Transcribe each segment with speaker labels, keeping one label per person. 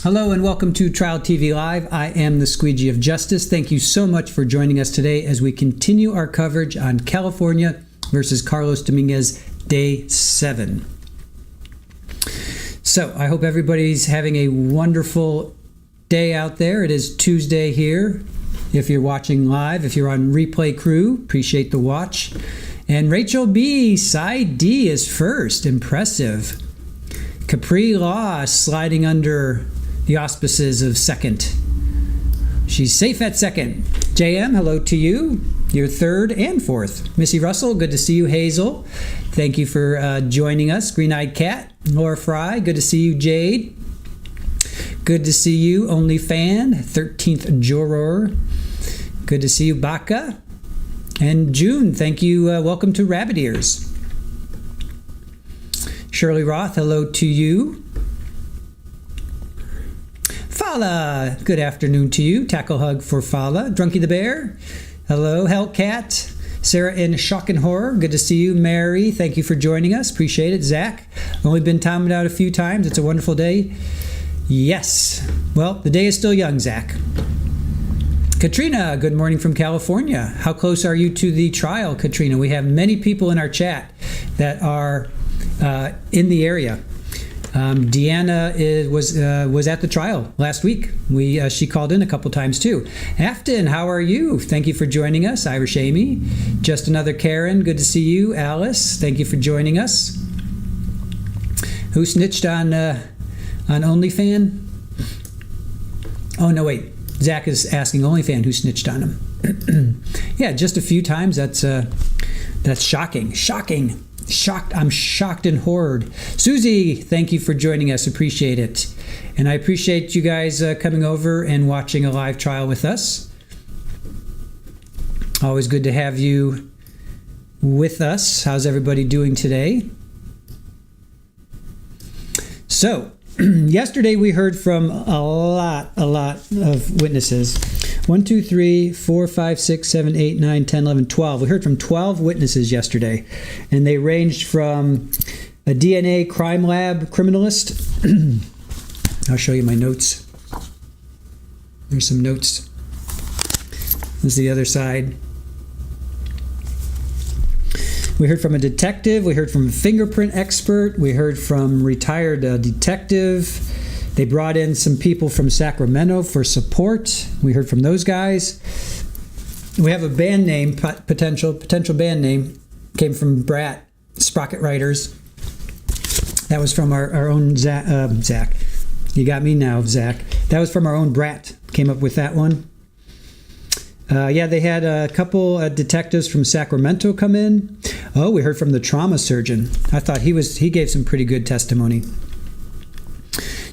Speaker 1: Hello and welcome to Trial TV Live. I am the Squeegee of Justice. Thank you so much for joining us today as we continue our coverage on California versus Carlos Dominguez, Day 7. So I hope everybody's having a wonderful day out there. It is Tuesday here. If you're watching live, if you're on replay crew, appreciate the watch. And Rachel B, side D is first. Impressive. Capri Law sliding under the auspices of second. She's safe at second. JM, hello to you. You're third and fourth. Missy Russell, good to see you. Hazel, thank you for joining us. Green Eyed Cat. Laura Fry, good to see you. Jade, good to see you. Only Fan, 13th Juror, good to see you. Baka. And June, thank you. Welcome to Rabbit Ears. Shirley Roth, hello to you. Fala, good afternoon to you. Tackle hug for Fala. Drunky the Bear, hello. Hellcat. Sarah in Shock and Horror, good to see you. Mary, thank you for joining us. Appreciate it. Zach, only been timed out a few times. It's a wonderful day. Yes. Well, the day is still young, Zach. Katrina, good morning from California. How close are you to the trial, Katrina? We have many people in our chat that are in the area. Deanna was at the trial last week. She called in a couple times too. Afton, how are you? Thank you for joining us. Irish Amy, just another Karen. Good to see you. Alice, thank you for joining us. Who snitched on OnlyFan? Oh no, wait. Zach is asking OnlyFan who snitched on him. Yeah, just a few times. That's shocking. Shocking. Shocked. I'm shocked and horrored. Susie, thank you for joining us. Appreciate it. And I appreciate you guys coming over and watching a live trial with us. Always good to have you with us. How's everybody doing today? So, yesterday we heard from a lot of witnesses. 1, 2, 3, 4, 5, 6, 7, 8, 9, 10, 11, 12. We heard from 12 witnesses yesterday, and they ranged from a DNA crime lab criminalist. I'll show you my notes. There's some notes. This is the other side. We heard from a detective. We heard from a fingerprint expert. We heard from retired detective. They brought in some people from Sacramento for support. We heard from those guys. We have a band name, potential band name, came from Brat, Sprocket Writers. That was from our own Zach. You got me now, Zach. That was from our own Brat. Came up with that one. Yeah, they had a couple detectives from Sacramento come in. Oh, we heard from the trauma surgeon. I thought he gave some pretty good testimony.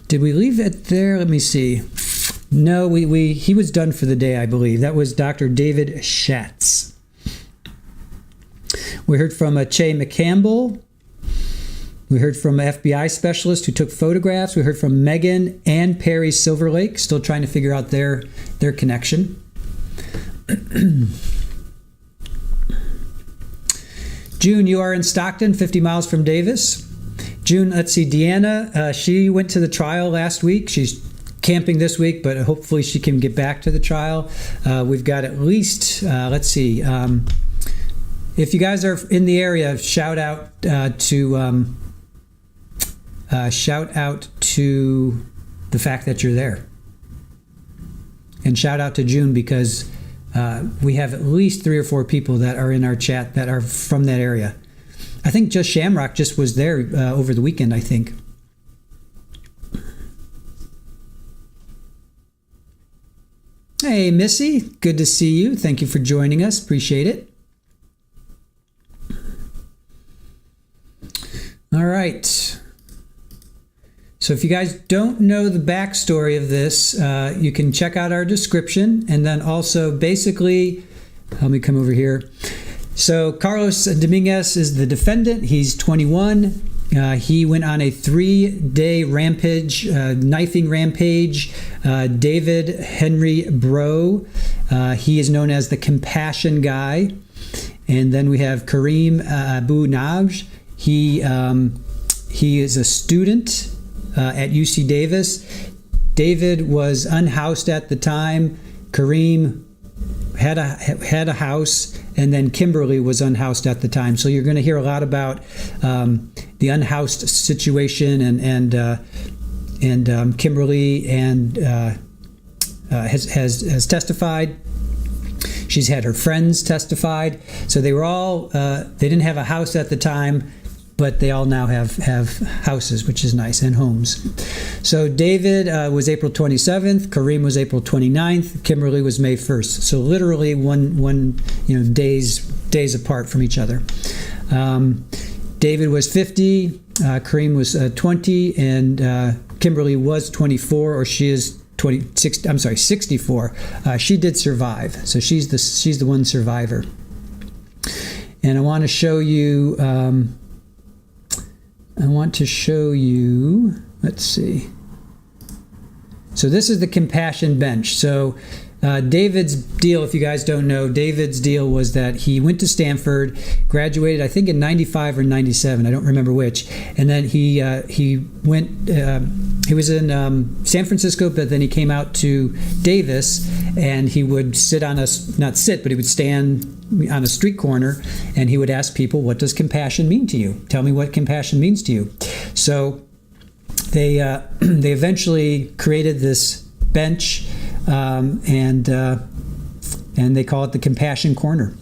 Speaker 1: Did we leave it there? Let me see. No, he was done for the day, I believe. That was Dr. David Schatz. We heard from Che McCampbell. We heard from an FBI specialist who took photographs. We heard from Megan and Perry Silverlake, still trying to figure out their connection. June, you are in Stockton, 50 miles from Davis. June, let's see, Deanna, she went to the trial last week. She's camping this week, but hopefully she can get back to the trial. We've got at least, let's see, if you guys are in the area, shout out to the fact that you're there. And shout out to June because we have at least 3 or 4 people that are in our chat that are from that area. I think just Shamrock just was there over the weekend, I think. Hey, Missy, good to see you. Thank you for joining us. Appreciate it. All right. So if you guys don't know the backstory of this, you can check out our description. And then also basically, let me come over here. So Carlos Dominguez is the defendant. He's 21. He went on a 3-day rampage, knifing rampage. David Henry Breaux. He is known as the Compassion Guy. And then we have Karim Abou Najm. He is a student at UC Davis. David was unhoused at the time. Karim had a house, and then Kimberlee was unhoused at the time. So you're going to hear a lot about the unhoused situation, and Kimberlee has testified. She's had her friends testified. So they were all they didn't have a house at the time, but they all now have houses, which is nice, and homes. So David was April 27th, Karim was April 29th, Kimberlee was May 1st. So literally one days apart from each other. David was 50, Karim was 20, and Kimberlee was 24, or she is 64. She did survive, so she's the one survivor. And I want to show you. Let's see. So this is the compassion bench. So David's deal, if you guys don't know, David's deal was that he went to Stanford, graduated, I think in 95 or 97, I don't remember which. And then he went, he was in San Francisco, but then he came out to Davis, and he would sit on but he would stand on a street corner, and he would ask people, what does compassion mean to you? Tell me what compassion means to you. So they eventually created this bench, and they call it the Compassion Corner.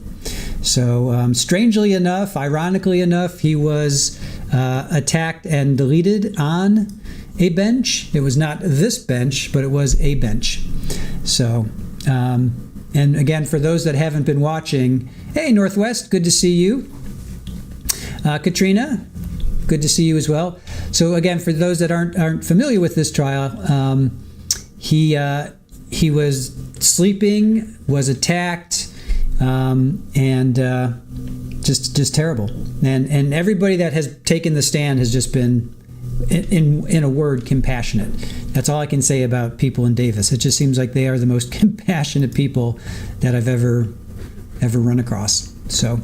Speaker 1: So strangely enough, ironically enough, he was attacked and deleted on a bench. It was not this bench, but it was a bench. So, and again, for those that haven't been watching, hey, Northwest, good to see you. Katrina, good to see you as well. So again, for those that aren't familiar with this trial, he was sleeping, was attacked, and just terrible. And everybody that has taken the stand has just been, in a word, compassionate. That's all I can say about people in Davis. It just seems like they are the most compassionate people that I've ever run across. So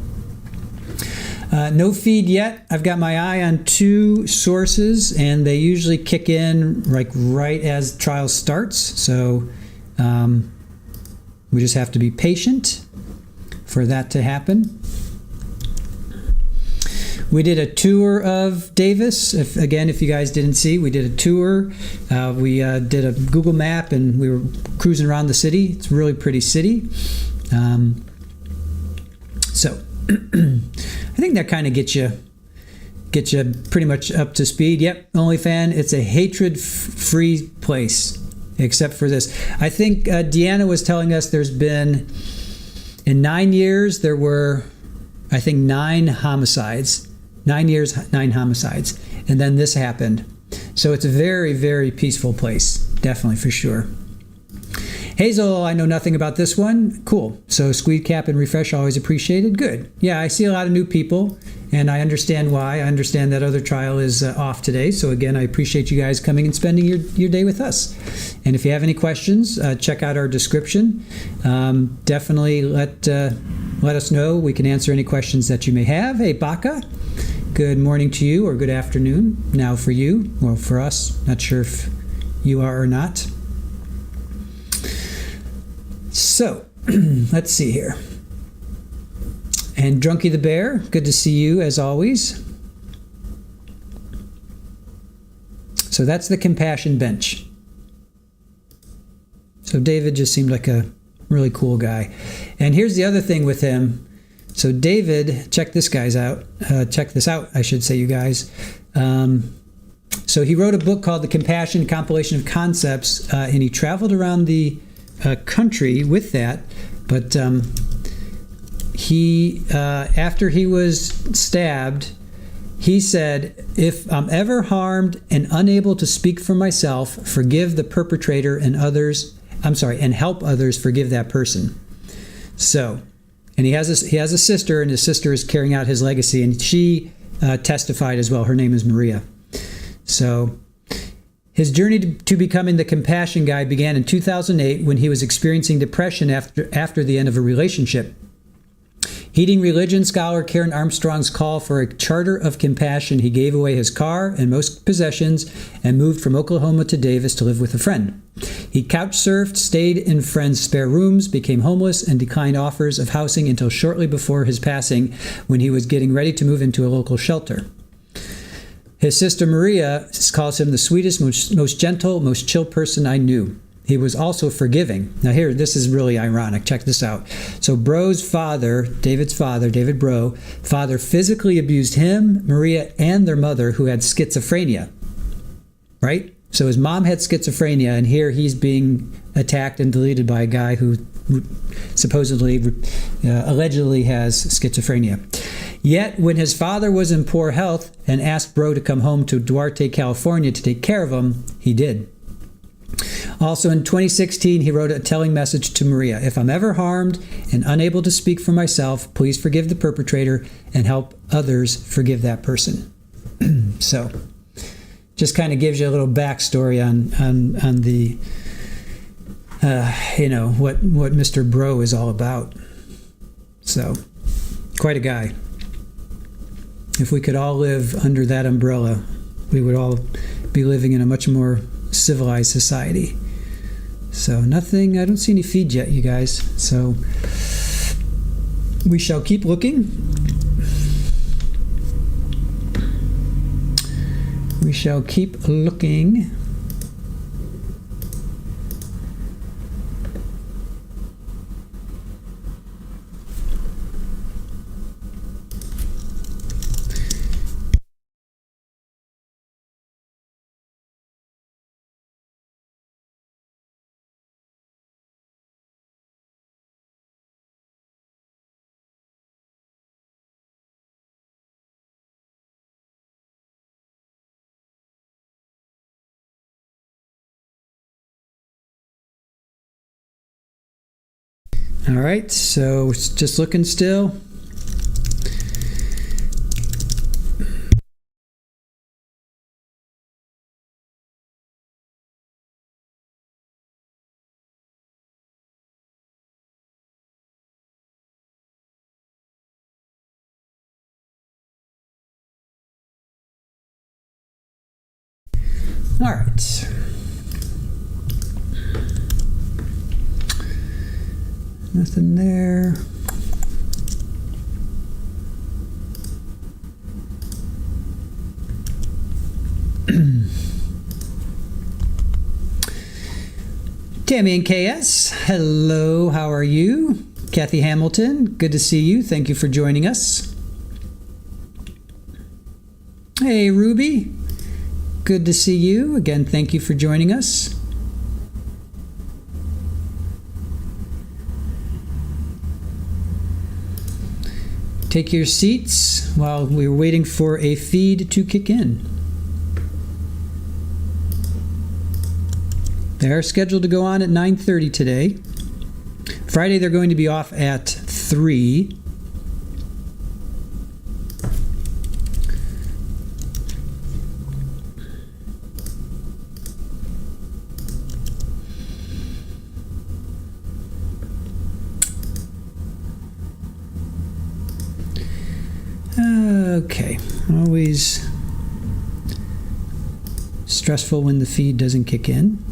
Speaker 1: no feed yet. I've got my eye on 2 sources, and they usually kick in like right as trial starts. So we just have to be patient for that to happen. We did a tour of Davis. If you guys didn't see, we did a tour. We did a Google map, and we were cruising around the city. It's a really pretty city. So I think that kind of gets you pretty much up to speed. Yep, OnlyFan. It's a hatred-free place, except for this. I think Deanna was telling us there's been, in 9 years, there were, I think, 9 homicides. 9 years, 9 homicides. And then this happened. So it's a very, very peaceful place. Definitely, for sure. Hazel, I know nothing about this one. Cool. So Squeed Cap and Refresh, always appreciated. Good. Yeah, I see a lot of new people, and I understand why. I understand that other trial is off today. So again, I appreciate you guys coming and spending your day with us. And if you have any questions, check out our description. Definitely let us know. We can answer any questions that you may have. Hey, Baka. Good morning to you, or good afternoon now for you, or for us. Not sure if you are or not. So, let's see here. And Drunky the Bear, good to see you as always. So that's the compassion bench. So David just seemed like a really cool guy. And here's the other thing with him. So David, check this out, I should say, you guys. So he wrote a book called The Compassion Compilation of Concepts, and he traveled around the country with that. But he, after he was stabbed, he said, if I'm ever harmed and unable to speak for myself, forgive the perpetrator and help others forgive that person. So, and he has a sister, and his sister is carrying out his legacy, and she testified as well. Her name is Maria. So his journey to becoming the compassion guy began in 2008 when he was experiencing depression after the end of a relationship. Heeding religion scholar Karen Armstrong's call for a charter of compassion, he gave away his car and most possessions and moved from Oklahoma to Davis to live with a friend. He couch surfed, stayed in friends' spare rooms, became homeless, and declined offers of housing until shortly before his passing, when he was getting ready to move into a local shelter. His sister Maria calls him the sweetest, most gentle, most chill person I knew. He was also forgiving. Now here, this is really ironic. Check this out. So Breaux's father, David's father, David Breaux, father physically abused him, Maria, and their mother, who had schizophrenia. Right? So his mom had schizophrenia, and here he's being attacked and deleted by a guy who supposedly, allegedly has schizophrenia. Yet, when his father was in poor health and asked Breaux to come home to Duarte, California to take care of him, he did. Also in 2016, he wrote a telling message to Maria: "If I'm ever harmed and unable to speak for myself, please forgive the perpetrator and help others forgive that person." So, just kind of gives you a little backstory on the, what Mr. Breaux is all about. So, quite a guy. If we could all live under that umbrella, we would all be living in a much more civilized society. So nothing, I don't see any feed yet, you guys. So we shall keep looking. We shall keep looking. All right, so just looking still. All right. Nothing there. Tammy and KS, hello, how are you? Kathy Hamilton, good to see you. Thank you for joining us. Hey, Ruby, good to see you. Again, thank you for joining us. Take your seats while we're waiting for a feed to kick in. They are scheduled to go on at 9:30 today. Friday they're going to be off at 3. Okay, always stressful when the feed doesn't kick in.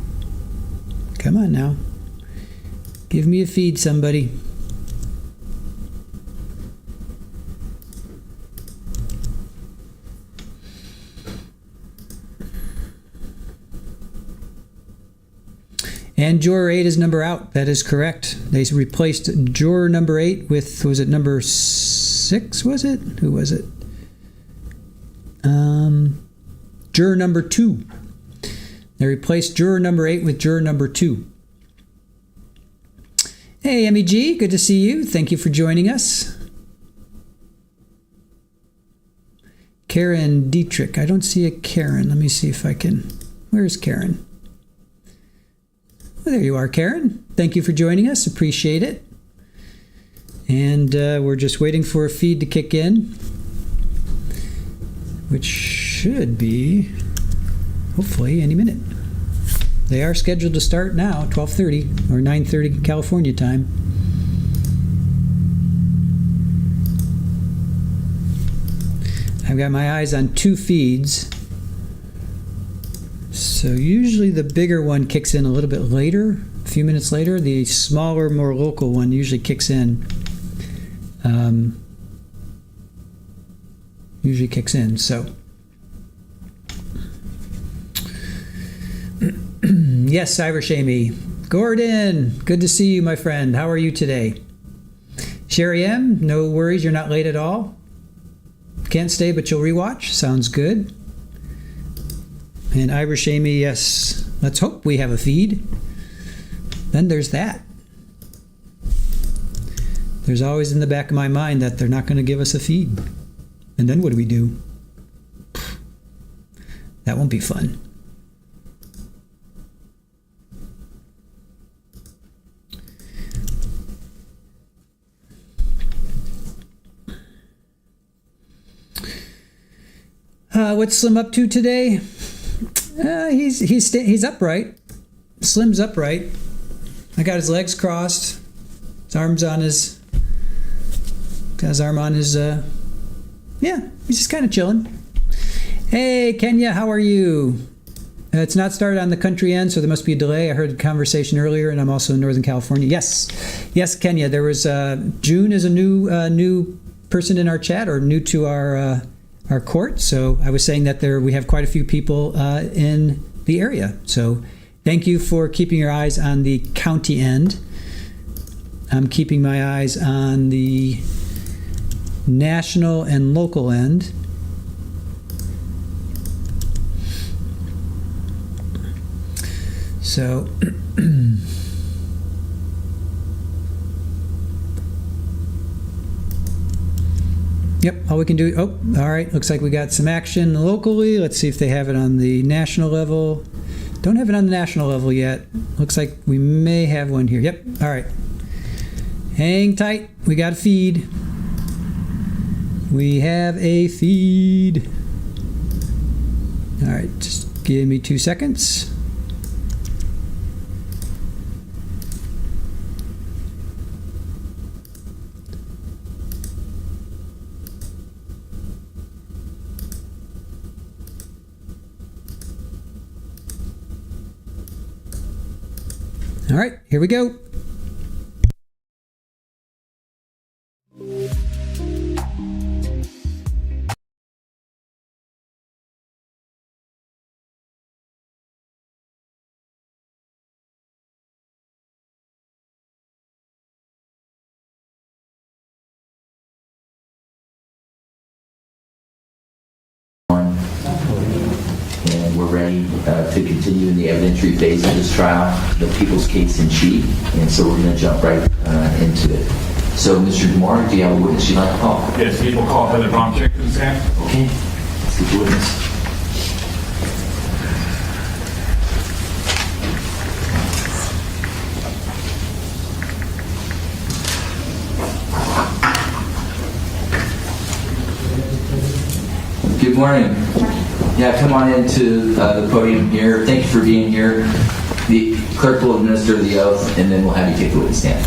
Speaker 1: Come on now. Give me a feed, somebody. And juror 8 is number out. That is correct. They replaced juror number 8 with, was it number 6, was it? Who was it? Juror number 2. They replaced juror number 8 with juror number 2. Hey, MEG, good to see you. Thank you for joining us. Karen Dietrich. I don't see a Karen. Let me see if I can. Where's Karen? Well, there you are, Karen. Thank you for joining us. Appreciate it. And we're just waiting for a feed to kick in, which should be, hopefully, any minute. They are scheduled to start now, 12:30 or 9:30 California time. I've got my eyes on 2 feeds. So usually the bigger one kicks in a little bit later, a few minutes later. The smaller, more local one usually kicks in. So yes, Irish Amy. Gordon, good to see you, my friend. How are you today? Sherry M, no worries, you're not late at all. Can't stay, but you'll rewatch. Sounds good. And Irish Amy, yes, let's hope we have a feed. Then there's that. There's always in the back of my mind that they're not going to give us a feed. And then what do we do? That won't be fun. What's Slim up to today? He's upright. Slim's upright. I got his legs crossed. His arms on his. Got his arm on his. Yeah, he's just kind of chilling. Hey, Kenya, how are you? It's not started on the country end, so there must be a delay. I heard a conversation earlier, and I'm also in Northern California. Yes, Kenya. There was June is a new person in our chat, or new to our court. So I was saying that we have quite a few people in the area. So thank you for keeping your eyes on the county end. I'm keeping my eyes on the national and local end. So yep, all we can do, all right, looks like we got some action locally. Let's see if they have it on the national level. Don't have it on the national level yet. Looks like we may have one here. Yep, all right. Hang tight, we got a feed. We have a feed. All right, just give me 2 seconds. All right, here we go.
Speaker 2: And we're ready to continue in the evidentiary phase of this trial, the people's case in chief, and so we're going to jump right into it. So, Mr. DeMore, do you have a witness you'd like to call?
Speaker 3: Yes, people call for the Rampage to stand.
Speaker 2: Okay, let's get the witness. Good morning. Yeah, come on into the podium here. Thank you for being here. The clerk will administer the oath, and then we'll have you take the witness stand.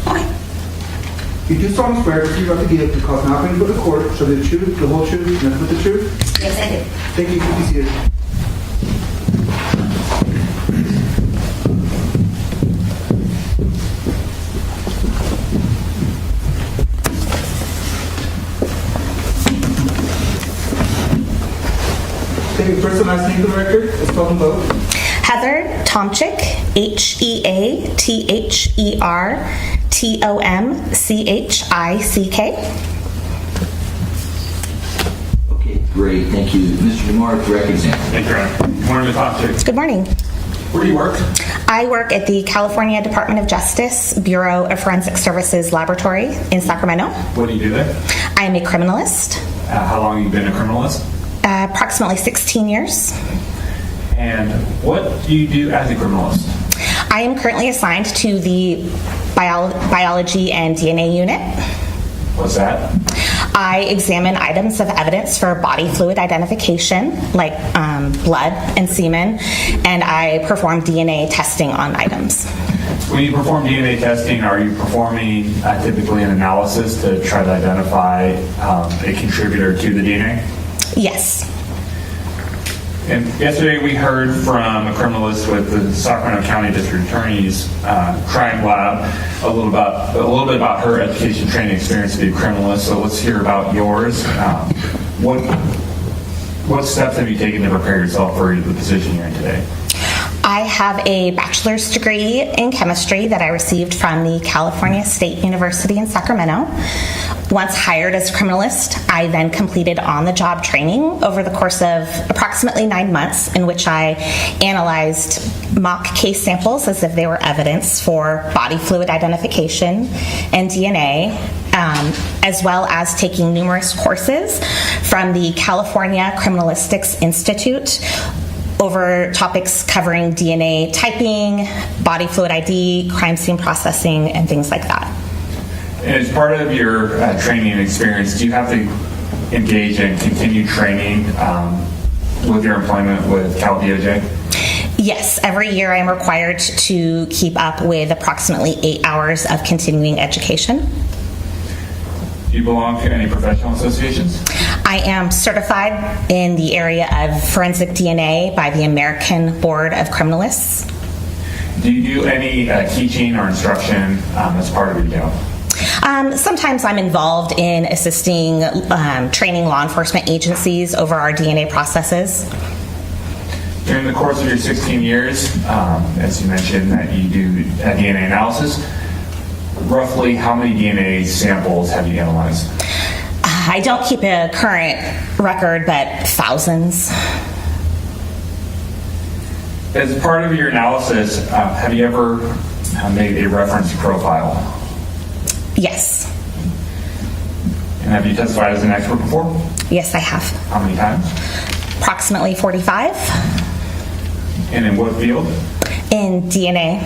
Speaker 4: You do solemnly swear that you are to give the cause not being before the court, shall be the truth, the whole truth, and nothing but the truth?
Speaker 5: Yes, I do.
Speaker 4: Thank you. Please be seated. Take your first and last name for the record. Let's call them both.
Speaker 5: Heather Tomczyk, HeaterTomczyk.
Speaker 2: Okay, great. Thank you. Mr. DeMore, direct example.
Speaker 3: Thank you, Your Honor. Good morning, Ms. Tomczyk.
Speaker 5: Good morning.
Speaker 3: Where do you work?
Speaker 5: I work at the California Department of Justice Bureau of Forensic Services Laboratory in Sacramento.
Speaker 3: What do you do there?
Speaker 5: I am a criminalist,
Speaker 3: How long have you been a criminalist?
Speaker 5: approximately 16 years.
Speaker 3: And what do you do as a criminalist?
Speaker 5: I am currently assigned to the biology and DNA unit.
Speaker 3: What's that?
Speaker 5: I examine items of evidence for body fluid identification, like blood and semen, and I perform DNA testing on items.
Speaker 3: When you perform DNA testing, are you performing typically an analysis to try to identify a contributor to the DNA?
Speaker 5: Yes.
Speaker 3: And yesterday we heard from a criminalist with the Sacramento County District Attorney's crime lab a little bit about her education training experience to be a criminalist. So let's hear about yours. What steps have you taken to prepare yourself for the position you're in today?
Speaker 5: I have a bachelor's degree in chemistry that I received from the California State University in Sacramento. Once hired as a criminalist, I then completed on-the-job training over the course of approximately 9 months, in which I analyzed mock case samples as if they were evidence for body fluid identification and DNA, as well as taking numerous courses from the California Criminalistics Institute over topics covering DNA typing, body fluid ID, crime scene processing, and things like that.
Speaker 3: And as part of your training experience, do you have to engage in continued training with your employment with Cal DOJ?
Speaker 5: Yes, every year I am required to keep up with approximately 8 hours of continuing education.
Speaker 3: Do you belong to any professional associations?
Speaker 5: I am certified in the area of forensic DNA by the American Board of Criminalists.
Speaker 3: Do you do any teaching or instruction as part of your job?
Speaker 5: Sometimes I'm involved in assisting training law enforcement agencies over our DNA processes.
Speaker 3: During the course of your 16 years, as you mentioned that you do DNA analysis, roughly how many DNA samples have you analyzed?
Speaker 5: I don't keep a current record, but thousands.
Speaker 3: As part of your analysis, have you ever made a reference profile?
Speaker 5: Yes.
Speaker 3: And have you testified as an expert before?
Speaker 5: Yes, I have.
Speaker 3: How many times?
Speaker 5: Approximately 45.
Speaker 3: And in what field?
Speaker 5: In DNA.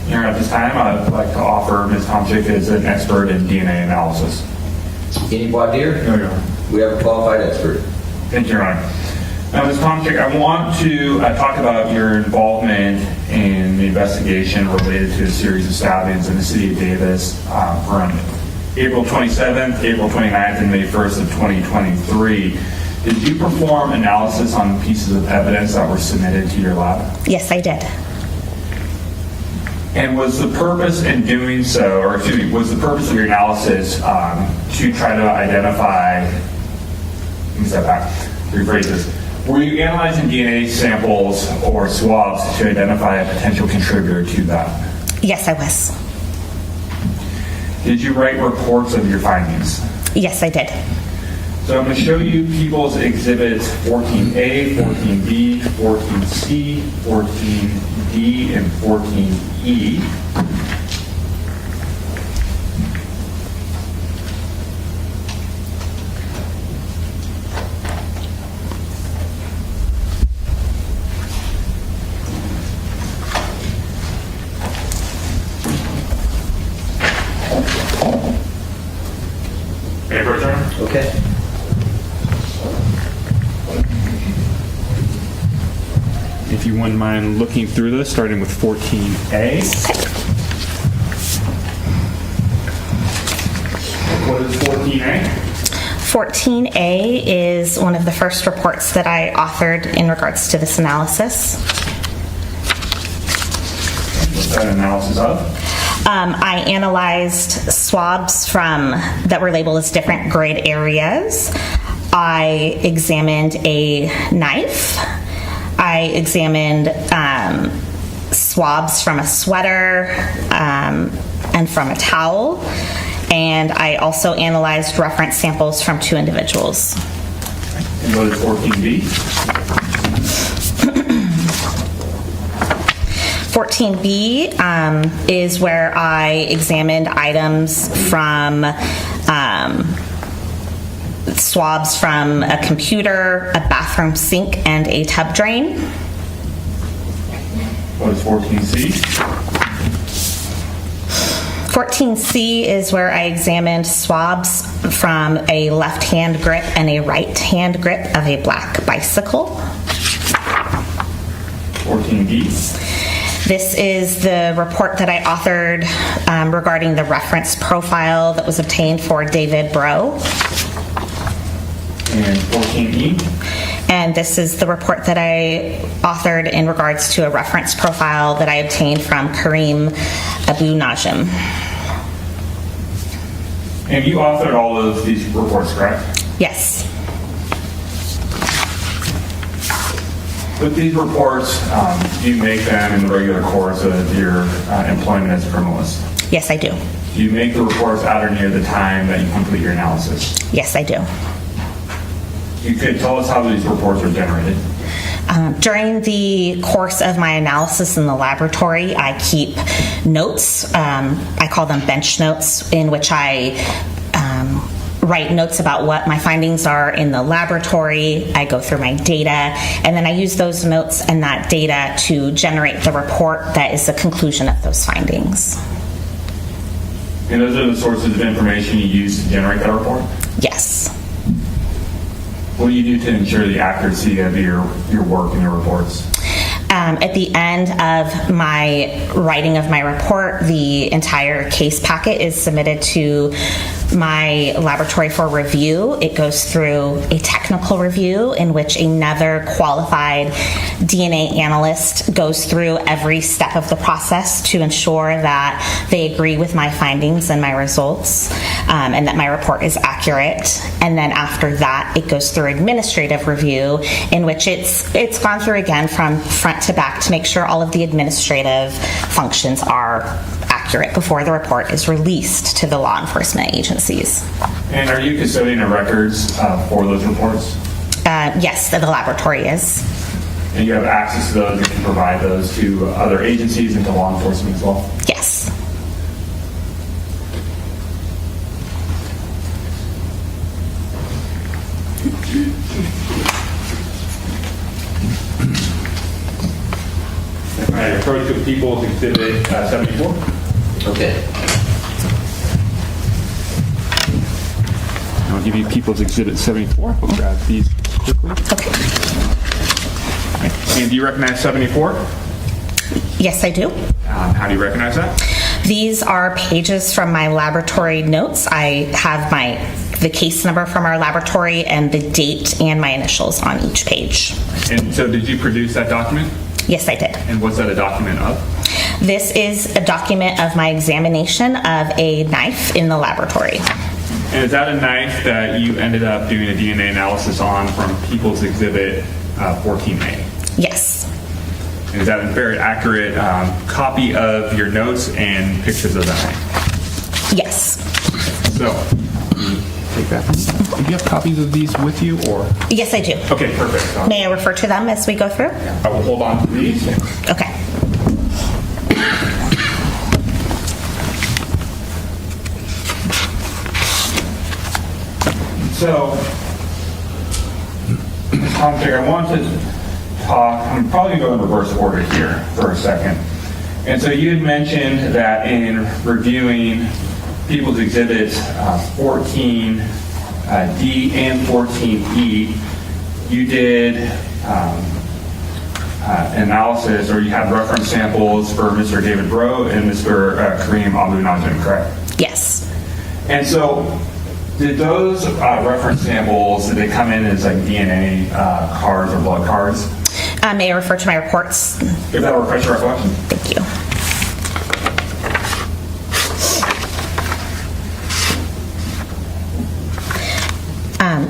Speaker 3: Here at this time, I'd like to offer Ms. Tomczyk as an expert in DNA analysis.
Speaker 2: Any voir dire?
Speaker 3: There we go.
Speaker 2: We have a qualified expert.
Speaker 3: Thank you, Your Honor. Now, Ms. Tomczyk, I want to talk about your involvement in the investigation related to a series of stabbings in the city of Davis from April 27th, April 29th, and May 1st of 2023. Did you perform analysis on pieces of evidence that were submitted to your lab?
Speaker 5: Yes, I did.
Speaker 3: And was the purpose in doing so, or excuse me, was the purpose of your analysis to try to identify, let me step back, rephrase this. Were you analyzing DNA samples or swabs to identify a potential contributor to that?
Speaker 5: Yes, I was.
Speaker 3: Did you write reports of your findings?
Speaker 5: Yes, I did.
Speaker 3: So I'm going to show you People's Exhibits 14A, 14B, 14C, 14D, and 14E. Paper turn?
Speaker 2: Okay.
Speaker 3: If you wouldn't mind looking through this, starting with 14A. What is 14A?
Speaker 5: 14A is one of the first reports that I authored in regards to this analysis.
Speaker 3: What's that analysis of?
Speaker 5: I analyzed swabs that were labeled as different grade areas. I examined a knife. I examined swabs from a sweater and from a towel. And I also analyzed reference samples from 2 individuals.
Speaker 3: And what is 14B?
Speaker 5: 14B is where I examined items from swabs from a computer, a bathroom sink, and a tub drain.
Speaker 3: What is 14C?
Speaker 5: 14C is where I examined swabs from a left hand grip and a right hand grip of a black bicycle.
Speaker 3: 14D?
Speaker 5: This is the report that I authored regarding the reference profile that was obtained for David Breaux.
Speaker 3: and 14E.
Speaker 5: And this is the report that I authored in regards to a reference profile that I obtained from Karim Abou Najm.
Speaker 3: And you authored all of these reports, correct?
Speaker 5: Yes.
Speaker 3: With these reports, do you make them in the regular course of your employment as a criminalist?
Speaker 5: Yes, I do.
Speaker 3: Do you make the reports at or near the time that you complete your analysis?
Speaker 5: Yes, I do.
Speaker 3: You could tell us how these reports are generated.
Speaker 5: During the course of my analysis in the laboratory, I keep notes. I call them bench notes, in which I write notes about what my findings are in the laboratory. I go through my data, and then I use those notes and that data to generate the report that is the conclusion of those findings.
Speaker 3: And those are the sources of information you use to generate that report?
Speaker 5: Yes.
Speaker 3: What do you do to ensure the accuracy of your work and your reports?
Speaker 5: At the end of my writing of my report, the entire case packet is submitted to my laboratory for review. It goes through a technical review in which another qualified DNA analyst goes through every step of the process to ensure that they agree with my findings and my results, and that my report is accurate. And then after that, it goes through administrative review, in which it's gone through again from front to back to make sure all of the administrative functions are accurate before the report is released to the law enforcement agencies.
Speaker 3: And are you custodian of records for those reports?
Speaker 5: Yes, the laboratory is.
Speaker 3: And you have access to those, you can provide those to other agencies and to law enforcement as well?
Speaker 5: Yes.
Speaker 3: All right, approach to People's Exhibit 74.
Speaker 2: Okay.
Speaker 3: I'll give you People's Exhibit 74. We'll grab these quickly.
Speaker 5: Okay.
Speaker 3: And do you recognize 74?
Speaker 5: Yes, I do.
Speaker 3: How do you recognize that?
Speaker 5: These are pages from my laboratory notes. I have the case number from our laboratory and the date and my initials on each page.
Speaker 3: And so did you produce that document?
Speaker 5: Yes, I did.
Speaker 3: And what's that a document of?
Speaker 5: This is a document of my examination of a knife in the laboratory.
Speaker 3: And is that a knife that you ended up doing a DNA analysis on from People's Exhibit 14A?
Speaker 5: Yes.
Speaker 3: And is that a very accurate copy of your notes and pictures of that knife?
Speaker 5: Yes.
Speaker 3: So, take that from me. Do you have copies of these with you, or?
Speaker 5: Yes, I do.
Speaker 3: Okay, perfect.
Speaker 5: May I refer to them as we go through?
Speaker 3: I will hold on to these.
Speaker 5: Okay.
Speaker 3: So, I want to talk, I'm probably going to go in reverse order here for a second. And so you had mentioned that in reviewing People's Exhibits 14D and 14E, you did analysis, or you had reference samples for Mr. David Breaux and Mr. Karim Abou Najm, correct?
Speaker 5: Yes.
Speaker 3: And so, did those reference samples, did they come in as like DNA cards or blood cards?
Speaker 5: May I refer to my reports?
Speaker 3: If that were refresh your recollection.
Speaker 5: Thank you.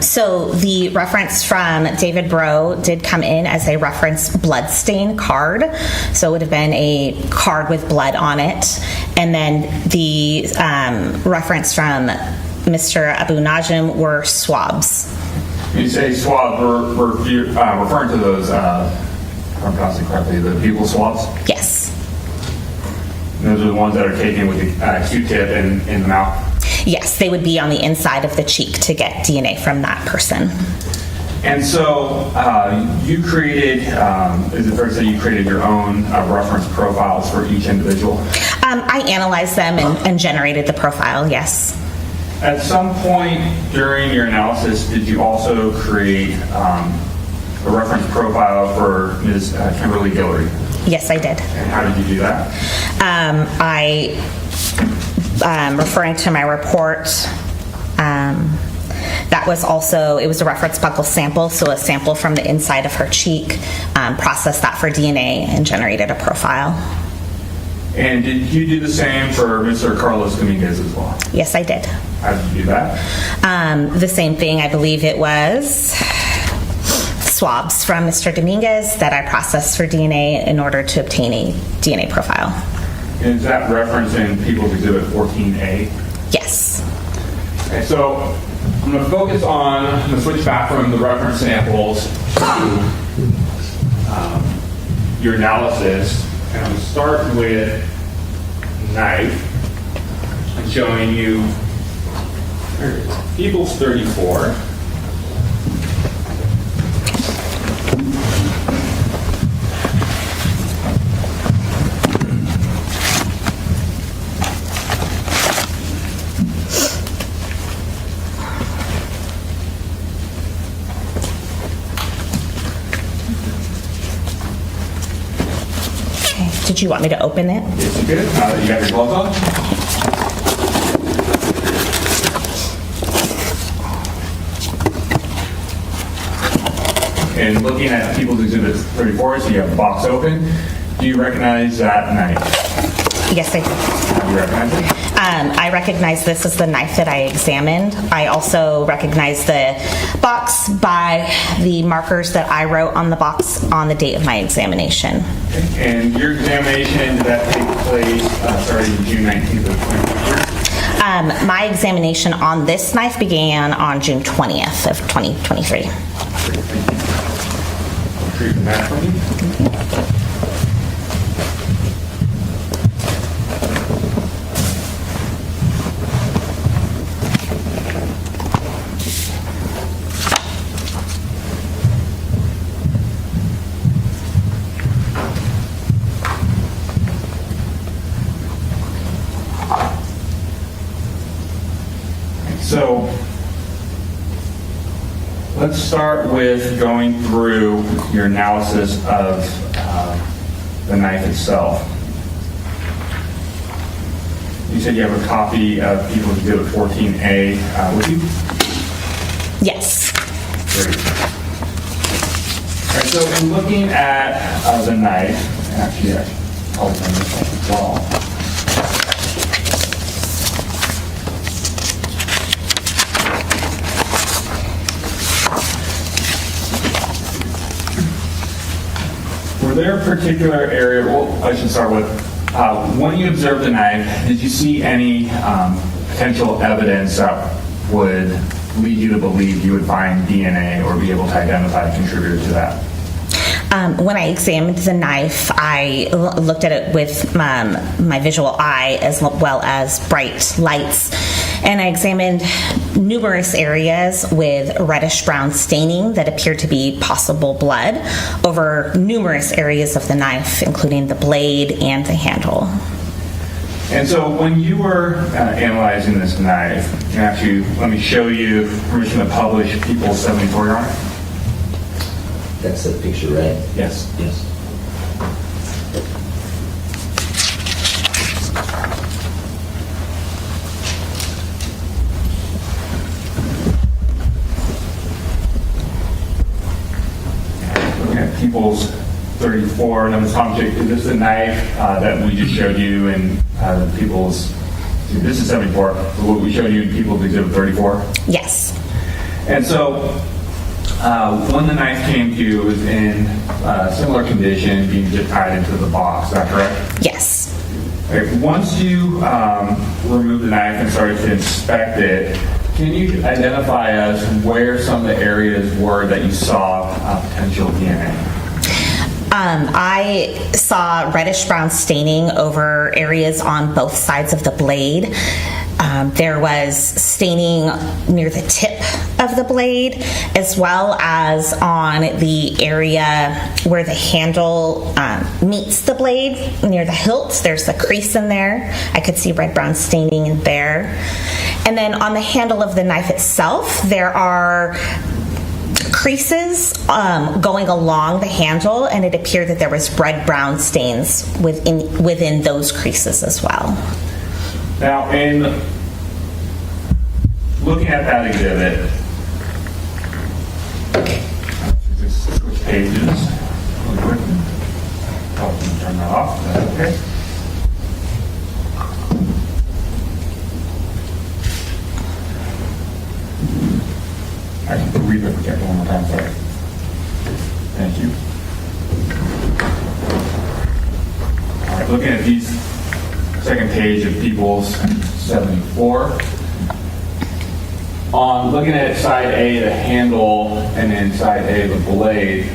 Speaker 5: So the reference from David Breaux did come in as a reference blood stain card. So it would have been a card with blood on it. And then the reference from Mr. Abou Najm were swabs.
Speaker 3: When you say swabs, we're referring to those, if I'm pronouncing correctly, the buccal swabs?
Speaker 5: Yes.
Speaker 3: And those are the ones that are taken with the Q-tip in the mouth?
Speaker 5: Yes, they would be on the inside of the cheek to get DNA from that person.
Speaker 3: And so you created, is it fair to say you created your own reference profiles for each individual?
Speaker 5: I analyzed them and generated the profile, yes.
Speaker 3: At some point during your analysis, did you also create a reference profile for Ms. Kimberlee Guillory?
Speaker 5: Yes, I did.
Speaker 3: And how did you do that?
Speaker 5: Referring to my report, That was also, it was a reference buckle sample, so a sample from the inside of her cheek, processed that for DNA and generated a profile.
Speaker 3: And did you do the same for Mr. Carlos Dominguez as well?
Speaker 5: Yes, I did.
Speaker 3: How did you do that?
Speaker 5: The same thing, I believe it was swabs from Mr. Dominguez that I processed for DNA in order to obtain a DNA profile.
Speaker 3: And is that referenced in People's Exhibit 14A?
Speaker 5: Yes.
Speaker 6: Okay, so I'm going to switch back from the reference samples to your analysis. And I'm going to start with knife and showing you People's 34.
Speaker 5: Did you want me to open it?
Speaker 3: Yes, you did. Now that you got your gloves on. And looking at People's Exhibit 34, so you have the box open. Do you recognize that knife?
Speaker 5: Yes, I do.
Speaker 3: Do you recognize it?
Speaker 5: I recognize this as the knife that I examined. I also recognize the box by the markers that I wrote on the box on the date of my examination.
Speaker 3: And your examination, did that take place starting June 19th of 2023?
Speaker 5: My examination on this knife began on June 20th of 2023.
Speaker 3: Great, thank you. Retrieve that from you. So let's start with going through your analysis of the knife itself. You said you have a copy of People's Exhibit 14A with you?
Speaker 5: Yes.
Speaker 3: Great. All right, so in looking at the knife, actually I'll turn this off as well. Were there a particular area, well, I should start with, when you observed the knife, did you see any potential evidence that would lead you to believe you would find DNA or be able to identify a contributor to that?
Speaker 5: When I examined the knife, I looked at it with my visual eye as well as bright lights, and I examined numerous areas with reddish-brown staining that appeared to be possible blood over numerous areas of the knife, including the blade and the handle.
Speaker 3: And so when you were analyzing this knife, actually, let me show you permission to publish People's 74, Your Honor.
Speaker 2: That's the picture, right?
Speaker 3: Yes.
Speaker 2: Yes.
Speaker 3: Looking at People's 34, and I'm Tom Chick. Is this the knife that we just showed you in People's, this is 74, what we showed you in People's Exhibit 34?
Speaker 5: Yes.
Speaker 3: And so when the knife came to you, it was in similar condition, being just tied into the box, is that correct?
Speaker 5: Yes.
Speaker 3: Okay. Once you removed the knife and started to inspect it, can you identify us where some of the areas were that you saw potential DNA?
Speaker 5: I saw reddish-brown staining over areas on both sides of the blade. There was staining near the tip of the blade, as well as on the area where the handle meets the blade, near the hilt. There's a crease in there. I could see red-brown staining in there. And then on the handle of the knife itself, there are creases going along the handle, and it appeared that there was red-brown stains within those creases as well.
Speaker 3: Now, in looking at that exhibit, pages really quickly. Oh, can you turn that off? That's okay. I can read it again one more time, sorry. Thank you. All right, looking at these, second page of People's 74. On looking at side A, the handle, and then side A, the blade,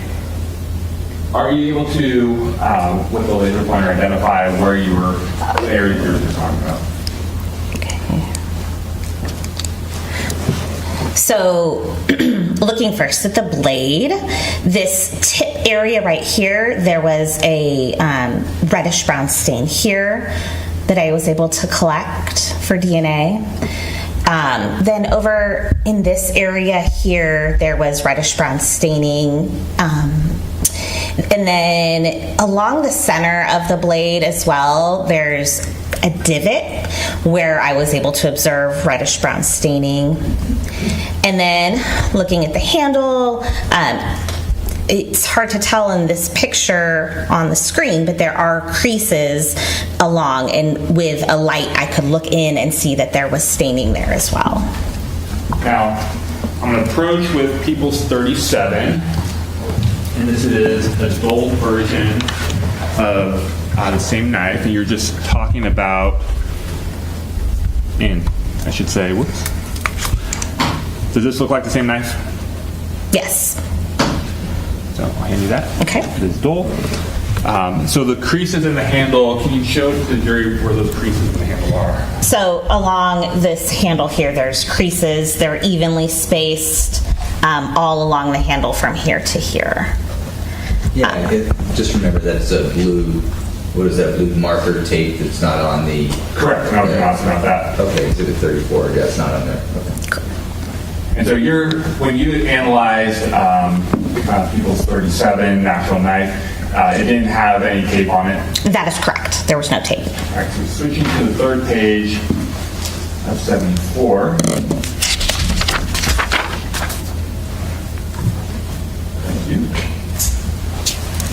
Speaker 3: are you able to, with the laser pointer, identify where you were, the area you were talking about?
Speaker 5: So, looking first at the blade, this tip area right here, there was a reddish brown stain here that I was able to collect for DNA. Then over in this area here, there was reddish brown staining. And then along the center of the blade as well, there's a divot where I was able to observe reddish brown staining. And then looking at the handle, it's hard to tell in this picture on the screen, but there are creases along, and with a light I could look in and see that there was staining there as well.
Speaker 3: Now, I'm going to approach with People's 37, and this is a dull version of the same knife, and you're just talking about, and I should say, whoops. Does this look like the same knife?
Speaker 5: Yes.
Speaker 3: So I'll hand you that.
Speaker 5: Okay.
Speaker 3: It is dull. So the creases in the handle, can you show to the jury where those creases in the handle are?
Speaker 5: So along this handle here, there's creases. They're evenly spaced all along the handle from here to here.
Speaker 2: Yeah, just remember that it's a blue, what is that, blue marker tape that's not on the...
Speaker 3: Correct, I was going to ask about that.
Speaker 2: Okay, exhibit 34, yeah, it's not on there. Okay.
Speaker 3: And so when you analyzed People's 37 natural knife, it didn't have any tape on it?
Speaker 5: That is correct. There was no tape.
Speaker 3: All right, so switching to the third page of 74. Thank you.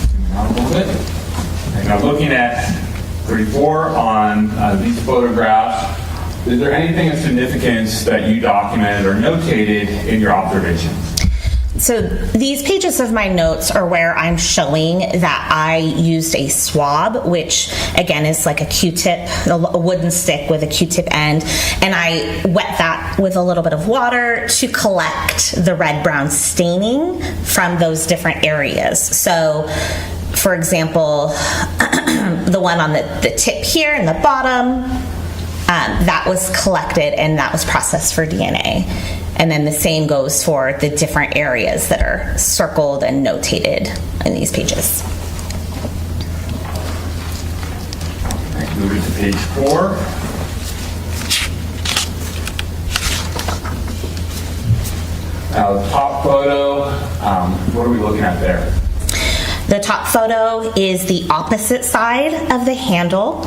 Speaker 3: Zoom out a little bit. And now looking at 34 on these photographs, is there anything of significance that you documented or notated in your observations?
Speaker 5: So these pages of my notes are where I'm showing that I used a swab, which again is like a Q-tip, a wooden stick with a Q-tip end, and I wet that with a little bit of water to collect the red-brown staining from those different areas. So, for example, the one on the tip here in the bottom, that was collected and that was processed for DNA. And then the same goes for the different areas that are circled and notated in these pages.
Speaker 3: Moving to page 4. Now the top photo, what are we looking at there?
Speaker 5: The top photo is the opposite side of the handle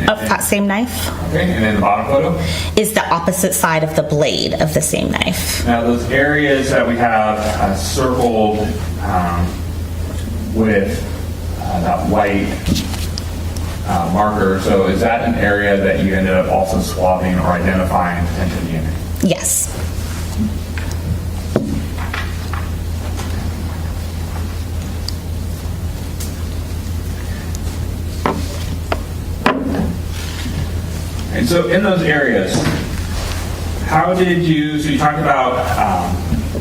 Speaker 5: of that same knife.
Speaker 3: Okay, and then the bottom photo?
Speaker 5: Is the opposite side of the blade of the same knife.
Speaker 3: Now those areas that we have circled with that white marker, so is that an area that you ended up also swabbing or identifying potential DNA?
Speaker 5: Yes.
Speaker 3: And so in those areas, how did you, so you talked about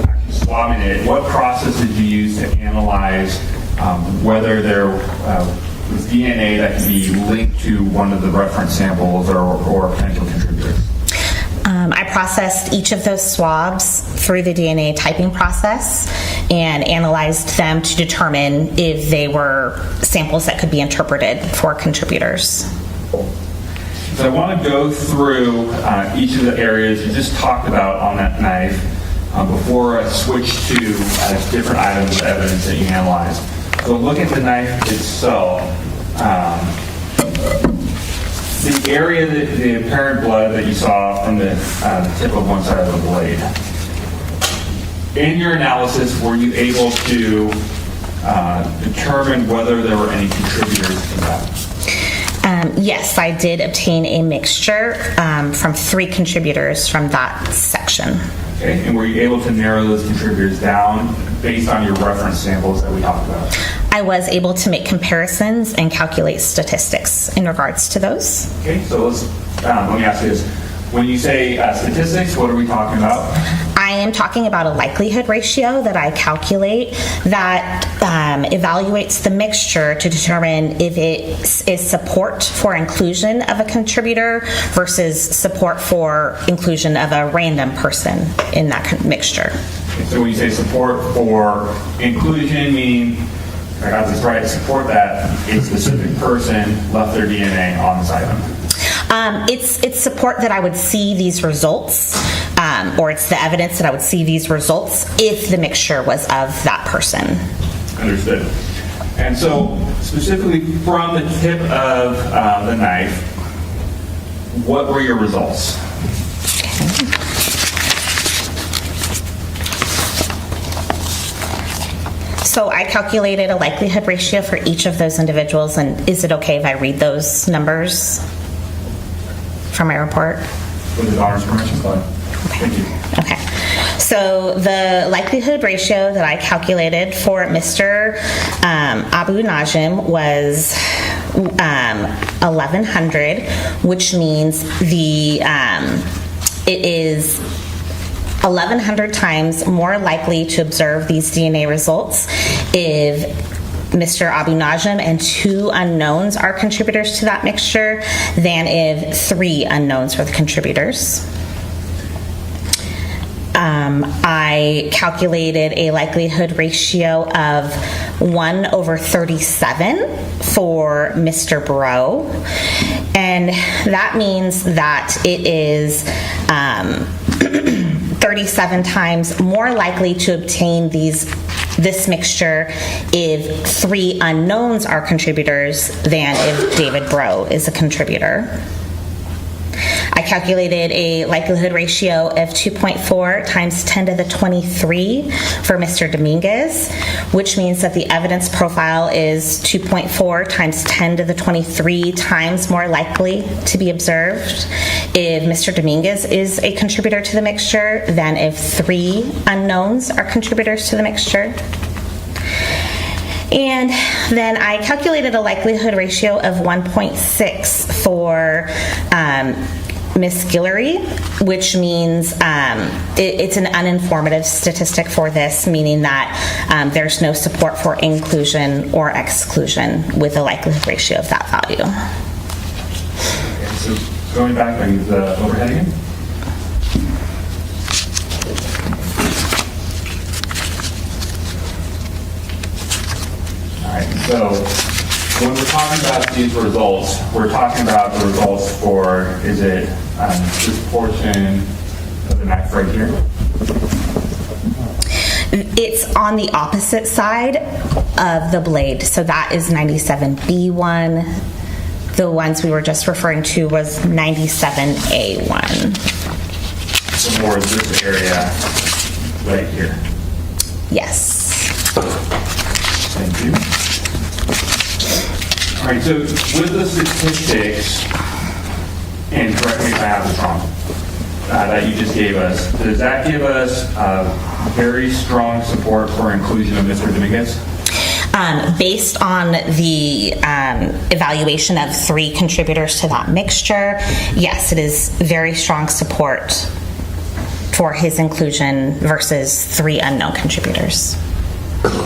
Speaker 3: actually swabbing it, what process did you use to analyze whether there was DNA that could be linked to one of the reference samples or potential contributors?
Speaker 5: I processed each of those swabs through the DNA typing process and analyzed them to determine if they were samples that could be interpreted for contributors.
Speaker 3: So I want to go through each of the areas you just talked about on that knife before I switch to different items of evidence that you analyzed. So look at the knife itself. The area, the apparent blood that you saw from the tip of one side of the blade, in your analysis, were you able to determine whether there were any contributors to that?
Speaker 5: Yes, I did obtain a mixture from 3 contributors from that section.
Speaker 3: Okay, and were you able to narrow those contributors down based on your reference samples that we talked about?
Speaker 5: I was able to make comparisons and calculate statistics in regards to those.
Speaker 3: Okay, so let me ask you this. When you say statistics, what are we talking about?
Speaker 5: I am talking about a likelihood ratio that I calculate that evaluates the mixture to determine if it is support for inclusion of a contributor versus support for inclusion of a random person in that mixture.
Speaker 3: Okay, so when you say support for inclusion, meaning, if I got this right, support that a specific person left their DNA on this item.
Speaker 5: It's support that I would see these results, or it's the evidence that I would see these results if the mixture was of that person.
Speaker 3: Understood. And so, specifically from the tip of the knife, what were your results?
Speaker 5: So I calculated a likelihood ratio for each of those individuals, and is it okay if I read those numbers from my report?
Speaker 3: With the honor's permission, fine. Thank you.
Speaker 5: Okay. So the likelihood ratio that I calculated for Mr. Abou Najm was 1100, which means it is 1100 times more likely to observe these DNA results if Mr. Abou Najm and 2 unknowns are contributors to that mixture than if 3 unknowns were the contributors. I calculated a likelihood ratio of 1/37 for Mr. Breaux, and that means that it is 37 times more likely to obtain this mixture if 3 unknowns are contributors than if David Breaux is a contributor. I calculated a likelihood ratio of 2.4 times 10 to the 23 for Mr. Dominguez, which means that the evidence profile is 2.4 times 10 to the 23 times more likely to be observed if Mr. Dominguez is a contributor to the mixture than if 3 unknowns are contributors to the mixture. And then I calculated a likelihood ratio of 1.6 for Miss Guillory, which means it's an uninformative statistic for this, meaning that there's no support for inclusion or exclusion with a likelihood ratio of that value.
Speaker 3: Okay, so going back, I use the overhead again. All right, so when we're talking about these results, we're talking about the results for, is it this portion of the knife right here?
Speaker 5: It's on the opposite side of the blade, so that is 97B1. The ones we were just referring to was 97A1.
Speaker 3: So more of this area right here.
Speaker 5: Yes.
Speaker 3: Thank you. All right, so with the statistics, and correct me if I have this wrong, that you just gave us, does that give us very strong support for inclusion of Mr. Dominguez?
Speaker 5: Based on the evaluation of 3 contributors to that mixture, yes, it is very strong support for his inclusion versus 3 unknown contributors.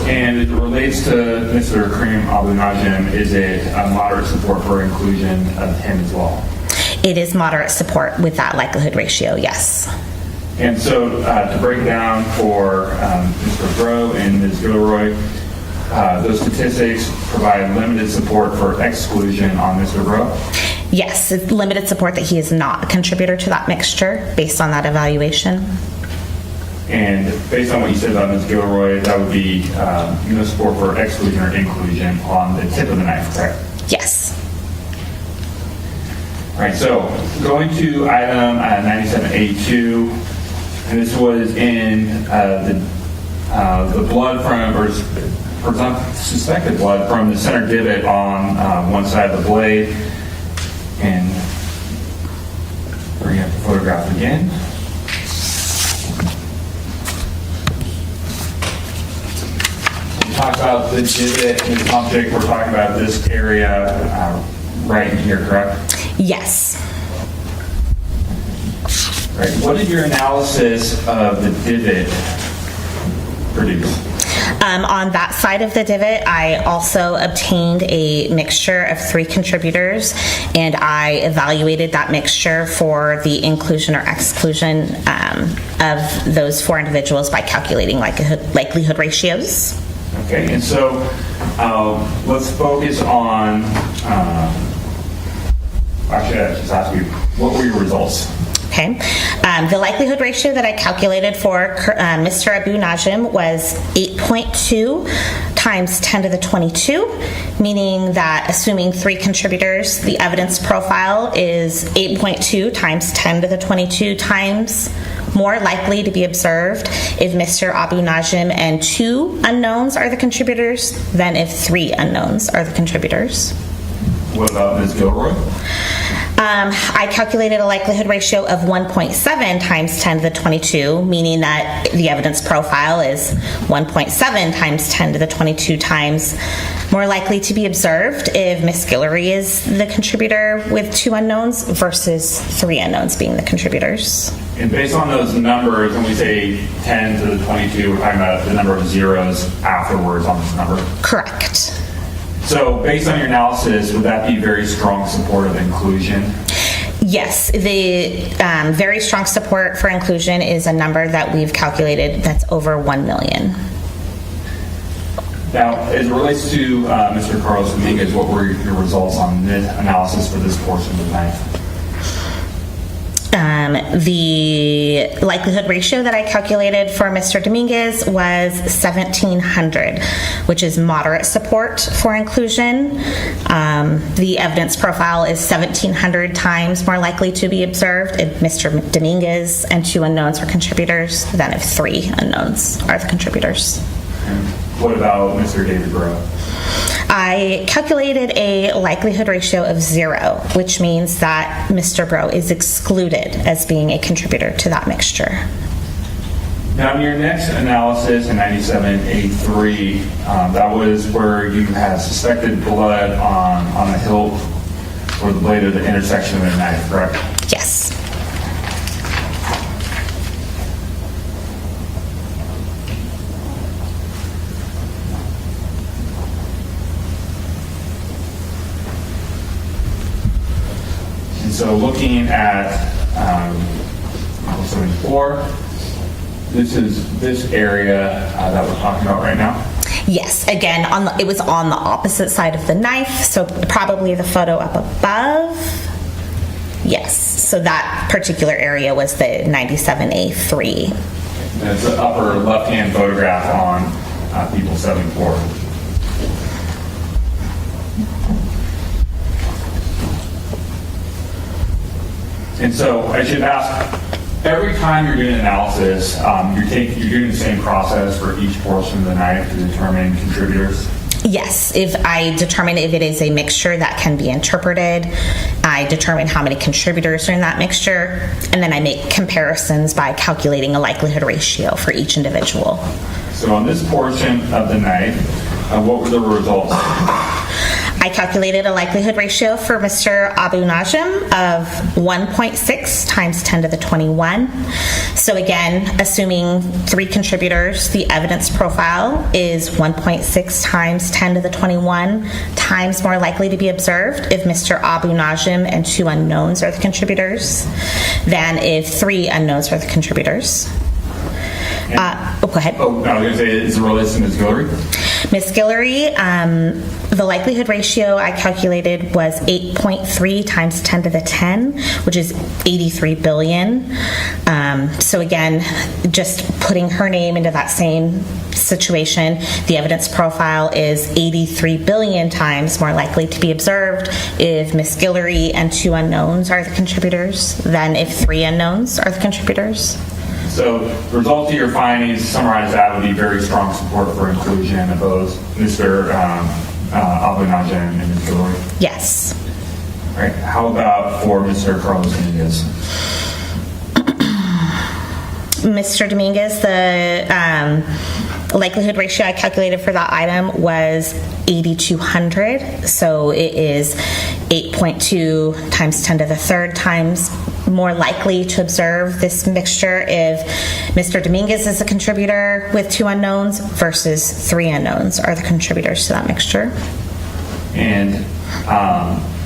Speaker 3: And as it relates to Mr. Karim Abou Najm, is it a moderate support for inclusion of him as well?
Speaker 5: It is moderate support with that likelihood ratio, yes.
Speaker 3: And so to break down for Mr. Breaux and Ms. Guillory, those statistics provide limited support for exclusion on Mr. Breaux?
Speaker 5: Yes, it's limited support that he is not a contributor to that mixture based on that evaluation.
Speaker 3: And based on what you said about Ms. Guillory, that would be no support for exclusion or inclusion on the tip of the knife, correct?
Speaker 5: Yes.
Speaker 3: All right, so going to item 97A2, and this was in the the blood from, or suspected blood from the center divot on one side of the blade. And bring up the photograph again. We talk about the divot in the object. We're talking about this area right in here, correct?
Speaker 5: Yes.
Speaker 3: Right. What did your analysis of the divot produce?
Speaker 5: On that side of the divot, I also obtained a mixture of 3 contributors, and I evaluated that mixture for the inclusion or exclusion of those 4 individuals by calculating likelihood ratios.
Speaker 3: Okay, and so let's focus on, actually, I just asked you, what were your results?
Speaker 5: Okay. The likelihood ratio that I calculated for Mr. Abou Najm was 8.2 times 10 to the 22, meaning that assuming 3 contributors, the evidence profile is 8.2 times 10 to the 22 times more likely to be observed if Mr. Abou Najm and 2 unknowns are the contributors than if 3 unknowns are the contributors.
Speaker 3: What about Ms. Guillory?
Speaker 5: I calculated a likelihood ratio of 1.7 times 10 to the 22, meaning that the evidence profile is 1.7 times 10 to the 22 times more likely to be observed if Ms. Guillory is the contributor with 2 unknowns versus 3 unknowns being the contributors.
Speaker 3: And based on those numbers, when we say 10 to the 22, we're talking about the number of zeros afterwards on this number?
Speaker 5: Correct.
Speaker 3: So based on your analysis, would that be very strong support of inclusion?
Speaker 5: Yes, the very strong support for inclusion is a number that we've calculated that's over 1 million.
Speaker 3: Now, as it relates to Mr. Carlos Dominguez, what were your results on the analysis for this portion of the knife?
Speaker 5: The likelihood ratio that I calculated for Mr. Dominguez was 1,700, which is moderate support for inclusion. The evidence profile is 1,700 times more likely to be observed if Mr. Dominguez and 2 unknowns are contributors than if 3 unknowns are the contributors.
Speaker 3: And what about Mr. David Breaux?
Speaker 5: I calculated a likelihood ratio of 0, which means that Mr. Breaux is excluded as being a contributor to that mixture.
Speaker 3: Now, in your next analysis in 97A3, that was where you had suspected blood on the hilt or the blade of the intersection of the knife, correct?
Speaker 5: Yes.
Speaker 3: So looking at 74, this is this area that we're talking about right now?
Speaker 5: Yes, again, it was on the opposite side of the knife, so probably the photo up above. Yes, so that particular area was the 97A3.
Speaker 3: And it's the upper left-hand photograph on people 74. And so I should ask, every time you're doing analysis, you're doing the same process for each portion of the knife to determine contributors?
Speaker 5: Yes, if I determine if it is a mixture that can be interpreted, I determine how many contributors are in that mixture, and then I make comparisons by calculating a likelihood ratio for each individual.
Speaker 3: So on this portion of the knife, what were the results?
Speaker 5: I calculated a likelihood ratio for Mr. Abou Najm of 1.6 times 10 to the 21. So again, assuming 3 contributors, the evidence profile is 1.6 times 10 to the 21 times more likely to be observed if Mr. Abou Najm and 2 unknowns are the contributors than if 3 unknowns are the contributors. Go ahead.
Speaker 3: I was going to say, is it related to Ms. Guillory?
Speaker 5: Ms. Guillory, the likelihood ratio I calculated was 8.3 times 10 to the 10, which is 83 billion. So again, just putting her name into that same situation, the evidence profile is 83 billion times more likely to be observed if Ms. Guillory and 2 unknowns are the contributors than if 3 unknowns are the contributors.
Speaker 3: So the result of your findings, to summarize that, would be very strong support for inclusion of both Mr. Abou Najm and Ms. Guillory.
Speaker 5: Yes.
Speaker 3: All right. How about for Mr. Carlos Dominguez?
Speaker 5: Mr. Dominguez, the likelihood ratio I calculated for that item was 8,200. So it is 8.2 times 10 to the third times more likely to observe this mixture if Mr. Dominguez is a contributor with 2 unknowns versus 3 unknowns are the contributors to that mixture.
Speaker 3: And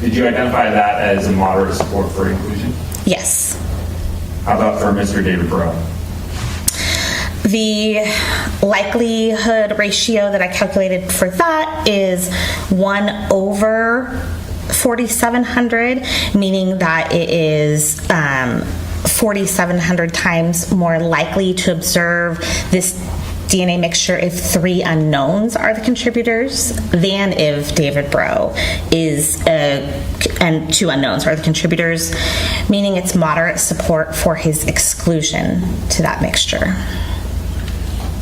Speaker 3: did you identify that as a moderate support for inclusion?
Speaker 5: Yes.
Speaker 3: How about for Mr. David Breaux?
Speaker 5: The likelihood ratio that I calculated for that is 1 over 4,700, meaning that it is 4,700 times more likely to observe this DNA mixture if 3 unknowns are the contributors than if David Breaux is and 2 unknowns are the contributors, meaning it's moderate support for his exclusion to that mixture.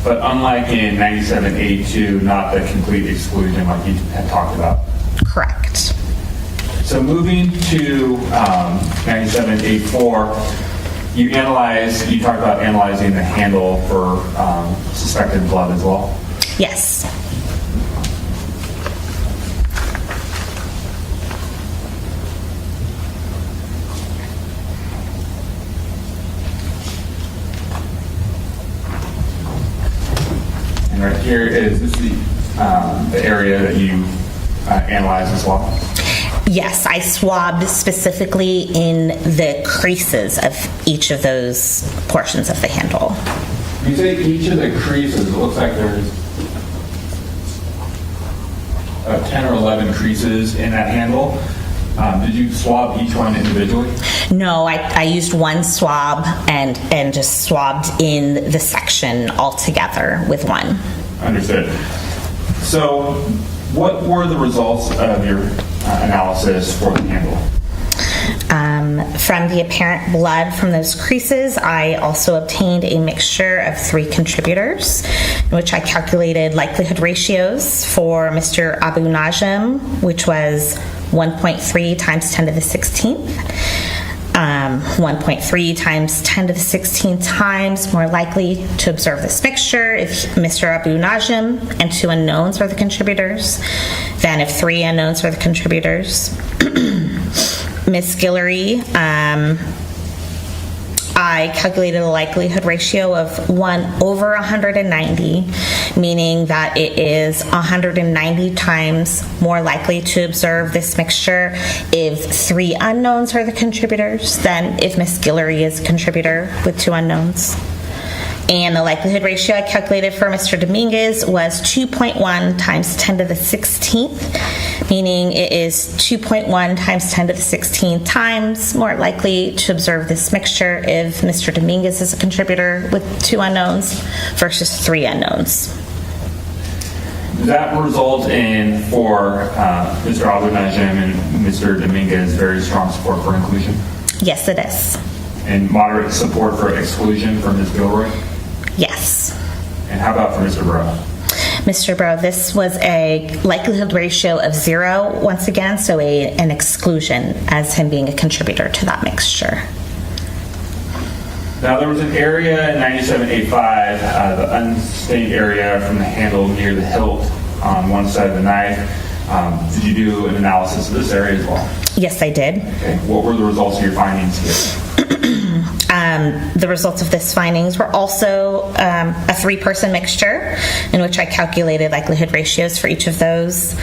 Speaker 3: But unlike in 97A2, not the complete exclusion like you had talked about.
Speaker 5: Correct.
Speaker 3: So moving to 97A4, you talked about analyzing the handle for suspected blood as well?
Speaker 5: Yes.
Speaker 3: And right here, is this the area that you analyzed as well?
Speaker 5: Yes, I swabbed specifically in the creases of each of those portions of the handle.
Speaker 6: You say each of the creases, it looks like there's
Speaker 3: 10 or 11 creases in that handle. Did you swab each one individually?
Speaker 5: No, I used one swab and just swabbed in the section altogether with one.
Speaker 3: Understood. So what were the results of your analysis for the handle?
Speaker 5: From the apparent blood from those creases, I also obtained a mixture of 3 contributors, in which I calculated likelihood ratios for Mr. Abou Najm, which was 1.3 times 10 to the 16th, 1.3 times 10 to the 16th times more likely to observe this mixture if Mr. Abou Najm and 2 unknowns are the contributors than if 3 unknowns are the contributors. Ms. Guillory, I calculated a likelihood ratio of 1 over 190, meaning that it is 190 times more likely to observe this mixture if 3 unknowns are the contributors than if Ms. Guillory is a contributor with 2 unknowns. And the likelihood ratio I calculated for Mr. Dominguez was 2.1 times 10 to the 16th, meaning it is 2.1 times 10 to the 16th times more likely to observe this mixture if Mr. Dominguez is a contributor with 2 unknowns versus 3 unknowns.
Speaker 3: Does that result in, for Mr. Abou Najm and Mr. Dominguez, very strong support for inclusion?
Speaker 5: Yes, it is.
Speaker 3: And moderate support for exclusion from Ms. Guillory?
Speaker 5: Yes.
Speaker 3: And how about for Mr. Breaux?
Speaker 5: Mr. Breaux, this was a likelihood ratio of 0 once again, so an exclusion as him being a contributor to that mixture.
Speaker 3: Now, there was an area in 97A5, the unstained area from the handle near the hilt on one side of the knife. Did you do an analysis of this area as well?
Speaker 5: Yes, I did.
Speaker 3: Okay. What were the results of your findings here?
Speaker 5: The results of this findings were also a 3-person mixture in which I calculated likelihood ratios for each of those.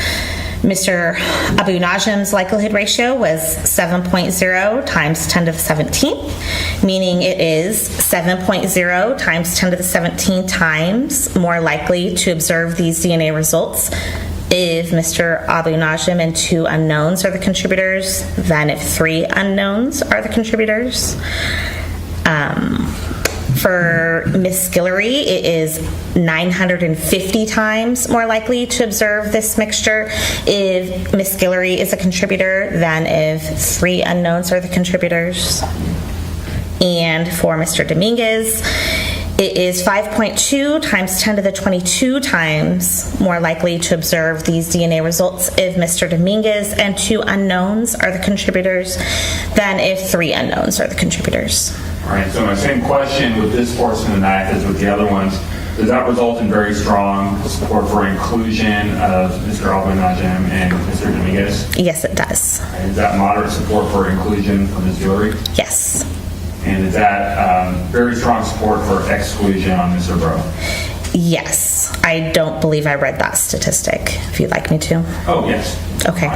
Speaker 5: Mr. Abou Najm's likelihood ratio was 7.0 times 10 to the 17th, meaning it is 7.0 times 10 to the 17th times more likely to observe these DNA results if Mr. Abou Najm and 2 unknowns are the contributors than if 3 unknowns are the contributors. For Ms. Guillory, it is 950 times more likely to observe this mixture if Ms. Guillory is a contributor than if 3 unknowns are the contributors. And for Mr. Dominguez, it is 5.2 times 10 to the 22 times more likely to observe these DNA results if Mr. Dominguez and 2 unknowns are the contributors than if 3 unknowns are the contributors.
Speaker 3: All right, so my same question with this portion of the knife as with the other ones. Does that result in very strong support for inclusion of Mr. Abou Najm and Mr. Dominguez?
Speaker 5: Yes, it does.
Speaker 3: And is that moderate support for inclusion for Ms. Guillory?
Speaker 5: Yes.
Speaker 3: And is that very strong support for exclusion on Mr. Breaux?
Speaker 5: Yes. I don't believe I read that statistic, if you'd like me to.
Speaker 3: Oh, yes.
Speaker 5: Okay.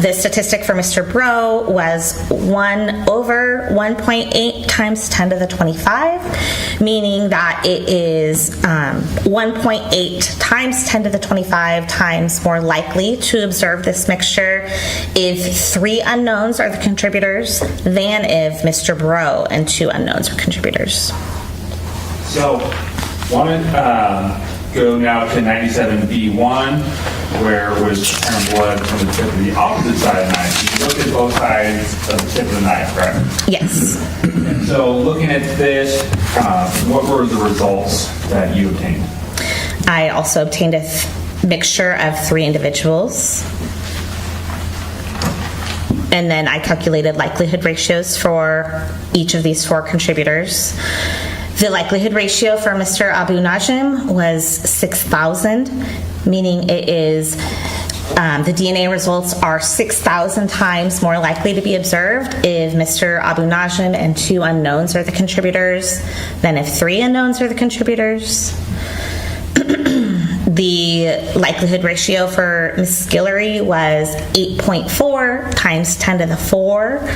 Speaker 5: The statistic for Mr. Breaux was 1 over 1.8 times 10 to the 25, meaning that it is 1.8 times 10 to the 25 times more likely to observe this mixture if 3 unknowns are the contributors than if Mr. Breaux and 2 unknowns are contributors.
Speaker 3: So, want to go now to 97B1, where it was found blood from the tip of the opposite side of the knife. You looked at both sides of the tip of the knife, correct?
Speaker 5: Yes.
Speaker 3: And so, looking at this, what were the results that you obtained?
Speaker 5: I also obtained a mixture of 3 individuals. And then I calculated likelihood ratios for each of these 4 contributors. The likelihood ratio for Mr. Abou Najm was 6,000, meaning it is the DNA results are 6,000 times more likely to be observed if Mr. Abou Najm and 2 unknowns are the contributors than if 3 unknowns are the contributors. The likelihood ratio for Ms. Guillory was 8.4 times 10 to the 4.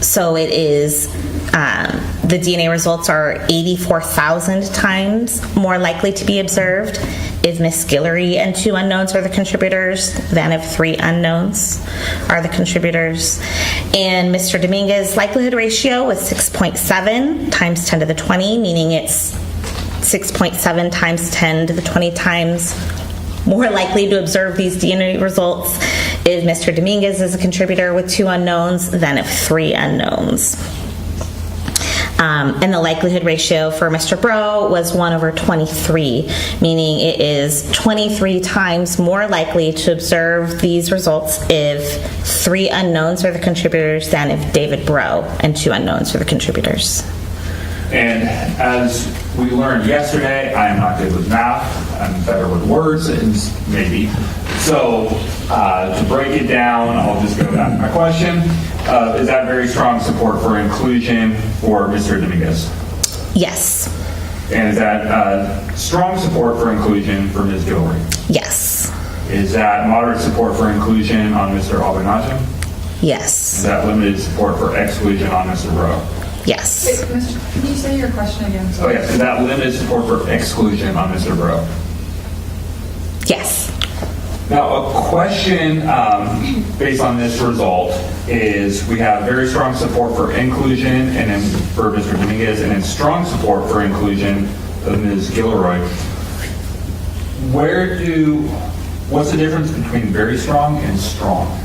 Speaker 5: So it is, the DNA results are 84,000 times more likely to be observed if Ms. Guillory and 2 unknowns are the contributors than if 3 unknowns are the contributors. And Mr. Dominguez's likelihood ratio was 6.7 times 10 to the 20, meaning it's 6.7 times 10 to the 20 times more likely to observe these DNA results if Mr. Dominguez is a contributor with 2 unknowns than if 3 unknowns. And the likelihood ratio for Mr. Breaux was 1 over 23, meaning it is 23 times more likely to observe these results if 3 unknowns are the contributors than if David Breaux and 2 unknowns are the contributors.
Speaker 3: And as we learned yesterday, I am not good with math. I'm better with words, maybe. So to break it down, I'll just go back to my question. Is that very strong support for inclusion for Mr. Dominguez?
Speaker 5: Yes.
Speaker 3: And is that strong support for inclusion for Ms. Guillory?
Speaker 5: Yes.
Speaker 3: Is that moderate support for inclusion on Mr. Abou Najm?
Speaker 5: Yes.
Speaker 3: Is that limited support for exclusion on Mr. Breaux?
Speaker 5: Yes.
Speaker 7: Wait, can you say your question again?
Speaker 3: Oh, yes. Is that limited support for exclusion on Mr. Breaux?
Speaker 5: Yes.
Speaker 3: Now, a question based on this result is we have very strong support for inclusion and then for Mr. Dominguez, and then strong support for inclusion of Ms. Guillory. What's the difference between very strong and strong?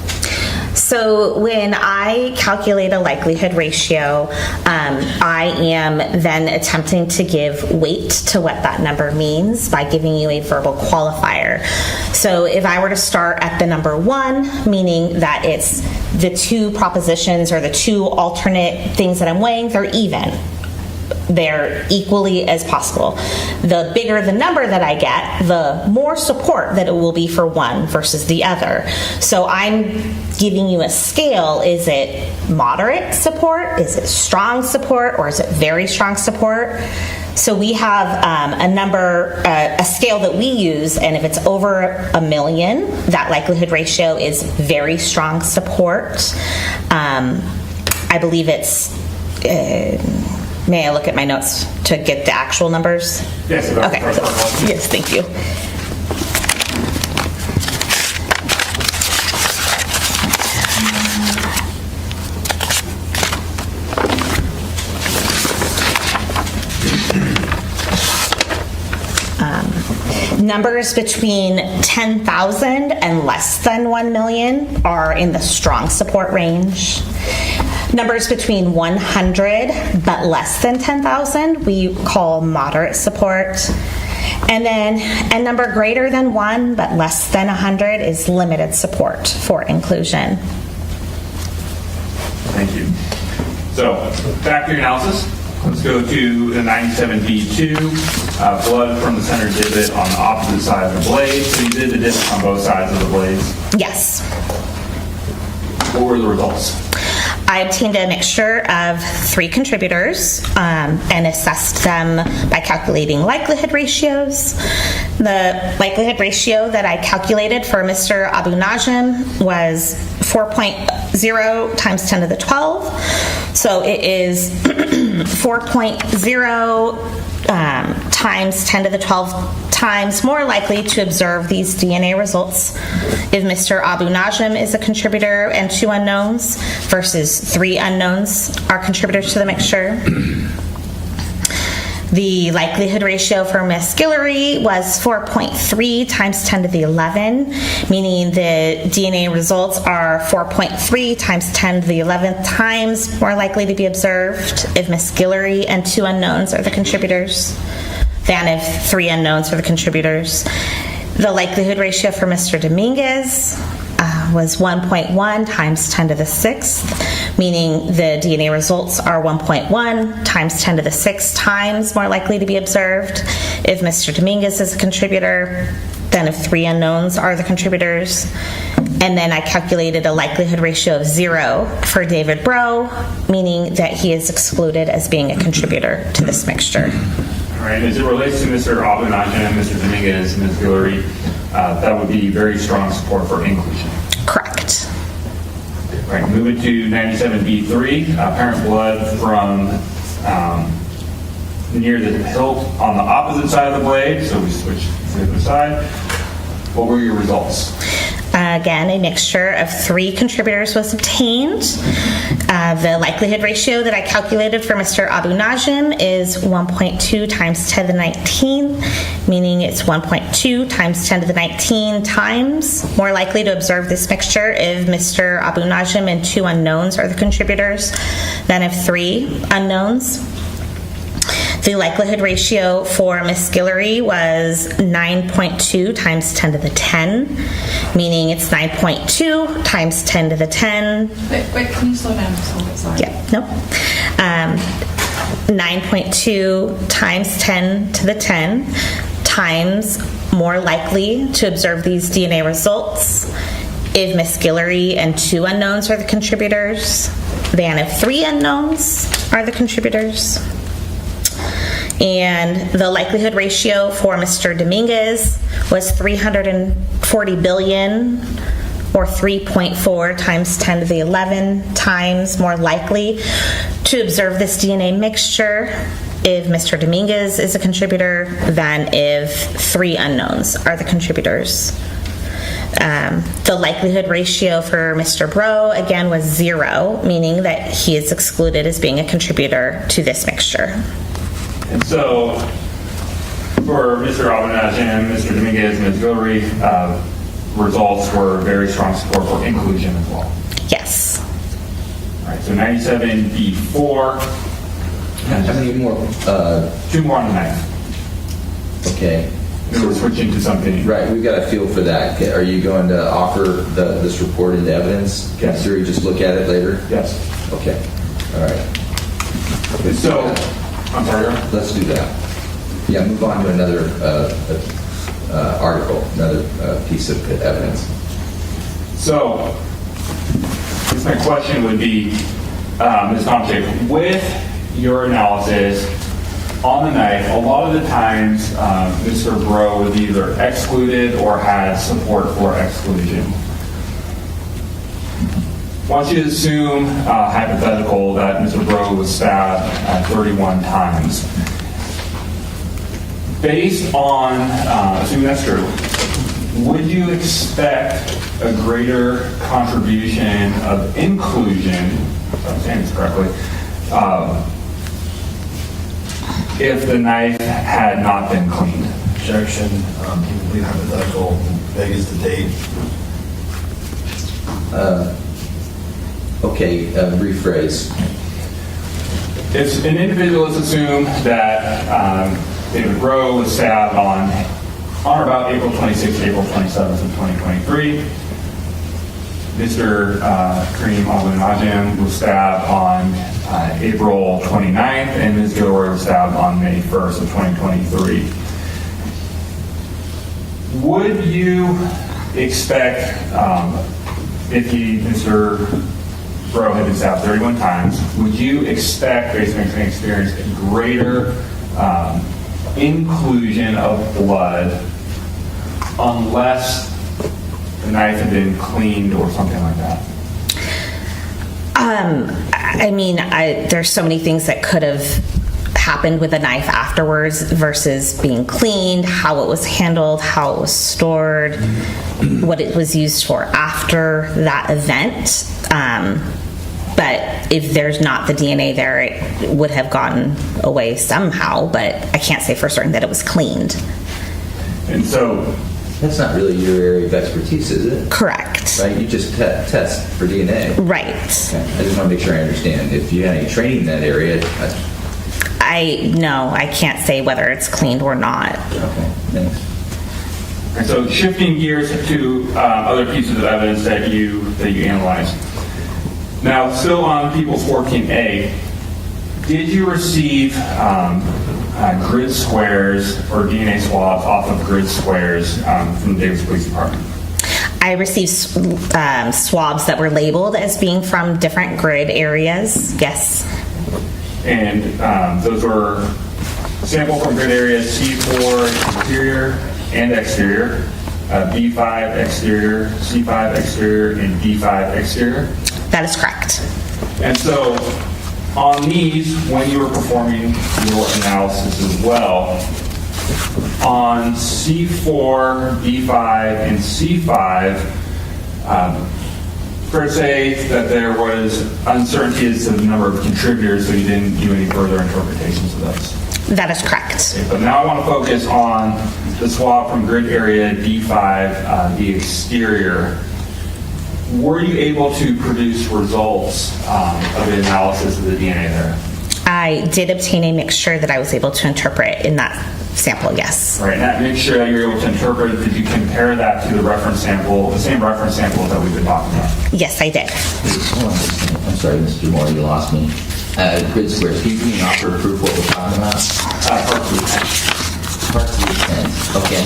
Speaker 5: So when I calculate a likelihood ratio, I am then attempting to give weight to what that number means by giving you a verbal qualifier. So if I were to start at the number 1, meaning that it's the 2 propositions or the 2 alternate things that I'm weighing, they're even. They're equally as possible. The bigger the number that I get, the more support that it will be for one versus the other. So I'm giving you a scale. Is it moderate support? Is it strong support? Or is it very strong support? So we have a scale that we use, and if it's over 1 million, that likelihood ratio is very strong support. I believe it's... May I look at my notes to get the actual numbers?
Speaker 3: Yes.
Speaker 5: Okay. Yes, thank you. Numbers between 10,000 and less than 1 million are in the strong support range. Numbers between 100 but less than 10,000 we call moderate support. And then a number greater than 1 but less than 100 is limited support for inclusion.
Speaker 3: Thank you. So, back to your analysis. Let's go to the 97B2, blood from the center divot on the opposite side of the blade. So you did the divot on both sides of the blades.
Speaker 5: Yes.
Speaker 3: What were the results?
Speaker 5: I obtained a mixture of 3 contributors and assessed them by calculating likelihood ratios. The likelihood ratio that I calculated for Mr. Abou Najm was 4.0 times 10 to the 12. So it is 4.0 times 10 to the 12 times more likely to observe these DNA results if Mr. Abou Najm is a contributor and 2 unknowns versus 3 unknowns are contributors to the mixture. The likelihood ratio for Miss Guillory was 4.3 times 10 to the 11, meaning the DNA results are 4.3 times 10 to the 11th times more likely to be observed if Miss Guillory and 2 unknowns are the contributors than if 3 unknowns are the contributors. The likelihood ratio for Mr. Dominguez was 1.1 times 10 to the 6th, meaning the DNA results are 1.1 times 10 to the 6th times more likely to be observed if Mr. Dominguez is a contributor than if 3 unknowns are the contributors. And then I calculated a likelihood ratio of 0 for David Breaux, meaning that he is excluded as being a contributor to this mixture.
Speaker 3: All right, as it relates to Mr. Abou Najm, Mr. Dominguez, and Ms. Guillory, that would be very strong support for inclusion.
Speaker 5: Correct.
Speaker 3: All right, moving to 97B3, apparent blood from near the hilt on the opposite side of the blade. So we switch to the other side. What were your results?
Speaker 5: Again, a mixture of 3 contributors was obtained. The likelihood ratio that I calculated for Mr. Abou Najm is 1.2 times 10 to the 19, meaning it's 1.2 times 10 to the 19 times more likely to observe this mixture if Mr. Abou Najm and 2 unknowns are the contributors than if 3 unknowns. The likelihood ratio for Miss Guillory was 9.2 times 10 to the 10, meaning it's 9.2 times 10 to the 10.
Speaker 7: Wait, can you slow down just a little bit? Sorry.
Speaker 5: Yeah, nope. 9.2 times 10 to the 10 times more likely to observe these DNA results if Miss Guillory and 2 unknowns are the contributors than if 3 unknowns are the contributors. And the likelihood ratio for Mr. Dominguez was 340 billion, or 3.4 times 10 to the 11 times more likely to observe this DNA mixture if Mr. Dominguez is a contributor than if 3 unknowns are the contributors. The likelihood ratio for Mr. Breaux, again, was 0, meaning that he is excluded as being a contributor to this mixture.
Speaker 3: And so, for Mr. Abou Najm, Mr. Dominguez, and Ms. Guillory, results were very strong support for inclusion as well.
Speaker 5: Yes.
Speaker 3: All right, so 97B4.
Speaker 2: How many more?
Speaker 3: 2 more on the knife.
Speaker 2: Okay.
Speaker 3: So we're switching to something.
Speaker 2: Right, we've got a feel for that. Are you going to offer this report into evidence? Can
Speaker 3: Yes.
Speaker 2: Siri just look at it later?
Speaker 3: Yes.
Speaker 2: Okay. All right.
Speaker 3: So, I'm sorry, Your Honor?
Speaker 2: Let's do that. Yeah, move on to another article, another piece of evidence.
Speaker 3: So, I guess my question would be, Ms. Tomczyk, with your analysis on the knife, a lot of the times Mr. Breaux was either excluded or had support for exclusion. I want you to assume, hypothetical, that Mr. Breaux was stabbed 31 times. Based on, assuming that's true, would you expect a greater contribution of inclusion, if I'm saying this correctly, if the knife had not been cleaned?
Speaker 8: Objection. Complete hypothetical. Vague is the date.
Speaker 2: Okay, rephrase.
Speaker 3: If an individual is assumed that David Breaux was stabbed on or about April 26th, April 27th of 2023, Mr. Karim Abou Najm was stabbed on April 29th, and Ms. Guillory was stabbed on May 1st of 2023. Would you expect, if Mr. Breaux had been stabbed 31 times, would you expect, based on your experience, a greater inclusion of blood unless the knife had been cleaned or something like that?
Speaker 5: I mean, there's so many things that could have happened with a knife afterwards versus being cleaned, how it was handled, how it was stored, what it was used for after that event. But if there's not the DNA there, it would have gotten away somehow, but I can't say for certain that it was cleaned.
Speaker 3: And so,
Speaker 2: That's not really your area of expertise, is it?
Speaker 5: Correct.
Speaker 2: Right? You just test for DNA.
Speaker 5: Right.
Speaker 2: Okay. I just want to make sure I understand. If you had any training in that area,
Speaker 5: No, I can't say whether it's cleaned or not.
Speaker 2: okay, thanks.
Speaker 3: and so shifting gears to other pieces of evidence that you analyzed. Now, still on People's 14A, did you receive grid squares or DNA swabs off of grid squares from the Davis Police Department?
Speaker 5: I received swabs that were labeled as being from different grid areas, yes.
Speaker 3: And those were sample from grid areas C4 interior and exterior, B5 exterior, C5 exterior, and D5 exterior.
Speaker 5: That is correct.
Speaker 3: And so on these, when you were performing your analysis as well, on C4, B5, and C5, fair to say that there was uncertainty as to the number of contributors, so you didn't do any further interpretations of those.
Speaker 5: That is correct.
Speaker 3: Okay, but now I want to focus on the swab from grid area D5, the exterior. Were you able to produce results of the analysis of the DNA there?
Speaker 5: I did obtain a mixture that I was able to interpret in that sample, yes.
Speaker 3: Right, and that mixture that you were able to interpret, did you compare that to the reference sample, the same reference sample that we've been talking about?
Speaker 5: Yes, I did.
Speaker 2: Hold on just a second. I'm sorry, Mr. Moore, you lost me. Grid squares. Can you give me an offer of proof what we're talking about?
Speaker 3: Parts of the tent.
Speaker 2: Parts of the tent. Okay,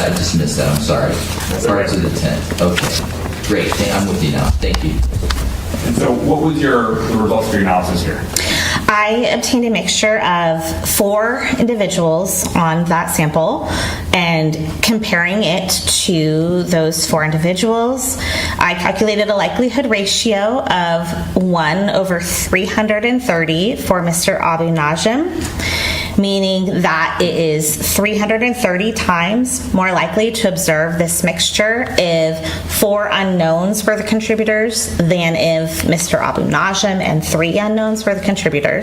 Speaker 2: I just missed that. I'm sorry. Parts of the tent. Okay. Great. I'm with you now. Thank you.
Speaker 3: And so what was the results of your analysis here?
Speaker 5: I obtained a mixture of 4 individuals on that sample, and comparing it to those 4 individuals, I calculated a likelihood ratio of 1/330 for Mr. Abou Najm, meaning that it is 330 times more likely to observe this mixture if 4 unknowns were the contributors than if Mr. Abou Najm and 3 unknowns were the contributors.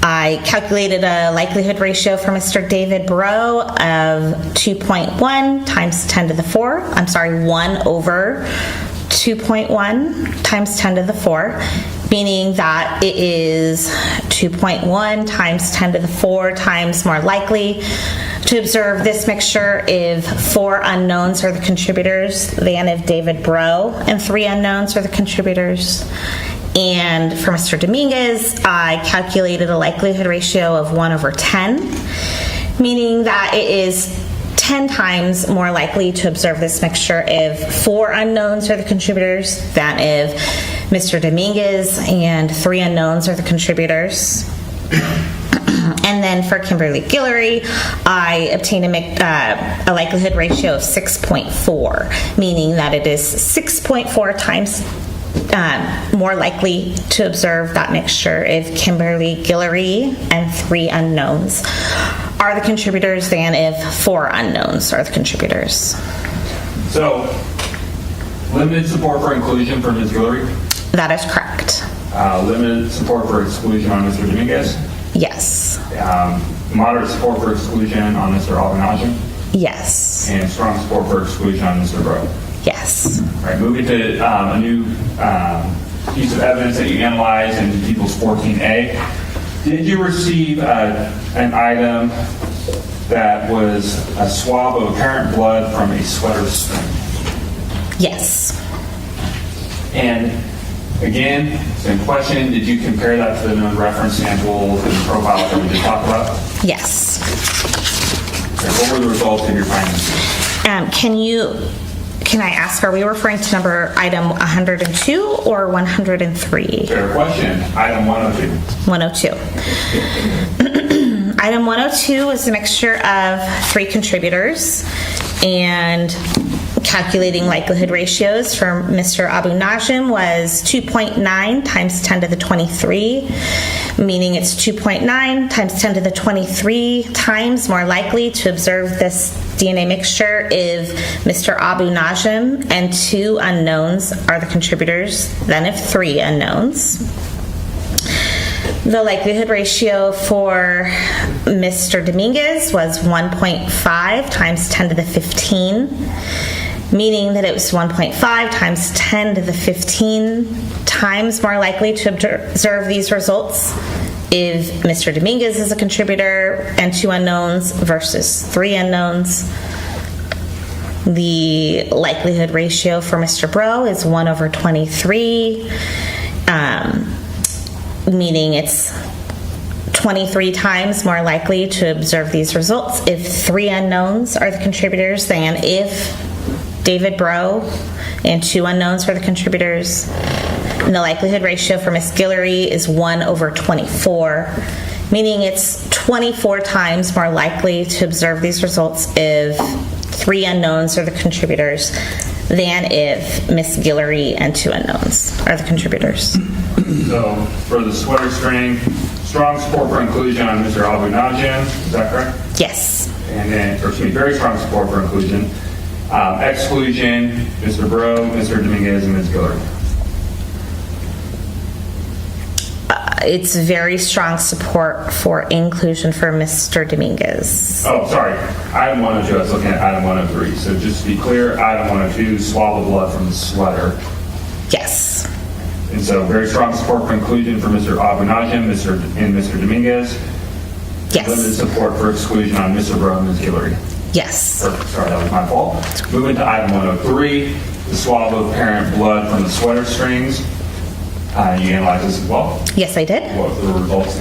Speaker 5: I calculated a likelihood ratio for Mr. David Breaux of 2.1 times 10 to the 4. 1/2.1 times 10 to the 4, meaning that it is 2.1 times 10 to the 4 times more likely to observe this mixture if 4 unknowns are the contributors than if David Breaux and 3 unknowns are the contributors. And for Mr. Dominguez, I calculated a likelihood ratio of 1/10, meaning that it is 10 times more likely to observe this mixture if 4 unknowns are the contributors than if Mr. Dominguez and 3 unknowns are the contributors. And then for Kimberlee Guillory, I obtained a likelihood ratio of 6.4, meaning that it is 6.4 times more likely to observe that mixture if Kimberlee Guillory and 3 unknowns are the contributors than if 4 unknowns are the contributors.
Speaker 3: So, limited support for inclusion for Ms. Guillory?
Speaker 5: That is correct.
Speaker 3: Limited support for exclusion on Mr. Dominguez?
Speaker 5: Yes.
Speaker 3: Moderate support for exclusion on Mr. Abou Najm?
Speaker 5: Yes.
Speaker 3: And strong support for exclusion on Mr. Breaux?
Speaker 5: Yes.
Speaker 3: All right, moving to a new piece of evidence that you analyzed in People's 14A. Did you receive an item that was a swab of apparent blood from a sweater string?
Speaker 5: Yes.
Speaker 3: And again, same question, did you compare that to the known reference samples and profiles that we just talked about?
Speaker 5: Yes.
Speaker 3: Okay, what were the results of your findings?
Speaker 5: Can I ask, are we referring to item 102 or 103?
Speaker 3: Fair question. Item 102.
Speaker 5: 102. Item 102 is a mixture of 3 contributors, and calculating likelihood ratios for Mr. Abou Najm was 2.9 times 10 to the 23, meaning it's 2.9 times 10 to the 23 times more likely to observe this DNA mixture if Mr. Abou Najm and 2 unknowns are the contributors than if 3 unknowns. The likelihood ratio for Mr. Dominguez was 1.5 times 10 to the 15, meaning that it was 1.5 times 10 to the 15 times more likely to observe these results if Mr. Dominguez is a contributor and 2 unknowns versus 3 unknowns. The likelihood ratio for Mr. Breaux is 1/23, meaning it's 23 times more likely to observe these results if 3 unknowns are the contributors than if David Breaux and 2 unknowns are the contributors. And the likelihood ratio for Ms. Guillory is 1/24, meaning it's 24 times more likely to observe these results if 3 unknowns are the contributors than if Ms. Guillory and 2 unknowns are the contributors.
Speaker 3: So for the sweater string, strong support for inclusion on Mr. Abou Najm, is that correct?
Speaker 5: Yes.
Speaker 3: And then, very strong support for inclusion. Exclusion, Mr. Breaux, Mr. Dominguez, and Ms. Guillory.
Speaker 5: It's very strong support for inclusion for Mr. Dominguez.
Speaker 3: Oh, sorry. Item 102, I was looking at item 103. So just to be clear, item 102, swab of blood from the sweater.
Speaker 5: Yes.
Speaker 3: And so very strong support for inclusion for Mr. Abou Najm and Mr. Dominguez.
Speaker 5: Yes.
Speaker 3: Limited support for exclusion on Mr. Breaux and Ms. Guillory.
Speaker 5: Yes.
Speaker 3: Perfect. Sorry, that was my fault. Moving to item 103, the swab of apparent blood from the sweater strings. You analyzed this as well?
Speaker 5: Yes, I did.
Speaker 3: What were the results?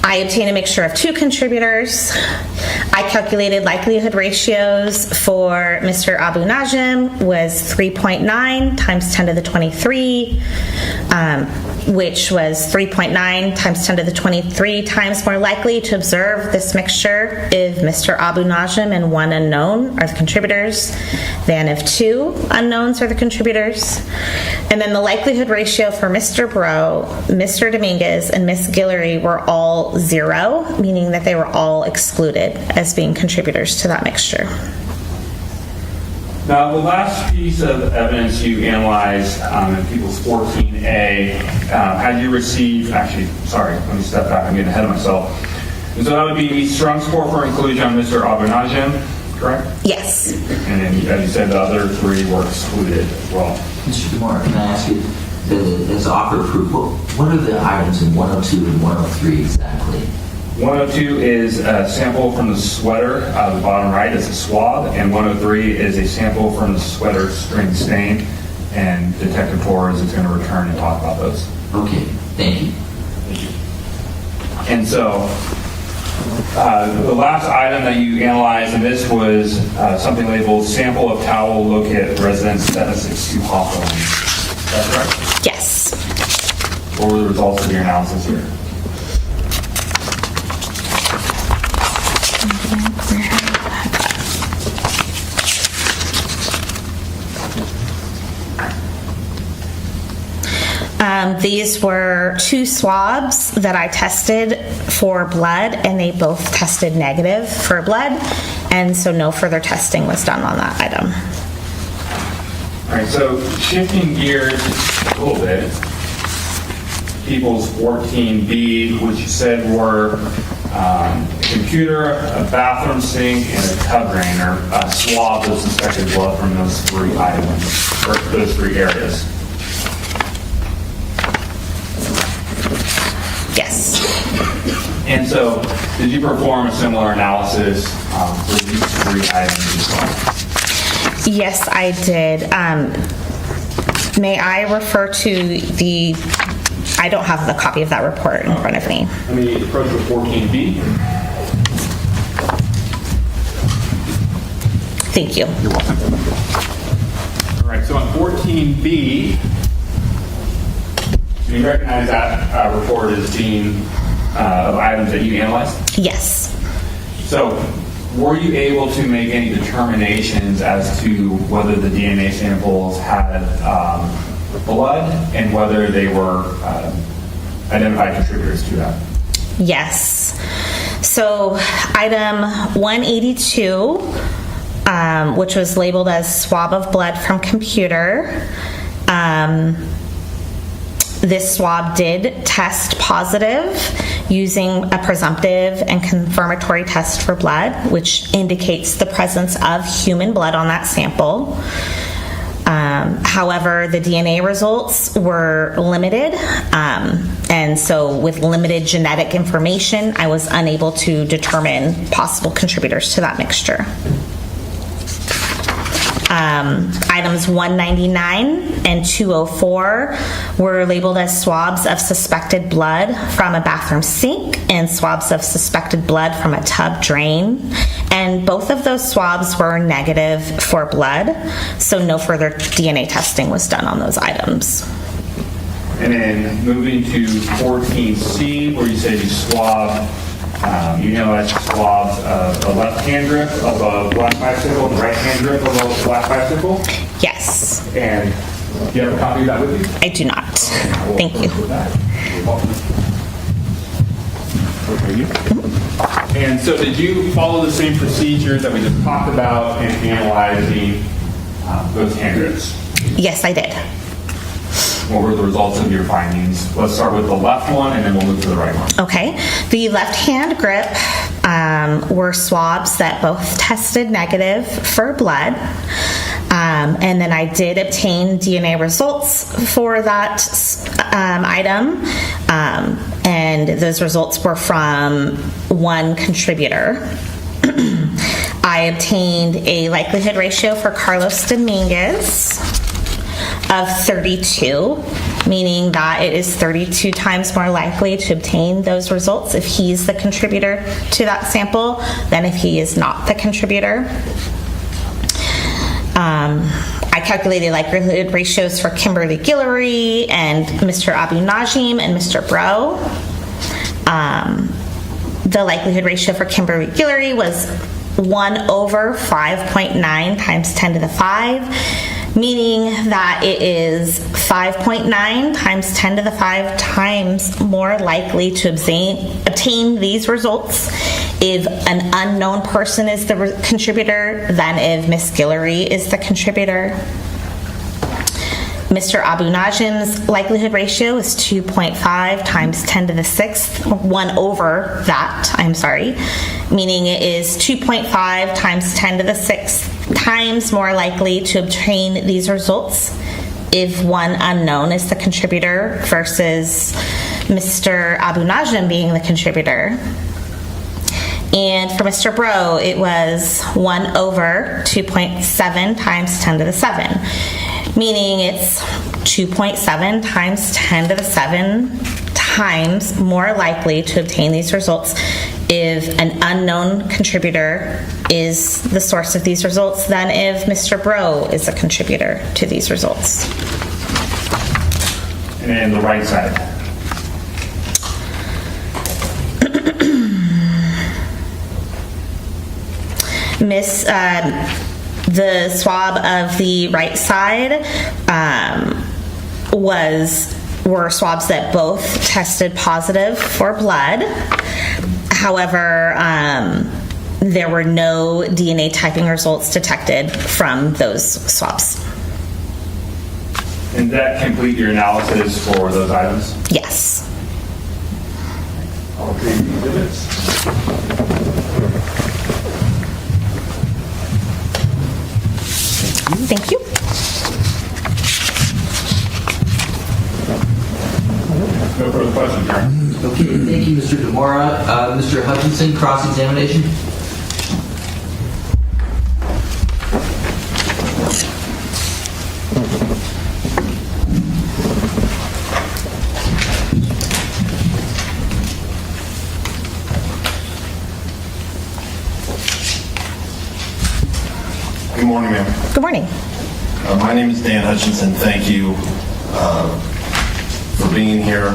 Speaker 5: I obtained a mixture of 2 contributors. I calculated likelihood ratios for Mr. Abou Najm was 3.9 times 10 to the 23, which was 3.9 times 10 to the 23 times more likely to observe this mixture if Mr. Abou Najm and 1 unknown are the contributors than if 2 unknowns are the contributors. And then the likelihood ratio for Mr. Breaux, Mr. Dominguez, and Ms. Guillory were all 0, meaning that they were all excluded as being contributors to that mixture.
Speaker 3: Now, the last piece of evidence you analyzed in People's 14A, had you received, actually, sorry, let me step back, I'm getting ahead of myself. So that would be strong support for inclusion on Mr. Abou Najm, correct?
Speaker 5: Yes.
Speaker 3: And then, as you said, the other 3 were excluded as well.
Speaker 2: Mr. Kumar, can I ask you, as offer of proof, what are the items in 102 and 103 exactly?
Speaker 3: 102 is a sample from the sweater, the bottom right is a swab, and 103 is a sample from the sweater string stain, and Detective Torres is going to return and talk about those.
Speaker 2: Okay, thank you.
Speaker 3: And so, the last item that you analyzed in this was something labeled sample of towel located at residence 762 Hawthorne. That's right?
Speaker 5: Yes.
Speaker 3: What were the results of your analysis here?
Speaker 5: These were 2 swabs that I tested for blood, and they both tested negative for blood, and so no further testing was done on that item.
Speaker 3: All right, so shifting gears a little bit, People's 14B, which you said were a computer, a bathroom sink, and a tub drainer swabs of suspected blood from those 3 items, or those 3 areas.
Speaker 5: Yes.
Speaker 3: And so, did you perform a similar analysis for these 3 items as well?
Speaker 5: Yes, I did. May I refer to the, I don't have the copy of that report in front of me.
Speaker 6: Let me approach with 14B.
Speaker 5: Thank you.
Speaker 6: You're welcome. All right, so on 14B, do you recognize that report as being of items that you analyzed?
Speaker 5: Yes.
Speaker 6: So, were you able to make any determinations as to whether the DNA samples had blood and whether they were identified contributors to that?
Speaker 5: Yes. So item 182, which was labeled as swab of blood from computer, this swab did test positive using a presumptive and confirmatory test for blood, which indicates the presence of human blood on that sample. However, the DNA results were limited, and so with limited genetic information, I was unable to determine possible contributors to that mixture. Items 199 and 204 were labeled as swabs of suspected blood from a bathroom sink and swabs of suspected blood from a tub drain. And both of those swabs were negative for blood, so no further DNA testing was done on those items.
Speaker 3: And then moving to 14C, where you say you swabbed, you analyzed swabs of the left hand grip of a black bicycle and the right hand grip of a black bicycle.
Speaker 5: Yes.
Speaker 3: And do you have a copy of that with you?
Speaker 5: I do not. Thank you.
Speaker 6: And so did you follow the same procedure that we just talked about in analyzing those hand grips?
Speaker 5: Yes, I did.
Speaker 3: What were the results of your findings? Let's start with the left one and then we'll move to the right one.
Speaker 5: Okay. The left hand grip were swabs that both tested negative for blood. And then I did obtain DNA results for that item. And those results were from one contributor. I obtained a likelihood ratio for Carlos Dominguez of 32, meaning that it is 32 times more likely to obtain those results if he's the contributor to that sample than if he is not the contributor. I calculated likelihood ratios for Kimberlee Guillory and Mr. Abou Najm and Mr. Breaux. The likelihood ratio for Kimberlee Guillory was 1 over 5.9 times 10 to the 5, meaning that it is 5.9 times 10 to the 5 times more likely to obtain these results if an unknown person is the contributor than if Miss Guillory is the contributor. Mr. Abou Najm's likelihood ratio is 2.5 times 10 to the 6th, 1 over that, I'm sorry, meaning it is 2.5 times 10 to the 6th times more likely to obtain these results if one unknown is the contributor versus Mr. Abou Najm being the contributor. And for Mr. Breaux, it was 1 over 2.7 times 10 to the 7, meaning it's 2.7 times 10 to the 7 times more likely to obtain these results if an unknown contributor is the source of these results than if Mr. Breaux is a contributor to these results.
Speaker 3: And then the right side.
Speaker 5: The swab of the right side were swabs that both tested positive for blood. However, there were no DNA typing results detected from those swabs.
Speaker 3: And that complete your analysis for those items?
Speaker 5: Yes.
Speaker 3: I'll read the exhibits.
Speaker 2: Okay, thank you, Mr. Demora. Mr. Hutchinson, cross-examination.
Speaker 9: Good morning, ma'am.
Speaker 5: Good morning.
Speaker 9: My name is Dan Hutchinson. Thank you for being here.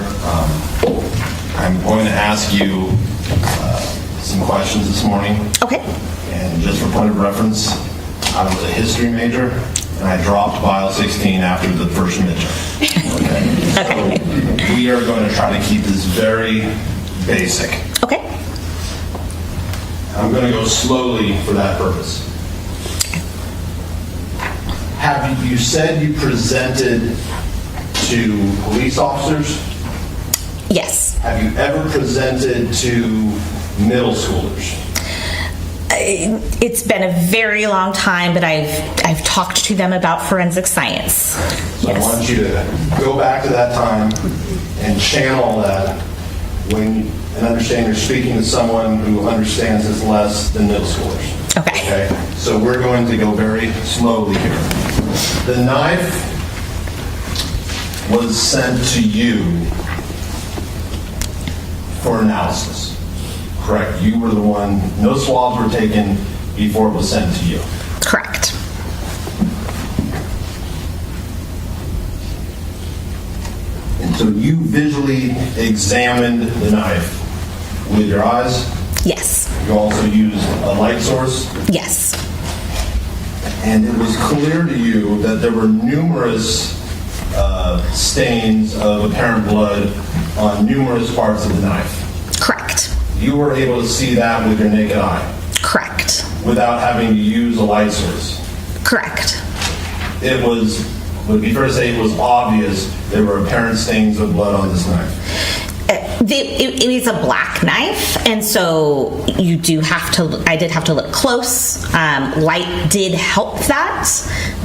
Speaker 9: I'm going to ask you some questions this morning.
Speaker 5: Okay.
Speaker 9: And just for point of reference, I was a history major, and I dropped Bio 16 after the first midterm. Okay? So we are going to try to keep this very basic.
Speaker 5: Okay.
Speaker 9: I'm going to go slowly for that purpose. Have you said you presented to police officers?
Speaker 5: Yes.
Speaker 9: Have you ever presented to middle schoolers?
Speaker 5: It's been a very long time, but I've talked to them about forensic science.
Speaker 9: So I want you to go back to that time and channel that and understand you're speaking to someone who understands this less than middle schoolers.
Speaker 5: Okay.
Speaker 9: So we're going to go very slowly here. The knife was sent to you for analysis. Correct. You were the one, no swabs were taken before it was sent to you.
Speaker 5: Correct.
Speaker 9: And so you visually examined the knife with your eyes.
Speaker 5: Yes.
Speaker 9: You also used a light source.
Speaker 5: Yes.
Speaker 9: And it was clear to you that there were numerous stains of apparent blood on numerous parts of the knife.
Speaker 5: Correct.
Speaker 9: You were able to see that with your naked eye
Speaker 5: Correct.
Speaker 9: without having to use a light source.
Speaker 5: Correct.
Speaker 9: It would be fair to say it was obvious there were apparent stains of blood on this knife.
Speaker 5: It is a black knife, and so I did have to look close. Light did help that,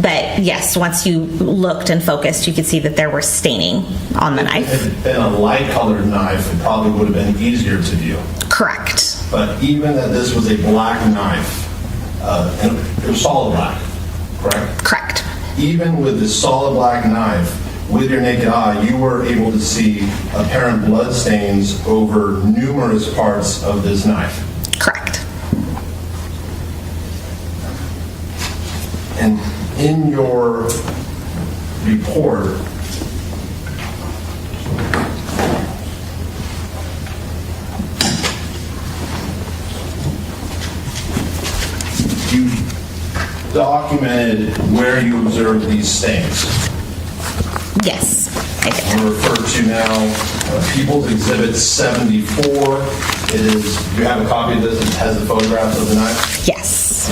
Speaker 5: but yes, once you looked and focused, you could see that there were staining on the knife.
Speaker 9: If it had been a light-colored knife, it probably would have been easier to view.
Speaker 5: Correct.
Speaker 9: But even that this was a black knife, and it was solid black, correct?
Speaker 5: Correct.
Speaker 9: Even with this solid black knife, with your naked eye, you were able to see apparent blood stains over numerous parts of this knife.
Speaker 5: Correct.
Speaker 9: And in your report, you documented where you observed these stains.
Speaker 5: Yes, I did.
Speaker 9: I'm going to refer to now People's Exhibit 74. It is, you have a copy of this, it has the photographs of the knife?
Speaker 5: Yes.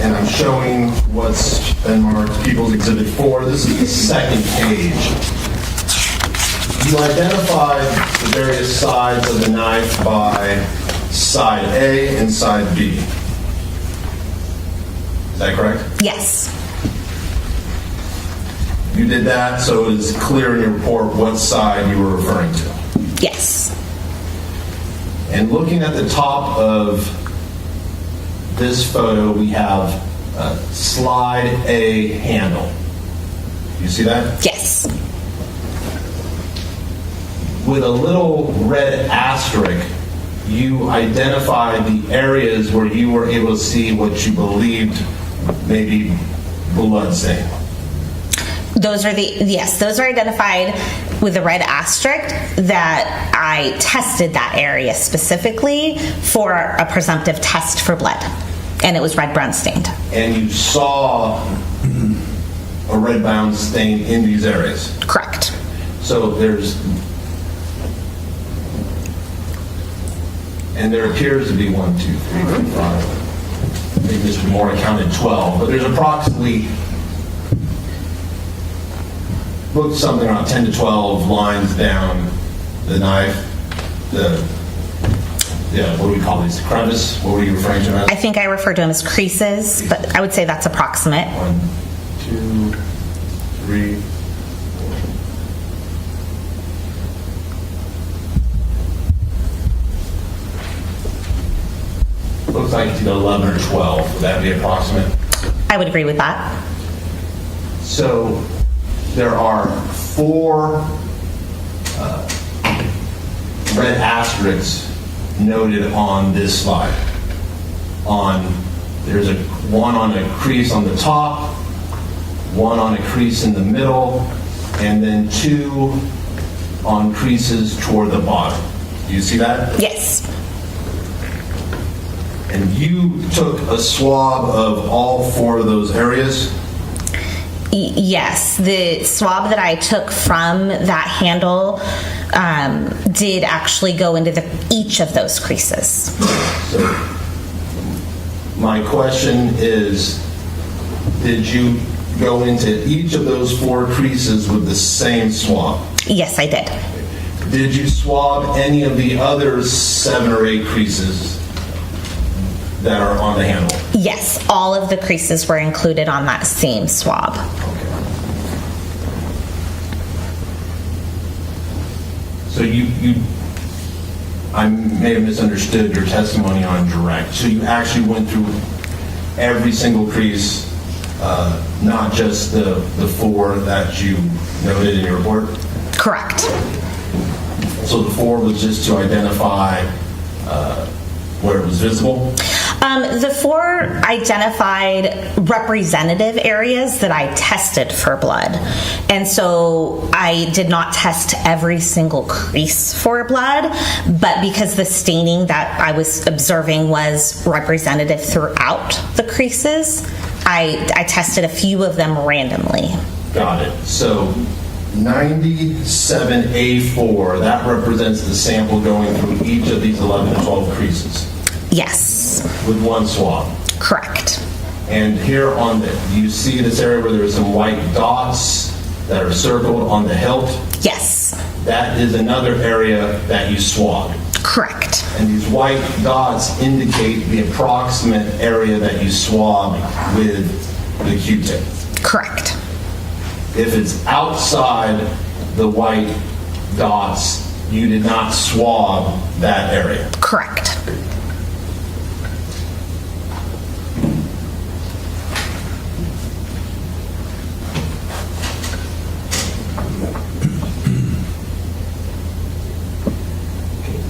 Speaker 9: And I'm showing what's been marked People's Exhibit 4. This is the second page. You identified the various sides of the knife by side A and side B. Is that correct?
Speaker 5: Yes.
Speaker 9: You did that so it is clear in your report what side you were referring to.
Speaker 5: Yes.
Speaker 9: And looking at the top of this photo, we have slide A handle. You see that?
Speaker 5: Yes.
Speaker 9: With a little red asterisk, you identified the areas where you were able to see what you believed may be blood stain.
Speaker 5: Those are identified with a red asterisk that I tested that area specifically for a presumptive test for blood, and it was red-brown stained.
Speaker 9: And you saw a red-brown stain in these areas.
Speaker 5: Correct.
Speaker 9: So there appears to be 1, 2, 3, 4, 5. I think Mr. Moore counted 12, but there's approximately looked something around 10 to 12 lines down the knife. What do we call these? Crevice? What were you referring to?
Speaker 5: I think I referred to them as creases, but I would say that's approximate.
Speaker 9: 1, 2, 3, 4. Looks like it's either 11 or 12. Would that be approximate?
Speaker 5: I would agree with that.
Speaker 9: So there are 4 red asterisks noted on this slide. There's one on a crease on the top, one on a crease in the middle, and then 2 on creases toward the bottom. Do you see that?
Speaker 5: Yes.
Speaker 9: And you took a swab of all 4 of those areas?
Speaker 5: Yes, the swab that I took from that handle did actually go into each of those creases.
Speaker 9: So my question is, did you go into each of those 4 creases with the same swab?
Speaker 5: Yes, I did.
Speaker 9: Did you swab any of the other 7 or 8 creases that are on the handle?
Speaker 5: Yes, all of the creases were included on that same swab.
Speaker 9: So I may have misunderstood your testimony on direct. So you actually went through every single crease, not just the 4 that you noted in your report?
Speaker 5: Correct.
Speaker 9: So the 4 was just to identify where it was visible?
Speaker 5: The 4 identified representative areas that I tested for blood. And so I did not test every single crease for blood, but because the staining that I was observing was representative throughout the creases, I tested a few of them randomly.
Speaker 9: Got it. So 97A4, that represents the sample going through each of these 11 to 12 creases?
Speaker 5: Yes.
Speaker 9: With one swab?
Speaker 5: Correct.
Speaker 9: And here you see this area where there's some white dots that are circled on the hilt?
Speaker 5: Yes.
Speaker 9: That is another area that you swabbed?
Speaker 5: Correct.
Speaker 9: And these white dots indicate the approximate area that you swabbed with the Q-tip?
Speaker 5: Correct.
Speaker 9: If it's outside the white dots, you did not swab that area?
Speaker 5: Correct.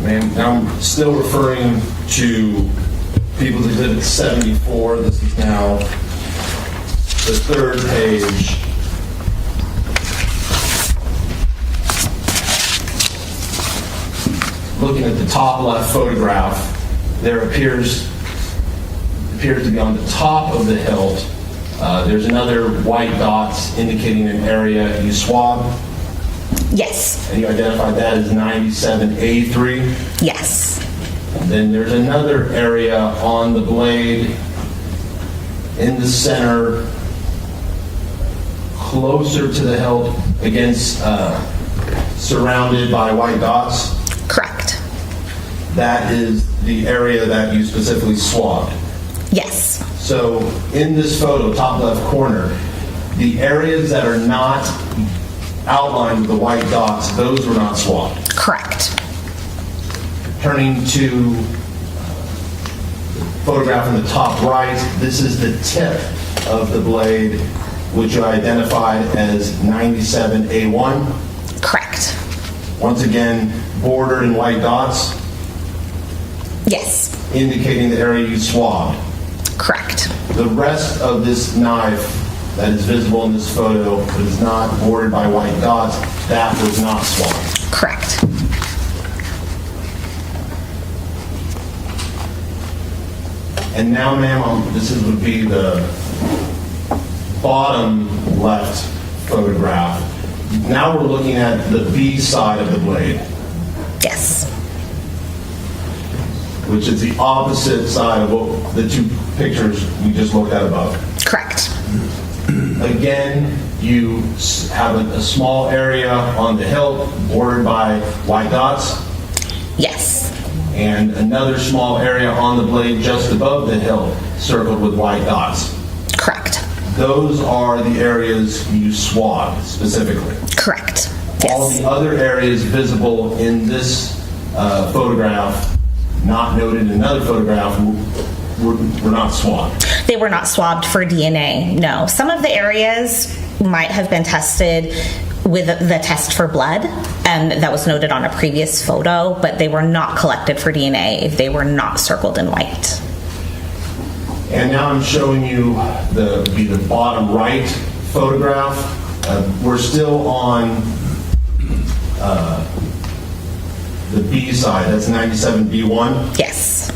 Speaker 9: Ma'am, now I'm still referring to People's Exhibit 74. This is now the 3rd page. Looking at the top left photograph, there appears to be on the top of the hilt, there's another white dots indicating an area you swabbed.
Speaker 5: Yes.
Speaker 9: And you identified that as 97A3?
Speaker 5: Yes.
Speaker 9: Then there's another area on the blade in the center, closer to the hilt, against surrounded by white dots.
Speaker 5: Correct.
Speaker 9: That is the area that you specifically swabbed.
Speaker 5: Yes.
Speaker 9: So in this photo, top left corner, the areas that are not outlined with the white dots, those were not swabbed.
Speaker 5: Correct.
Speaker 9: Turning to photograph in the top right, this is the tip of the blade, which you identified as 97A1.
Speaker 5: Correct.
Speaker 9: Once again, bordered in white dots,
Speaker 5: Yes.
Speaker 9: indicating the area you swabbed.
Speaker 5: Correct.
Speaker 9: The rest of this knife that is visible in this photo that is not bordered by white dots, that was not swabbed.
Speaker 5: Correct.
Speaker 9: And now, ma'am, this would be the bottom left photograph. Now we're looking at the B side of the blade,
Speaker 5: Yes.
Speaker 9: which is the opposite side of what the 2 pictures we just looked at above.
Speaker 5: Correct.
Speaker 9: Again, you have a small area on the hilt bordered by white dots,
Speaker 5: Yes.
Speaker 9: and another small area on the blade just above the hilt circled with white dots.
Speaker 5: Correct.
Speaker 9: those are the areas you swabbed specifically.
Speaker 5: Correct.
Speaker 9: All
Speaker 5: Yes.
Speaker 9: the other areas visible in this photograph, not noted in another photograph, were not swabbed.
Speaker 5: They were not swabbed for DNA, no. Some of the areas might have been tested with the test for blood, and that was noted on a previous photo, but they were not collected for DNA if they were not circled in white.
Speaker 9: And now I'm showing you the bottom right photograph. We're still on the B side, that's 97B1.
Speaker 5: Yes.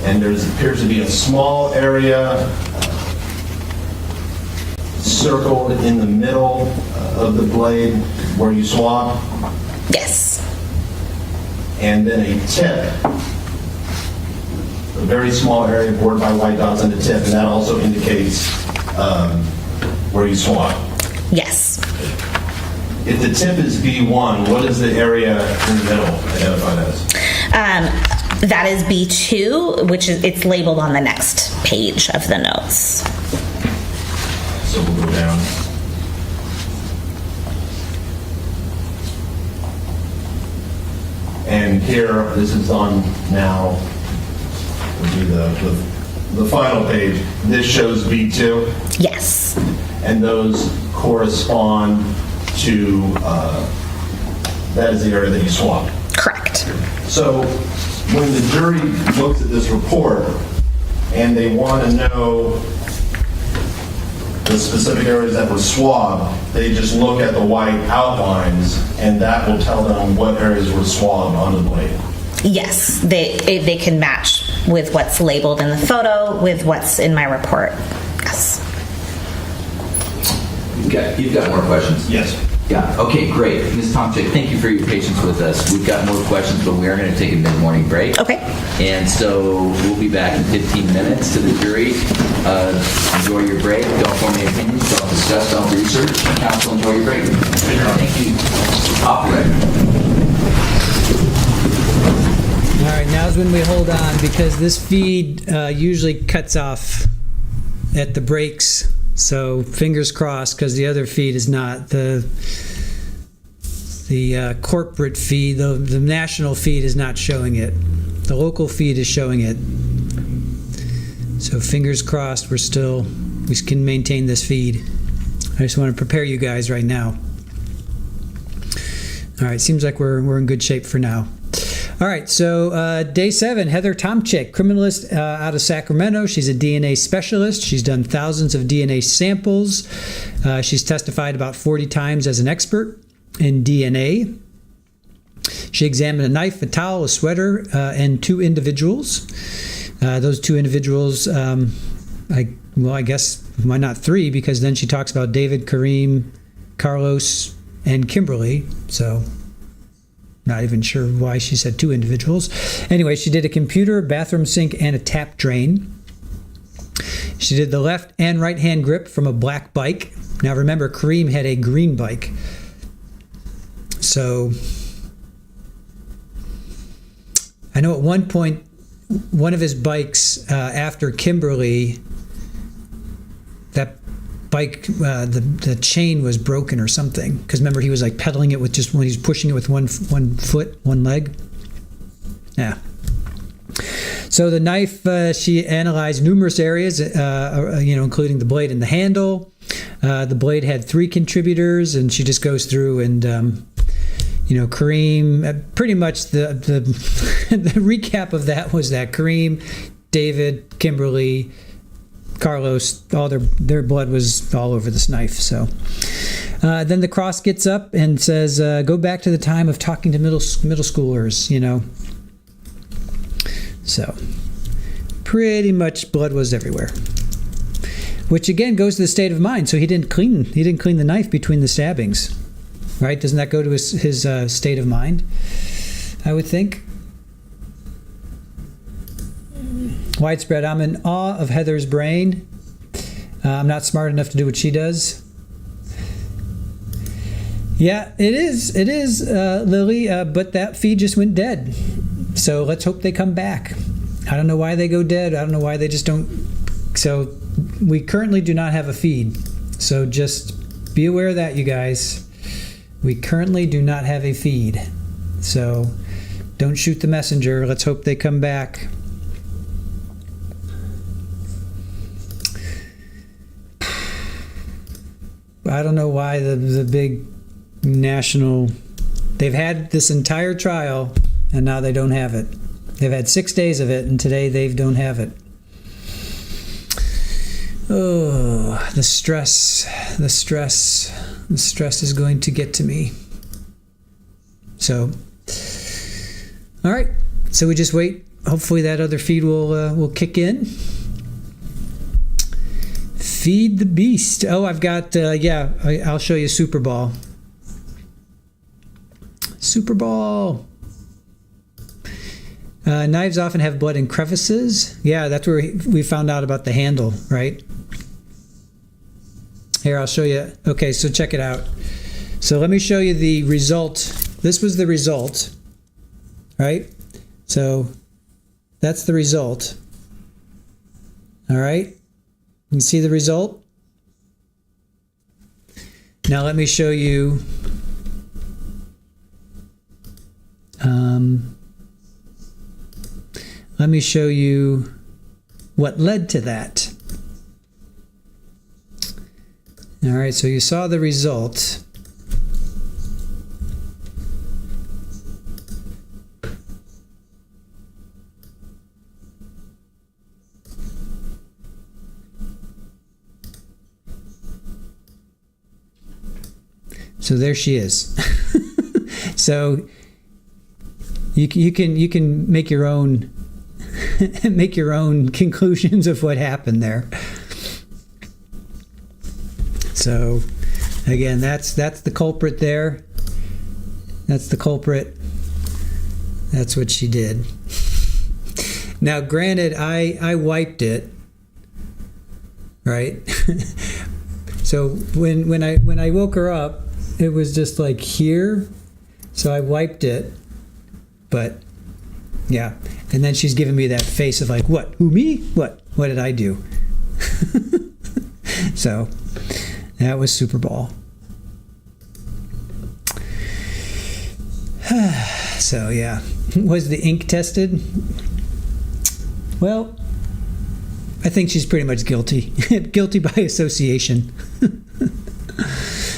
Speaker 9: And there appears to be a small area circled in the middle of the blade where you swab,
Speaker 5: Yes.
Speaker 9: and then a tip, a very small area bordered by white dots on the tip, and that also indicates where you swab.
Speaker 5: Yes.
Speaker 9: If the tip is B1, what is the area in the middle identified as?
Speaker 5: That is B2, which is, it's labeled on the next page of the notes.
Speaker 9: So we'll go down. And here, this is on now, will be the final page. This shows B2,
Speaker 5: Yes.
Speaker 9: and those correspond to, that is the area that you swabbed.
Speaker 5: Correct.
Speaker 9: So when the jury looks at this report and they want to know the specific areas that were swabbed, they just look at the white outlines and that will tell them what areas were swabbed on the blade.
Speaker 5: Yes, they can match with what's labeled in the photo with what's in my report. Yes.
Speaker 2: You've got more questions?
Speaker 9: Yes.
Speaker 2: Yeah, okay, great. Ms. Tomczyk, thank you for your patience with us. We've got more questions, but we are going to take a mid-morning break.
Speaker 5: Okay.
Speaker 2: And so we'll be back in 15 minutes to the jury. Enjoy your break. Don't form any opinions. Don't discuss. Don't research. Counsel, enjoy your break. Thank you. Operator.
Speaker 1: All right, now's when we hold on because this feed usually cuts off at the breaks. So fingers crossed, because the other feed is not. The corporate feed, the national feed is not showing it. The local feed is showing it. So fingers crossed we can maintain this feed. I just want to prepare you guys right now. All right, seems like we're in good shape for now. All right, so day 7, Heather Tomczyk, criminalist out of Sacramento. She's a DNA specialist. She's done thousands of DNA samples. She's testified about 40 times as an expert in DNA. She examined a knife, a towel, a sweater, and 2 individuals. Those 2 individuals, I guess, why not 3? Because then she talks about David, Karim, Carlos, and Kimberlee. So not even sure why she said 2 individuals. Anyway, she did a computer, bathroom sink, and a tap drain. She did the left and right hand grip from a black bike. Now remember, Karim had a green bike. So I know at one point, one of his bikes after Kimberlee, that bike, the chain was broken or something. Because remember, he was like pedaling it with just when he's pushing it with one foot, one leg. Yeah. So the knife, she analyzed numerous areas, including the blade and the handle. The blade had 3 contributors, and she just goes through and, Karim. Pretty much the the recap of that was that Karim, David, Kimberlee, Carlos, all their blood was all over this knife. So then the cross gets up and says, go back to the time of talking to middle schoolers, So pretty much blood was everywhere, which again goes to the state of mind. So he didn't clean the knife between the stabbings, right? Doesn't that go to his state of mind, I would think? Widespread. I'm in awe of Heather's brain. I'm not smart enough to do what she does. Yeah, it is, Lily, but that feed just went dead. So let's hope they come back. I don't know why they go dead. I don't know why they just don't. So we currently do not have a feed. So just be aware of that, you guys. We currently do not have a feed. So don't shoot the messenger. Let's hope they come back. I don't know why the big national... They've had this entire trial, and now they don't have it. They've had 6 days of it, and today they don't have it. Oh, the stress is going to get to me. So, all right. So we just wait. Hopefully that other feed will kick in. Feed the beast. Oh, I've got, I'll show you Super Ball. Super Ball. Knives often have blood in crevices. Yeah, that's where we found out about the handle, right? Here, I'll show you. Okay, so check it out. So let me show you the result. This was the result, right? So that's the result. All right? You can see the result? Now let me show you what led to that. All right, so you saw the result. So there she is. So you can make your own conclusions of what happened there. So again, that's the culprit there. That's the culprit. That's what she did. Now, granted, I wiped it, right? So when I woke her up, it was just like here. So I wiped it, but yeah. And then she's giving me that face of like, what? Who, me? What did I do? So that was Super Ball. So yeah. Was the ink tested? Well, I think she's pretty much guilty. Guilty by association.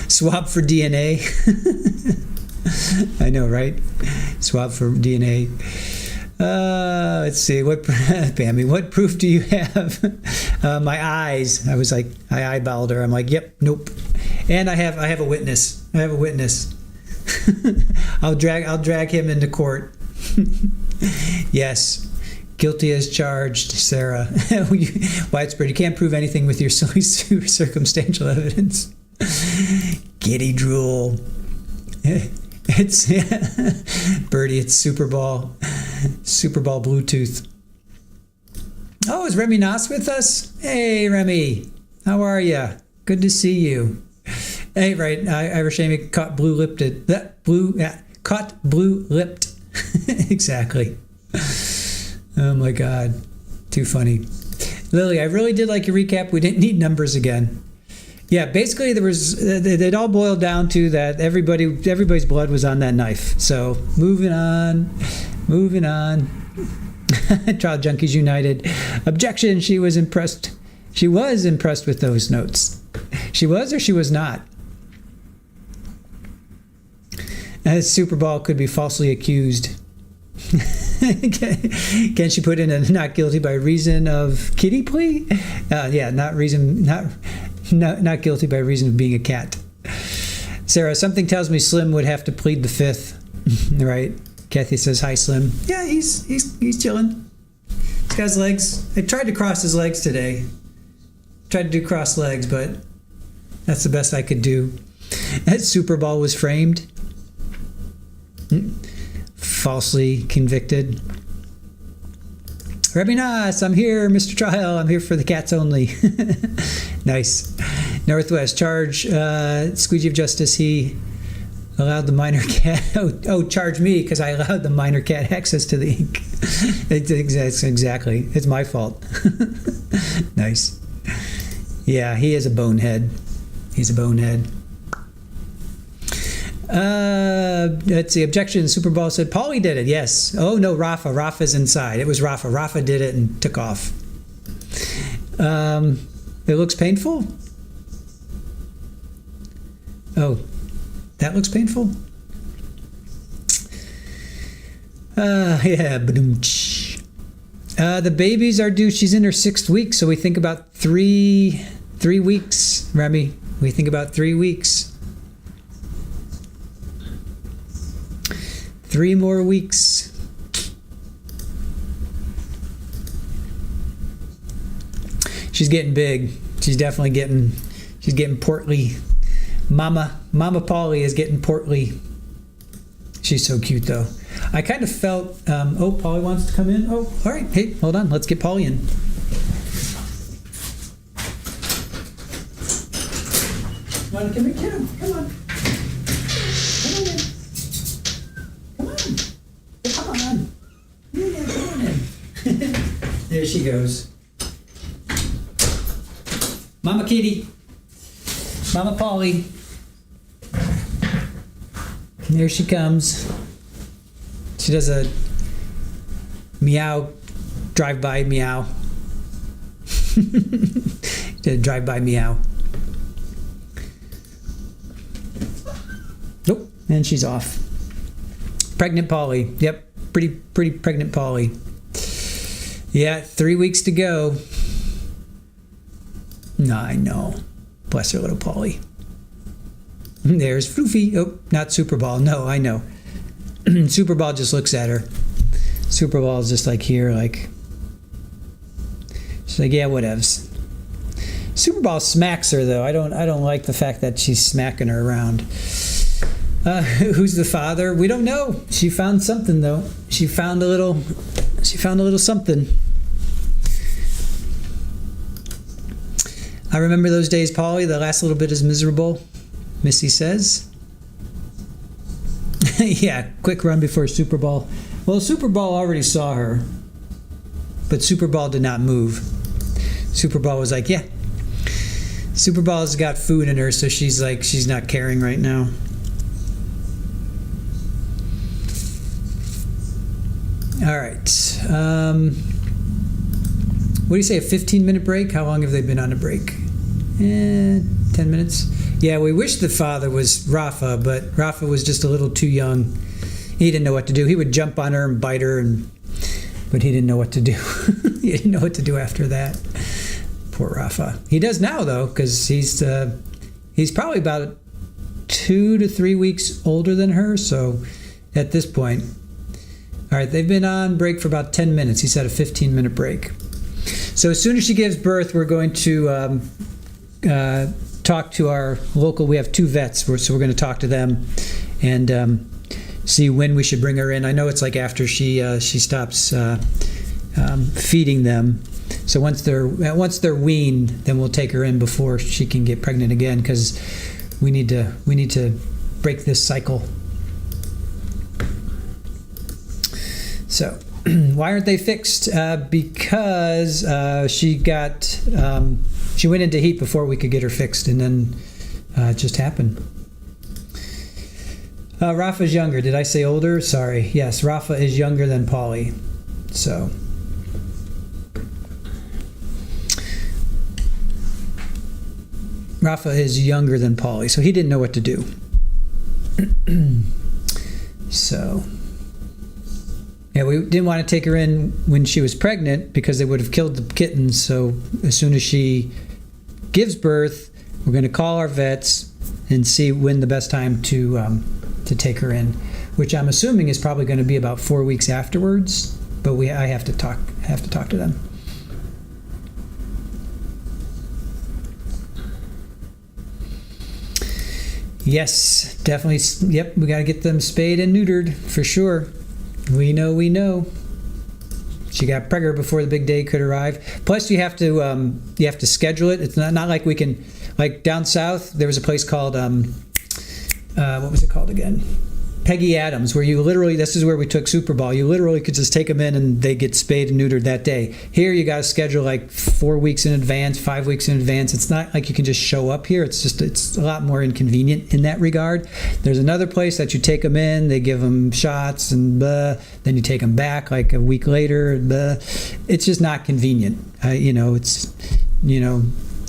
Speaker 1: Swab for DNA. I know, right? Swab for DNA. Let's see. Pammy, what proof do you have? My eyes. I was like, I eyeballed her. I'm like, yep, nope. And I have a witness. I have a witness. I'll drag him into court. Yes. Guilty as charged, Sarah. Widespread. You can't prove anything with your silly circumstantial evidence. Giddy drool. It's Birdie. It's Super Ball. Super Ball Bluetooth. Oh, is Remy Nas with us? Hey, Remy. How are you? Good to see you. Hey, right. Irish Amy caught blue-lipped. Caught blue-lipped. Exactly. Oh my God. Too funny. Lily, I really did like your recap. We didn't need numbers again. Yeah, basically it all boiled down to that everybody's blood was on that knife. So moving on. Trial Junkies United. Objection. She was impressed with those notes. She was or she was not? Super Ball could be falsely accused. Can she put in a not guilty by reason of kitty plea? Not guilty by reason of being a cat. Sarah, something tells me Slim would have to plead the fifth, right? Kathy says, hi, Slim. Yeah, he's chilling. He's got his legs. I tried to cross his legs today. Tried to do cross legs, but that's the best I could do. That Super Ball was framed. Falsely convicted. Remy Nas, I'm here, Mr. Trial. I'm here for the cats only. Nice. Northwest charge, squeegee of justice. He allowed the minor cat. Charge me because I allowed the minor cat access to the ink. Exactly. It's my fault. Nice. Yeah, he is a bonehead. He's a bonehead. Let's see. Objection. Super Bowl said Paulie did it. Yes. Oh no, Rafa. Rafa's inside. It was Rafa. Rafa did it and took off. It looks painful. Oh, that looks painful. Yeah. The babies are due. She's in her 6th week, so we think about three weeks. Remy, we think about 3 weeks. 3 more weeks. She's getting big. She's definitely getting. She's getting portly. Mama Polly is getting portly. She's so cute though. I kind of felt. Oh, Polly wants to come in. Oh, all right. Hey, hold on. Let's get Polly in. Come on, come on. Come on. Come on. Yeah, come on in. There she goes. Mama Kitty. Mama Polly. There she comes. She does a meow, drive-by meow. Did a drive-by meow. Nope, and she's off. Pregnant Polly. Yep, pretty pregnant Polly. Yeah, 3 weeks to go. No, I know. Bless her little Polly. There's Floofy. Oh, not Super Ball. No, I know. Super Ball just looks at her. Super Ball is just like here, like. She's like, yeah, whatevs. Super Ball smacks her though. I don't like the fact that she's smacking her around. Who's the father? We don't know. She found something though. She found a little something. I remember those days, Polly. The last little bit is miserable, Missy says. Yeah, quick run before Super Ball. Well, Super Ball already saw her, but Super Ball did not move. Super Ball was like, yeah. Super Ball's got food in her, so she's like, she's not caring right now. All right. What do you say, a 15-minute break? How long have they been on a break? 10 minutes? Yeah, we wish the father was Rafa, but Rafa was just a little too young. He didn't know what to do. He would jump on her and bite her, but he didn't know what to do. He didn't know what to do after that. Poor Rafa. He does now, though, because he's probably about 2 to 3 weeks older than her, so at this point. All right, they've been on break for about 10 minutes. He said a 15-minute break. So as soon as she gives birth, we're going to talk to our local. We have 2 vets, so we're going to talk to them and see when we should bring her in. I know it's like after she stops feeding them. So once they're weaned, then we'll take her in before she can get pregnant again, because we need to break this cycle. So why aren't they fixed? Because she went into heat before we could get her fixed, and then it just happened. Rafa's younger. Did I say older? Sorry. Yes, Rafa is younger than Polly. So. Rafa is younger than Polly, so he didn't know what to do. So. Yeah, we didn't want to take her in when she was pregnant because they would have killed the kittens. So as soon as she gives birth, we're going to call our vets and see when the best time to take her in, which I'm assuming is probably going to be about 4 weeks afterwards. But I have to talk to them. Yes, definitely. Yep, we got to get them spayed and neutered for sure. We know. She got pregnant before the big day could arrive. Plus, you have to schedule it. It's not like we can, like down south. There was a place called what was it called again? Peggy Adams, where you literally, this is where we took Super Bowl. You literally could just take them in and they get spayed and neutered that day. Here you got to schedule like 4 weeks in advance, 5 weeks in advance. It's not like you can just show up here. It's a lot more inconvenient in that regard. There's another place that you take them in, they give them shots and blah, then you take them back like a week later. Blah. It's just not convenient.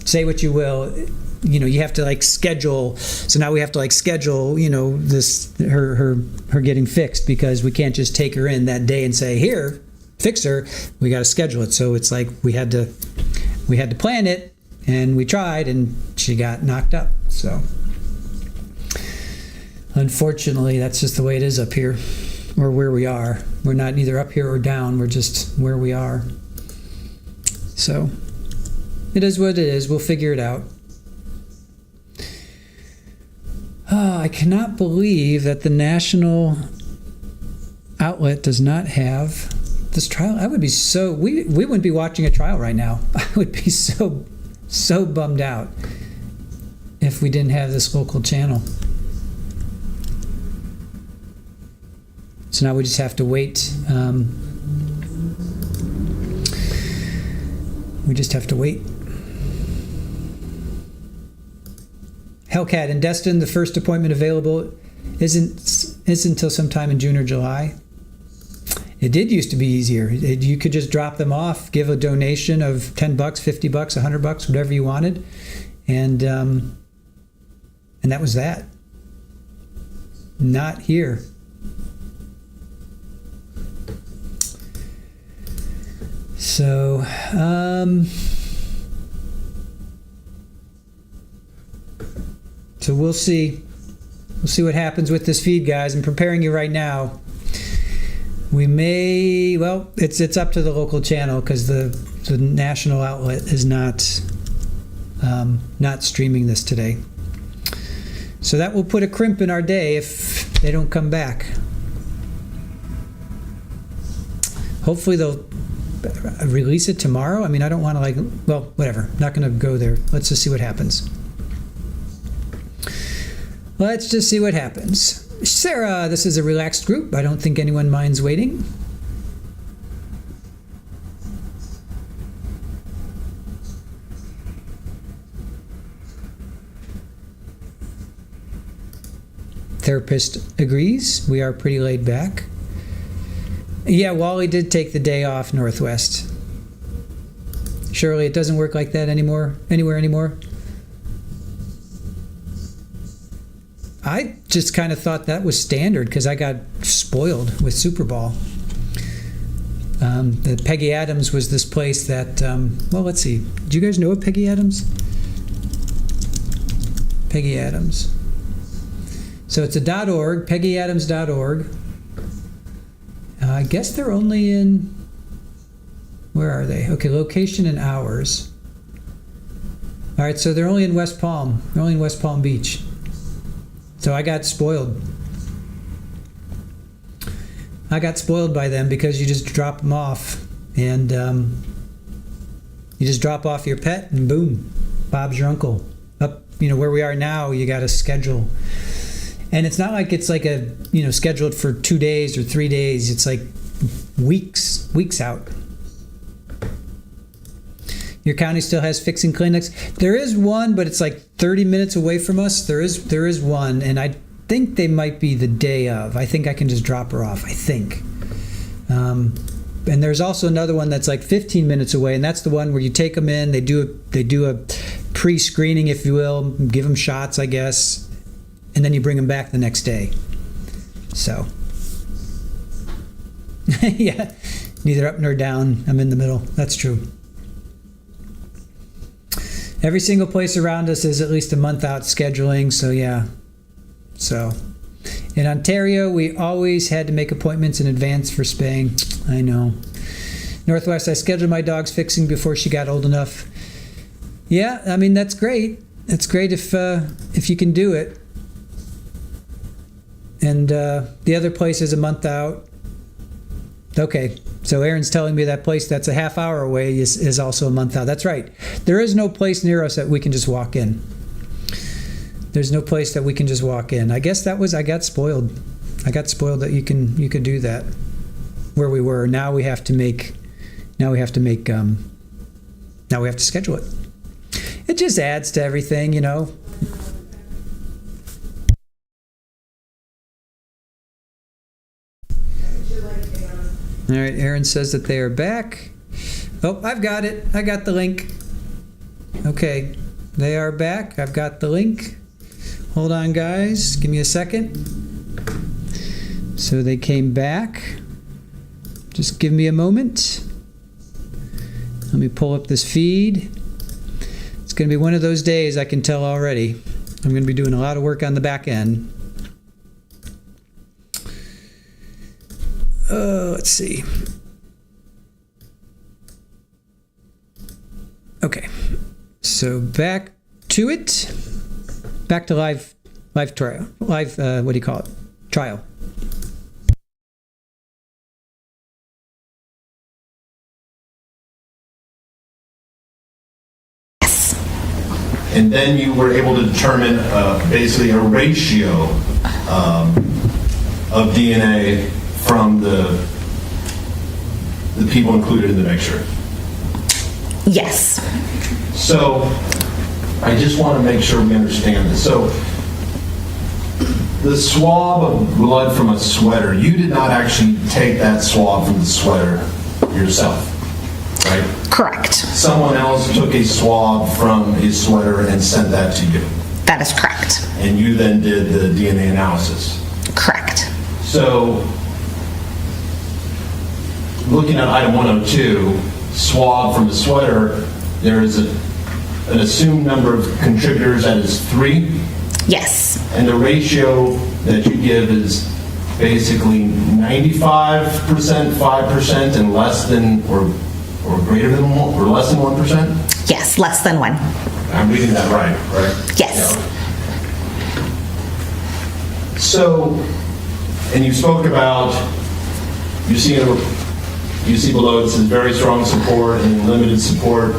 Speaker 1: Say what you will. You have to like schedule. So now we have to like schedule, this her getting fixed, because we can't just take her in that day and say, here, fix her. We got to schedule it. So it's like we had to plan it, and we tried, and she got knocked up. So unfortunately, that's just the way it is up here, or where we are. We're not either up here or down. We're just where we are. So it is what it is. We'll figure it out. I cannot believe that the national outlet does not have this trial. I would be so, we wouldn't be watching a trial right now. I would be so bummed out if we didn't have this local channel. So now we just have to wait. We just have to wait. Hellcat in Destin, the first appointment available isn't until sometime in June or July. It did used to be easier. You could just drop them off, give a donation of $10, $50, $100, whatever you wanted, and that was that. Not here. So, So we'll see. We'll see what happens with this feed, guys. I'm preparing you right now. We may, well, it's up to the local channel, because the national outlet is not streaming this today. So that will put a crimp in our day if they don't come back. Hopefully they'll release it tomorrow. I mean, I don't want to whatever. Not going to go there. Let's just see what happens. Let's just see what happens. Sarah, this is a relaxed group. I don't think anyone minds waiting. Therapist agrees. We are pretty laid back. Yeah, Wally did take the day off Northwest. Surely it doesn't work like that anymore, anywhere anymore. I just kind of thought that was standard because I got spoiled with Super Bowl. The Peggy Adams was this place that, well, let's see. Do you guys know of Peggy Adams? Peggy Adams. So it's a .org, peggyadams.org. I guess they're only in, where are they? Okay, location and hours. All right, so they're only in West Palm. They're only in West Palm Beach. So I got spoiled. I got spoiled by them because you just drop them off, and you just drop off your pet, and boom, Bob's your uncle. Up, where we are now, you got to schedule. And it's not like it's like a, scheduled for 2 days or 3 days. It's like weeks out. Your county still has fixing clinics. There is one, but it's like 30 minutes away from us. There is one, and I think they might be the day of. I think I can just drop her off. I think. And there's also another one that's like 15 minutes away, and that's the one where you take them in. They do a pre-screening, if you will, give them shots, I guess, and then you bring them back the next day. So, yeah, neither up nor down. I'm in the middle. That's true. Every single place around us is at least a month out scheduling, so yeah. So, in Ontario, we always had to make appointments in advance for spaying. I know. Northwest, I scheduled my dog's fixing before she got old enough. Yeah, I mean, that's great. It's great if you can do it. And the other place is a month out. Okay, so Aaron's telling me that place that's a half hour away is also a month out. That's right. There is no place near us that we can just walk in. There's no place that we can just walk in. I guess I got spoiled. I got spoiled that you could do that. Where we were, now we have to schedule it. It just adds to everything, you know. All right, Aaron says that they are back. Oh, I've got it. I got the link. Okay, they are back. I've got the link. Hold on, guys. Give me a second. So they came back. Just give me a moment. Let me pull up this feed. It's going to be one of those days, I can tell already. I'm going to be doing a lot of work on the back end. Let's see. Okay, so back to it. Back to live trial. What do you call it? Trial.
Speaker 9: And then you were able to determine basically a ratio of DNA from the people included in the mixture.
Speaker 5: Yes.
Speaker 9: So I just want to make sure we understand this. So the swab of blood from a sweater, you did not actually take that swab from the sweater yourself, right?
Speaker 5: Correct.
Speaker 9: Someone else took a swab from his sweater and sent that to you.
Speaker 5: That is correct.
Speaker 9: And you then did the DNA analysis.
Speaker 5: Correct.
Speaker 9: So, looking at item 102, swab from the sweater, there is an assumed number of contributors that is 3.
Speaker 5: Yes.
Speaker 9: And the ratio that you give is basically 95%, 5%, and less than or greater than 1, or less than 1%?
Speaker 5: Yes, less than 1.
Speaker 9: I'm reading that right?
Speaker 5: Yes.
Speaker 9: Yeah. So, and you spoke about, you see below it says very strong support and limited support.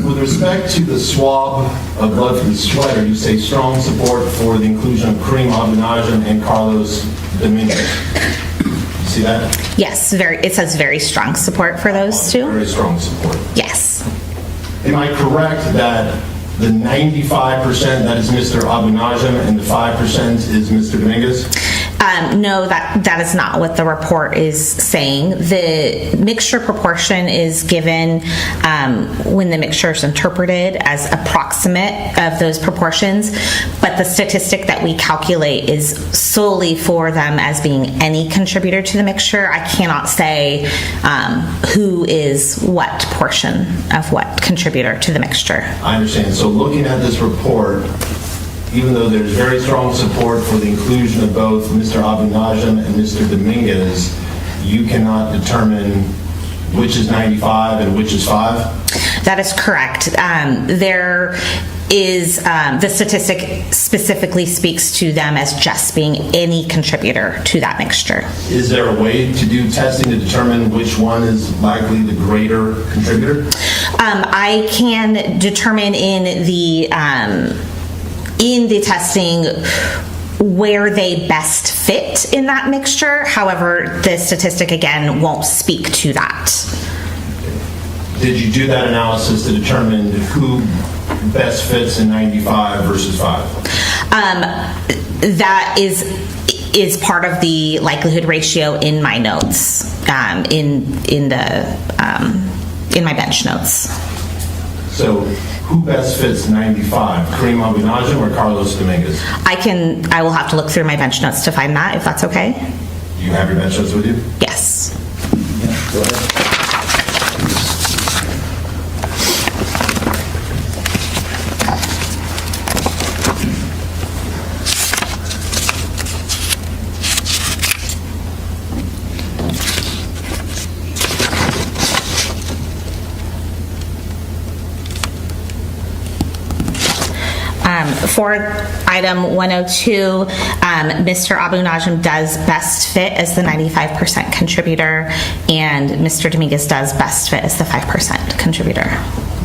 Speaker 9: With respect to the swab of blood from the sweater, you say strong support for the inclusion of Karim Abou Najm and Carlos Dominguez. You see that?
Speaker 5: Yes, it says very strong support for those two.
Speaker 9: Very strong support.
Speaker 5: Yes.
Speaker 9: Am I correct that the 95% that is Mr. Abou Najm and the 5% is Mr. Dominguez?
Speaker 5: No, that is not what the report is saying. The mixture proportion is given when the mixture is interpreted as approximate of those proportions, but the statistic that we calculate is solely for them as being any contributor to the mixture. I cannot say who is what portion of what contributor to the mixture.
Speaker 9: I understand. So looking at this report, even though there's very strong support for the inclusion of both Mr. Abou Najm and Mr. Dominguez, you cannot determine which is 95 and which is 5?
Speaker 5: That is correct. There is, the statistic specifically speaks to them as just being any contributor to that mixture.
Speaker 9: Is there a way to do testing to determine which one is likely the greater contributor?
Speaker 5: I can determine in the testing where they best fit in that mixture. However, the statistic again won't speak to that.
Speaker 9: Did you do that analysis to determine who best fits in 95 versus 5?
Speaker 5: That is part of the likelihood ratio in my notes, in my bench notes.
Speaker 9: So who best fits 95? Karim Abou Najm or Carlos Dominguez?
Speaker 5: I will have to look through my bench notes to find that, if that's okay.
Speaker 9: Do you have your bench notes with you?
Speaker 5: Yes.
Speaker 9: Yeah, go ahead.
Speaker 5: For item 102, Mr. Abou Najm does best fit as the 95% contributor, and Mr. Dominguez does best fit as the 5% contributor.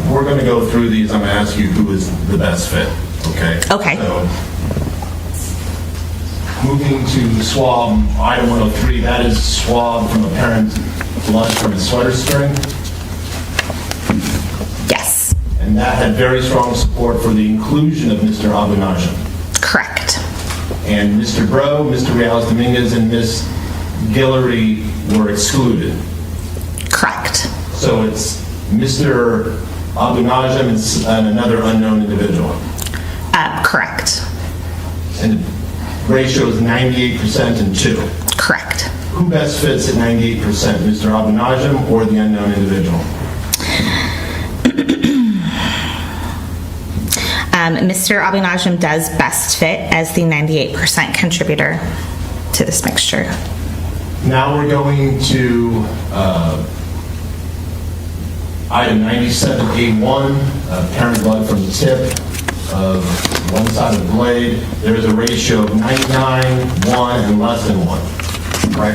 Speaker 9: We're going to go through these. I'm going to ask you who is the best fit, okay?
Speaker 5: Okay.
Speaker 9: So Moving to swab, item 103, that is swab from apparent blood from a sweater string.
Speaker 5: Yes.
Speaker 9: And that had very strong support for the inclusion of Mr. Abou Najm.
Speaker 5: Correct.
Speaker 9: And Mr. Breaux, Mr. Dominguez, and Ms. Guillory were excluded.
Speaker 5: Correct.
Speaker 9: So it's Mr. Abou Najm and another unknown individual.
Speaker 5: Correct.
Speaker 9: And the ratio is 98% and 2.
Speaker 5: Correct.
Speaker 9: Who best fits at 98%, Mr. Abou Najm or the unknown individual?
Speaker 5: Mr. Abou Najm does best fit as the 98% contributor to this mixture.
Speaker 9: Now we're going to item 97A1, apparent blood from the tip of one side of the blade. There is a ratio of 99, 1, and less than 1. Right?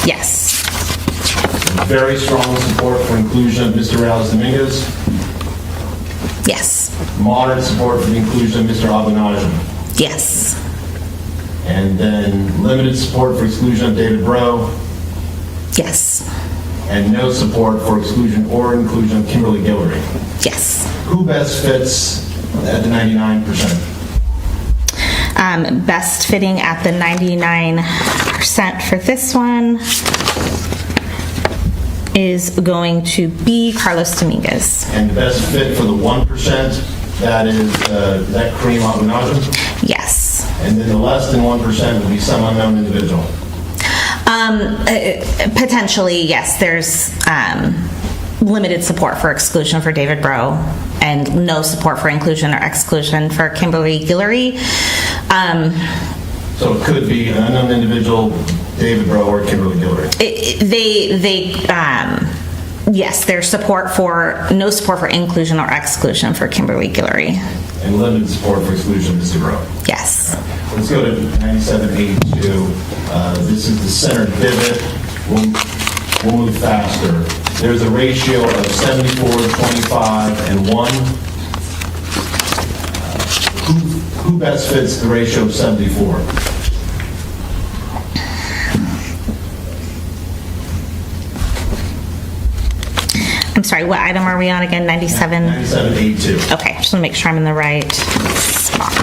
Speaker 5: Yes.
Speaker 9: Very strong support for inclusion of Mr. Dominguez.
Speaker 5: Yes.
Speaker 9: Moderate support for the inclusion of Mr. Abou Najm.
Speaker 5: Yes.
Speaker 9: And then limited support for exclusion of David Breaux.
Speaker 5: Yes.
Speaker 9: And no support for exclusion or inclusion of Kimberlee Guillory.
Speaker 5: Yes.
Speaker 9: Who best fits at the 99%?
Speaker 5: Best fitting at the 99% for this one is going to be Carlos Dominguez.
Speaker 9: And the best fit for the 1%, that is that Karim Abou Najm.
Speaker 5: Yes.
Speaker 9: And then the less than 1% would be some unknown individual.
Speaker 5: Potentially, yes. There's limited support for exclusion for David Breaux and no support for inclusion or exclusion for Kimberlee Guillory.
Speaker 9: So it could be an unknown individual, David Breaux, or Kimberlee Guillory.
Speaker 5: Yes, there's no support for inclusion or exclusion for Kimberlee Guillory.
Speaker 9: And limited support for exclusion of Mr. Breaux.
Speaker 5: Yes.
Speaker 9: Let's go to 9782. This is the center divot. We'll move faster. There's a ratio of 74, 25, and 1. Who best fits the ratio of 74?
Speaker 5: I'm sorry, what item are we on again? 97?
Speaker 9: 9782.
Speaker 5: Okay, just want to make sure I'm in the right spot.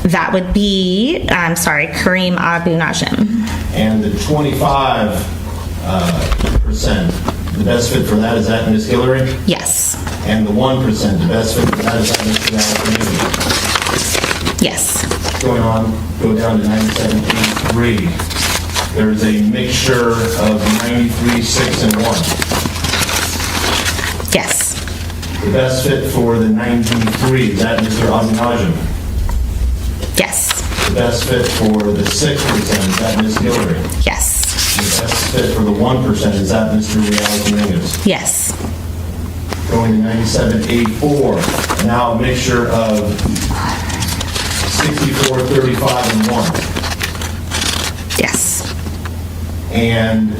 Speaker 5: That would be, Karim Abou Najm.
Speaker 9: And the 25%, the best fit for that, is that Ms. Guillory?
Speaker 5: Yes.
Speaker 9: And the 1%, the best fit for that, is that Mr. Dominguez?
Speaker 5: Yes.
Speaker 9: Go down to 9783. There's a mixture of 93, 6, and 1.
Speaker 5: Yes.
Speaker 9: The best fit for the 93, is that Mr. Abou Najm?
Speaker 5: Yes.
Speaker 9: The best fit for the 6%, is that Ms. Guillory?
Speaker 5: Yes.
Speaker 9: The best fit for the 1%, is that Mr. Dominguez?
Speaker 5: Yes.
Speaker 9: Going to 9784. Now a mixture of 64, 35, and 1.
Speaker 5: Yes.
Speaker 9: And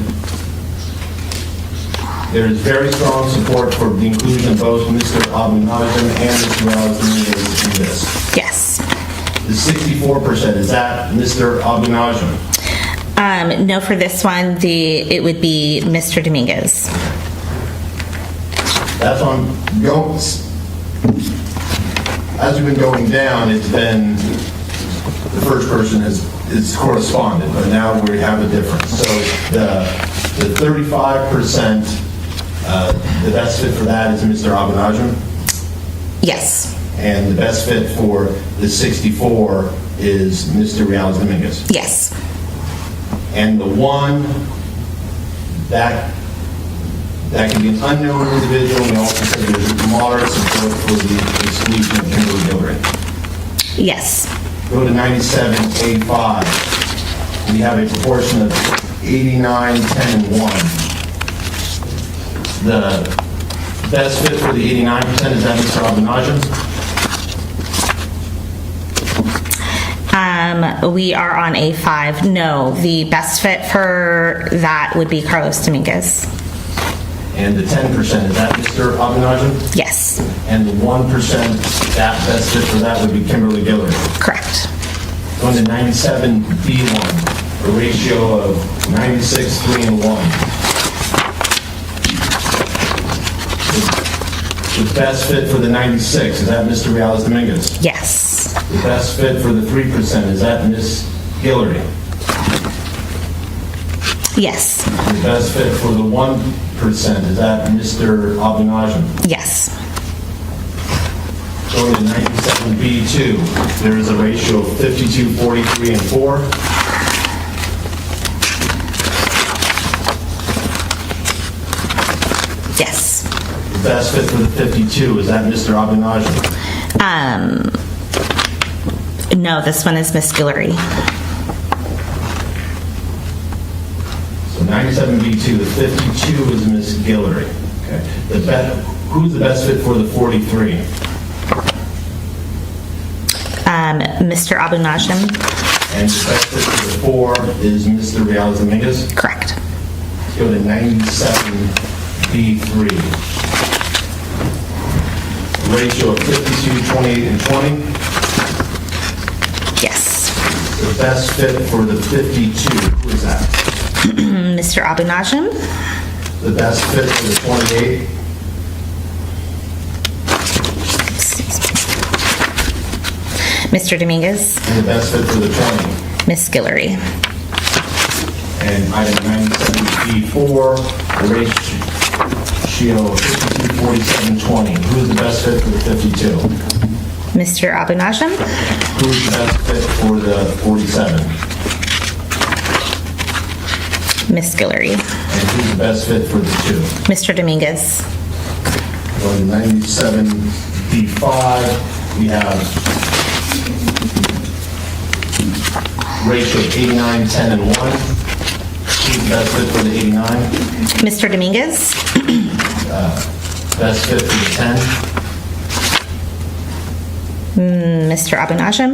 Speaker 9: there is very strong support for the inclusion of both Mr. Abou Najm and Mr. Dominguez in this.
Speaker 5: Yes.
Speaker 9: The 64%, is that Mr. Abou Najm?
Speaker 5: No, for this one, it would be Mr. Dominguez.
Speaker 9: That's on going. As we've been going down, it's been the first person is corresponded, but now we have a difference. So the 35%, the best fit for that is Mr. Abou Najm,
Speaker 5: Yes.
Speaker 9: and the best fit for the 64 is Mr. Dominguez.
Speaker 5: Yes.
Speaker 9: And the 1 that can be an unknown individual. We also said there's moderate support for the exclusion of Kimberlee Guillory.
Speaker 5: Yes.
Speaker 9: Go to 97A5. We have a proportion of 89, 10, and 1. The best fit for the 89% is that Mr. Abou Najm.
Speaker 5: We are on A5. No, the best fit for that would be Carlos Dominguez.
Speaker 9: And the 10%, is that Mr. Abou Najm?
Speaker 5: Yes.
Speaker 9: And the 1%, that best fit for that would be Kimberlee Guillory.
Speaker 5: Correct.
Speaker 9: Going to 97B1, a ratio of 96, 3, and 1. The best fit for the 96, is that Mr. Dominguez?
Speaker 5: Yes.
Speaker 9: The best fit for the 3%, is that Ms. Guillory?
Speaker 5: Yes.
Speaker 9: The best fit for the 1%, is that Mr. Abou Najm?
Speaker 5: Yes.
Speaker 9: Going to 97B2, there is a ratio of 52, 43, and 4.
Speaker 5: Yes.
Speaker 9: The best fit for the 52, is that Mr. Abou Najm?
Speaker 5: No, this one is Miss Guillory.
Speaker 9: So 97B2, the 52 is Ms. Guillory. Okay. Who's the best fit for the 43?
Speaker 5: Mr. Abou Najm.
Speaker 9: And the best fit for the 4 is Mr. Dominguez.
Speaker 5: Correct.
Speaker 9: Let's go to 97B3. Ratio of 52, 28, and 20.
Speaker 5: Yes.
Speaker 9: The best fit for the 52, who is that?
Speaker 5: Mr. Abou Najm.
Speaker 9: The best fit for the 28?
Speaker 5: Mr. Dominguez.
Speaker 9: And the best fit for the 20?
Speaker 5: Miss Guillory.
Speaker 9: And item 97B4, the ratio of 52, 47, 20. Who's the best fit for the 52?
Speaker 5: Mr. Abou Najm.
Speaker 9: Who's the best fit for the 47?
Speaker 5: Miss Guillory.
Speaker 9: And who's the best fit for the 2?
Speaker 5: Mr. Dominguez.
Speaker 9: On 97B5, we have ratio of 89, 10, and 1. Who's the best fit for the 89?
Speaker 5: Mr. Dominguez.
Speaker 9: Best fit for the 10?
Speaker 5: Mr. Abou Najm.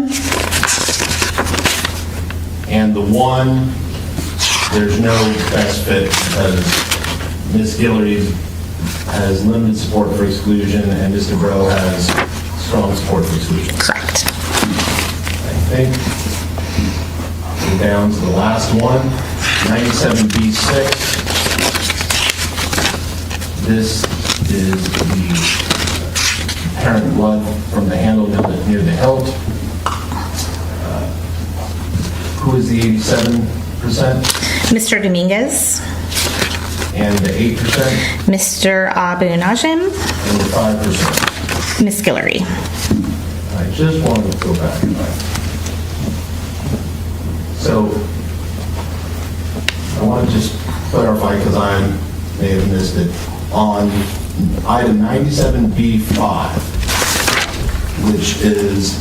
Speaker 9: And the 1, there's no best fit because Ms. Guillory has limited support for exclusion and Mr. Breaux has strong support for exclusion.
Speaker 5: Correct.
Speaker 9: I think we're down to the last one, 97B6. This is the apparent blood from the handle near the hilt. Who is the 87%?
Speaker 5: Mr. Dominguez.
Speaker 9: And the 8%?
Speaker 5: Mr. Abou Najm.
Speaker 9: And the 5%?
Speaker 5: Miss Guillory.
Speaker 9: I just wanted to go back. So, I want to just clarify, because I may have missed it, on item 97B5, which is,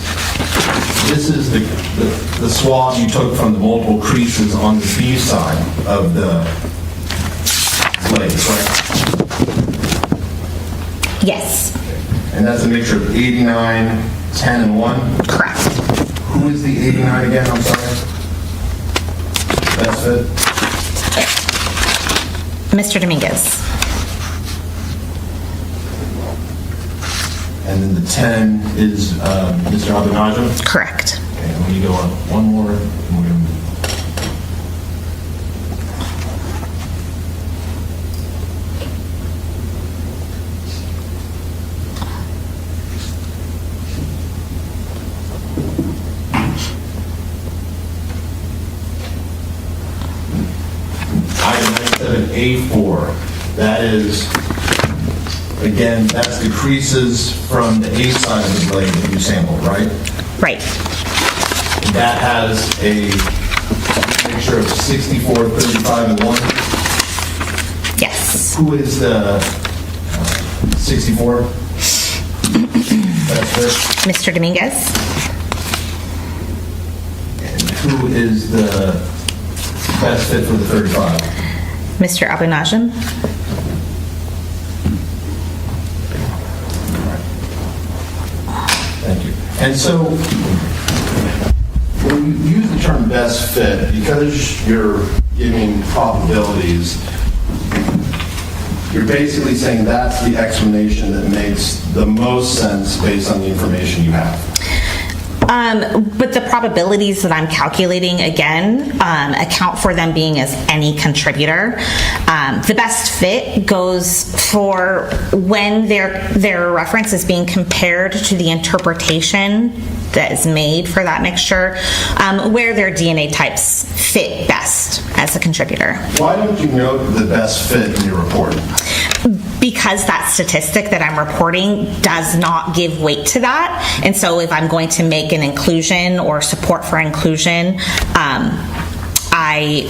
Speaker 9: this is the swab you took from the multiple creases on the B side of the blade, right?
Speaker 5: Yes.
Speaker 9: And that's a mixture of 89, 10, and 1?
Speaker 5: Correct.
Speaker 9: Who is the 89 again? I'm sorry. That's it?
Speaker 5: Mr. Dominguez.
Speaker 9: And then the 10 is Mr. Abou Najm?
Speaker 5: Correct.
Speaker 9: Okay, and when you go on one more, and we're gonna- Item 97A4, that is, again, that's the creases from the A side of the blade that you sampled, right?
Speaker 5: Right.
Speaker 9: That has a mixture of 64, 35, and 1.
Speaker 5: Yes.
Speaker 9: Who is the 64? That's it.
Speaker 5: Mr. Dominguez.
Speaker 9: And who is the best fit for the 35?
Speaker 5: Mr. Abou Najm.
Speaker 9: Thank you. And so, when you use the term best fit, because you're giving probabilities, You're basically saying that's the explanation that makes the most sense based on the information you have.
Speaker 5: But the probabilities that I'm calculating, again, account for them being as any contributor. The best fit goes for when their reference is being compared to the interpretation that is made for that mixture, where their DNA types fit best as a contributor.
Speaker 9: Why don't you note the best fit in your report?
Speaker 5: Because that statistic that I'm reporting does not give weight to that. And so if I'm going to make an inclusion or support for inclusion, I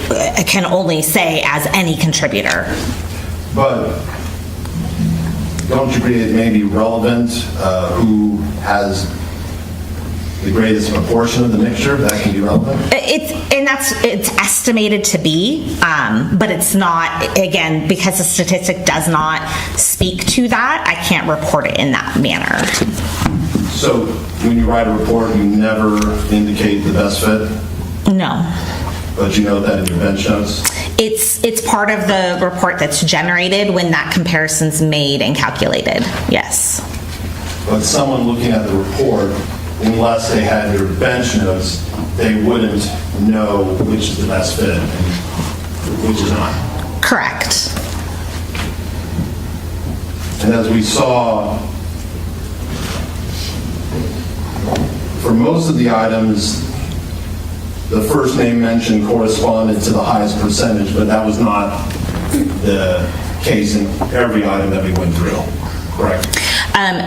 Speaker 5: can only say as any contributor.
Speaker 9: But don't you agree it may be relevant who has the greatest proportion of the mixture? That can be relevant?
Speaker 5: It's estimated to be, but it's not, again, because the statistic does not speak to that, I can't report it in that manner.
Speaker 9: So when you write a report, you never indicate the best fit?
Speaker 5: No.
Speaker 9: But you note that in your bench notes?
Speaker 5: It's part of the report that's generated when that comparison's made and calculated, yes.
Speaker 9: But someone looking at the report, unless they had your bench notes, they wouldn't know which is the best fit and which is not.
Speaker 5: Correct.
Speaker 9: And as we saw, for most of the items, the first name mentioned corresponded to the highest percentage, but that was not the case in every item that we went through, correct?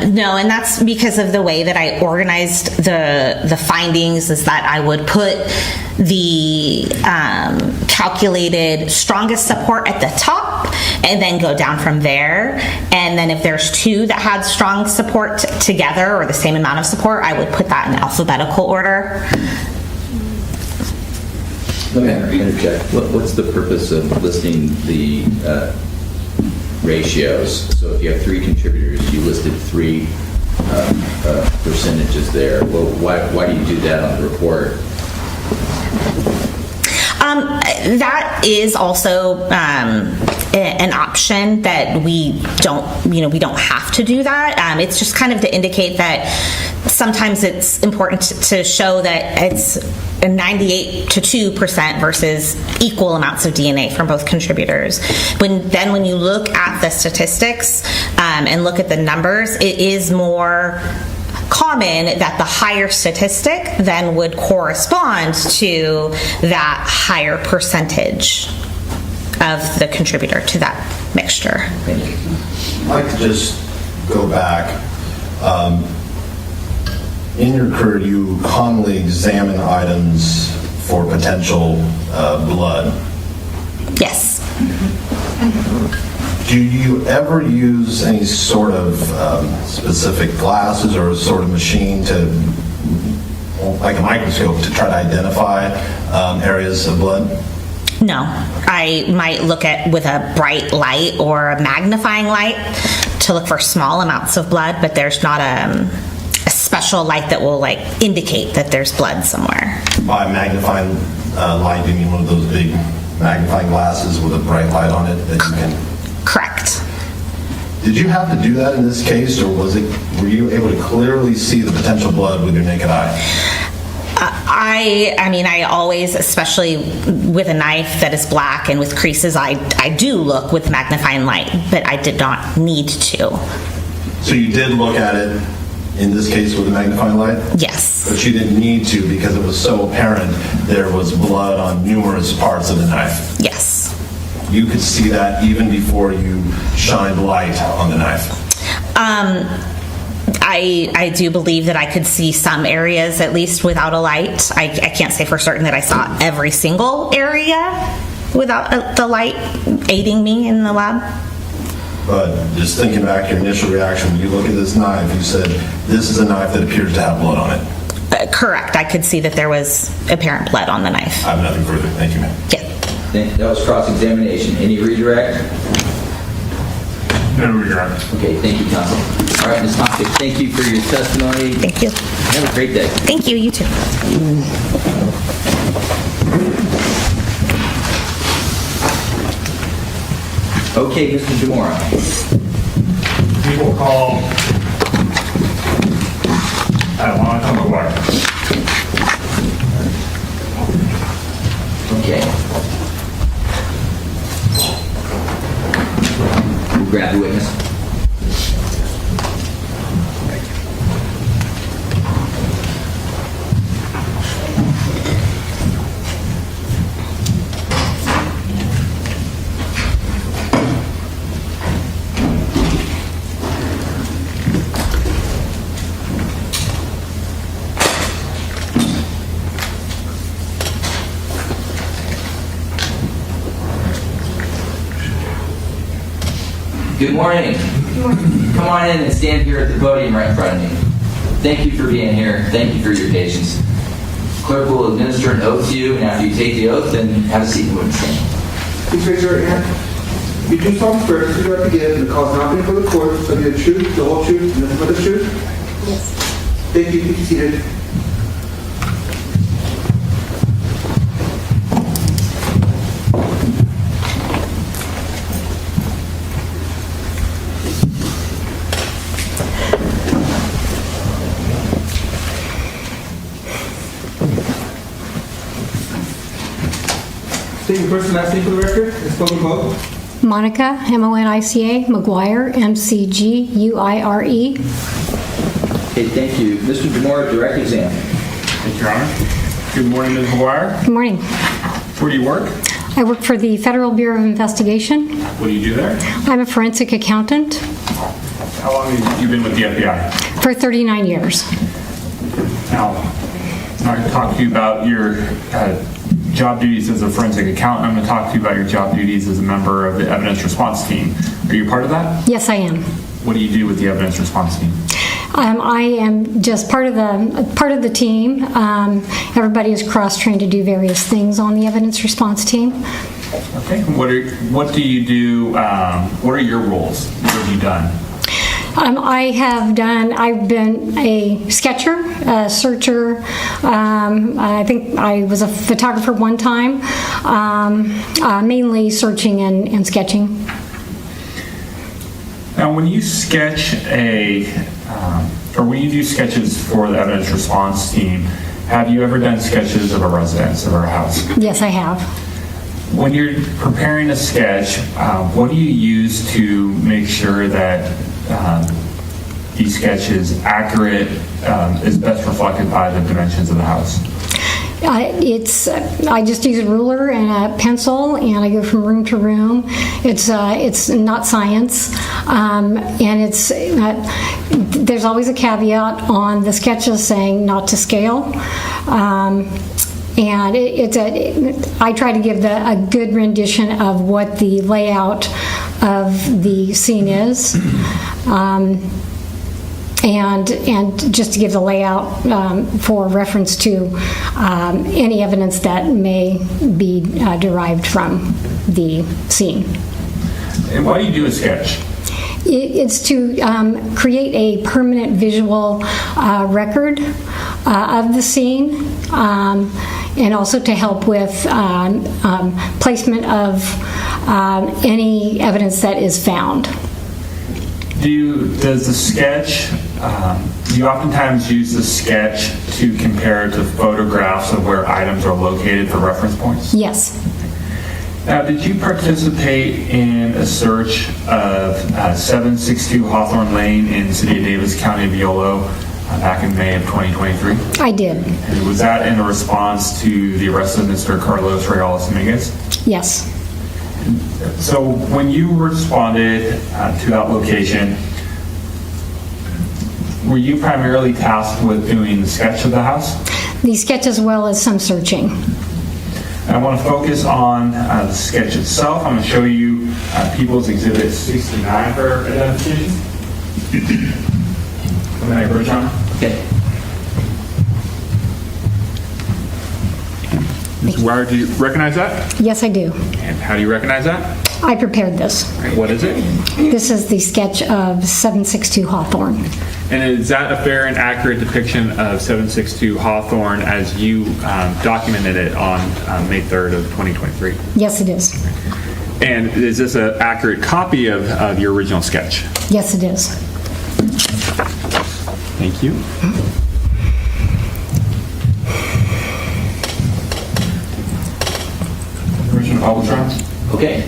Speaker 5: No, and that's because of the way that I organized the findings, is that I would put the calculated strongest support at the top and then go down from there. And then if there's two that had strong support together or the same amount of support, I would put that in alphabetical order.
Speaker 2: Let me interject. What's the purpose of listing the ratios? So if you have three contributors, you listed three percentages there. Well, why do you do that on the report?
Speaker 5: That is also an option that we don't have to do that. It's just kind of to indicate that sometimes it's important to show that it's a 98 to 2% versus equal amounts of DNA from both contributors. When you look at the statistics and look at the numbers, it is more common that the higher statistic then would correspond to that higher percentage of the contributor to that mixture.
Speaker 9: I'd like to just go back. In your career, you commonly examine items for potential blood.
Speaker 5: Yes.
Speaker 9: Do you ever use any sort of specific glasses or a sort of machine to, like a microscope, to try to identify areas of blood?
Speaker 5: No. I might look at with a bright light or a magnifying light to look for small amounts of blood, but there's not a special light that will indicate that there's blood somewhere.
Speaker 9: By magnifying light, do you mean one of those big magnifying glasses with a bright light on it that you can?
Speaker 5: Correct.
Speaker 9: Did you have to do that in this case, or were you able to clearly see the potential blood with your naked eye?
Speaker 5: I always, especially with a knife that is black and with creases, I do look with magnifying light, but I did not need to.
Speaker 9: So you did look at it in this case with a magnifying light?
Speaker 5: Yes.
Speaker 9: But you didn't need to because it was so apparent there was blood on numerous parts of the knife?
Speaker 5: Yes.
Speaker 9: You could see that even before you shined light on the knife?
Speaker 5: I do believe that I could see some areas at least without a light. I can't say for certain that I saw every single area without the light aiding me in the lab.
Speaker 9: But just thinking back to your initial reaction, when you look at this knife, you said, this is a knife that appears to have blood on it.
Speaker 5: Correct. I could see that there was apparent blood on the knife.
Speaker 9: I have nothing further. Thank you, ma'am.
Speaker 5: Yeah.
Speaker 2: That was cross-examination. Any redirect?
Speaker 3: No redirect.
Speaker 2: Okay, thank you, counsel. All right, Ms. Tomczyk, thank you for your testimony.
Speaker 5: Thank you.
Speaker 2: Have a great day.
Speaker 5: Thank you. You too.
Speaker 2: Okay, Mr. Demora.
Speaker 3: People call Monica McGuire.
Speaker 2: Okay. We'll grab the witness. Good morning. Come on in and stand here at the podium right in front of me. Thank you for being here. Thank you for your patience. Clerk will administer an oath to you, and after you take the oath, then have a seat and witness stand.
Speaker 4: Please raise your right hand. You do solemnly swear to swear to give and the cause nothing for the court, so be the truth, the whole truth, and nothing but the truth?
Speaker 7: Yes.
Speaker 4: Thank you. Please be seated. State your first and last name for the record and spell the vote.
Speaker 10: Monica, M-O-N-I-C-A, McGuire, M-C-G-U-I-R-E.
Speaker 2: Okay, thank you. Mr. Demora, direct exam.
Speaker 3: Thank you, Your Honor. Good morning, Ms. McGuire.
Speaker 10: Good morning.
Speaker 3: Where do you work?
Speaker 10: I work for the Federal Bureau of Investigation.
Speaker 3: What do you do there?
Speaker 10: I'm a forensic accountant
Speaker 3: How long have you been with the FBI?
Speaker 10: for 39 years.
Speaker 3: Now, I'm going to talk to you about your job duties as a forensic accountant. I'm going to talk to you about your job duties as a member of the evidence response team. Are you part of that?
Speaker 10: Yes, I am.
Speaker 3: What do you do with the evidence response team?
Speaker 10: I am just part of the team. Everybody is cross-trained to do various things on the evidence response team.
Speaker 3: Okay. What do you do? What are your roles? What have you done?
Speaker 10: I've been a sketcher, a searcher. I think I was a photographer one time, mainly searching and sketching.
Speaker 3: Now, when you sketch or when you do sketches for the evidence response team, have you ever done sketches of a residence or a house?
Speaker 10: Yes, I have.
Speaker 3: When you're preparing a sketch, what do you use to make sure that the sketch is accurate, is best reflected by the dimensions of the house?
Speaker 10: I just use a ruler and a pencil, and I go from room to room. It's not science, and there's always a caveat on the sketches saying not to scale. And I try to give a good rendition of what the layout of the scene is. And just to give the layout for reference to any evidence that may be derived from the scene.
Speaker 3: And why do you do a sketch?
Speaker 10: It's to create a permanent visual record of the scene, and also to help with placement of any evidence that is found.
Speaker 3: Do you oftentimes use the sketch to compare to photographs of where items are located for reference points?
Speaker 10: Yes.
Speaker 3: Now, did you participate in a search of 762 Hawthorne Lane in the city of Davis, County of Yolo, back in May of 2023?
Speaker 10: I did.
Speaker 3: And was that in response to the arrest of Mr. Carlos Reales Dominguez?
Speaker 10: Yes.
Speaker 3: So when you responded to that location, were you primarily tasked with doing the sketch of the house?
Speaker 10: The sketch as well as some searching.
Speaker 3: I want to focus on the sketch itself. I'm going to show you People's Exhibit 69 for identification. Can I approach on?
Speaker 2: Okay.
Speaker 3: Ms. Wire, do you recognize that?
Speaker 10: Yes, I do.
Speaker 3: And how do you recognize that?
Speaker 10: I prepared this.
Speaker 3: What is it?
Speaker 10: This is the sketch of 762 Hawthorne.
Speaker 3: And is that a fair and accurate depiction of 762 Hawthorne as you documented it on May 3rd of 2023?
Speaker 10: Yes, it is.
Speaker 6: And is this an accurate copy of your original sketch?
Speaker 10: Yes, it is.
Speaker 6: Thank you. Commissioner Pabletron?
Speaker 2: Okay.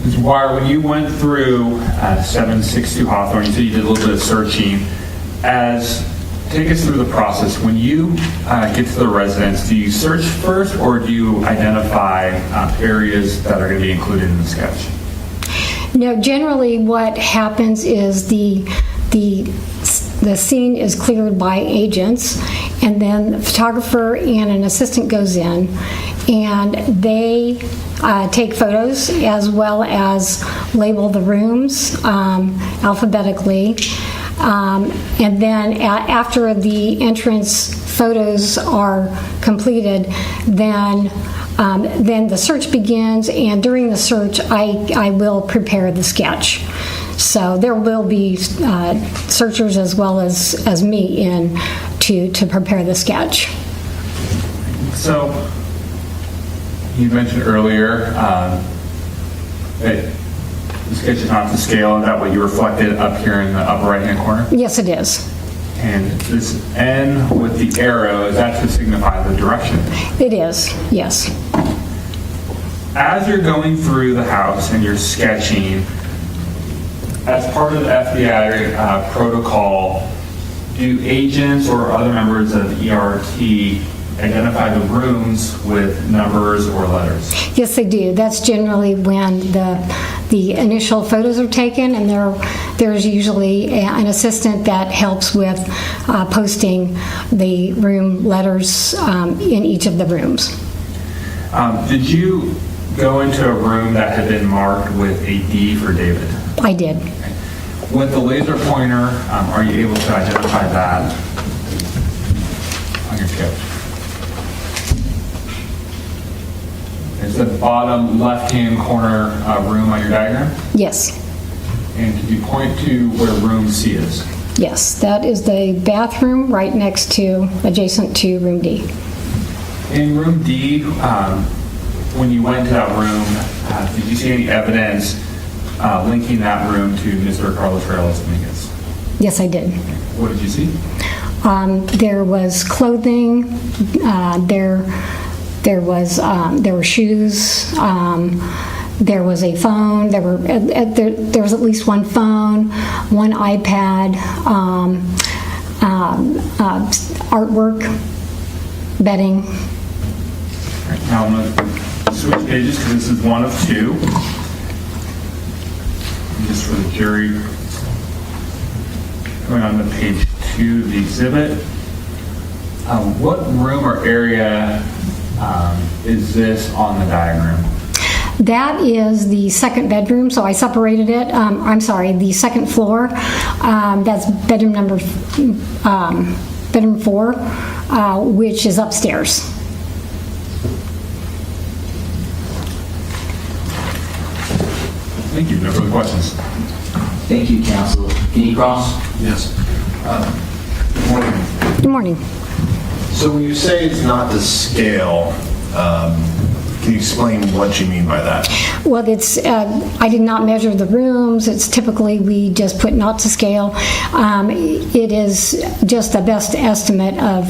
Speaker 6: Mr. Wire, when you went through 762 Hawthorne, you said you did a little bit of searching. Take us through the process. When you get to the residence, do you search first, or do you identify areas that are going to be included in the sketch?
Speaker 10: No, generally what happens is the scene is cleared by agents, and then the photographer and an assistant goes in, and they take photos as well as label the rooms alphabetically. And then after the entrance photos are completed, then the search begins, and during the search, I will prepare the sketch. So there will be searchers as well as me in to prepare the sketch.
Speaker 6: So you mentioned earlier that the sketch is not to scale. Is that what you reflected up here in the upper right-hand corner?
Speaker 10: Yes, it is.
Speaker 6: And this N with the arrow, is that to signify the direction?
Speaker 10: It is, yes.
Speaker 6: As you're going through the house and you're sketching, as part of the FBI protocol, do agents or other members of ERT identify the rooms with numbers or letters?
Speaker 10: Yes, they do. That's generally when the initial photos are taken, and there's usually an assistant that helps with posting the room letters in each of the rooms.
Speaker 6: Did you go into a room that had been marked with a D for David?
Speaker 10: I did.
Speaker 6: With the laser pointer, are you able to identify that on your sketch? Is the bottom left-hand corner room on your diagram?
Speaker 10: Yes.
Speaker 6: And could you point to where room C is?
Speaker 10: Yes, that is the bathroom right next to, adjacent to room D.
Speaker 6: In room D, when you went to that room, did you see any evidence linking that room to Mr. Carlos Dominguez?
Speaker 10: Yes, I did.
Speaker 6: What did you see?
Speaker 10: There was clothing. There were shoes. There was a phone. There was at least one phone, one iPad, artwork, bedding.
Speaker 6: All right, now I'm going to switch pages because this is one of two. And just for the jury, going on to page 2 of the exhibit. What room or area is this on the diagram?
Speaker 10: That is the second bedroom, so I separated it. I'm sorry, the second floor. That's bedroom number, bedroom 4, which is upstairs.
Speaker 6: Thank you. No further questions.
Speaker 2: Thank you, counsel. Can you cross?
Speaker 9: Yes. Good morning.
Speaker 10: Good morning.
Speaker 9: So when you say it's not to scale, can you explain what you mean by that?
Speaker 10: Well, it's I did not measure the rooms. It's typically we just put not to scale. It is just the best estimate of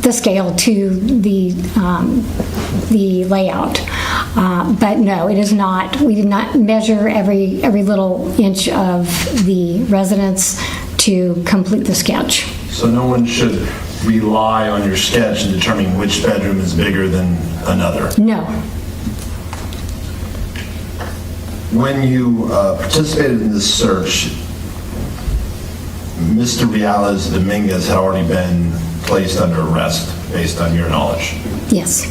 Speaker 10: the scale to the layout. But no, it is not. We did not measure every little inch of the residence to complete the sketch.
Speaker 9: So no one should rely on your sketch in determining which bedroom is bigger than another?
Speaker 10: No.
Speaker 9: When you participated in this search, Mr. Dominguez had already been placed under arrest based on your knowledge.
Speaker 10: Yes.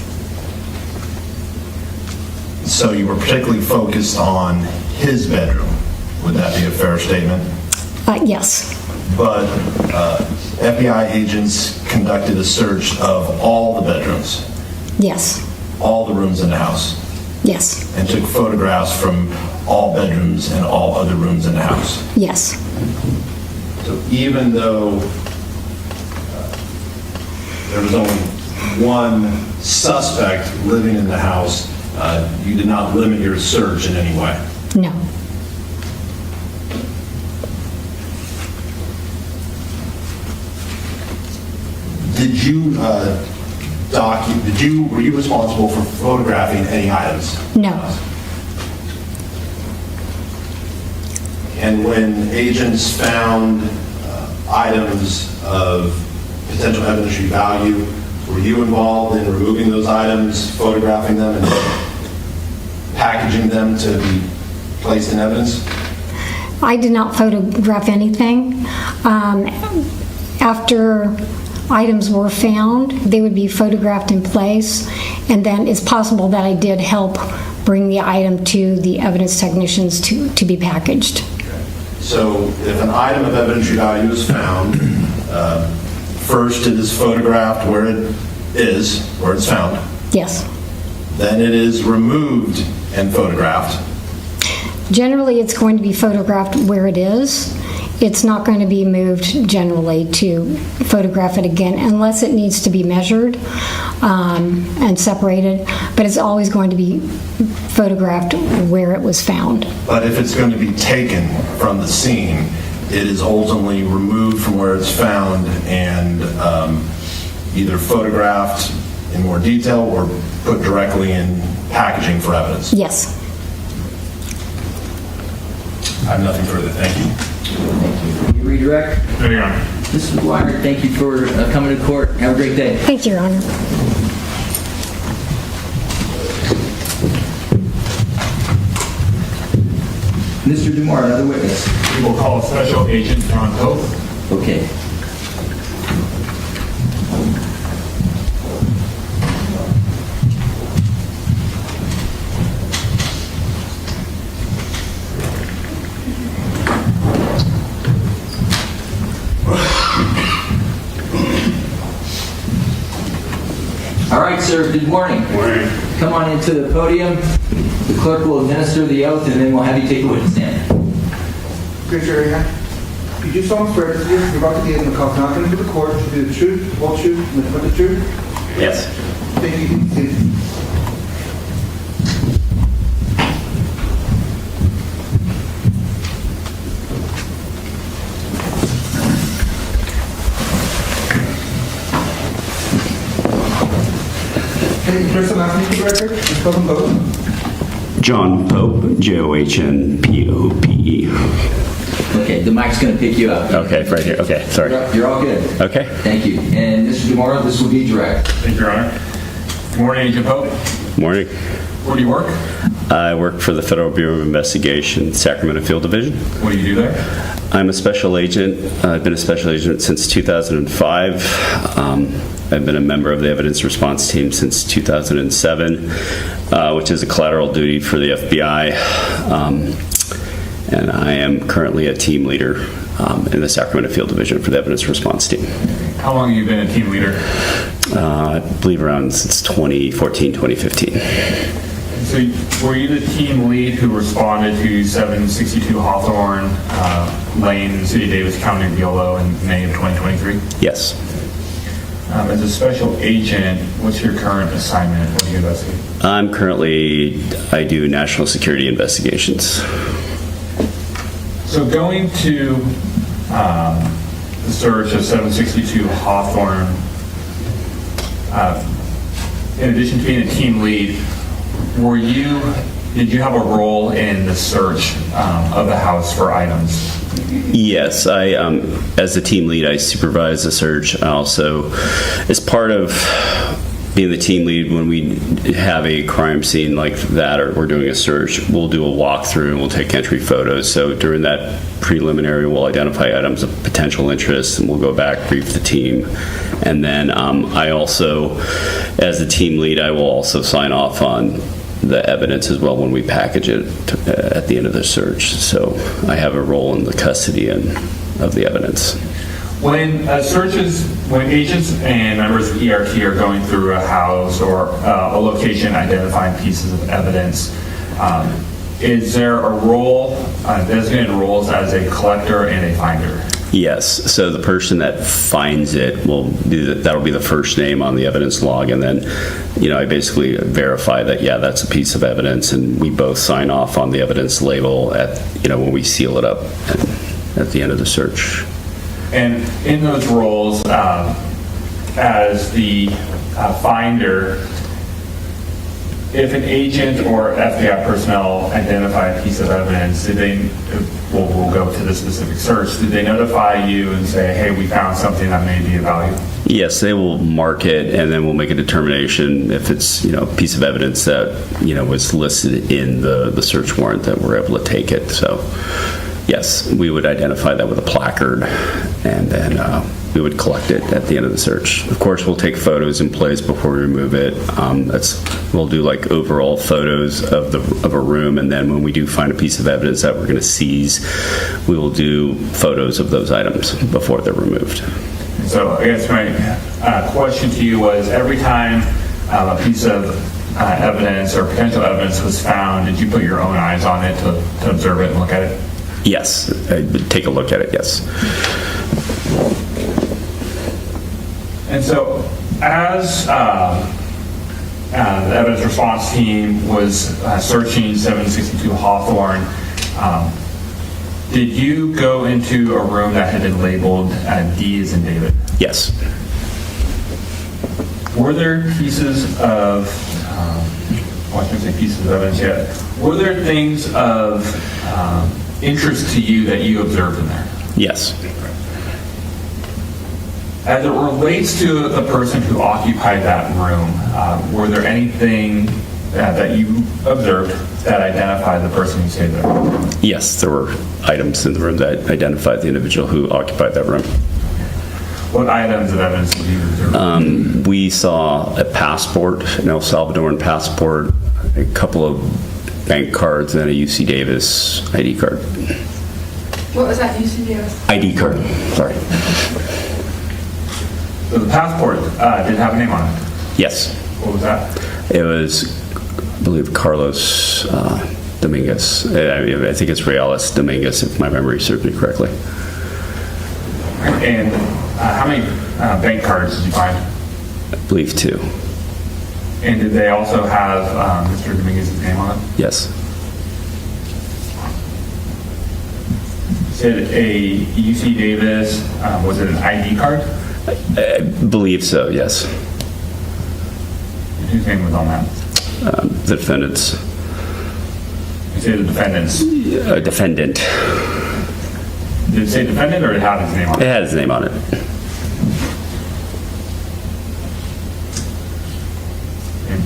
Speaker 9: So you were particularly focused on his bedroom. Would that be a fair statement?
Speaker 10: Yes.
Speaker 9: But FBI agents conducted a search of all the bedrooms,
Speaker 10: Yes.
Speaker 9: all the rooms in the house.
Speaker 10: Yes.
Speaker 9: And took photographs from all bedrooms and all other rooms in the house.
Speaker 10: Yes.
Speaker 9: So even though there was only one suspect living in the house, you did not limit your search in any way.
Speaker 10: No.
Speaker 9: Did you were you responsible for photographing any items?
Speaker 10: No.
Speaker 9: And when agents found items of potential evidentiary value, were you involved in removing those items, photographing them, and packaging them to be placed in evidence?
Speaker 10: I did not photograph anything. After items were found, they would be photographed in place, and then it's possible that I did help bring the item to the evidence technicians to be packaged.
Speaker 9: So if an item of evidentiary value is found, first it is photographed where it is, where it's found.
Speaker 10: Yes.
Speaker 9: Then it is removed and photographed.
Speaker 10: Generally, it's going to be photographed where it is. It's not going to be moved generally to photograph it again unless it needs to be measured and separated, but it's always going to be photographed where it was found.
Speaker 9: But if it's going to be taken from the scene, it is ultimately removed from where it's found and either photographed in more detail or put directly in packaging for evidence.
Speaker 10: Yes.
Speaker 9: I have nothing further. Thank you.
Speaker 2: Thank you. You redirect?
Speaker 3: No, Your Honor.
Speaker 2: Mrs. McGuire, thank you for coming to court. Have a great day.
Speaker 10: Thank you, Your Honor.
Speaker 2: Mr. Dumore, another witness.
Speaker 3: We will call Special Agent John Pope.
Speaker 2: Okay. All right, sir. Good morning.
Speaker 3: Morning.
Speaker 2: Come on into the podium. The clerk will administer the oath, and then we'll have you take a witness stand.
Speaker 4: Great jury, you do solemnly swear that you're about to give in the cause not given to the court to be the truth, the whole truth, and nothing but the truth?
Speaker 3: Yes.
Speaker 4: Thank you. Can you first and last name for the record? Just call them both.
Speaker 11: John Pope, J-O-H-N-P-O-P-E.
Speaker 2: Okay, the mic's going to pick you up.
Speaker 11: Okay, right here. Okay, sorry.
Speaker 2: You're all good.
Speaker 11: Okay.
Speaker 2: Thank you. And Mr. Dumore, this will be direct.
Speaker 3: Thank you, Your Honor. Good morning, Agent Pope.
Speaker 11: Morning.
Speaker 3: Where do you work?
Speaker 11: I work for the Federal Bureau of Investigation, Sacramento Field Division.
Speaker 3: What do you do there?
Speaker 11: I'm a special agent. I've been a special agent since 2005. I've been a member of the evidence response team since 2007, which is a collateral duty for the FBI. And I am currently a team leader in the Sacramento Field Division for the evidence response team.
Speaker 3: How long have you been a team leader?
Speaker 11: I believe around since 2014, 2015.
Speaker 3: So were you the team lead who responded to 762 Hawthorne Lane in the city of Davis, County of Yolo in May of 2023?
Speaker 11: Yes.
Speaker 3: As a special agent, what's your current assignment? What do you investigate?
Speaker 11: I do national security investigations.
Speaker 3: So going to the search of 762 Hawthorne, in addition to being a team lead, did you have a role in the search of the house for items?
Speaker 11: Yes, I, as a team lead, I supervise the search. I also, as part of being the team lead, when we have a crime scene like that or we're doing a search, we'll do a walkthrough and we'll take entry photos. So during that preliminary, we'll identify items of potential interest and we'll go back, brief the team. And then I also, as the team lead, I will also sign off on the evidence as well when we package it at the end of the search. So I have a role in the custody of the evidence.
Speaker 3: When agents and members of ERT are going through a house or a location identifying pieces of evidence, is there a role, designated roles as a collector and a finder?
Speaker 11: Yes. So the person that finds it that'll be the first name on the evidence log, and then, I basically verify that that's a piece of evidence, and we both sign off on the evidence label at when we seal it up at the end of the search.
Speaker 3: And in those roles, as the finder, if an agent or FBI personnel identify a piece of evidence, we'll go to the specific search, did they notify you and say, hey, we found something that may be of value?
Speaker 11: Yes, they will mark it, and then we'll make a determination if it's a piece of evidence that was listed in the search warrant that we're able to take it. So yes, we would identify that with a placard, and then we would collect it at the end of the search. Of course, we'll take photos in place before we remove it. We'll do like overall photos of a room, and then when we do find a piece of evidence that we're going to seize, we will do photos of those items before they're removed.
Speaker 3: So I guess my question to you was, every time a piece of evidence or potential evidence was found, did you put your own eyes on it to observe it and look at it?
Speaker 11: Yes, I'd take a look at it, yes.
Speaker 3: And so, as the evidence response team was searching 762 Hawthorne, did you go into a room that had been labeled Diaz and David?
Speaker 11: Yes.
Speaker 3: Were there pieces of, I shouldn't say pieces of evidence yet, were there things of interest to you that you observed in there?
Speaker 11: Yes.
Speaker 3: As it relates to the person who occupied that room, were there anything that you observed that identified the person who stayed there?
Speaker 11: Yes, there were items in the room that identified the individual who occupied that room.
Speaker 3: What items of evidence did you observe?
Speaker 11: We saw a passport, an El Salvadoran passport, a couple of bank cards, and a UC Davis ID card.
Speaker 7: What was that, UC Davis?
Speaker 11: ID card, sorry.
Speaker 3: So the passport did have a name on it?
Speaker 11: Yes.
Speaker 3: What was that?
Speaker 11: It was, I believe, Carlos Dominguez. I think it's Reales Dominguez, if my memory serves me correctly.
Speaker 3: And how many bank cards did you find?
Speaker 11: I believe 2.
Speaker 3: And did they also have Mr. Dominguez's name on it?
Speaker 11: Yes.
Speaker 3: You said a UC Davis, was it an ID card?
Speaker 11: I believe so, yes.
Speaker 3: Whose name was on that?
Speaker 11: The defendant's.
Speaker 3: You say the defendant's?
Speaker 11: Defendant.
Speaker 3: Did it say defendant or did it have his name on
Speaker 11: It
Speaker 3: it?
Speaker 11: had his name on it.
Speaker 3: And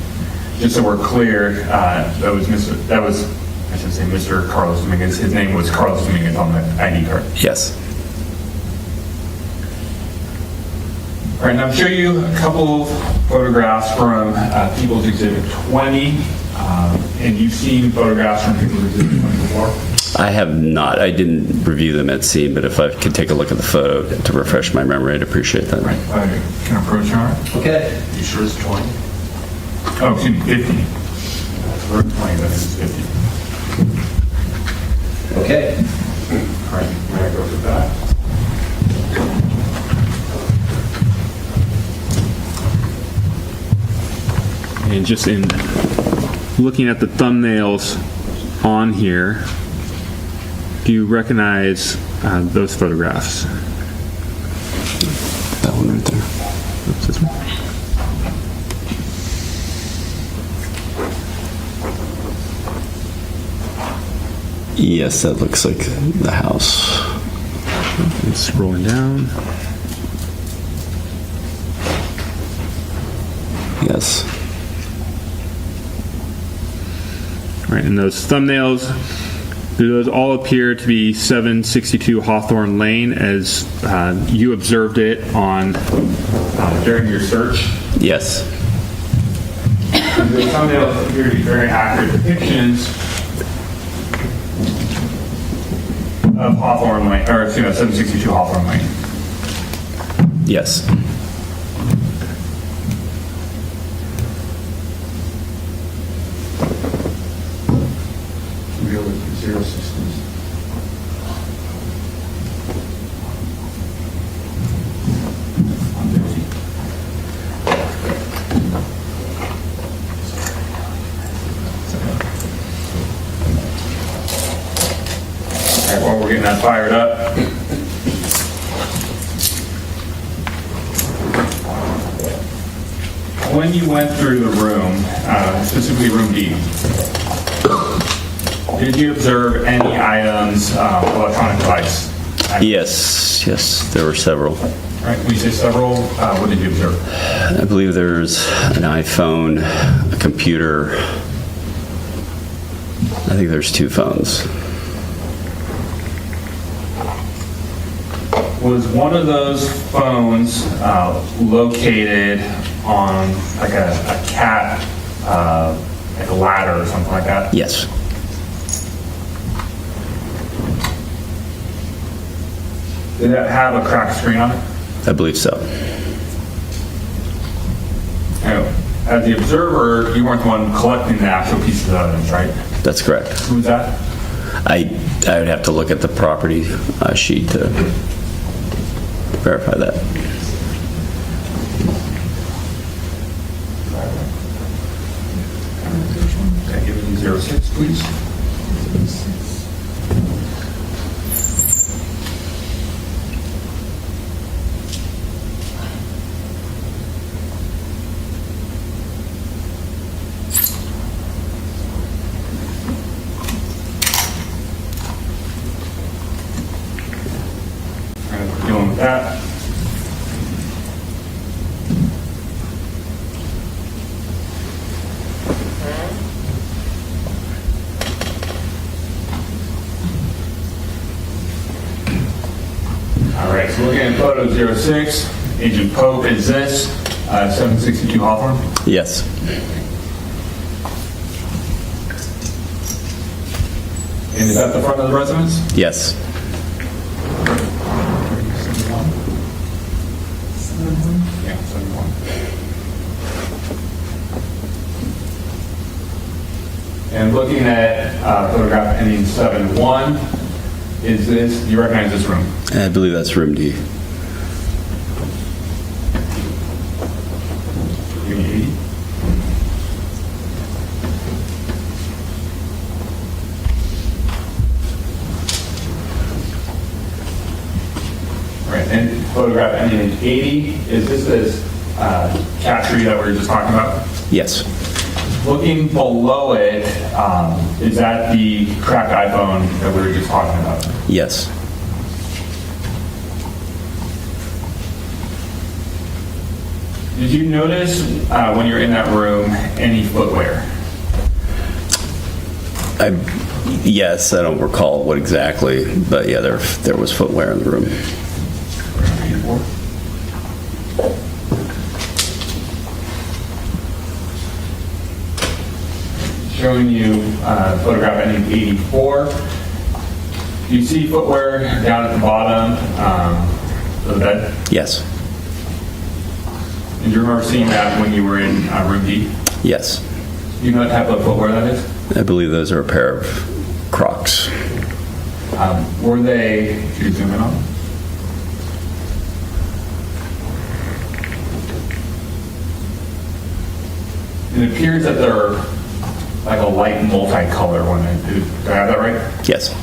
Speaker 3: just so we're clear, that was, I should say, Mr. Carlos Dominguez. His name was Carlos Dominguez on the ID card.
Speaker 11: Yes.
Speaker 3: All right, and I'm showing you a couple photographs from People's Exhibit 20, and you've seen photographs from People's Exhibit 20 before?
Speaker 11: I have not. I didn't review them at scene, but if I could take a look at the photo to refresh my memory, I'd appreciate that.
Speaker 3: Right, I can approach you, all right?
Speaker 2: Okay.
Speaker 9: You sure it's 20?
Speaker 3: Oh, excuse me, 50. We're 20, but it's 50.
Speaker 2: Okay.
Speaker 3: All right, may I go to that? And just in looking at the thumbnails on here, do you recognize those photographs?
Speaker 11: That one right there.
Speaker 3: Oops, this one.
Speaker 11: Yes, that looks like the house.
Speaker 3: It's scrolling down.
Speaker 11: Yes.
Speaker 3: Right, and those thumbnails, do those all appear to be 762 Hawthorne Lane as you observed it on during your search?
Speaker 11: Yes.
Speaker 3: The thumbnails appear to be very accurate depictions of Hawthorne Lane, or excuse me, 762 Hawthorne Lane.
Speaker 11: Yes.
Speaker 3: Real 060s. All right, while we're getting that fired up. When you went through the room, specifically room D, did you observe any items, electronic device?
Speaker 11: Yes, there were several.
Speaker 3: All right, when you say several, what did you observe?
Speaker 11: I believe there's an iPhone, a computer. I think there's 2 phones.
Speaker 3: Was one of those phones located on like a cat, like a ladder or something like that?
Speaker 11: Yes.
Speaker 3: Did that have a cracked screen on it?
Speaker 11: I believe so.
Speaker 3: Now, as the observer, you weren't the one collecting the actual pieces of evidence, right?
Speaker 11: That's correct.
Speaker 3: Who was that?
Speaker 11: I would have to look at the property sheet to verify that.
Speaker 3: Okay, give me 06, please. All right, we're dealing with that. All right, so looking at photo 06, Agent Pope, is this 762 Hawthorne?
Speaker 11: Yes.
Speaker 3: And is that the front of the residence?
Speaker 11: Yes.
Speaker 3: Yeah, 71. And looking at photograph ending 71, is this, do you recognize this room?
Speaker 11: I believe that's room D.
Speaker 3: Give me 80. All right, and photograph ending in 80, is this cat tree that we were just talking about?
Speaker 11: Yes.
Speaker 3: Looking below it, is that the cracked iPhone that we were just talking about?
Speaker 11: Yes.
Speaker 3: Did you notice when you're in that room any footwear?
Speaker 11: Yes, I don't recall what exactly, but yeah, there was footwear in the room.
Speaker 3: Showing you photograph ending 84. Do you see footwear down at the bottom of the bed?
Speaker 11: Yes.
Speaker 3: Did you remember seeing that when you were in room D?
Speaker 11: Yes.
Speaker 3: Do you know what type of footwear that is?
Speaker 11: I believe those are a pair of Crocs.
Speaker 3: Were they, could you zoom in on them? It appears that they're like a light multicolor one. Do I have that right?
Speaker 11: Yes.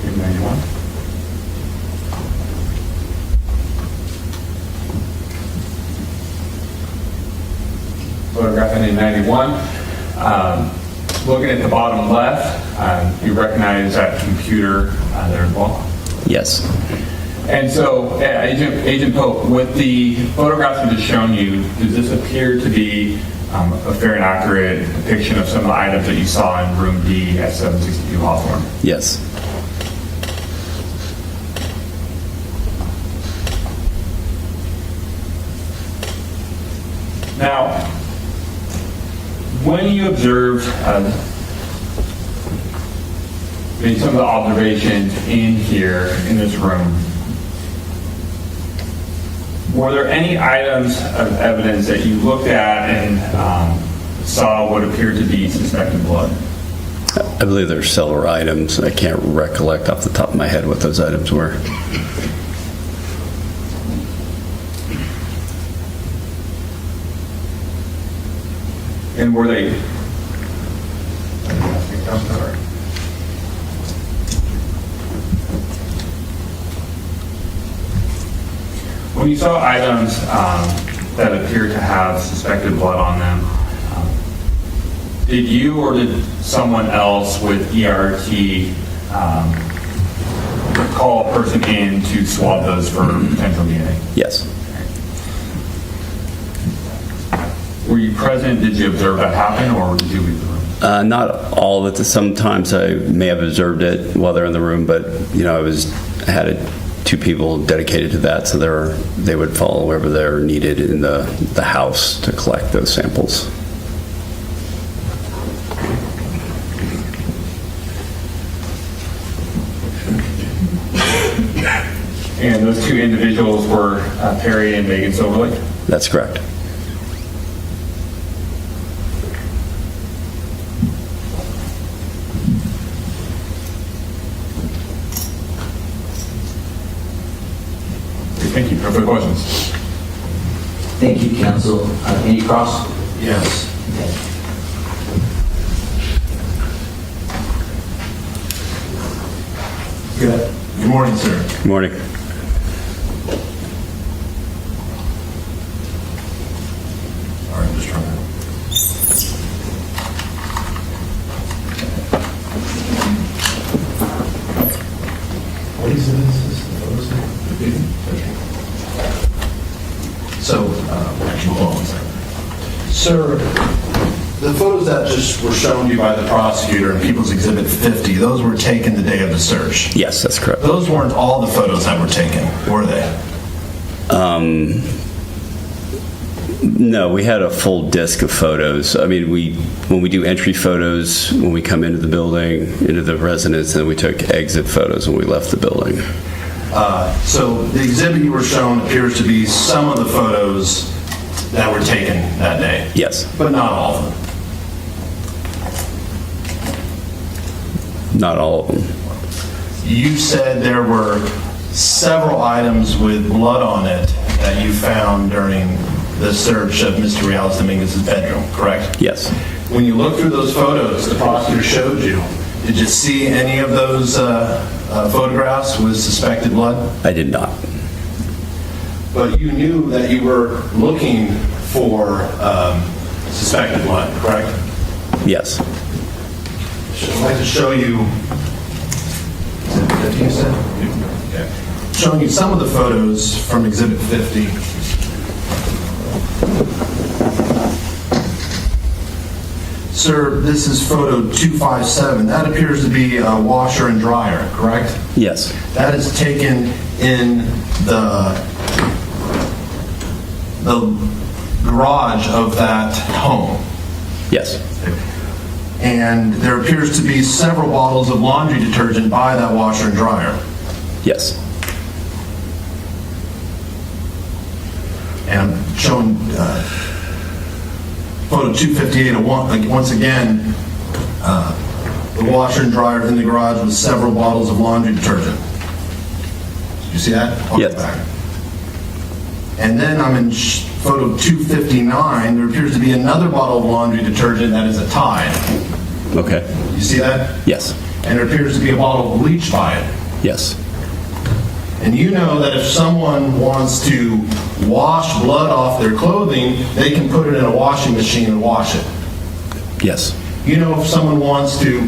Speaker 3: Give me 91. Photograph ending 91. Looking at the bottom left, you recognize that computer there as well?
Speaker 11: Yes.
Speaker 3: And so, Agent Pope, with the photographs I've just shown you, does this appear to be a fair and accurate depiction of some of the items that you saw in room D at 762 Hawthorne?
Speaker 11: Yes.
Speaker 3: Now, when you observed made some of the observations in here, in this room. Were there any items of evidence that you looked at and saw what appeared to be suspected blood?
Speaker 11: I believe there's several items. I can't recollect off the top of my head what those items were.
Speaker 3: And were they? When you saw items that appeared to have suspected blood on them, did you or did someone else with ERT call a person in to swab those for potential DNA?
Speaker 11: Yes.
Speaker 3: Were you present? Did you observe that happen, or did you leave the room?
Speaker 11: Not all of it. Sometimes I may have observed it while they're in the room, but I had two people dedicated to that, so they would follow wherever they're needed in the house to collect those samples.
Speaker 3: And those two individuals were Perry and Megan Silverlake?
Speaker 11: That's correct.
Speaker 3: Thank you. No further questions?
Speaker 2: Thank you, counsel. Any cross?
Speaker 9: Yes. Good morning, sir.
Speaker 11: Good morning.
Speaker 9: All right, I'm just trying to... What is this? So, actually, hold on one second. Sir, the photos that just were shown to you by the prosecutor in People's Exhibit 50, those were taken the day of the search.
Speaker 11: Yes, that's correct.
Speaker 9: Those weren't all the photos that were taken, were they?
Speaker 11: No, we had a full disc of photos. I mean, when we do entry photos, when we come into the building, into the residence, and we took exit photos when we left the building.
Speaker 9: So the exhibit you were shown appears to be some of the photos that were taken that day.
Speaker 11: Yes.
Speaker 9: But not all of
Speaker 11: them. Not all of them.
Speaker 9: You said there were several items with blood on it that you found during the search of Mr. Dominguez's bedroom, correct?
Speaker 11: Yes.
Speaker 9: When you looked through those photos the prosecutor showed you, did you see any of those photographs with suspected blood?
Speaker 11: I did not.
Speaker 9: But you knew that you were looking for suspected blood, correct?
Speaker 11: Yes.
Speaker 9: I'd like to show you, is it 50 you said? Okay. Showing you some of the photos from Exhibit 50. Sir, this is photo 257. That appears to be a washer and dryer, correct?
Speaker 11: Yes.
Speaker 9: That is taken in the garage of that home.
Speaker 11: Yes.
Speaker 9: And there appears to be several bottles of laundry detergent by that washer and dryer.
Speaker 11: Yes.
Speaker 9: And I'm showing photo 258, once again, the washer and dryer in the garage with several bottles of laundry detergent. Did you see that?
Speaker 11: Yes.
Speaker 9: And then I'm in photo 259. There appears to be another bottle of laundry detergent that is a Tide.
Speaker 11: Okay.
Speaker 9: You see that?
Speaker 11: Yes.
Speaker 9: And there appears to be a bottle of bleach by it.
Speaker 11: Yes.
Speaker 9: And you know that if someone wants to wash blood off their clothing, they can put it in a washing machine and wash it.
Speaker 11: Yes.
Speaker 9: You know if someone wants to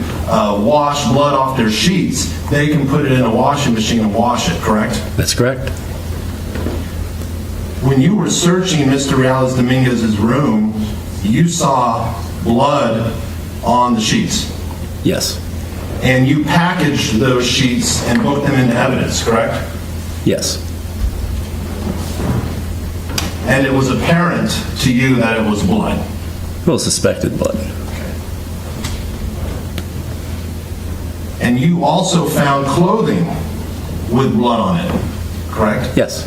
Speaker 9: wash blood off their sheets, they can put it in a washing machine and wash it, correct?
Speaker 11: That's correct.
Speaker 9: When you were searching Mr. Dominguez's room, you saw blood on the sheets.
Speaker 11: Yes.
Speaker 9: And you packaged those sheets and put them into evidence, correct?
Speaker 11: Yes.
Speaker 9: And it was apparent to you that it was blood.
Speaker 11: Well, suspected blood.
Speaker 9: And you also found clothing with blood on it, correct?
Speaker 11: Yes.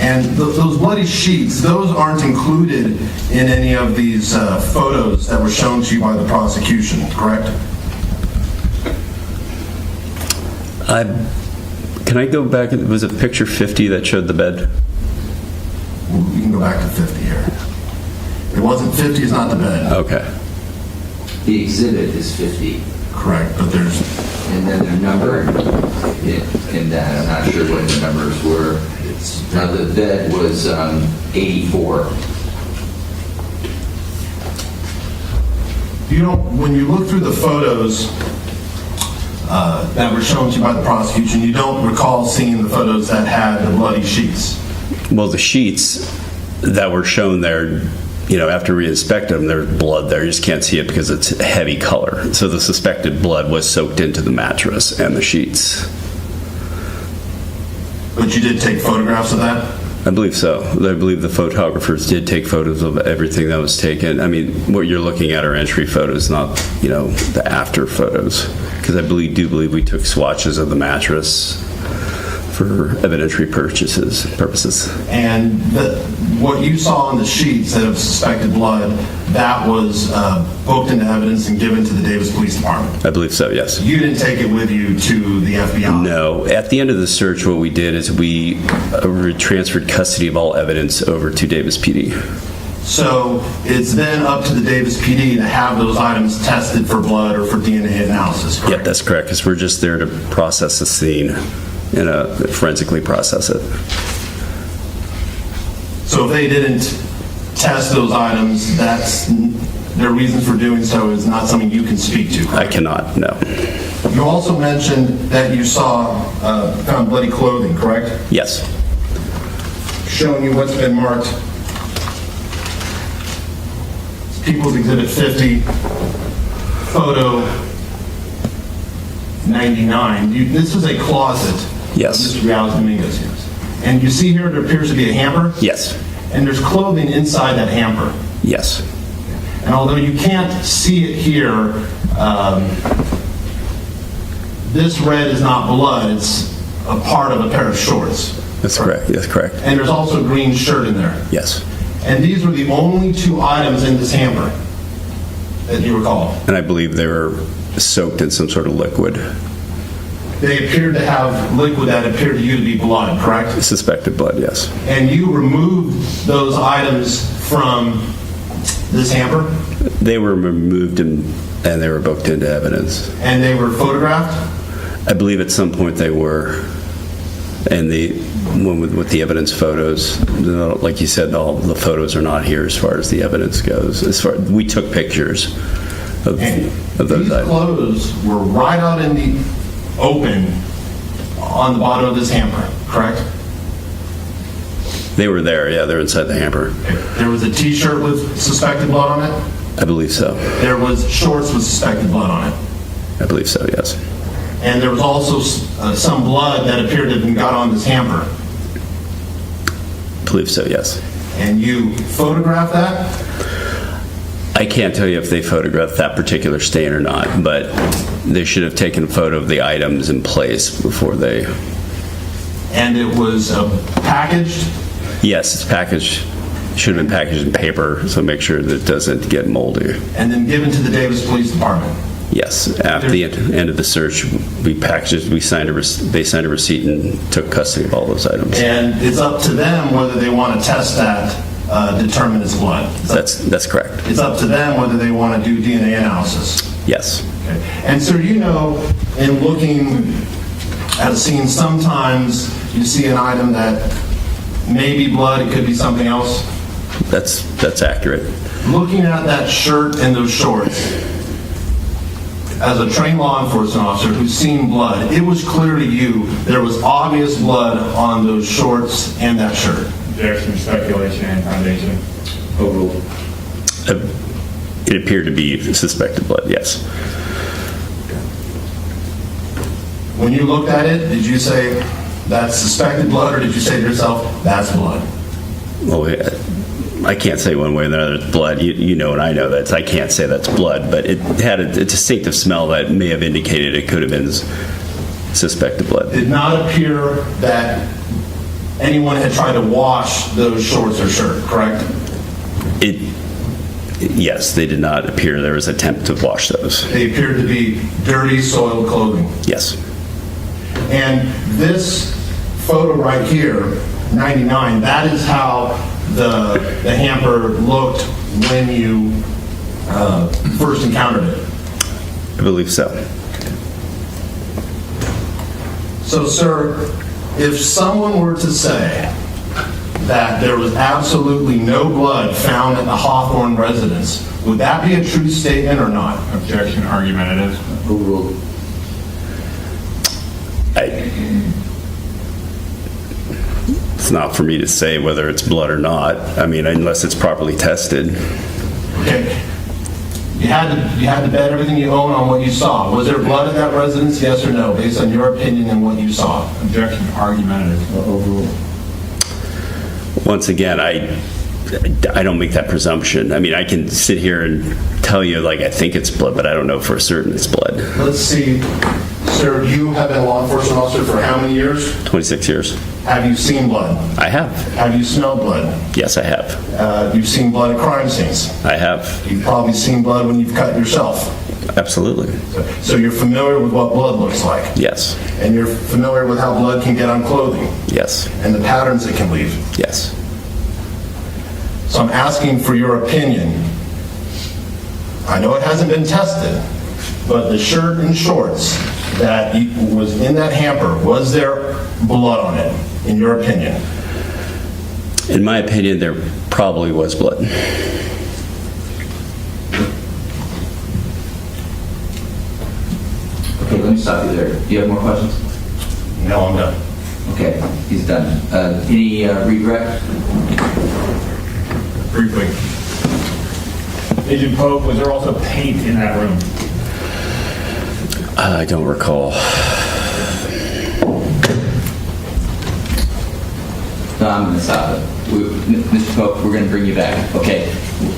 Speaker 9: And those bloody sheets, those aren't included in any of these photos that were shown to you by the prosecution, correct?
Speaker 11: Can I go back? Was it picture 50 that showed the bed?
Speaker 9: You can go back to 50 here. It wasn't 50, it's not the bed.
Speaker 11: Okay.
Speaker 2: The exhibit is 50,
Speaker 9: Correct, but there's,
Speaker 2: and then the number in that, I'm not sure what the numbers were. Now, the bed was 84.
Speaker 9: you don't, when you look through the photos that were shown to you by the prosecution, you don't recall seeing the photos that had the bloody sheets.
Speaker 11: Well, the sheets that were shown there, after we inspected them, there's blood there. You just can't see it because it's heavy color. So the suspected blood was soaked into the mattress and the sheets.
Speaker 9: But you did take photographs of that?
Speaker 11: I believe so. I believe the photographers did take photos of everything that was taken. I mean, what you're looking at are entry photos, not, the after photos. Because I do believe we took swatches of the mattress for evidentiary purposes.
Speaker 9: And what you saw on the sheets that of suspected blood, that was booked into evidence and given to the Davis Police Department?
Speaker 11: I believe so, yes.
Speaker 9: You didn't take it with you to the FBI?
Speaker 11: No. At the end of the search, what we did is we transferred custody of all evidence over to Davis PD.
Speaker 9: So it's then up to the Davis PD to have those items tested for blood or for DNA analysis, correct?
Speaker 11: Yep, that's correct, because we're just there to process the scene and forensically process it.
Speaker 9: So if they didn't test those items, their reasons for doing so is not something you can speak to, correct?
Speaker 11: I cannot, no.
Speaker 9: You also mentioned that you found bloody clothing, correct?
Speaker 11: Yes.
Speaker 9: Showing you what's been marked. People's Exhibit 50, photo 99. This is a closet.
Speaker 11: Yes.
Speaker 9: Mr. Dominguez, yes. And you see here there appears to be a hamper?
Speaker 11: Yes.
Speaker 9: And there's clothing inside that hamper.
Speaker 11: Yes.
Speaker 9: And although you can't see it here, this red is not blood, it's a part of a pair of shorts.
Speaker 11: That's correct. Yes, correct.
Speaker 9: And there's also a green shirt in there.
Speaker 11: Yes.
Speaker 9: And these were the only two items in this hamper that you recall.
Speaker 11: And I believe they were soaked in some sort of liquid.
Speaker 9: They appeared to have liquid that appeared to you to be blood, correct?
Speaker 11: Suspected blood, yes.
Speaker 9: And you removed those items from this hamper?
Speaker 11: They were removed and they were booked into evidence.
Speaker 9: And they were photographed?
Speaker 11: I believe at some point they were. And with the evidence photos, like you said, all the photos are not here as far as the evidence goes. We took pictures of those
Speaker 9: These
Speaker 11: items.
Speaker 9: clothes were right out in the open on the bottom of this hamper, correct?
Speaker 11: They were there, yeah, they're inside the hamper.
Speaker 9: There was a t-shirt with suspected blood on it?
Speaker 11: I believe so.
Speaker 9: There was shorts with suspected blood on it?
Speaker 11: I believe so, yes.
Speaker 9: And there was also some blood that appeared to have been got on this hamper?
Speaker 11: I believe so, yes.
Speaker 9: And you photographed that?
Speaker 11: I can't tell you if they photographed that particular stain or not, but they should have taken a photo of the items in place before they...
Speaker 9: And it was packaged?
Speaker 11: Yes, it's packaged. Should have been packaged in paper, so make sure that it doesn't get moldy.
Speaker 9: And then given to the Davis Police Department?
Speaker 11: Yes, after the end of the search, we packaged it, they signed a receipt and took custody of all those items.
Speaker 9: And it's up to them whether they want to test that, determine its blood?
Speaker 11: That's correct.
Speaker 9: It's up to them whether they want to do DNA analysis?
Speaker 11: Yes.
Speaker 9: Okay. And sir, in looking at a scene, sometimes you see an item that may be blood, it could be something else?
Speaker 11: That's accurate.
Speaker 9: Looking at that shirt and those shorts, as a trained law enforcement officer who's seen blood, it was clear to you there was obvious blood on those shorts and that shirt.
Speaker 3: Objection, speculation, and foundation.
Speaker 2: Overruled.
Speaker 11: It appeared to be suspected blood, yes.
Speaker 9: When you looked at it, did you say that's suspected blood, or did you say to yourself, that's blood?
Speaker 11: Well, I can't say one way or another it's blood. You know and I know that. I can't say that's blood, but it had a distinctive smell that may have indicated it could have been suspected blood.
Speaker 9: Did not appear that anyone had tried to wash those shorts or shirt, correct?
Speaker 11: Yes, they did not appear there was an attempt to wash those.
Speaker 9: They appeared to be dirty, soiled clothing.
Speaker 11: Yes.
Speaker 9: And this photo right here, 99, that is how the hamper looked when you first encountered it.
Speaker 11: I believe so.
Speaker 9: So, sir, if someone were to say that there was absolutely no blood found at the Hawthorne residence, would that be a true statement or not?
Speaker 3: Objection, argumentative.
Speaker 2: Overruled.
Speaker 11: It's not for me to say whether it's blood or not. I mean, unless it's properly tested.
Speaker 9: Okay. You had to bet everything you own on what you saw. Was there blood in that residence, yes or no, based on your opinion and what you saw?
Speaker 3: Objection, argumentative.
Speaker 2: Overruled.
Speaker 11: Once again, I don't make that presumption. I mean, I can sit here and tell you, like, I think it's blood, but I don't know for certain it's blood.
Speaker 9: Let's see. Sir, you have been a law enforcement officer for how many years?
Speaker 11: 26 years.
Speaker 9: Have you seen blood?
Speaker 11: I have.
Speaker 9: Have you smelled blood?
Speaker 11: Yes, I have.
Speaker 9: You've seen blood at crime scenes?
Speaker 11: I have.
Speaker 9: You've probably seen blood when you've cut yourself.
Speaker 11: Absolutely.
Speaker 9: So you're familiar with what blood looks like?
Speaker 11: Yes.
Speaker 9: And you're familiar with how blood can get on clothing?
Speaker 11: Yes.
Speaker 9: And the patterns it can leave?
Speaker 11: Yes.
Speaker 9: So I'm asking for your opinion. I know it hasn't been tested, but the shirt and shorts that was in that hamper, was there blood on it, in your opinion?
Speaker 11: In my opinion, there probably was blood.
Speaker 2: Okay, let me stop you there. Do you have more questions?
Speaker 9: No, I'm done.
Speaker 2: Okay, he's done. Any regret?
Speaker 9: Briefly.
Speaker 3: Agent Pope, was there also paint in that room?
Speaker 11: I don't recall.
Speaker 2: No, I'm going to stop it. Mr. Pope, we're going to bring you back. Okay,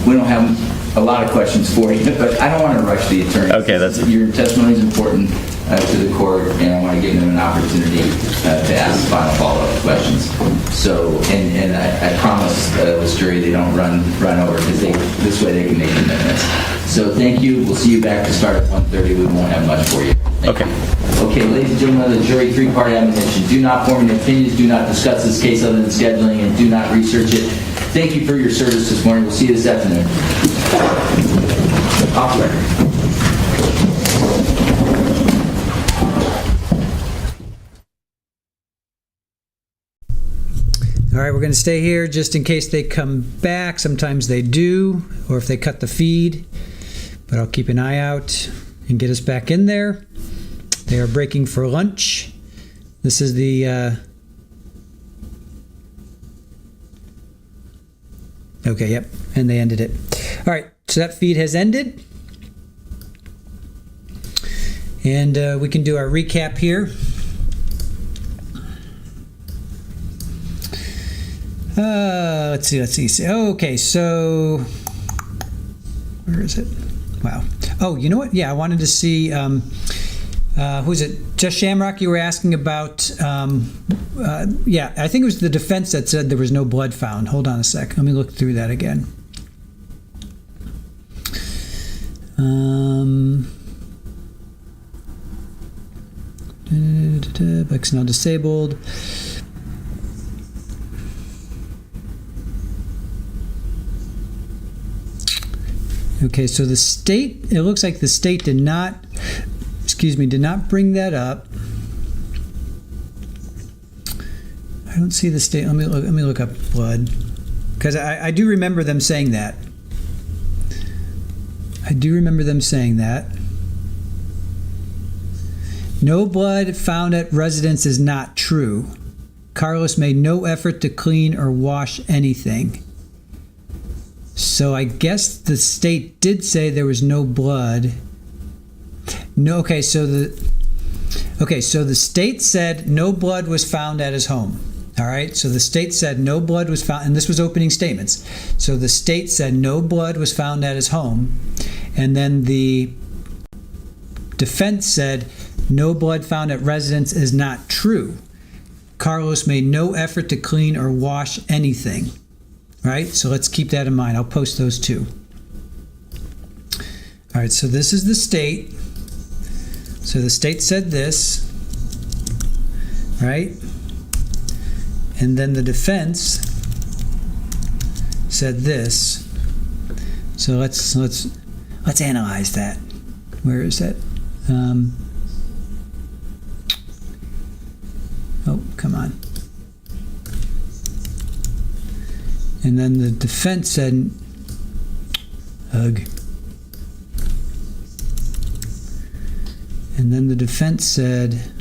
Speaker 2: we don't have a lot of questions for you, but I don't want to rush the attorney.
Speaker 11: Okay, that's...
Speaker 2: Your testimony is important to the court, and I want to give them an opportunity to ask final follow-up questions. So, and I promise this jury they don't run over, because this way they can make commitments. So thank you. We'll see you back to start at 1:30. We won't have much for you. Thank
Speaker 11: Okay.
Speaker 2: you. Okay, ladies and gentlemen of the jury, three-part admonition. Do not form any opinions, do not discuss this case other than scheduling, and do not research it. Thank you for your service this morning. We'll see you this afternoon. Off record.
Speaker 1: All right, we're going to stay here just in case they come back. Sometimes they do, or if they cut the feed. But I'll keep an eye out and get us back in there. They are breaking for lunch. This is the... Okay, yep, and they ended it. All right, so that feed has ended. And we can do our recap here. Let's see. Okay, so where is it? Wow. Oh, you know what? Yeah, I wanted to see, who's it? Just Shamrock, you were asking about, yeah, I think it was the defense that said there was no blood found. Hold on a sec. Let me look through that again. Now disabled. Okay, so the state, it looks like the state did not bring that up. I don't see the state. Let me look up blood, because I do remember them saying that. No blood found at residence is not true. Carlos made no effort to clean or wash anything. So I guess the state did say there was no blood. No, so the state said no blood was found at his home. All right, so the state said no blood was found, and this was opening statements. So the state said no blood was found at his home, and then the defense said no blood found at residence is not true. Carlos made no effort to clean or wash anything. Right? So let's keep that in mind. I'll post those two. All right, so this is the state. So the state said this, right? And then the defense said this. So let's analyze that. Where is that? Oh, come on. And then the defense said, ugh. And then the defense said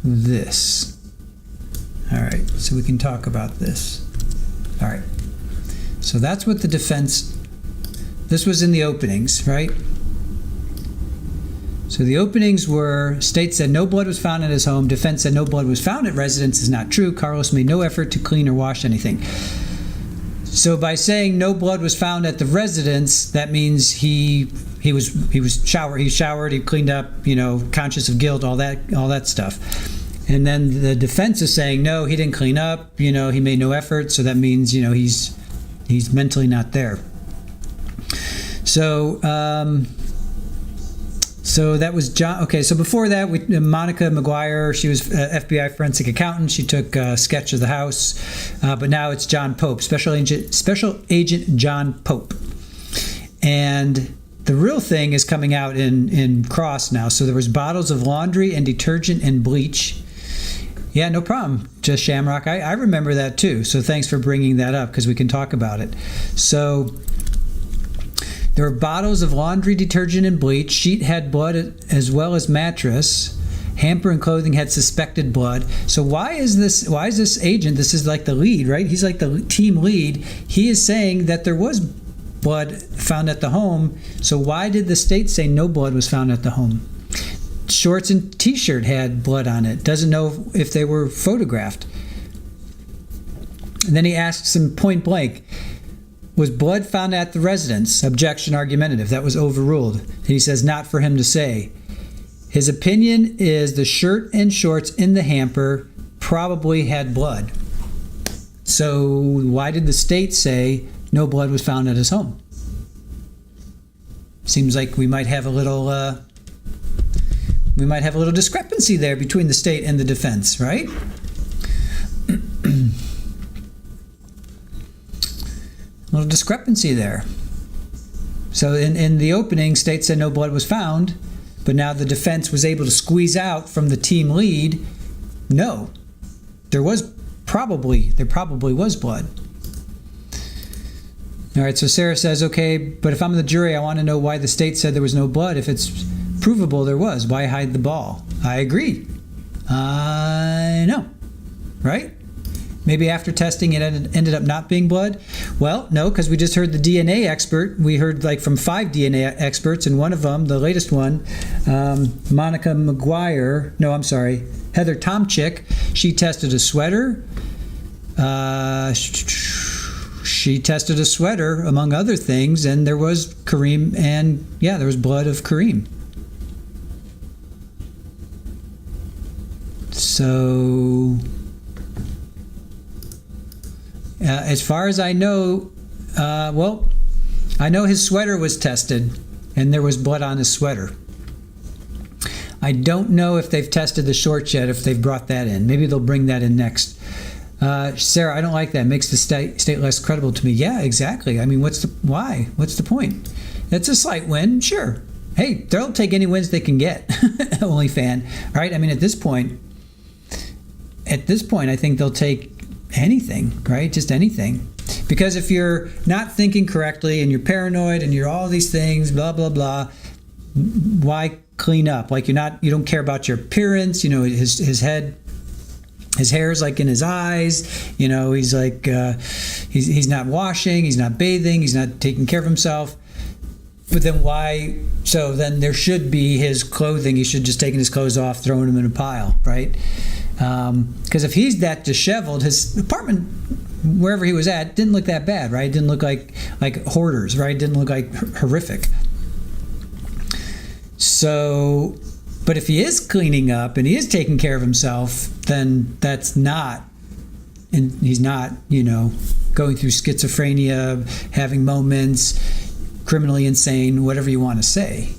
Speaker 1: this. All right, so we can talk about this. All right. So that's what the defense, this was in the openings, right? So the openings were, state said no blood was found at his home. Defense said no blood was found at residence is not true. Carlos made no effort to clean or wash anything. So by saying no blood was found at the residence, that means he showered, he cleaned up, conscious of guilt, all that stuff. And then the defense is saying no, he didn't clean up, he made no effort, so that means he's mentally not there. So that was John. Okay, so before that, Monica McGuire, she was FBI forensic accountant. She took a sketch of the house, but now it's John Pope, Special Agent John Pope. And the real thing is coming out in cross now. So there was bottles of laundry and detergent and bleach. Yeah, no problem, Just Shamrock. I remember that too. So thanks for bringing that up because we can talk about it. So there were bottles of laundry detergent and bleach. Sheet had blood as well as mattress. Hamper and clothing had suspected blood. So why is this agent, this is like the lead, right? He's like the team lead. He is saying that there was blood found at the home. So why did the state say no blood was found at the home? Shorts and t-shirt had blood on it. Doesn't know if they were photographed. And then he asks him point blank, was blood found at the residence? Objection argumentative. That was overruled. And he says not for him to say. His opinion is the shirt and shorts in the hamper probably had blood. So why did the state say no blood was found at his home? Seems like we might have a little discrepancy there between the state and the defense, right? A little discrepancy there. So in the opening, state said no blood was found, but now the defense was able to squeeze out from the team lead, no, there probably was blood. All right, so Sarah says, okay, but if I'm the jury, I want to know why the state said there was no blood. If it's provable there was, why hide the ball? I agree. I know, right? Maybe after testing it ended up not being blood? Well, no, because we just heard the DNA expert. We heard from 5 DNA experts, and one of them, the latest one, Monica McGuire, no, I'm sorry, Heather Tomczyk, she tested a sweater. She tested a sweater, among other things, and there was Karim, and there was blood of Karim. So as far as I know, I know his sweater was tested and there was blood on his sweater. I don't know if they've tested the shorts yet, if they've brought that in. Maybe they'll bring that in next. Sarah, I don't like that. It makes the state less credible to me. Yeah, exactly. I mean, why? What's the point? It's a slight win, sure. Hey, they'll take any wins they can get. Only fan, right? I mean, at this point, I think they'll take anything, right? Just anything. Because if you're not thinking correctly and you're paranoid and you're all these things, blah, blah, blah, why clean up? Like you don't care about your appearance, his head, his hair's like in his eyes, he's like, he's not washing, he's not bathing, he's not taking care of himself. But then why? So then there should be his clothing. He should just taken his clothes off, throwing them in a pile, right? Because if he's that disheveled, his apartment, wherever he was at, didn't look that bad, right? It didn't look like hoarders, right? It didn't look like horrific. So, but if he is cleaning up and he is taking care of himself, then that's not, and he's not, going through schizophrenia, having moments, criminally insane, whatever you want to say,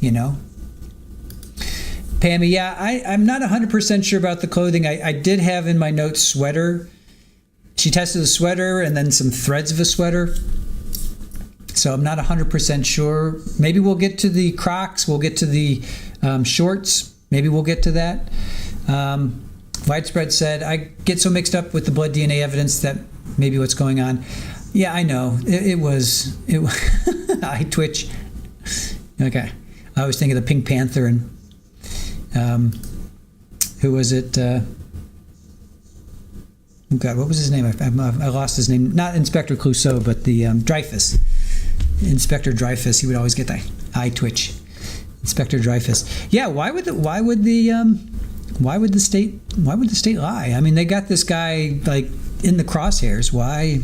Speaker 1: Pammy, yeah, I'm not 100% sure about the clothing. I did have in my notes sweater. She tested a sweater and then some threads of a sweater. So I'm not 100% sure. Maybe we'll get to the Crocs. We'll get to the shorts. Maybe we'll get to that. Widespread said, I get so mixed up with the blood DNA evidence that maybe what's going on. Yeah, I know. It was I twitch. Okay. I was thinking of the Pink Panther and who was it? Oh God, what was his name? I lost his name. Not Inspector Clouseau, but the Dreyfus. Inspector Dreyfus. He would always get the eye twitch. Inspector Dreyfus. Yeah. Why would the state lie? I mean, they got this guy in the crosshairs. Why?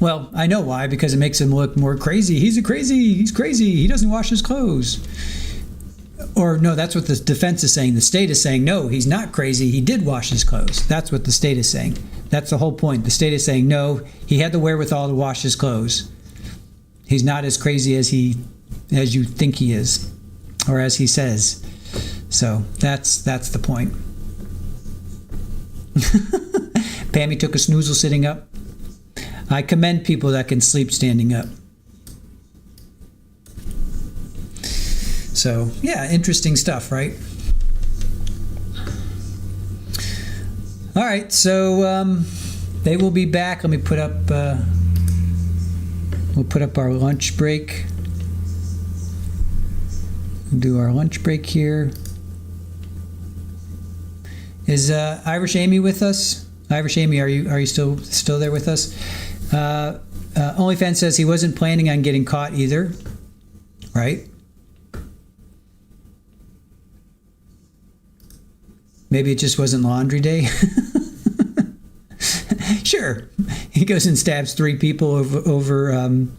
Speaker 1: Well, I know why, because it makes him look more crazy. He's crazy. He doesn't wash his clothes. Or no, that's what the defense is saying. The state is saying, no, he's not crazy. He did wash his clothes. That's what the state is saying. That's the whole point. The state is saying, no, he had the wherewithal to wash his clothes. He's not as crazy as you think he is, or as he says. So that's the point. Pammy took a snoozle sitting up. I commend people that can sleep standing up. So, yeah, interesting stuff, right? All right, so they will be back. Let me put up, we'll put up our lunch break. We'll do our lunch break here. Is Irish Amy with us? Irish Amy, are you still there with us? OnlyFans says he wasn't planning on getting caught either, right? Maybe it just wasn't laundry day. Sure. He goes and stabs 3 people over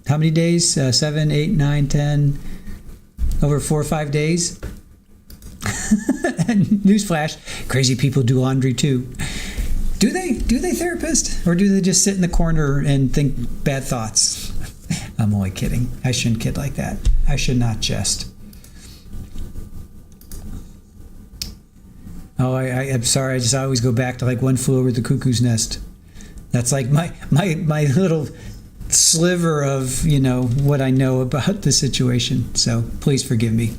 Speaker 1: how many days? 7, 8, 9, 10, over 4 or 5 days. And newsflash, crazy people do laundry too. Do they, therapist? Or do they just sit in the corner and think bad thoughts? I'm only kidding. I shouldn't kid like that. I should not jest. Oh, I'm sorry. I always go back to One Flew Over the Cuckoo's Nest. That's my little sliver of, what I know about the situation. So please forgive me.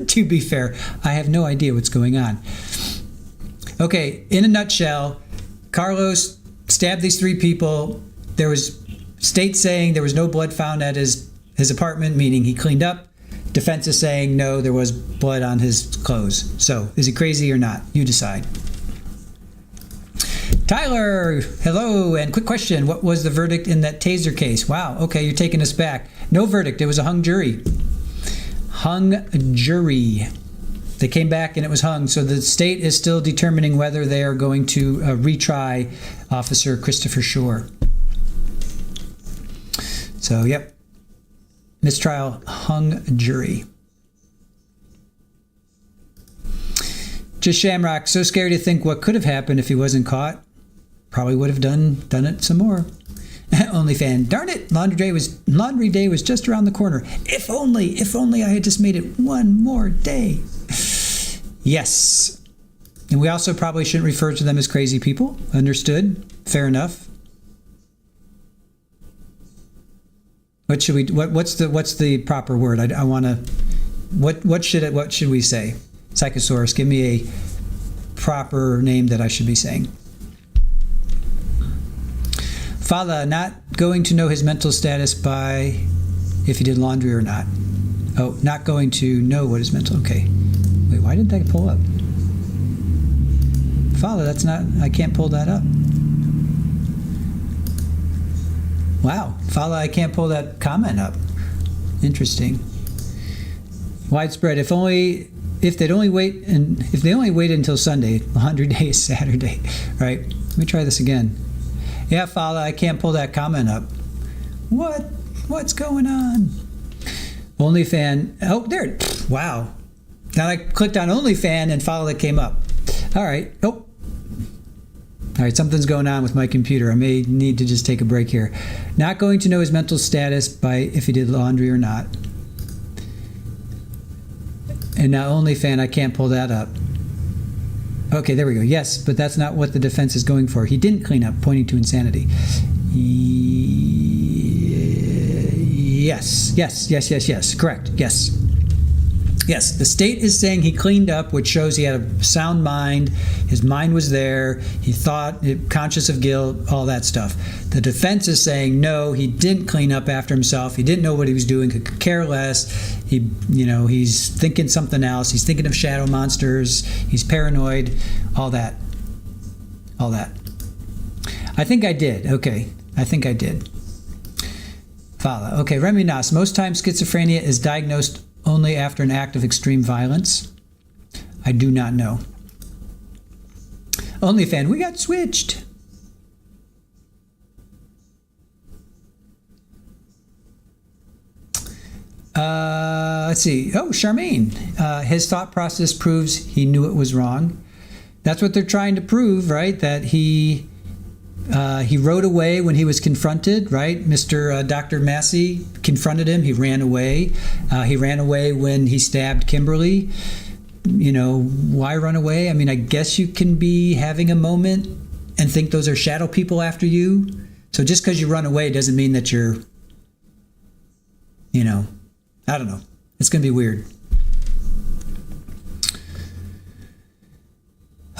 Speaker 1: To be fair, I have no idea what's going on. Okay, in a nutshell, Carlos stabbed these 3 people. There was state saying there was no blood found at his apartment, meaning he cleaned up. Defense is saying no, there was blood on his clothes. So, is he crazy or not? You decide. Tyler, hello, and quick question. What was the verdict in that taser case? Wow, okay, you're taking us back. No verdict. It was a hung jury. Hung jury. They came back and it was hung. So the state is still determining whether they are going to retry Officer Christopher Shore. So, yep. Mistrial, hung jury. Just Shamrock, so scary to think what could have happened if he wasn't caught. Probably would have done it some more. OnlyFan, darn it, laundry day was just around the corner. If only I had just made it one more day. Yes. And we also probably shouldn't refer to them as crazy people. Understood. Fair enough. What should we? What's the proper word? I want to. What should we say? Psychosaurus, give me a proper name that I should be saying. Fala, not going to know his mental status by if he did laundry or not. Oh, not going to know what his mental. Okay. Wait, why did that pull up? Fala, that's not. I can't pull that up. Wow, Fala, I can't pull that comment up. Interesting. Widespread. If they only waited until Sunday, 100 days Saturday, right? Let me try this again. Yeah, Fala, I can't pull that comment up. What's going on? OnlyFan. Oh, there. Wow. Now I clicked on OnlyFan and Fala came up. All right. Oh. All right, something's going on with my computer. I may need to just take a break here. Not going to know his mental status by if he did laundry or not. And now OnlyFan, I can't pull that up. Okay, there we go. Yes, but that's not what the defense is going for. He didn't clean up, pointing to insanity. Yes. Correct. Yes. The state is saying he cleaned up, which shows he had a sound mind. His mind was there. He thought, conscious of guilt, all that stuff. The defense is saying, no, he didn't clean up after himself. He didn't know what he was doing, could care less. He's thinking something else. He's thinking of shadow monsters. He's paranoid, all that. I think I did. Okay. I think I did. Fala. Okay, Remy Nas. Most times schizophrenia is diagnosed only after an act of extreme violence. I do not know. OnlyFan, we got switched. Let's see. Oh, Charmaine. His thought process proves he knew it was wrong. That's what they're trying to prove, right? That he rode away when he was confronted, right? Dr. Massey confronted him. He ran away. He ran away when he stabbed Kimberlee. Why run away? I mean, I guess you can be having a moment and think those are shadow people after you. So just because you run away doesn't mean that you're, I don't know. It's going to be weird.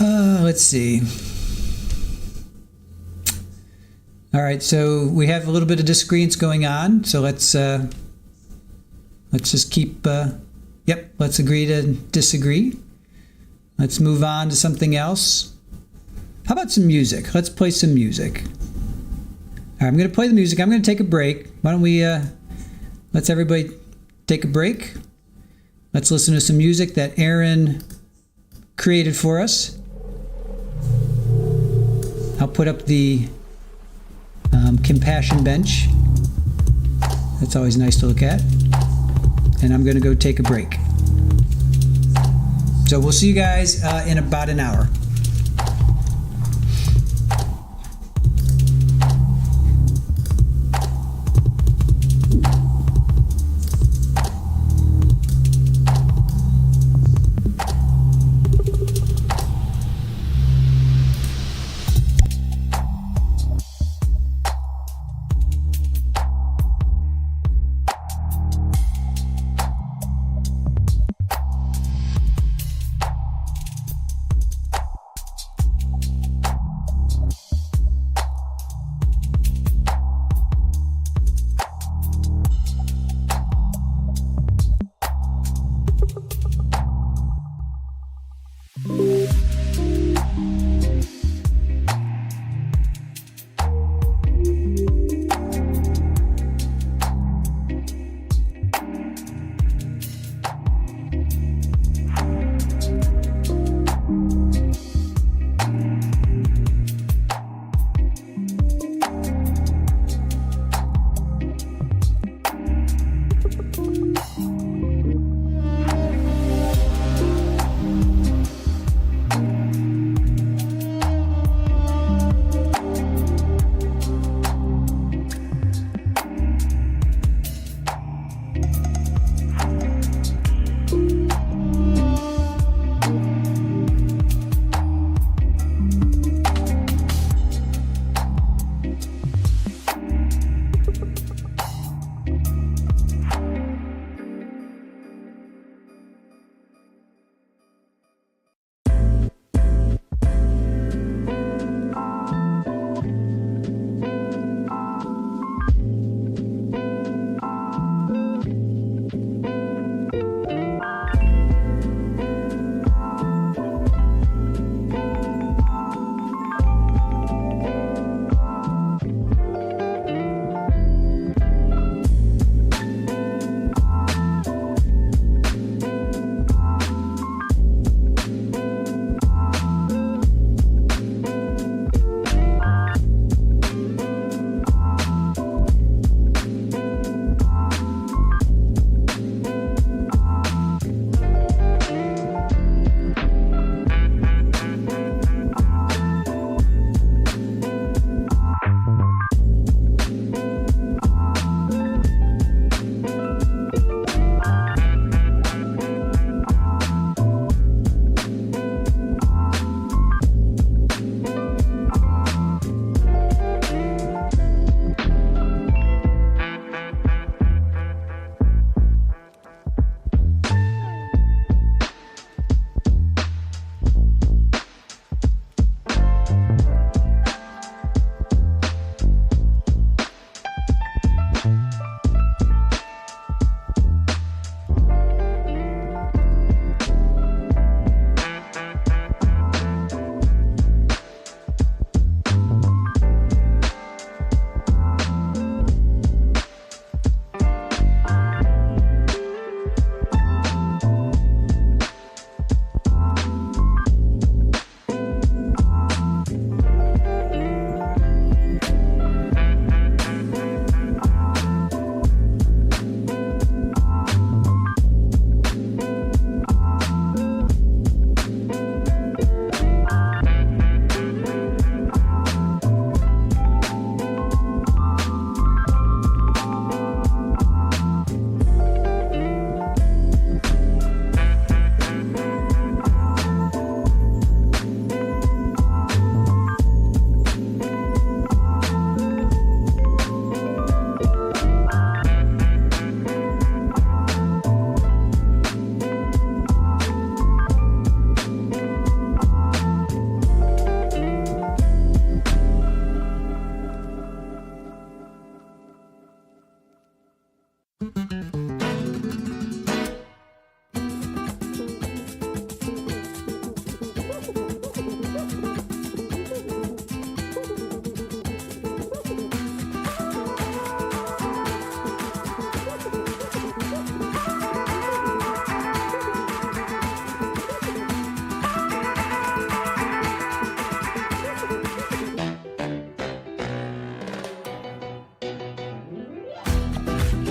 Speaker 1: Let's see. All right, so we have a little bit of disagreements going on. So let's just keep. Let's agree to disagree. Let's move on to something else. How about some music? Let's play some music. All right, I'm going to play the music. I'm going to take a break. Why don't we? Let's everybody take a break. Let's listen to some music that Aaron created for us. I'll put up the compassion bench. That's always nice to look at. And I'm going to go take a break. So we'll see you guys in about an hour.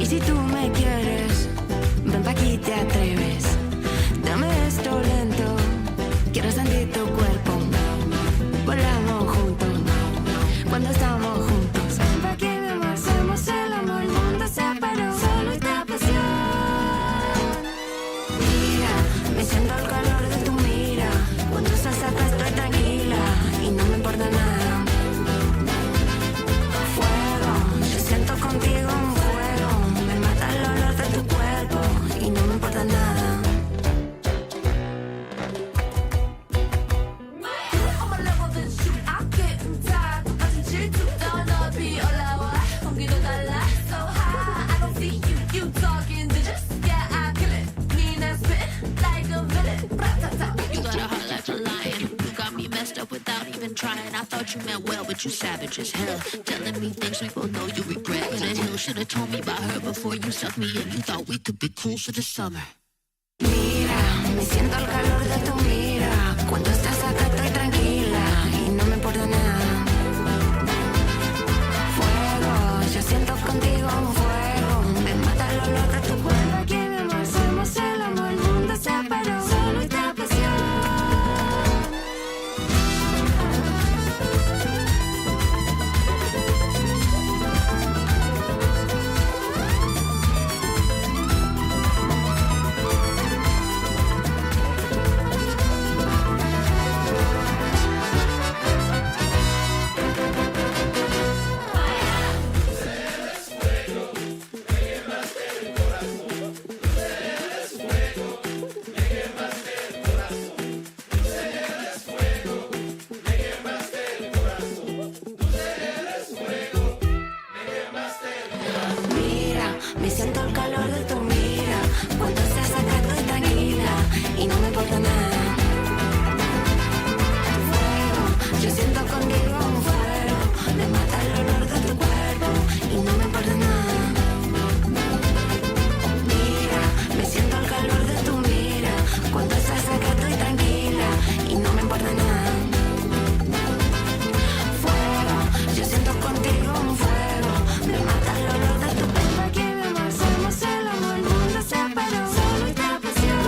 Speaker 12: si tú me quieres, ven pa' aquí, te atreves. Dame esto lento, quiero sentir tu cuerpo. Volamos juntos, cuando estamos juntos. Ven pa' aquí, mi amor, hacemos el amor, el mundo se paró, solo esta pasión. Mira, me siento el calor de tu mira. Cuando estás acá estoy tranquila y no me importa nada. Fuego, yo siento contigo un fuego. Me mata el olor de tu cuerpo y no me importa nada.
Speaker 13: Without even trying, I thought you meant well, but you savage as hell. Telling me things we both know you regret. In the hill, should've told me about her before you sucked me in. You thought we could be cool for the summer.
Speaker 12: Mira, me siento el calor de tu mira. Cuando estás acá estoy tranquila y no me importa nada. Fuego, yo siento contigo un fuego. Me mata el olor de tu cuerpo. Aquí mi amor, somos el amor, el mundo se paró. Solo esta pasión. Me siento el calor de tu mira. Cuando estás acá estoy tranquila y no me importa nada. Fuego, yo siento contigo un fuego. Me mata el olor de tu cuerpo y no me importa nada. Mira, me siento el calor de tu mira. Cuando estás acá estoy tranquila y no me importa nada. Fuego, yo siento contigo un fuego. Me mata el olor de tu cuerpo. Aquí mi amor, somos el amor, el mundo se paró. Solo esta pasión.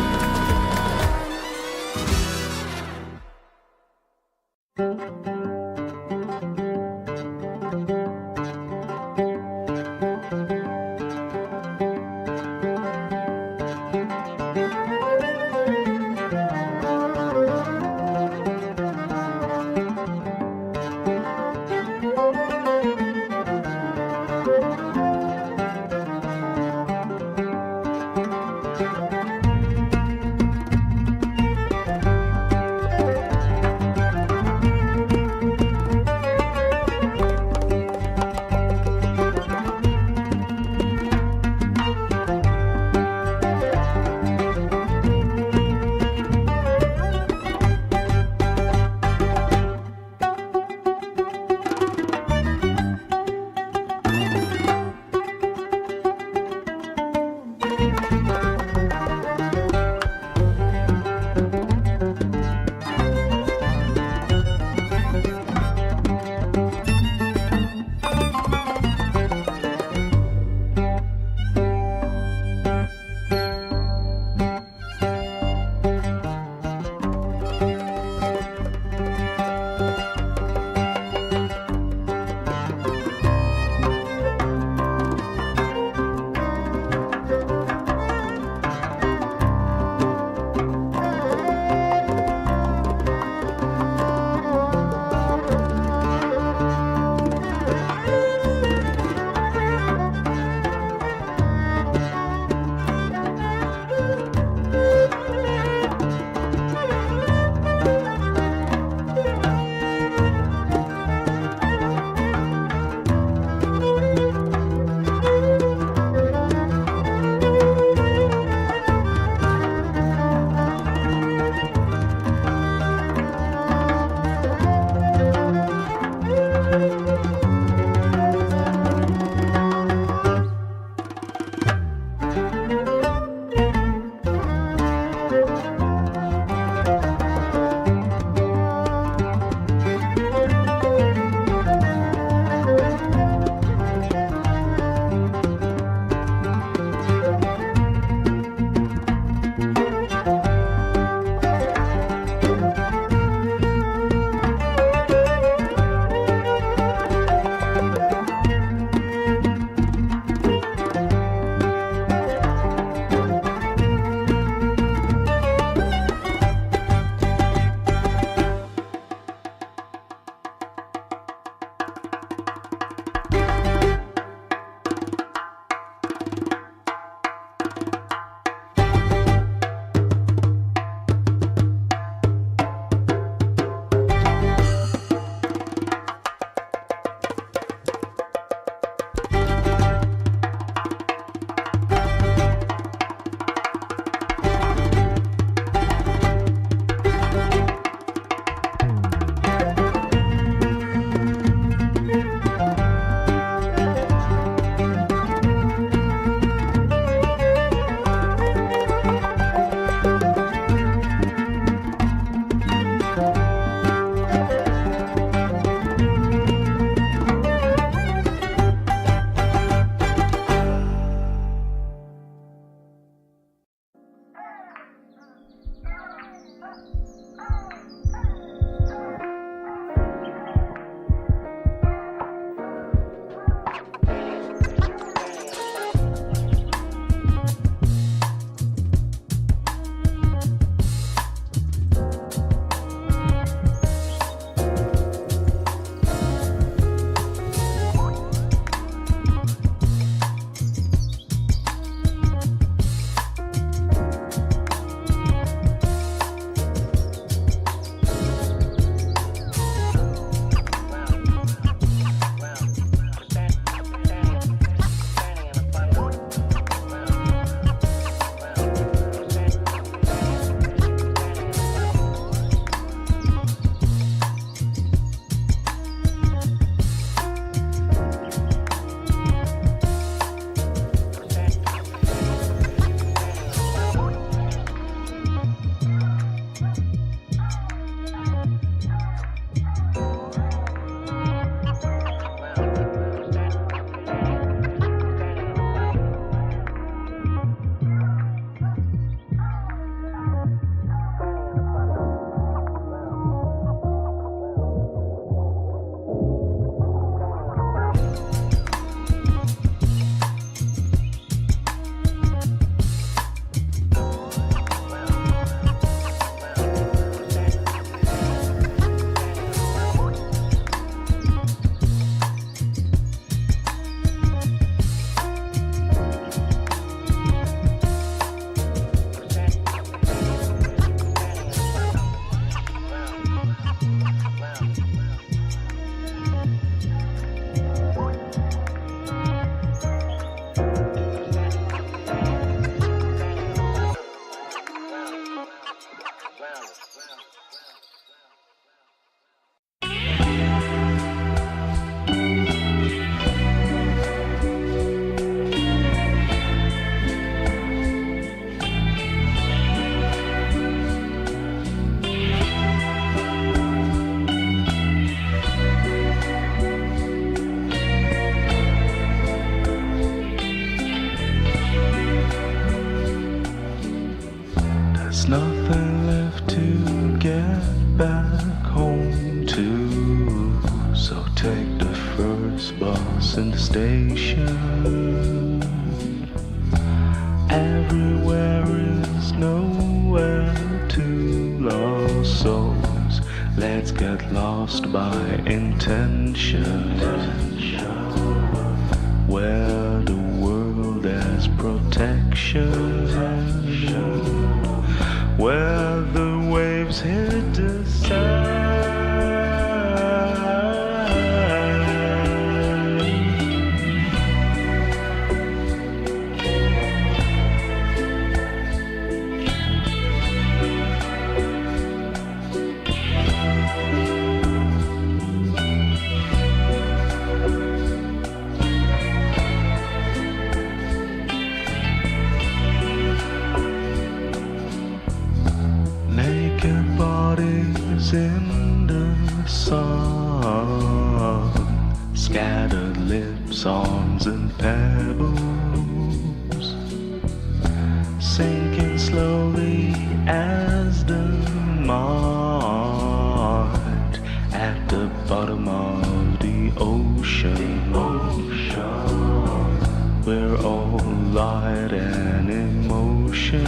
Speaker 14: house and the station. Everywhere is nowhere to lost souls. Let's get lost by intention. Where the world has protection. Where the waves hit the sand. In the sun, scattered lips, arms and pebbles, sinking slowly as the mud at the bottom of the ocean. We're all light and emotion,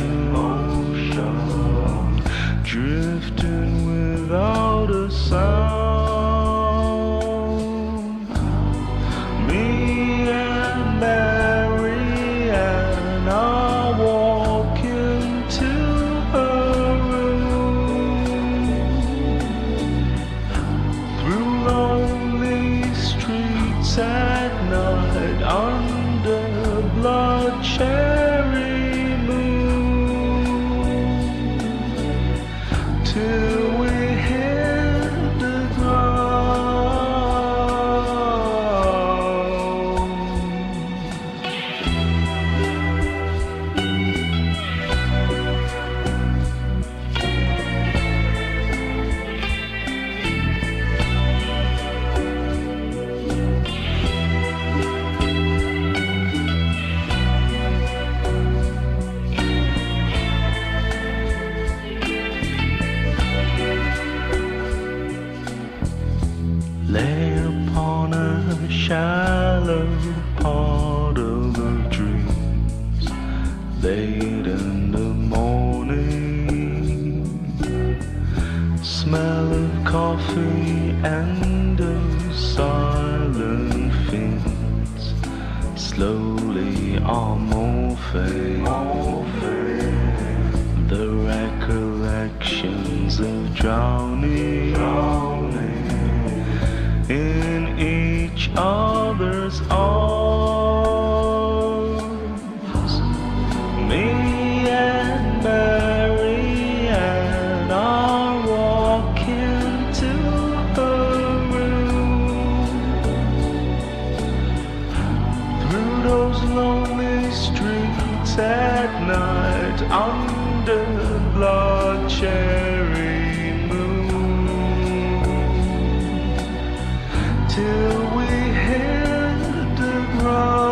Speaker 14: drifting without a sound. Me and Mary and I walk into her room, through lonely streets at night under blood cherry moon, till we hit the lay upon a shallow part of the dreams, late in the morning, smell of coffee and of silent fiends, slowly are morphing, the recollections of drowning in each other's arms. Me and Mary and I walk into her room, through those lonely streets at night under blood cherry till we hit the ground.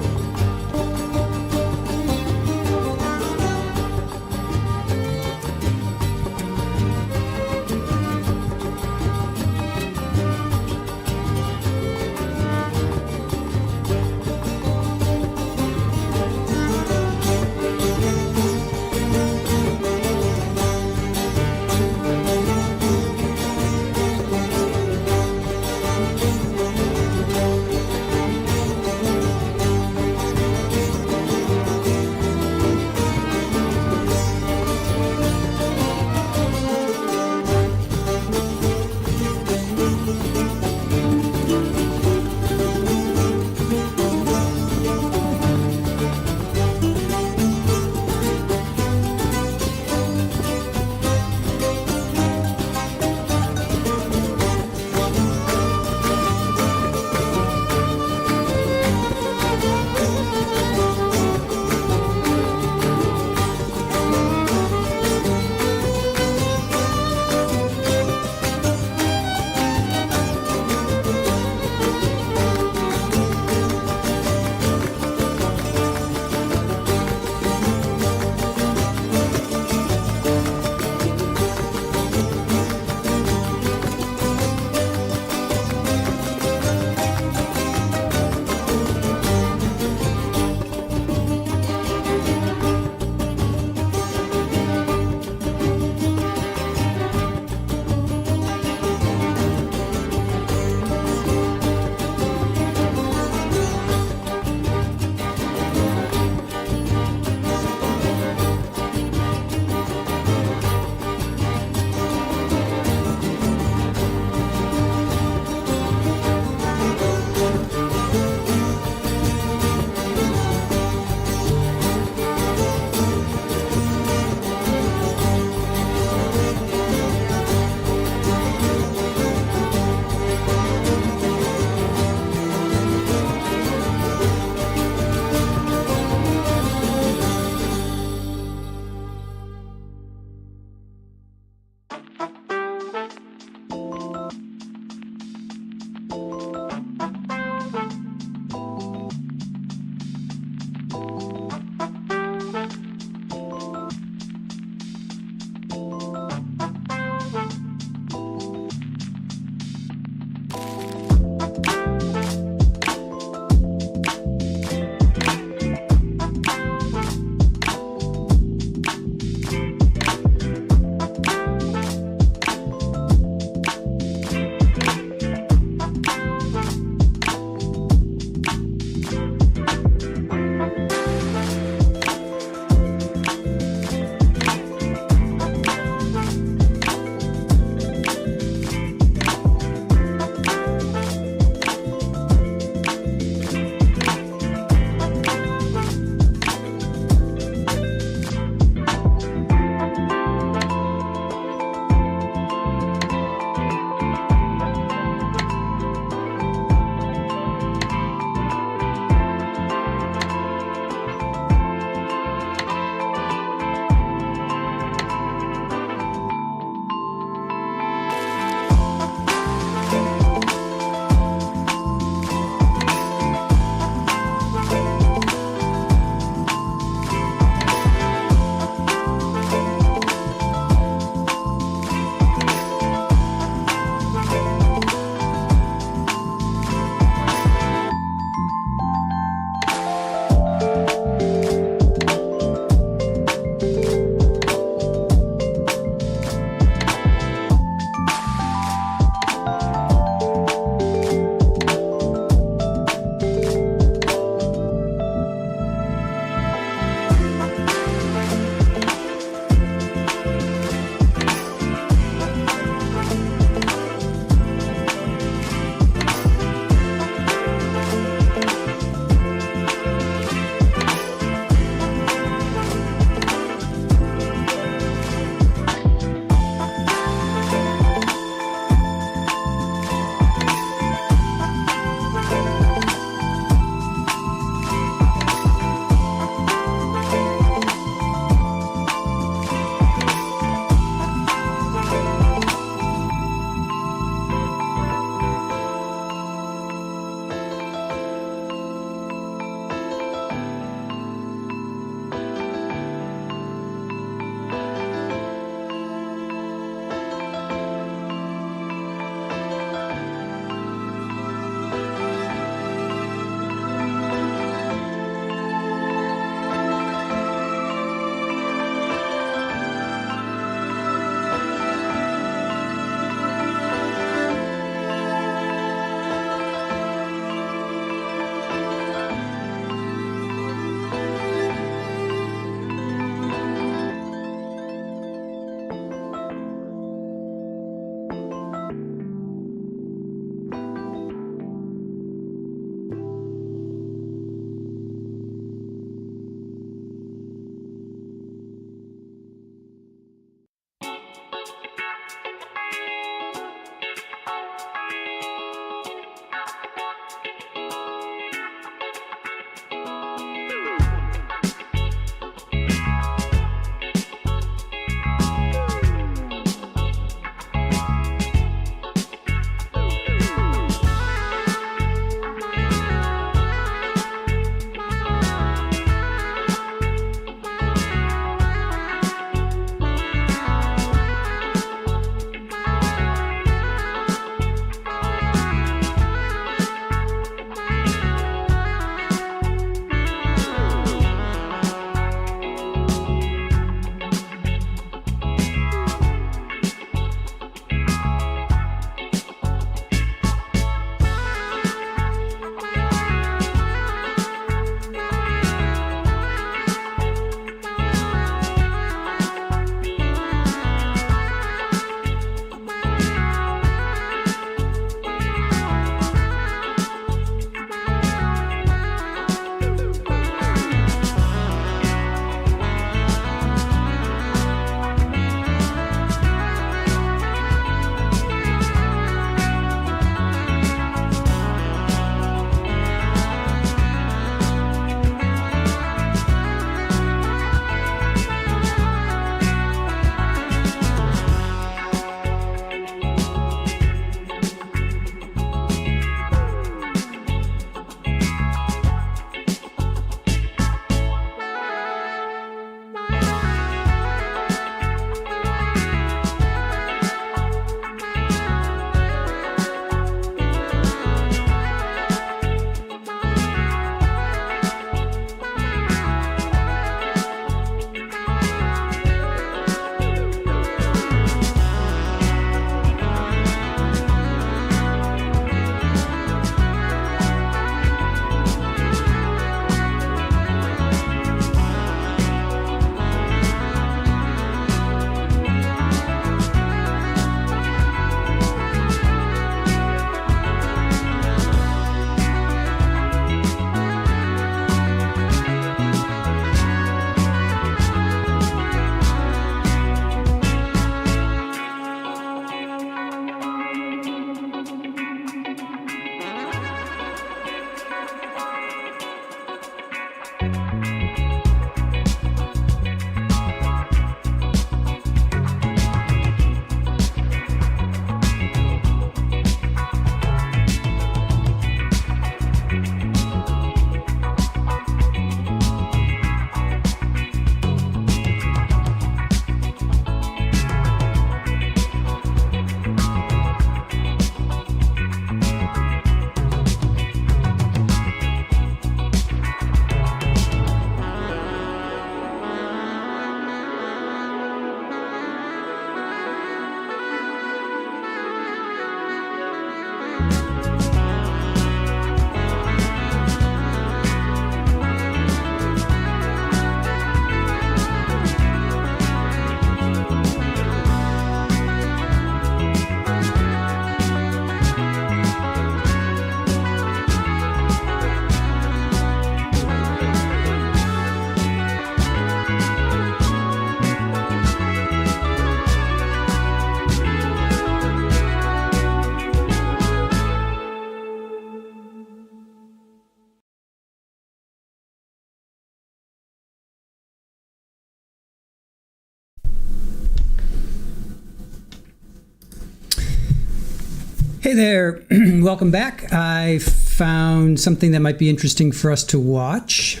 Speaker 1: Hey there, welcome back. I found something that might be interesting for us to watch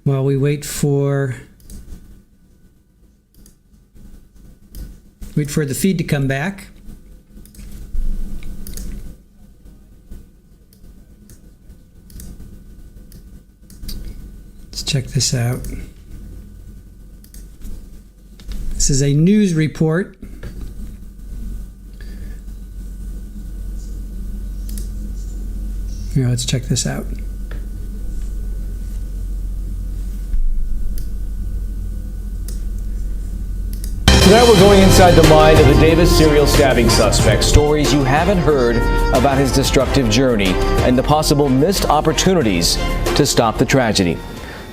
Speaker 1: while we wait for the feed to come back. Let's check this out. This is a news report. Here, let's check this out.
Speaker 15: Tonight we're going inside the mind of the Davis serial stabbing suspect. Stories you haven't heard about his destructive journey and the possible missed opportunities to stop the tragedy.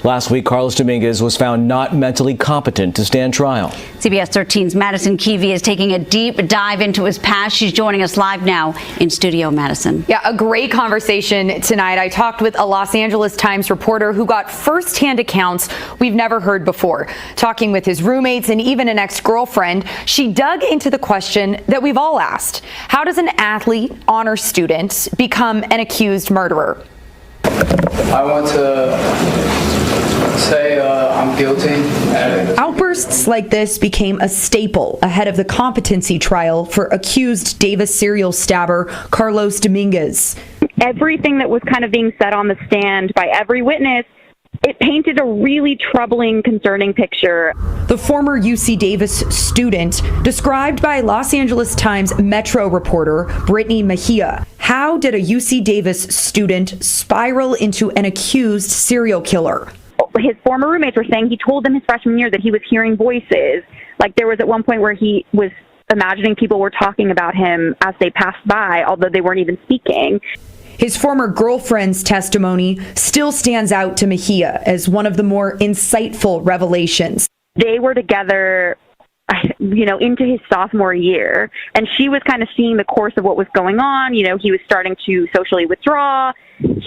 Speaker 15: Last week, Carlos Dominguez was found not mentally competent to stand trial.
Speaker 16: CBS 13's Madison Keevy is taking a deep dive into his past. She's joining us live now in studio, Madison.
Speaker 17: Yeah, a great conversation tonight. I talked with a Los Angeles Times reporter who got firsthand accounts we've never heard before. Talking with his roommates and even an ex-girlfriend, she dug into the question that we've all asked. How does an athlete, honor student, become an accused murderer?
Speaker 18: I want to say I'm guilty.
Speaker 17: Outbursts like this became a staple ahead of the competency trial for accused Davis serial stabber Carlos Dominguez.
Speaker 19: Everything that was kind of being said on the stand by every witness, it painted a really troubling, concerning picture.
Speaker 17: The former UC Davis student, described by Los Angeles Times Metro reporter Brittany Mejia. How did a UC Davis student spiral into an accused serial killer?
Speaker 19: His former roommates were saying he told them his freshman year that he was hearing voices. Like there was at one point where he was imagining people were talking about him as they passed by, although they weren't even speaking.
Speaker 17: His former girlfriend's testimony still stands out to Mejia as one of the more insightful revelations.
Speaker 19: They were together, into his sophomore year, and she was kind of seeing the course of what was going on. He was starting to socially withdraw.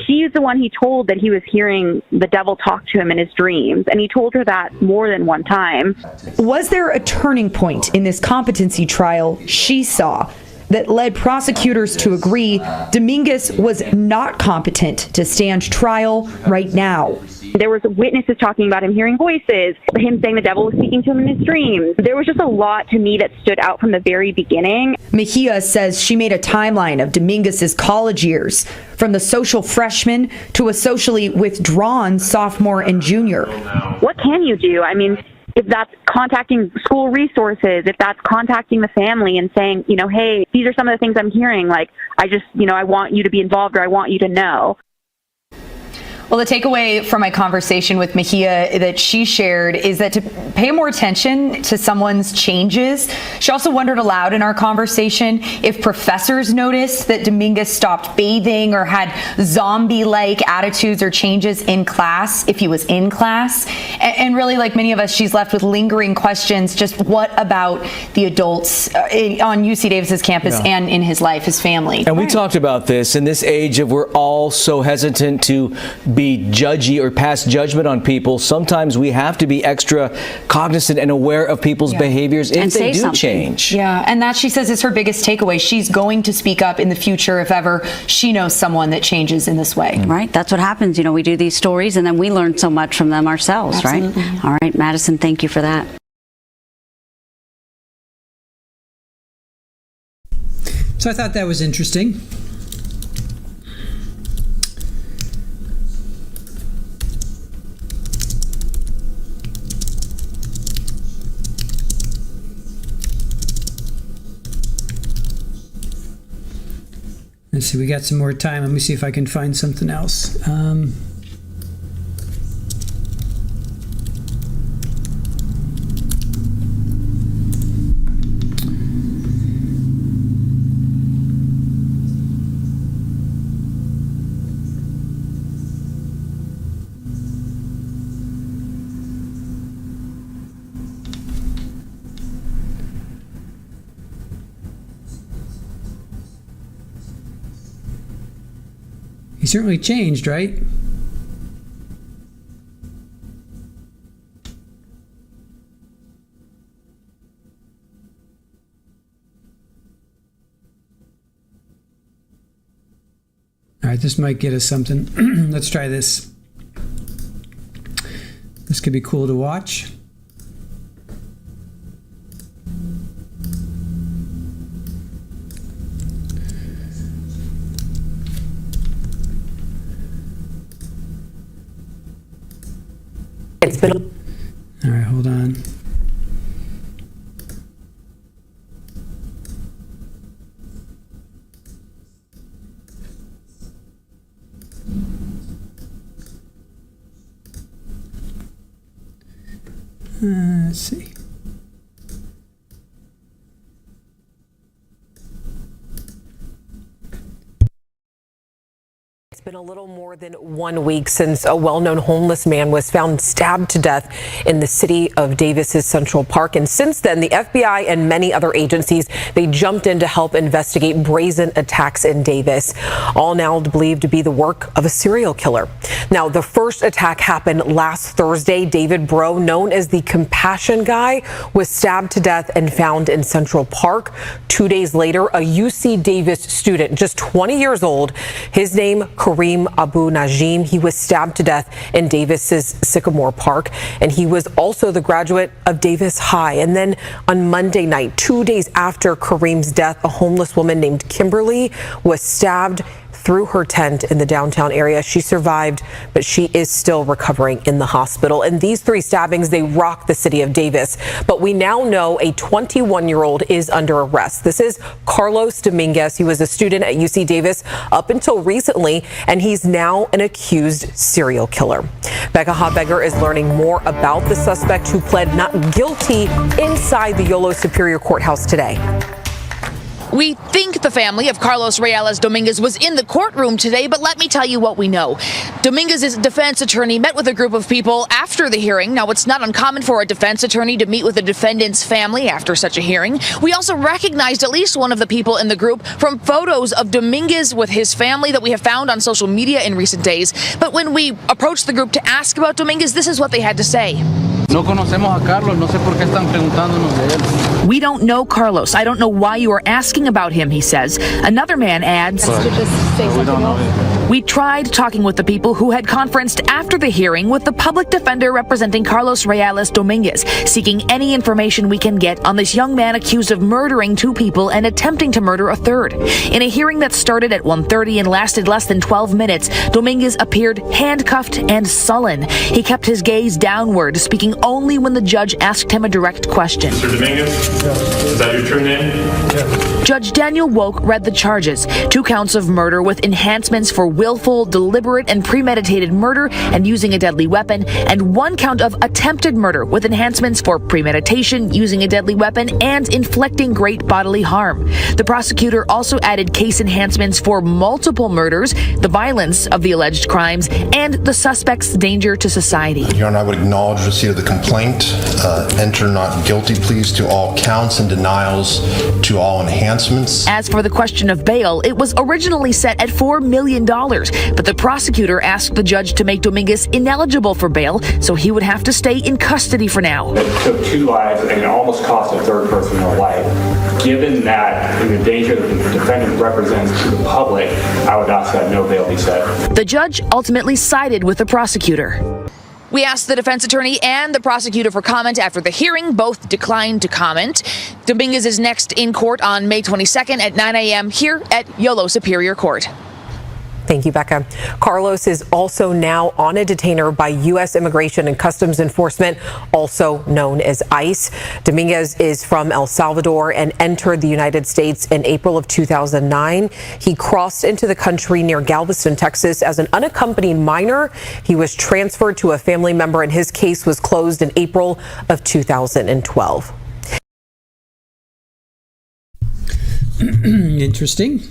Speaker 19: She's the one he told that he was hearing the devil talk to him in his dreams, and he told her that more than one time.
Speaker 17: Was there a turning point in this competency trial she saw that led prosecutors to agree Dominguez was not competent to stand trial right now?
Speaker 19: There was witnesses talking about him hearing voices, him saying the devil was speaking to him in his dreams. There was just a lot to me that stood out from the very beginning.
Speaker 17: Mejia says she made a timeline of Dominguez's college years, from the social freshman to a socially withdrawn sophomore and junior.
Speaker 19: What can you do? I mean, if that's contacting school resources, if that's contacting the family and saying, hey, these are some of the things I'm hearing, like, I want you to be involved, or I want you to know.
Speaker 17: Well, the takeaway from my conversation with Mejia that she shared is that to pay more attention to someone's changes. She also wondered aloud in our conversation if professors noticed that Dominguez stopped bathing or had zombie-like attitudes or changes in class, if he was in class. And really, like many of us, she's left with lingering questions. Just what about the adults on UC Davis's campus and in his life, his family?
Speaker 15: And we talked about this in this age of we're all so hesitant to be judgy or pass judgment on people. Sometimes we have to be extra cognizant and aware of people's behaviors if they do change.
Speaker 17: Yeah, and that, she says, is her biggest takeaway. She's going to speak up in the future if ever she knows someone that changes in this way.
Speaker 16: Right, that's what happens. We do these stories and then we learn so much from them ourselves,
Speaker 17: Absolutely.
Speaker 16: right? All right, Madison, thank you for that.
Speaker 1: So I thought that was interesting. Let's see, we got some more time. Let me see if I can find something else. He certainly changed, right? All right, this might get us something. Let's try this. This could be cool to watch.
Speaker 20: It's been.
Speaker 1: All right, hold on. Let's see.
Speaker 20: It's been a little more than 1 week since a well-known homeless man was found stabbed to death in the city of Davis's Central Park. And since then, the FBI and many other agencies, they jumped in to help investigate brazen attacks in Davis, all now believed to be the work of a serial killer. Now, the first attack happened last Thursday. David Breaux, known as the Compassion Guy, was stabbed to death and found in Central Park. 2 days later, a UC Davis student, just 20 years old, his name Karim Abou Najm, he was stabbed to death in Davis's Sycamore Park, and he was also the graduate of Davis High. And then on Monday night, 2 days after Karim's death, a homeless woman named Kimberlee was stabbed through her tent in the downtown area. She survived, but she is still recovering in the hospital. And these three stabbings, they rock the city of Davis. But we now know a 21-year-old is under arrest. This is Carlos Dominguez. He was a student at UC Davis up until recently, and he's now an accused serial killer. Becca Habegger is learning more about the suspect who pled not guilty inside the Yolo Superior Courthouse today.
Speaker 21: We think the family of Carlos Reyes Dominguez was in the courtroom today, but let me tell you what we know. Dominguez's defense attorney met with a group of people after the hearing. Now, it's not uncommon for a defense attorney to meet with the defendant's family after such a hearing. We also recognized at least one of the people in the group from photos of Dominguez with his family that we have found on social media in recent days. But when we approached the group to ask about Dominguez, this is what they had to say.
Speaker 22: No conocemos a Carlos, no sé por qué están preguntándonos de él.
Speaker 21: We don't know Carlos. I don't know why you are asking about him, he says. Another man adds, we tried talking with the people who had conferenced after the hearing with the public defender representing Carlos Reyes Dominguez, seeking any information we can get on this young man accused of murdering two people and attempting to murder a third. In a hearing that started at 1:30 and lasted less than 12 minutes, Dominguez appeared handcuffed and sullen. He kept his gaze downward, speaking only when the judge asked him a direct question.
Speaker 3: Mr. Dominguez, is that your true name?
Speaker 22: Yes.
Speaker 21: Judge Daniel Woke read the charges: 2 counts of murder with enhancements for willful, deliberate, and premeditated murder and using a deadly weapon, and 1 count of attempted murder with enhancements for premeditation, using a deadly weapon, and inflicting great bodily harm. The prosecutor also added case enhancements for multiple murders, the violence of the alleged crimes, and the suspect's danger to society.
Speaker 23: Your Honor, I would acknowledge receipt of the complaint, enter not guilty pleas to all counts and denials to all enhancements.
Speaker 21: As for the question of bail, it was originally set at $4 million, but the prosecutor asked the judge to make Dominguez ineligible for bail, so he would have to stay in custody for now.
Speaker 3: It took 2 lives and it almost cost a third person their life. Given that and the danger that the defendant represents to the public, I would ask that no bail be set.
Speaker 21: The judge ultimately sided with the prosecutor. We asked the defense attorney and the prosecutor for comment after the hearing. Both declined to comment. Dominguez is next in court on May 22nd at 9 a.m. here at Yolo Superior Court.
Speaker 20: Thank you, Becca. Carlos is also now on a detainer by U.S. Immigration and Customs Enforcement, also known as ICE. Dominguez is from El Salvador and entered the United States in April of 2009. He crossed into the country near Galveston, Texas as an unaccompanied minor. He was transferred to a family member and his case was closed in April of 2012.
Speaker 1: Interesting.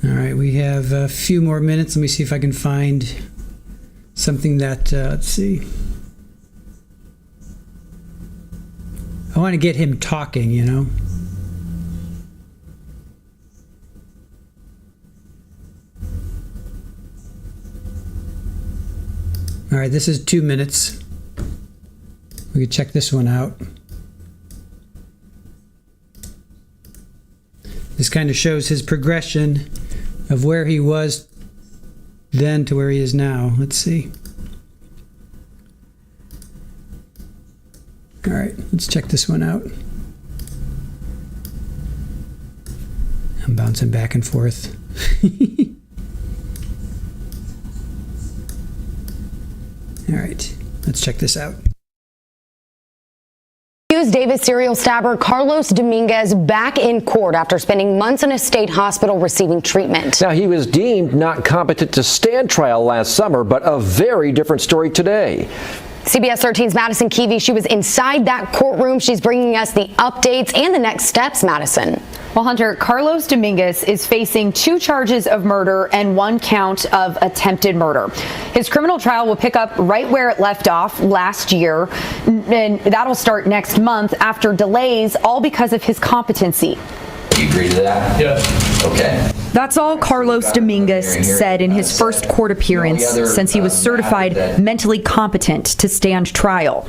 Speaker 1: All right, we have a few more minutes. Let me see if I can find something that, let's see. I want to get him talking, you know. All right, this is 2 minutes. We could check this one out. This kind of shows his progression of where he was then to where he is now. Let's see. All right, let's check this one out. I'm bouncing back and forth. All right, let's check this out.
Speaker 5: Accused Davis serial stabber Carlos Dominguez back in court after spending months in a state hospital receiving treatment.
Speaker 6: Now, he was deemed not competent to stand trial last summer, but a very different story today.
Speaker 5: CBS 13's Madison Keevy, she was inside that courtroom. She's bringing us the updates and the next steps, Madison.
Speaker 17: Well, Hunter, Carlos Dominguez is facing 2 charges of murder and 1 count of attempted murder. His criminal trial will pick up right where it left off last year, and that'll start next month after delays, all because of his competency.
Speaker 2: Do you agree to that?
Speaker 17: Yes.
Speaker 2: Okay.
Speaker 17: That's all Carlos Dominguez said in his first court appearance since he was certified mentally competent to stand trial.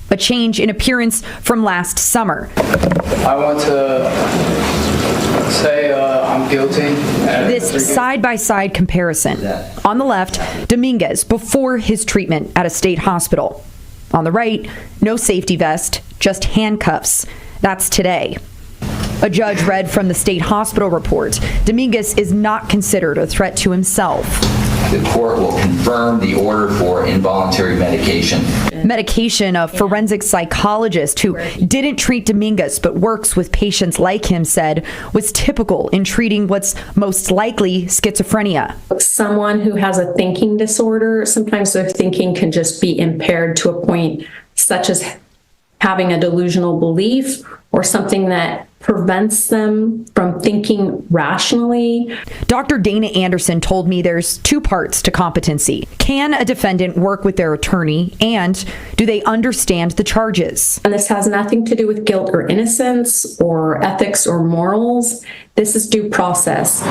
Speaker 17: A change in appearance from last summer.
Speaker 18: I want to say I'm guilty.
Speaker 17: This side-by-side comparison. On the left, Dominguez before his treatment at a state hospital. On the right, no safety vest, just handcuffs. That's today. A judge read from the state hospital report. Dominguez is not considered a threat to himself.
Speaker 2: The court will confirm the order for involuntary medication.
Speaker 17: Medication, a forensic psychologist who didn't treat Dominguez but works with patients like him, said was typical in treating what's most likely schizophrenia.
Speaker 8: Someone who has a thinking disorder, sometimes their thinking can just be impaired to a point such as having a delusional belief or something that prevents them from thinking rationally.
Speaker 17: Dr. Dana Anderson told me there's 2 parts to competency. Can a defendant work with their attorney, and do they understand the charges?
Speaker 8: And this has nothing to do with guilt or innocence or ethics or morals. This is due process.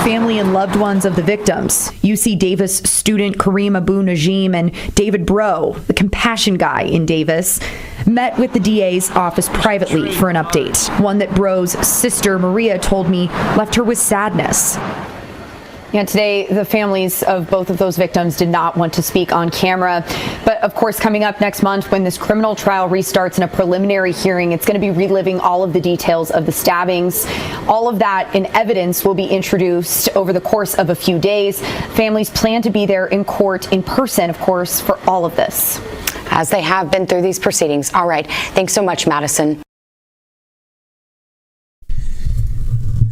Speaker 17: Family and loved ones of the victims, UC Davis student Karim Abou Najm and David Breaux, the compassion guy in Davis, met with the DA's office privately for an update. One that Breaux's sister Maria told me left her with sadness. Yeah, today the families of both of those victims did not want to speak on camera. But of course, coming up next month when this criminal trial restarts in a preliminary hearing, it's going to be reliving all of the details of the stabbings. All of that in evidence will be introduced over the course of a few days. Families plan to be there in court in person, of course, for all of this.
Speaker 5: As they have been through these proceedings. All right. Thanks so much, Madison.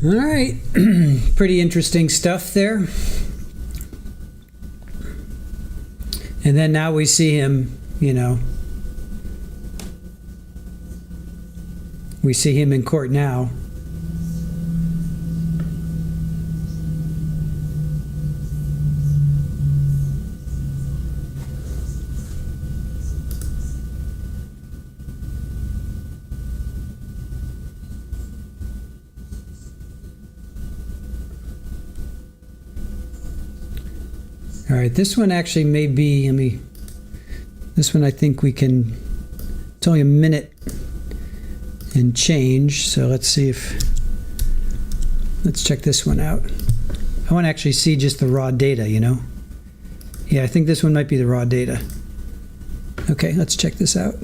Speaker 1: All right, pretty interesting stuff there. And then now we see him, we see him in court now. All right, this one actually may be, this one I think we can, it's only a minute and change, so let's see let's check this one out. I want to actually see just the raw data, Yeah, I think this one might be the raw data. Okay, let's check this out.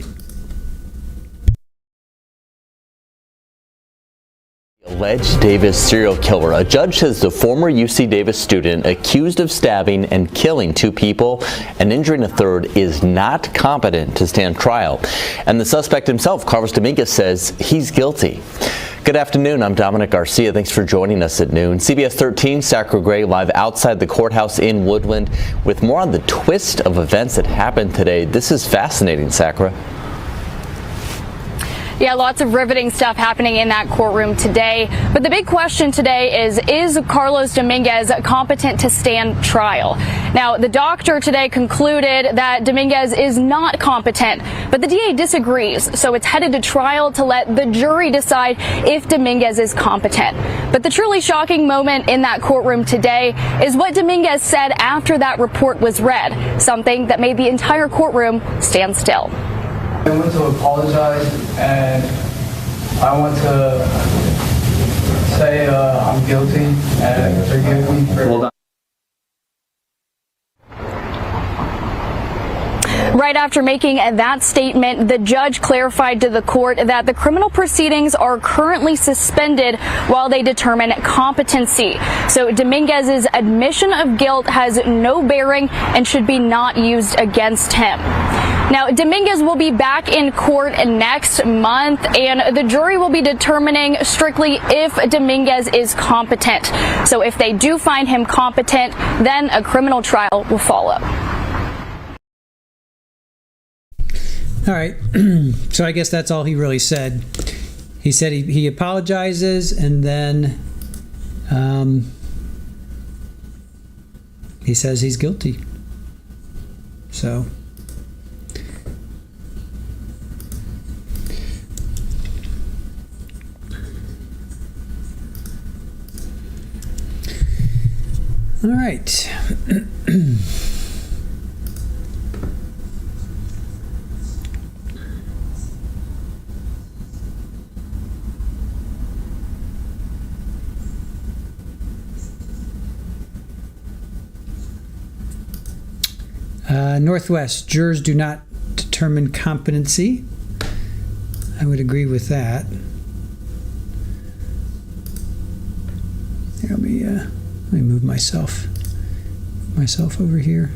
Speaker 24: Alleged Davis serial killer. A judge says the former UC Davis student accused of stabbing and killing 2 people and injuring a third is not competent to stand trial. And the suspect himself, Carlos Dominguez, says he's guilty. Good afternoon. I'm Dominic Garcia. Thanks for joining us at noon. CBS 13, Sacra Gray live outside the courthouse in Woodland with more on the twist of events that happened today. This is fascinating, Sacra.
Speaker 25: Yeah, lots of riveting stuff happening in that courtroom today. But the big question today is Carlos Dominguez competent to stand trial? Now, the doctor today concluded that Dominguez is not competent, but the DA disagrees. So it's headed to trial to let the jury decide if Dominguez is competent. But the truly shocking moment in that courtroom today is what Dominguez said after that report was read, something that made the entire courtroom stand still.
Speaker 18: I want to apologize, and I want to say I'm guilty and forgive me for.
Speaker 24: Hold on.
Speaker 25: Right after making that statement, the judge clarified to the court that the criminal proceedings are currently suspended while they determine competency. So Dominguez's admission of guilt has no bearing and should be not used against him. Now, Dominguez will be back in court next month, and the jury will be determining strictly if Dominguez is competent. So if they do find him competent, then a criminal trial will follow.
Speaker 1: All right. So I guess that's all he really said. He said he apologizes, and then he says he's guilty. So all right. Northwest, jurors do not determine competency. I would agree with that. Here, let me move myself over here.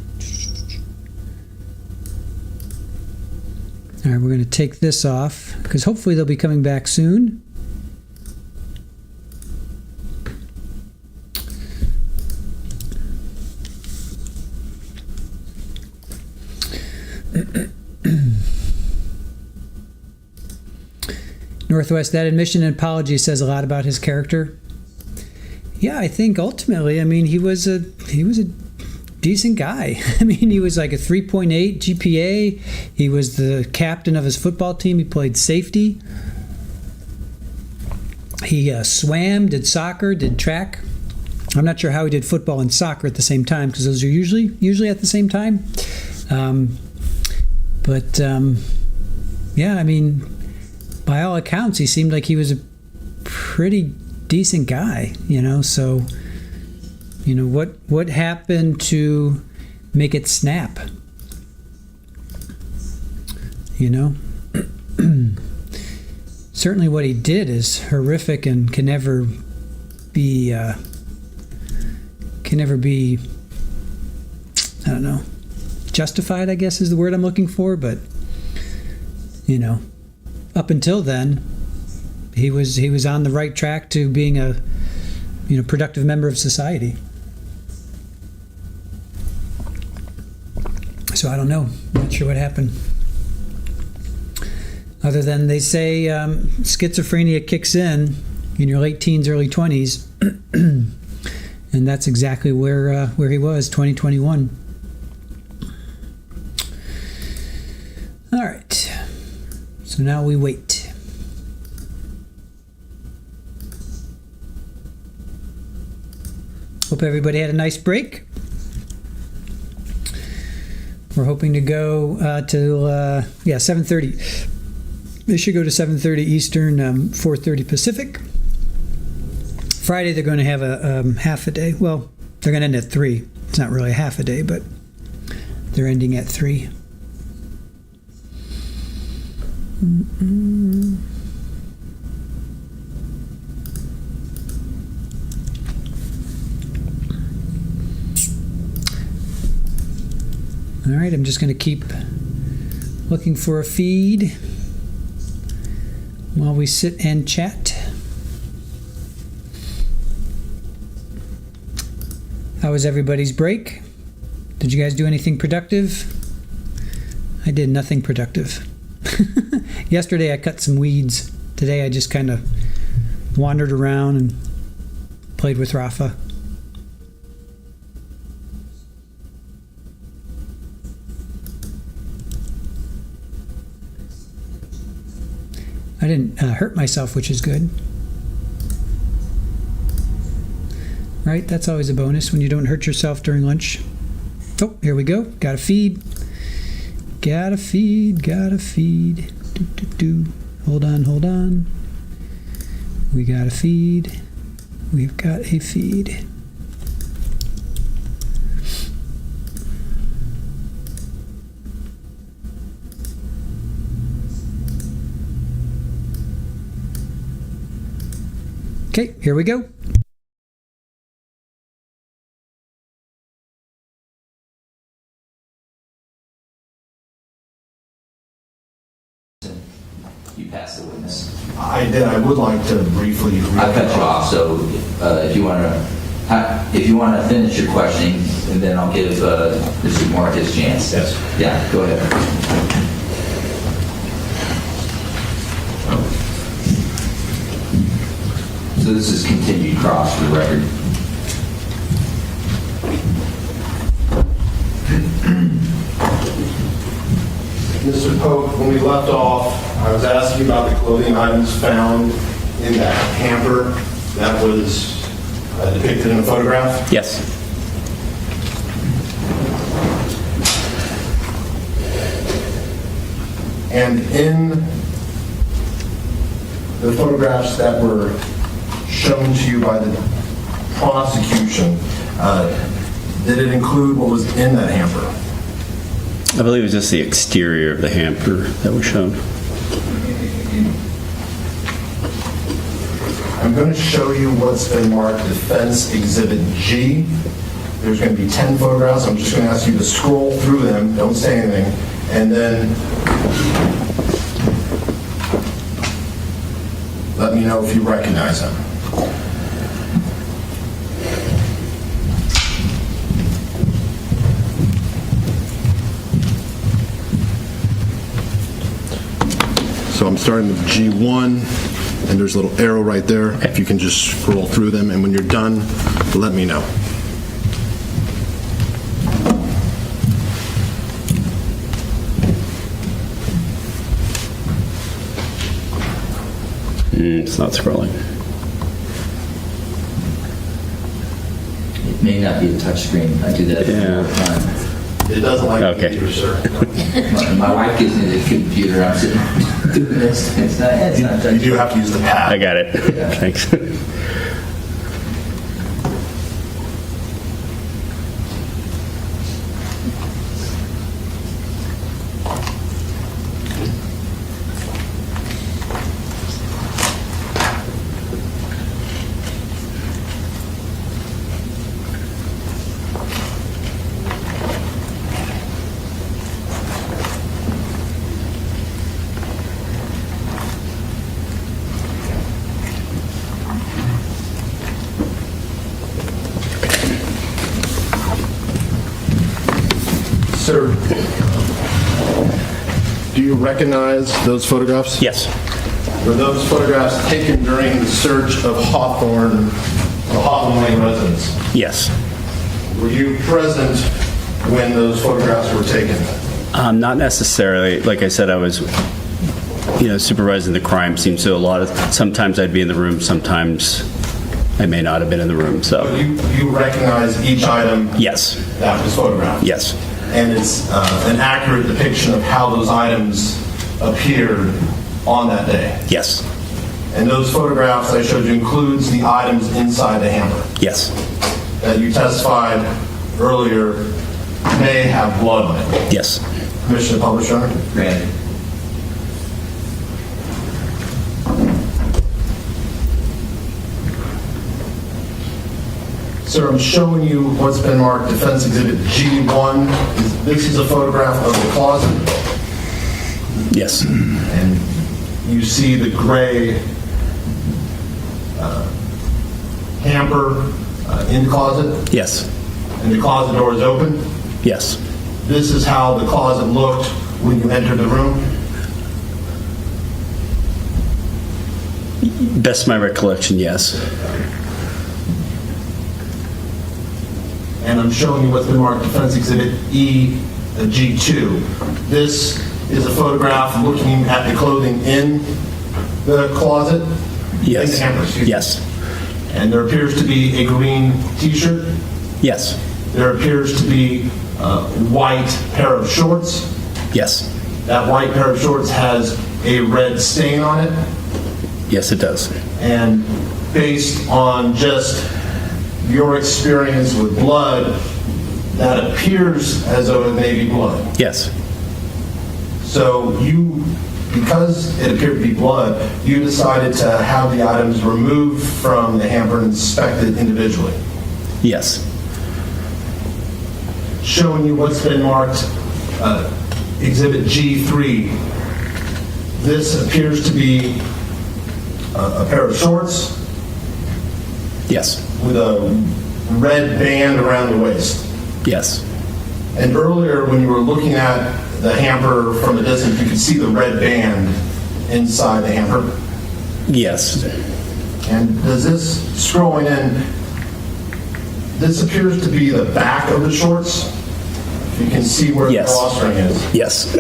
Speaker 1: All right, we're going to take this off because hopefully they'll be coming back soon. Northwest, that admission and apology says a lot about his character. Yeah, I think ultimately, I mean, he was a decent guy. I mean, he was like a 3.8 GPA. He was the captain of his football team. He played safety. He swam, did soccer, did track. I'm not sure how he did football and soccer at the same time because those are usually at the same time. Yeah, I mean, by all accounts, he seemed like he was a pretty decent guy, you know. So, you know, what happened to make it snap? You know, certainly what he did is horrific and can never be. I don't know. Justified, I guess, is the word I'm looking for, but you know, up until then, he was on the right track to being a, you know, productive member of society. So I don't know. I'm not sure what happened. Other than they say schizophrenia kicks in your late teens, early 20s, and that's exactly where he was, 2021. All right. So now we wait. Hope everybody had a nice break. We're hoping to go till 7:30. They should go to 7:30 Eastern, 4:30 Pacific. Friday they're going to have a half a day. Well, they're going to end at 3. It's not really a half a day, but they're ending at 3. All right, I'm just going to keep looking for a feed while we sit and chat. How was everybody's break? Did you guys do anything productive? I did nothing productive. Yesterday I cut some weeds. Today I just kind of wandered around and played with Rafa. I didn't hurt myself, which is good. Right? That's always a bonus when you don't hurt yourself during lunch. Oh, here we go. Got a feed. Got a feed. Hold on. We got a feed. We've got a feed. Okay, here we go.
Speaker 2: You passed the witness.
Speaker 23: I did. I would like to briefly.
Speaker 2: I cut you off, so if you want to finish your questioning, and then I'll give Mr. Moore his chance.
Speaker 23: Yes.
Speaker 2: Yeah, go ahead. So this is continued cross for the record.
Speaker 23: Mr. Pope, when we left off, I was asking about the clothing items found in that hamper that was depicted in the photograph.
Speaker 4: Yes.
Speaker 23: And in the photographs that were shown to you by the prosecution, did it include what was in that hamper?
Speaker 4: I believe it was just the exterior of the hamper that was shown.
Speaker 23: I'm going to show you what's been marked Defense Exhibit G. There's going to be 10 photographs. I'm just going to ask you to scroll through them. Don't say anything. And then let me know if you recognize them. So I'm starting with G1, and there's a little arrow right there. If you can just scroll through them, and when you're done, let me know.
Speaker 4: It's not scrolling.
Speaker 2: It may not be a touch screen. I do that all the time.
Speaker 23: It doesn't like
Speaker 4: okay.
Speaker 23: computer, sir.
Speaker 2: My wife gives me the computer. I'm sitting doing this. It's not
Speaker 23: You do have to use the pad.
Speaker 4: I got it.
Speaker 2: Yeah.
Speaker 4: Thanks.
Speaker 23: Sir, do you recognize those photographs?
Speaker 4: Yes.
Speaker 23: Were those photographs taken during the search of Hawthorne, the Hawthorne Lane residence?
Speaker 4: Yes.
Speaker 23: Were you present when those photographs were taken?
Speaker 4: Not necessarily. Like I said, I was, supervising the crime scene. So sometimes I'd be in the room, sometimes I may not have been in the room. So
Speaker 23: you recognize each item?
Speaker 4: Yes.
Speaker 23: That was photographed?
Speaker 4: Yes.
Speaker 23: And it's an accurate depiction of how those items appeared on that day?
Speaker 4: Yes.
Speaker 23: And those photographs I showed you includes the items inside the hamper?
Speaker 4: Yes.
Speaker 23: That you testified earlier may have blood on it?
Speaker 4: Yes.
Speaker 23: Permission to publish, Your Honor?
Speaker 2: Granted.
Speaker 23: Sir, I'm showing you what's been marked Defense Exhibit G1. This is a photograph of the closet.
Speaker 4: Yes.
Speaker 23: And you see the gray hamper in the closet?
Speaker 4: Yes.
Speaker 23: And the closet door is open?
Speaker 4: Yes.
Speaker 23: This is how the closet looked when you entered the room?
Speaker 4: Best of my recollection, yes.
Speaker 23: And I'm showing you what's been marked Defense Exhibit G2. This is a photograph looking at the clothing in the closet?
Speaker 4: Yes.
Speaker 23: In the hamper, excuse me.
Speaker 4: Yes.
Speaker 23: And there appears to be a green t-shirt?
Speaker 4: Yes.
Speaker 23: There appears to be a white pair of shorts?
Speaker 4: Yes.
Speaker 23: That white pair of shorts has a red stain on it?
Speaker 4: Yes, it does.
Speaker 23: And based on just your experience with blood, that appears as though it may be blood.
Speaker 4: Yes.
Speaker 23: So because it appeared to be blood, you decided to have the items removed from the hamper and inspected individually.
Speaker 4: Yes.
Speaker 23: Showing you what's been marked Exhibit G3. This appears to be a pair of shorts.
Speaker 4: Yes.
Speaker 23: With a red band around the waist.
Speaker 4: Yes.
Speaker 23: And earlier, when you were looking at the hamper from a distance, you could see the red band inside the hamper.
Speaker 4: Yes.
Speaker 23: And does this, scrolling in, this appears to be the back of the shorts. You can see where the drawstring is.
Speaker 4: Yes.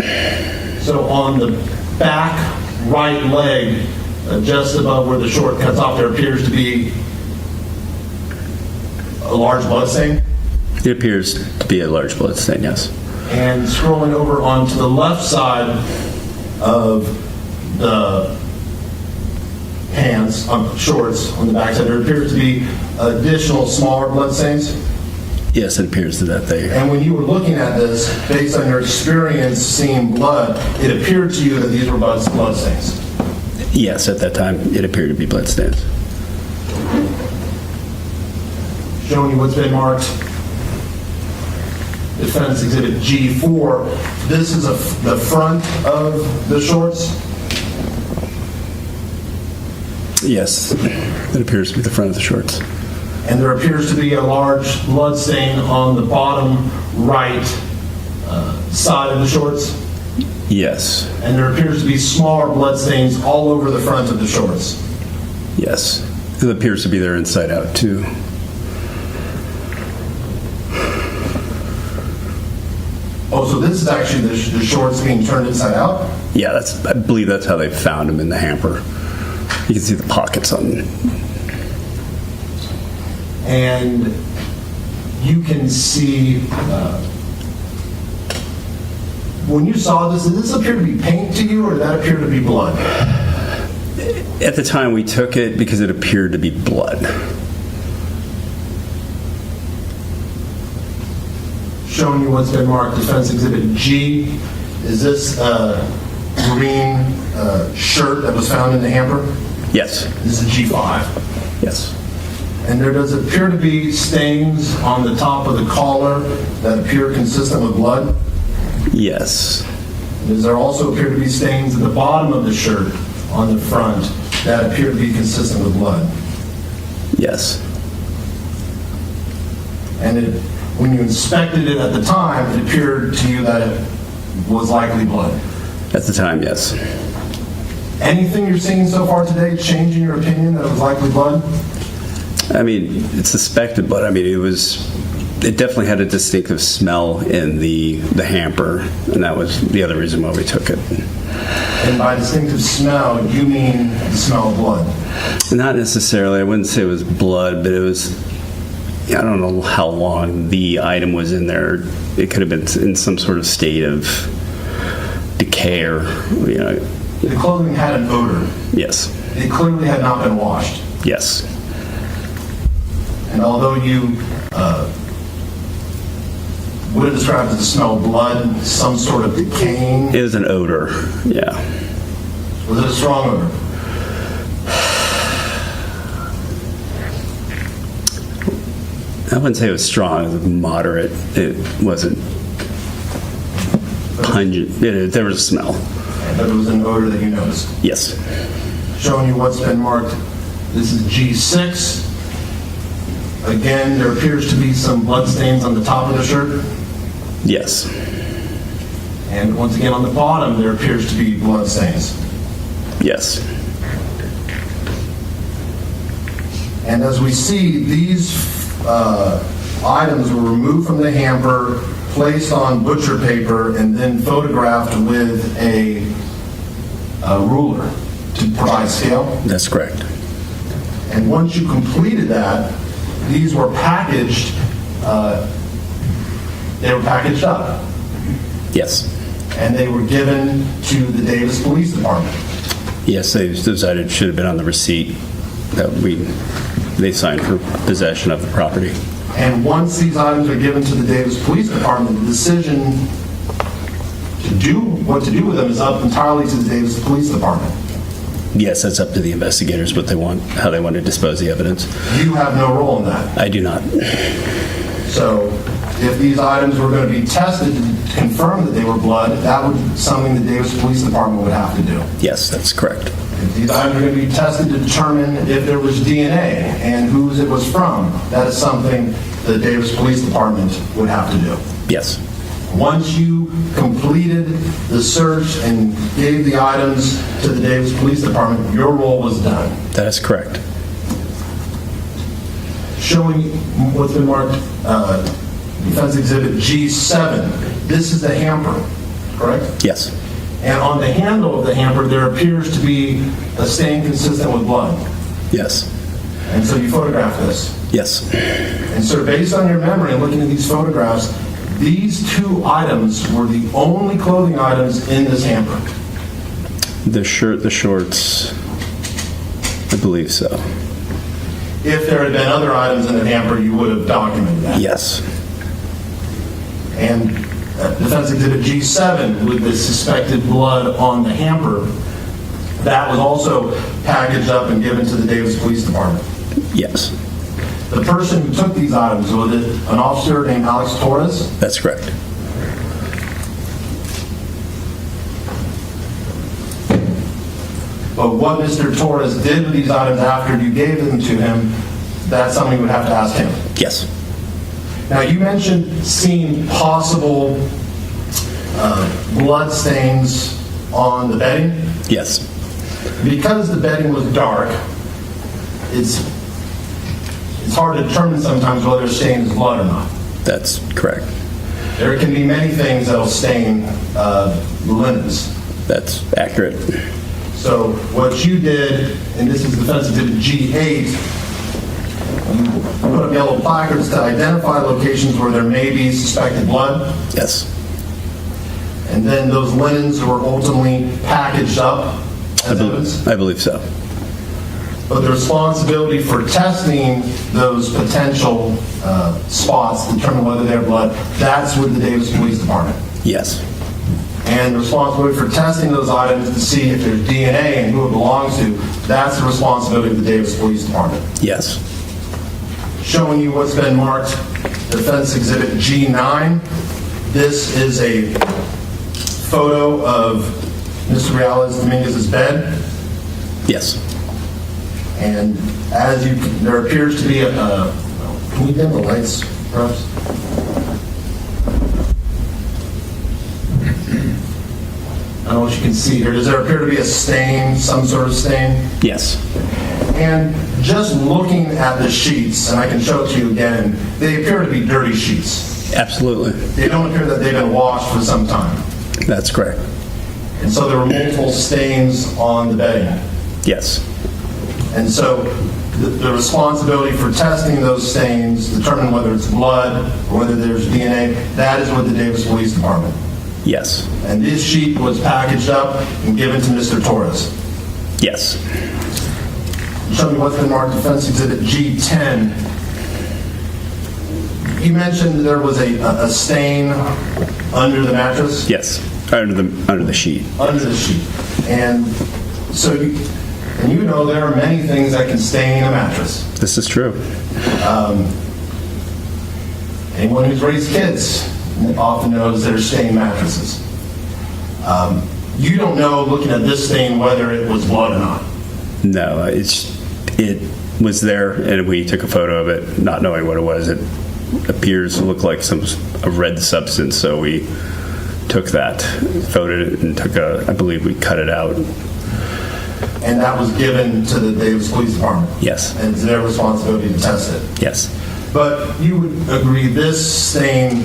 Speaker 23: So on the back right leg, just above where the short cuts off, there appears to be a large blood stain.
Speaker 4: It appears to be a large blood stain, yes.
Speaker 23: And scrolling over onto the left side of the pants, shorts on the back side, there appears to be additional smaller blood stains.
Speaker 4: Yes, it appears that they...
Speaker 23: And when you were looking at this, based on your experience seeing blood, it appeared to you that these were blood stains.
Speaker 4: Yes, at that time, it appeared to be blood stains.
Speaker 23: Showing you what's been marked Defense Exhibit G4. This is the front of the shorts.
Speaker 4: Yes, it appears to be the front of the shorts.
Speaker 23: And there appears to be a large blood stain on the bottom right side of the shorts.
Speaker 4: Yes.
Speaker 23: And there appears to be smaller blood stains all over the front of the shorts.
Speaker 4: Yes. It appears to be there inside out, too.
Speaker 23: Oh, so this is actually the shorts being turned inside out?
Speaker 4: Yeah, I believe that's how they found them in the hamper. You can see the pockets on them.
Speaker 23: And you can see, when you saw this, did this appear to be paint to you, or did that appear to be blood?
Speaker 4: At the time we took it, because it appeared to be blood.
Speaker 23: Showing you what's been marked Defense Exhibit G. Is this a green shirt that was found in the hamper?
Speaker 4: Yes.
Speaker 23: This is G5.
Speaker 4: Yes.
Speaker 23: And there does appear to be stains on the top of the collar that appear consistent with blood?
Speaker 4: Yes.
Speaker 23: Does there also appear to be stains at the bottom of the shirt on the front that appear to be consistent with blood?
Speaker 4: Yes.
Speaker 23: And when you inspected it at the time, it appeared to you that it was likely blood?
Speaker 4: At the time, yes.
Speaker 23: Anything you're seeing so far today change in your opinion that it was likely blood?
Speaker 4: I mean, it's suspected blood. I mean, it definitely had a distinctive smell in the hamper, and that was the other reason why we took it.
Speaker 23: And by distinctive smell, you mean the smell of blood?
Speaker 4: Not necessarily. I wouldn't say it was blood, but it was, I don't know how long the item was in there. It could have been in some sort of state of decay or, you know.
Speaker 23: The clothing had an odor.
Speaker 4: Yes.
Speaker 23: It clearly had not been washed.
Speaker 4: Yes.
Speaker 23: And although you would have described it as the smell of blood, some sort of decaying.
Speaker 4: It was an odor, yeah.
Speaker 23: Was it a strong odor?
Speaker 4: I wouldn't say it was strong. It was moderate. It wasn't pungent. There was a smell.
Speaker 23: But it was an odor that you noticed?
Speaker 4: Yes.
Speaker 23: Showing you what's been marked. This is G6. Again, there appears to be some blood stains on the top of the shirt.
Speaker 4: Yes.
Speaker 23: And once again, on the bottom, there appears to be blood stains.
Speaker 4: Yes.
Speaker 23: And as we see, these items were removed from the hamper, placed on butcher paper, and then photographed with a ruler to provide scale.
Speaker 4: That's correct.
Speaker 23: And once you completed that, these were packaged. They were packaged up.
Speaker 4: Yes.
Speaker 23: And they were given to the Davis Police Department.
Speaker 4: Yes, those items should have been on the receipt. They signed for possession of the property.
Speaker 23: And once these items are given to the Davis Police Department, the decision to do what to do with them is up entirely to the Davis Police Department.
Speaker 4: Yes, that's up to the investigators what they want, how they want to dispose the evidence.
Speaker 23: You have no role in that.
Speaker 4: I do not.
Speaker 23: So if these items were going to be tested to confirm that they were blood, that would be something the Davis Police Department would have to do.
Speaker 4: Yes, that's correct.
Speaker 23: If these items are going to be tested to determine if there was DNA and whose it was from, that is something the Davis Police Department would have to do.
Speaker 4: Yes.
Speaker 23: Once you completed the search and gave the items to the Davis Police Department, your role was done.
Speaker 4: That is correct.
Speaker 23: Showing what's been marked Defense Exhibit G7. This is the hamper, correct?
Speaker 4: Yes.
Speaker 23: And on the handle of the hamper, there appears to be a stain consistent with blood.
Speaker 4: Yes.
Speaker 23: And so you photographed this.
Speaker 4: Yes.
Speaker 23: And sir, based on your memory and looking at these photographs, these two items were the only clothing items in this hamper.
Speaker 4: The shirt, the shorts, I believe so.
Speaker 23: If there had been other items in the hamper, you would have documented that.
Speaker 4: Yes.
Speaker 23: And Defense Exhibit G7 with the suspected blood on the hamper, that was also packaged up and given to the Davis Police Department.
Speaker 4: Yes.
Speaker 23: The person who took these items, was it an officer named Alex Torres?
Speaker 4: That's correct.
Speaker 23: But what Mr. Torres did with these items after you gave them to him, that's something you would have to ask him.
Speaker 4: Yes.
Speaker 23: Now, you mentioned seeing possible blood stains on the bedding.
Speaker 4: Yes.
Speaker 23: Because the bedding was dark, it's hard to determine sometimes whether a stain is blood or not.
Speaker 4: That's correct.
Speaker 23: There can be many things that will stain linens.
Speaker 4: That's accurate.
Speaker 23: So what you did, and this is Defense Exhibit G8, you put up yellow placards to identify locations where there may be suspected blood.
Speaker 4: Yes.
Speaker 23: And then those linens were ultimately packaged up as evidence?
Speaker 4: I believe so.
Speaker 23: But the responsibility for testing those potential spots to determine whether they're blood, that's with the Davis Police Department.
Speaker 4: Yes.
Speaker 23: And the responsibility for testing those items to see if there's DNA and who it belongs to, that's the responsibility of the Davis Police Department.
Speaker 4: Yes.
Speaker 23: Showing you what's been marked Defense Exhibit G9. This is a photo of Mr. Dominguez's bed.
Speaker 4: Yes.
Speaker 23: And as there appears to be a, can you dim the lights, perhaps? I don't know what you can see here. Does there appear to be a stain, some sort of stain?
Speaker 4: Yes.
Speaker 23: And just looking at the sheets, and I can show it to you again, they appear to be dirty sheets.
Speaker 4: Absolutely.
Speaker 23: They don't appear that they've been washed for some time.
Speaker 4: That's correct.
Speaker 23: And so there were multiple stains on the bedding.
Speaker 4: Yes.
Speaker 23: And so the responsibility for testing those stains, determine whether it's blood or whether there's DNA, that is with the Davis Police Department.
Speaker 4: Yes.
Speaker 23: And this sheet was packaged up and given to Mr. Torres.
Speaker 4: Yes.
Speaker 23: Show me what's been marked Defense Exhibit G10. You mentioned there was a stain under the mattress?
Speaker 4: Yes. Under the sheet.
Speaker 23: Under the sheet. And so you know there are many things that can stain a mattress.
Speaker 4: This is true.
Speaker 23: Anyone who's raised kids often knows there's stained mattresses. You don't know, looking at this stain, whether it was blood or not.
Speaker 4: No, it was there, and we took a photo of it, not knowing what it was. It appears to look like a red substance, so we took that, photoed it, and I believe we cut it out.
Speaker 23: And that was given to the Davis Police Department?
Speaker 4: Yes.
Speaker 23: And it's their responsibility to test it?
Speaker 4: Yes.
Speaker 23: But you would agree this stain,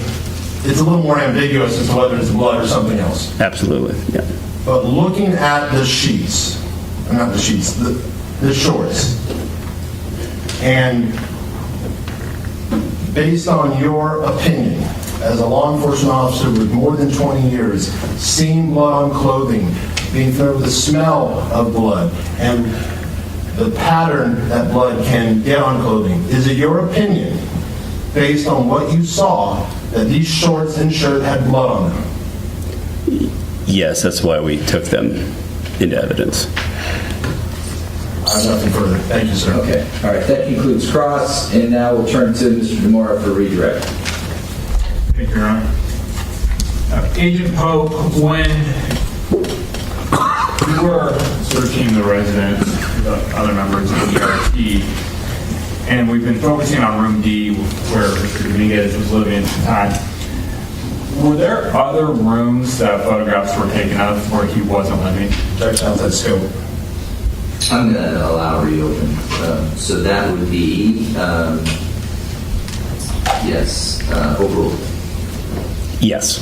Speaker 23: it's a little more ambiguous as to whether it's blood or something else?
Speaker 4: Absolutely, yeah.
Speaker 23: But looking at the sheets, not the sheets, the shorts, and based on your opinion, as a law enforcement officer with more than 20 years, seeing blood on clothing, being familiar with the smell of blood, and the pattern that blood can get on clothing. Is it your opinion, based on what you saw, that these shorts and shirt had blood on them?
Speaker 4: Yes, that's why we took them into evidence.
Speaker 23: I have nothing further. Thank you, sir.
Speaker 2: Okay. All right. That concludes cross, and now we'll turn to Mr. DeMora for redirect.
Speaker 3: Thank you, Your Honor. Agent Pope, when we were searching the residence, the other members of the ERT, and we've been focusing on room D, where Mr. Dominguez was living at the time. Were there other rooms that photographs were taken of where he wasn't living?
Speaker 23: Judge, how's that scope?
Speaker 2: I'm going to allow reopen. So that would be, yes, overruled.
Speaker 4: Yes.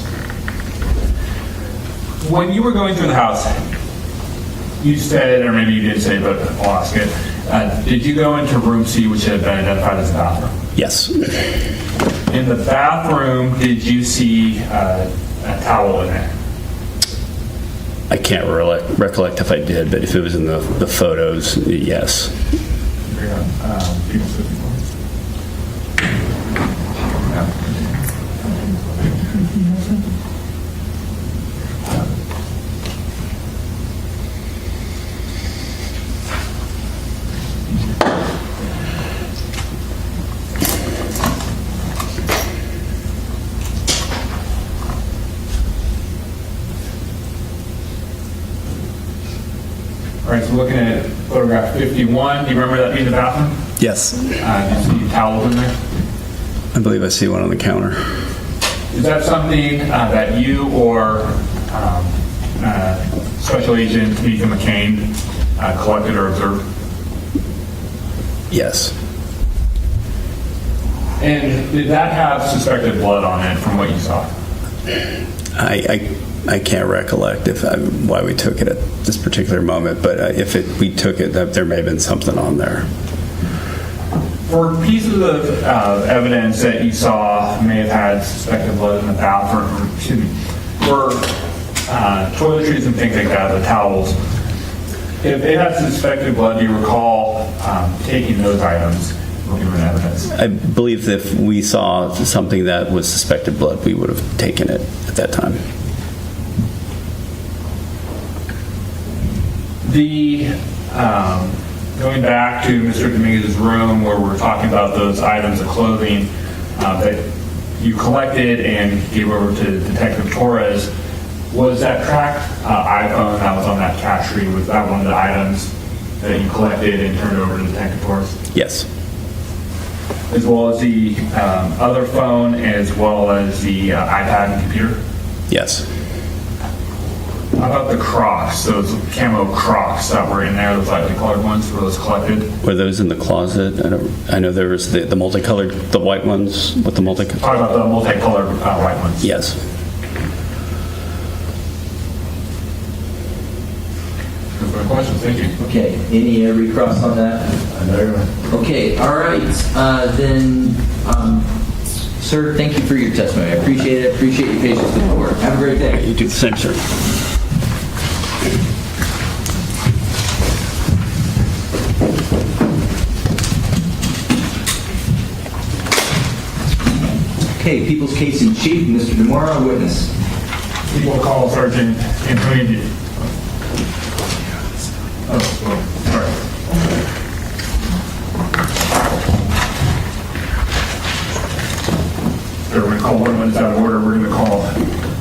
Speaker 3: When you were going through the house, you said, or maybe you didn't say, but I'll ask it, did you go into room C, which had been identified as the bathroom?
Speaker 4: Yes.
Speaker 3: In the bathroom, did you see a towel in there?
Speaker 4: I can't recollect if I did, but if it was in the photos, yes.
Speaker 3: All right, so looking at photograph 51, do you remember that being the bathroom?
Speaker 4: Yes.
Speaker 3: Did you see towels in there?
Speaker 4: I believe I see one on the counter.
Speaker 3: Is that something that you or Special Agent Ethan McCain collected or observed?
Speaker 4: Yes.
Speaker 3: And did that have suspected blood on it from what you saw?
Speaker 4: I can't recollect why we took it at this particular moment, but if we took it, there may have been something on there.
Speaker 3: For pieces of evidence that you saw may have had suspected blood in the bathroom, for toiletries and things like that, the towels, if they had suspected blood, do you recall taking those items?
Speaker 4: I believe that if we saw something that was suspected blood, we would have taken it at that time.
Speaker 3: Going back to Mr. Dominguez's room where we're talking about those items of clothing that you collected and gave over to Detective Torres, was that tracked iPhone that was on that cash tree, was that one of the items that you collected and turned over to Detective Torres?
Speaker 4: Yes.
Speaker 3: As well as the other phone, as well as the iPad and computer?
Speaker 4: Yes.
Speaker 3: How about the Crocs, those camo Crocs that were in there, those lightly colored ones, were those collected?
Speaker 4: Were those in the closet? I know there was the multicolored, the white ones with the multicolored.
Speaker 3: Talk about the multicolored white ones.
Speaker 4: Yes.
Speaker 3: Those are my questions. Thank you.
Speaker 2: Okay. Any recross on that? Okay. All right. Then, sir, thank you for your testimony. I appreciate it. Appreciate your patience with the court. Have a great day.
Speaker 4: You do the same, sir.
Speaker 2: Okay, People's Case in Chief, Mr. DeMora, witness.
Speaker 3: People call Sergeant Antonio. Oh, sorry. So we're going to call one when it's out of order. We're going to call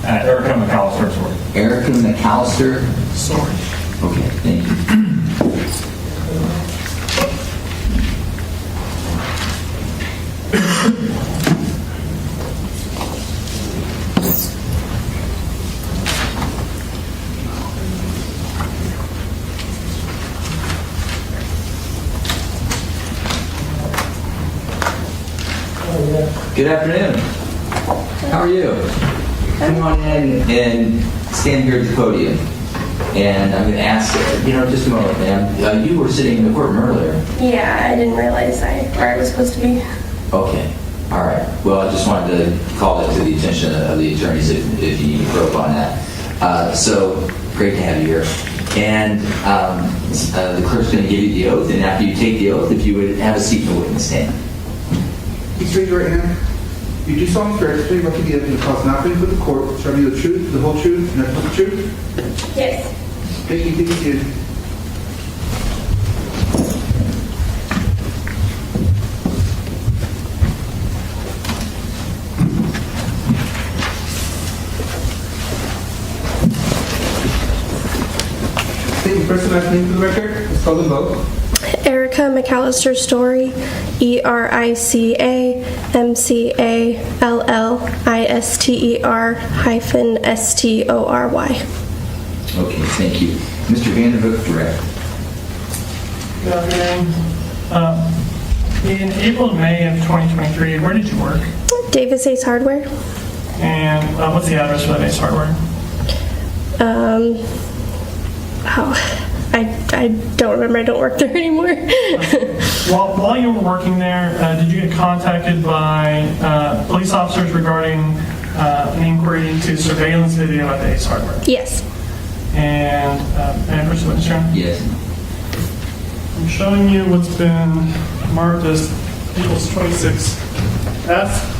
Speaker 3: Erica McAllister.
Speaker 2: Erica McAllister?
Speaker 3: Sorry.
Speaker 2: Okay, thank you. Good afternoon. How are you? Come on in and stand here at the podium. And I'm going to ask, just a moment, ma'am. You were sitting in the courtroom earlier.
Speaker 7: Yeah, I didn't realize where I was supposed to be.
Speaker 2: Okay. All right. Well, I just wanted to call it to the attention of the attorneys if you need to probe on that. So great to have you here. And the clerk's going to give you the oath, and after you take the oath, if you would have a seat in the witness stand.
Speaker 9: Please raise your right hand. You do solemnly swear to state what you give and the cause nothing but the court shall be the truth, the whole truth, and nothing but the truth?
Speaker 7: Yes.
Speaker 9: Thank you. Please be seated. State your first and last name for the record. Let's call the vote.
Speaker 7: Erica McAllister Story, ERICA-MCALLISTER-STORY.
Speaker 2: Okay, thank you. Mr. Vanderhook, direct.
Speaker 10: Good afternoon. In April and May of 2023, where did you work?
Speaker 7: Davis Ace Hardware.
Speaker 10: And what's the address for that Ace Hardware?
Speaker 7: I don't remember. I don't work there anymore.
Speaker 10: While you were working there, did you get contacted by police officers regarding an inquiry into surveillance video at the Ace Hardware?
Speaker 7: Yes.
Speaker 10: And may I push the witness round?
Speaker 2: Yes.
Speaker 10: I'm showing you what's been marked as People's 26F.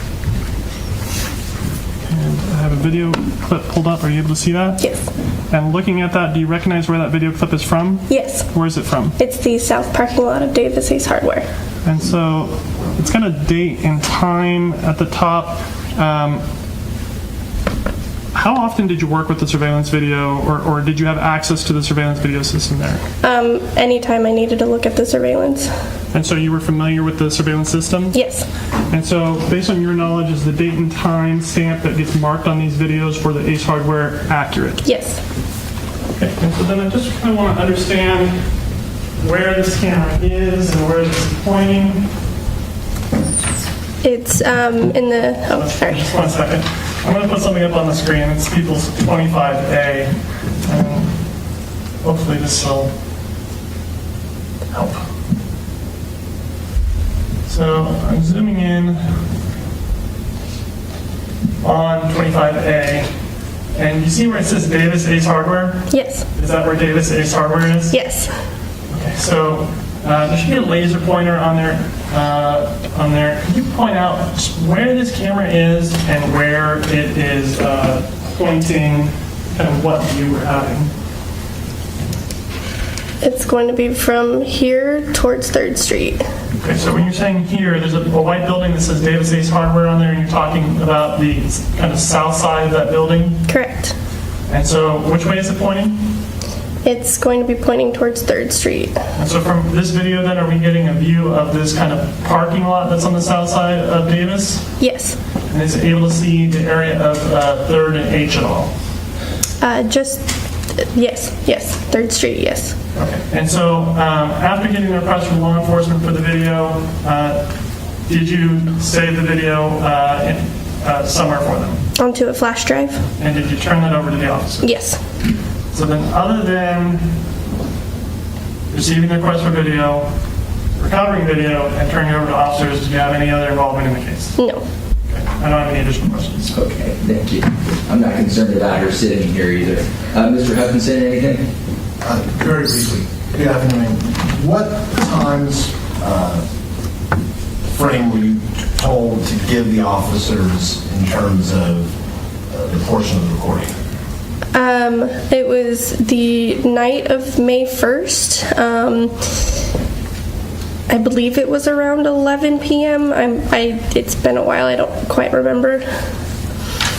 Speaker 10: And I have a video clip pulled up. Are you able to see that?
Speaker 7: Yes.
Speaker 10: And looking at that, do you recognize where that video clip is from?
Speaker 7: Yes.
Speaker 10: Where is it from?
Speaker 7: It's the south parking lot of Davis Ace Hardware.
Speaker 10: And so it's got a date and time at the top. How often did you work with the surveillance video, or did you have access to the surveillance video system there?
Speaker 7: Anytime I needed to look at the surveillance.
Speaker 10: And so you were familiar with the surveillance system?
Speaker 7: Yes.
Speaker 10: And so based on your knowledge, is the date and time stamp that gets marked on these videos for the Ace Hardware accurate?
Speaker 7: Yes.
Speaker 10: Okay, and so then I just kind of want to understand where this camera is and where it's pointing.
Speaker 7: It's in the, oh, sorry.
Speaker 10: Just 1 second. I'm going to put something up on the screen. It's People's 25A. And hopefully this will help. So I'm zooming in on 25A. And you see where it says Davis Ace Hardware?
Speaker 7: Yes.
Speaker 10: Is that where Davis Ace Hardware is?
Speaker 7: Yes.
Speaker 10: Okay, so there should be a laser pointer on there. Can you point out where this camera is and where it is pointing, kind of what view we're having?
Speaker 7: It's going to be from here towards 3rd Street.
Speaker 10: Okay, so when you're saying here, there's a white building that says Davis Ace Hardware on there, and you're talking about the kind of south side of that building?
Speaker 7: Correct.
Speaker 10: And so which way is it pointing?
Speaker 7: It's going to be pointing towards 3rd Street.
Speaker 10: And so from this video then, are we getting a view of this kind of parking lot that's on the south side of Davis?
Speaker 7: Yes.
Speaker 10: And is it able to see the area of 3rd and H at all?
Speaker 7: Yes, 3rd Street, yes.
Speaker 10: Okay. And so after getting the request from law enforcement for the video, did you save the video somewhere for them?
Speaker 7: Onto a flash drive?
Speaker 10: And did you turn that over to the officer?
Speaker 7: Yes.
Speaker 10: So then other than receiving the request for video, recovering video, and turning it over to officers, do you have any other involvement in the case?
Speaker 7: No.
Speaker 10: Okay. I don't have any additional questions.
Speaker 2: Okay, thank you. I'm not concerned about her sitting here either. Mr. Hutchinson, anything?
Speaker 23: Very briefly. Good afternoon. What times frame were you told to give the officers in terms of the portion of the recording?
Speaker 7: It was the night of May 1st. I believe it was around 11 p.m. It's been a while. I don't quite remember.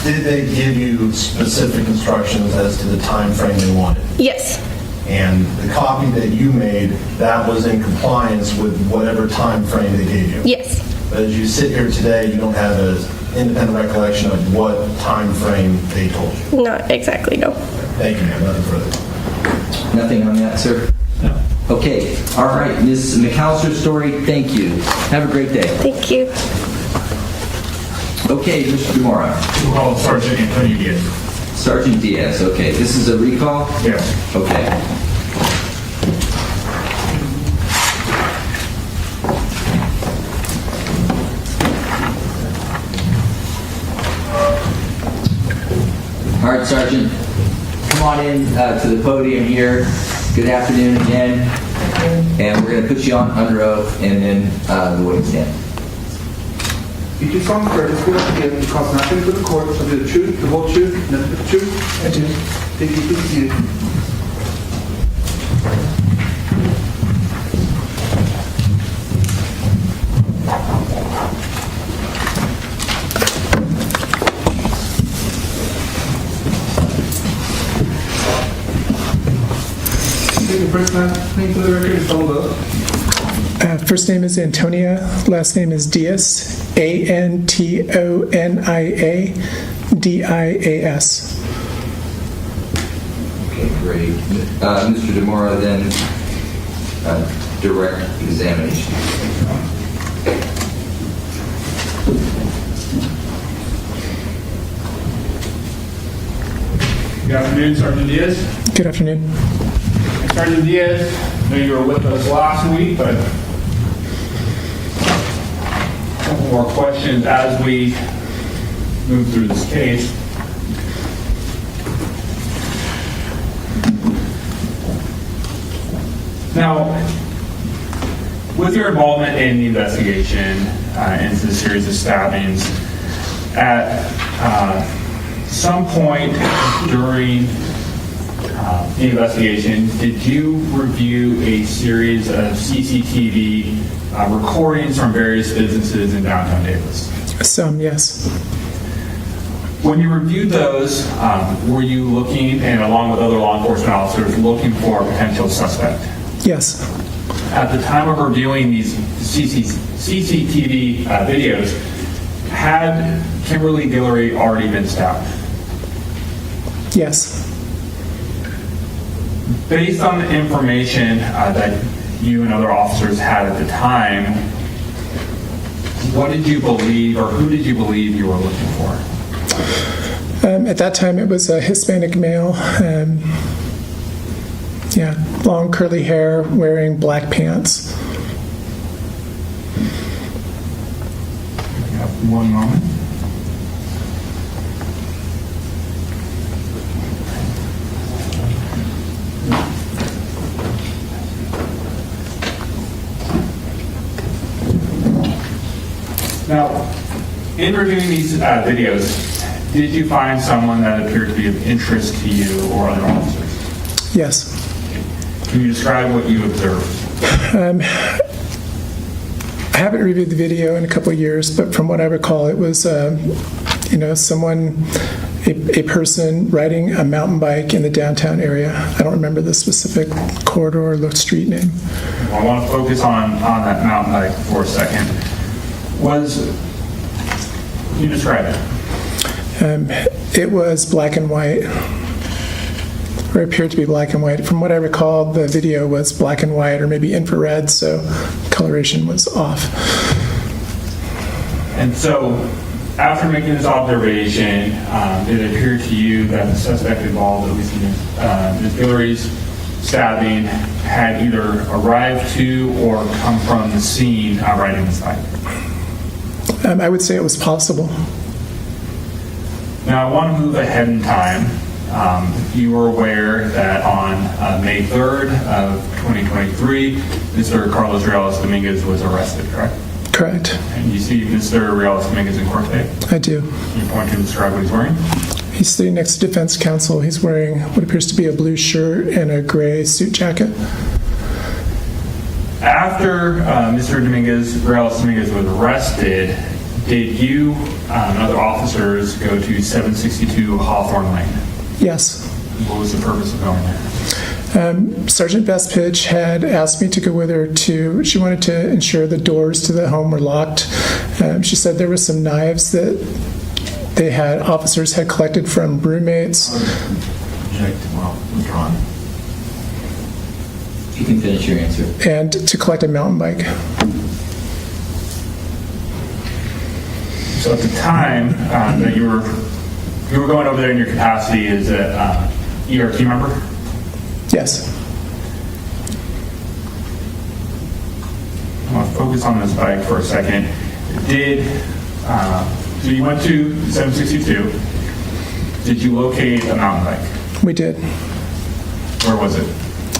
Speaker 23: Did they give you specific instructions as to the time frame they wanted?
Speaker 7: Yes.
Speaker 23: And the copy that you made, that was in compliance with whatever time frame they gave you?
Speaker 7: Yes.
Speaker 23: But as you sit here today, you don't have an independent recollection of what time frame they told you?
Speaker 7: Not exactly, no.
Speaker 23: Thank you, ma'am. Nothing further.
Speaker 2: Nothing on that, sir? No. Okay. All right. Ms. McAllister Story, thank you. Have a great day.
Speaker 7: Thank you.
Speaker 2: Okay, Mr. Demora.
Speaker 3: Recall Sergeant Antonio Diaz.
Speaker 2: Sergeant Diaz, okay. This is a recall?
Speaker 3: Yes.
Speaker 2: Okay. All right, Sergeant. come on in to the podium here. Good afternoon again. And we're going to put you on under oath and then the witness stand.
Speaker 9: You do solemnly swear to swear to give the cause nothing for the court, so be the truth, the whole truth, and nothing but the truth? I do. Thank you. Please be seated.
Speaker 11: First name is Antonia, last name is Diaz, Antonia Diaz.
Speaker 2: Okay, great. Mr. DeMora, then direct examination.
Speaker 3: Good afternoon, Sergeant Diaz.
Speaker 11: Good afternoon.
Speaker 3: Sergeant Diaz, I know you were with us last week, but a couple more questions as we move through this case. Now, with your involvement in the investigation into the series of stabbings, at some point during the investigation, did you review a series of CCTV recordings from various businesses in downtown Davis?
Speaker 11: Some, yes.
Speaker 3: When you reviewed those, were you looking, and along with other law enforcement officers, looking for a potential suspect?
Speaker 11: Yes.
Speaker 3: At the time of reviewing these CCTV videos, had Kimberlee Guillory already been stabbed?
Speaker 11: Yes.
Speaker 3: Based on the information that you and other officers had at the time, what did you believe, or who did you believe you were looking for?
Speaker 11: At that time, it was a Hispanic male. Long curly hair, wearing black pants.
Speaker 3: One moment. Now, in reviewing these videos, did you find someone that appeared to be of interest to you or other officers?
Speaker 11: Yes.
Speaker 3: Can you describe what you observed?
Speaker 11: I haven't reviewed the video in a couple of years, but from what I recall, it was, someone, a person riding a mountain bike in the downtown area. I don't remember the specific corridor or the street name.
Speaker 3: Well, I want to focus on that mountain bike for a second. Can you describe it?
Speaker 11: It was black and white, or appeared to be black and white. From what I recall, the video was black and white, or maybe infrared, so coloration was off.
Speaker 3: And so, after making this observation, did it appear to you that the suspect involved, at least in Ms. Guillory's stabbing, had either arrived to or come from the scene riding this bike?
Speaker 11: I would say it was possible.
Speaker 3: Now, I want to move ahead in time. You were aware that on May 3rd of 2023, Mr. Carlos Dominguez was arrested, correct?
Speaker 11: Correct.
Speaker 3: And you see Mr. Dominguez in court today?
Speaker 11: I do.
Speaker 3: Can you point to and describe what he's wearing?
Speaker 11: He's sitting next to defense counsel. He's wearing what appears to be a blue shirt and a gray suit jacket.
Speaker 3: After Mr. Dominguez was arrested, did you and other officers go to 762 Hawthorne Lane?
Speaker 11: Yes.
Speaker 3: What was the purpose of going there?
Speaker 11: Sergeant Bestpitch had asked me to go with her she wanted to ensure the doors to the home were locked. She said there were some knives that officers had collected from roommates.
Speaker 3: Withdrawn.
Speaker 2: You can finish your answer.
Speaker 11: And to collect a mountain bike.
Speaker 3: So at the time that you were going over there in your capacity as a ERT member?
Speaker 11: Yes.
Speaker 3: I want to focus on this bike for a second. So you went to 762. Did you locate a mountain bike?
Speaker 11: We did.
Speaker 3: Where was it?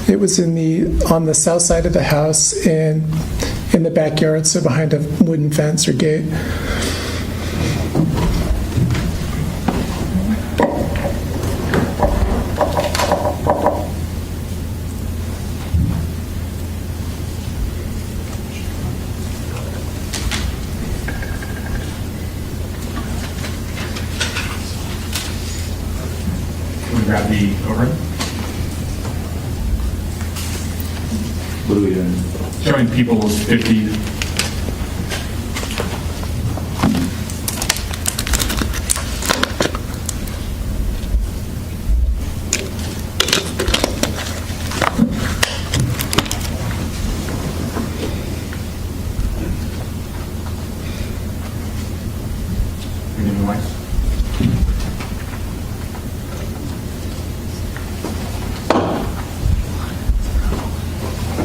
Speaker 11: It was on the south side of the house and in the backyard, so behind a wooden fence or gate.
Speaker 3: Can we grab the overhead?
Speaker 2: What are we doing?
Speaker 3: Showing people's 50.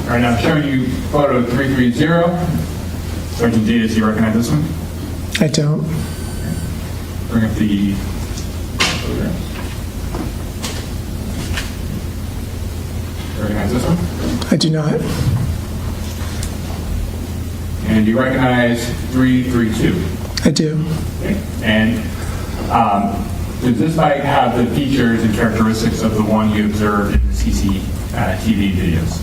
Speaker 3: All right, now I'm showing you photo 330. Sergeant Diaz, you recognize this one?
Speaker 11: I don't.
Speaker 3: Bring up the photograph. Recognize this one?
Speaker 11: I do not.
Speaker 3: And you recognize 332?
Speaker 11: I do.
Speaker 3: Okay. And does this bike have the features and characteristics of the one you observed in the CCTV videos?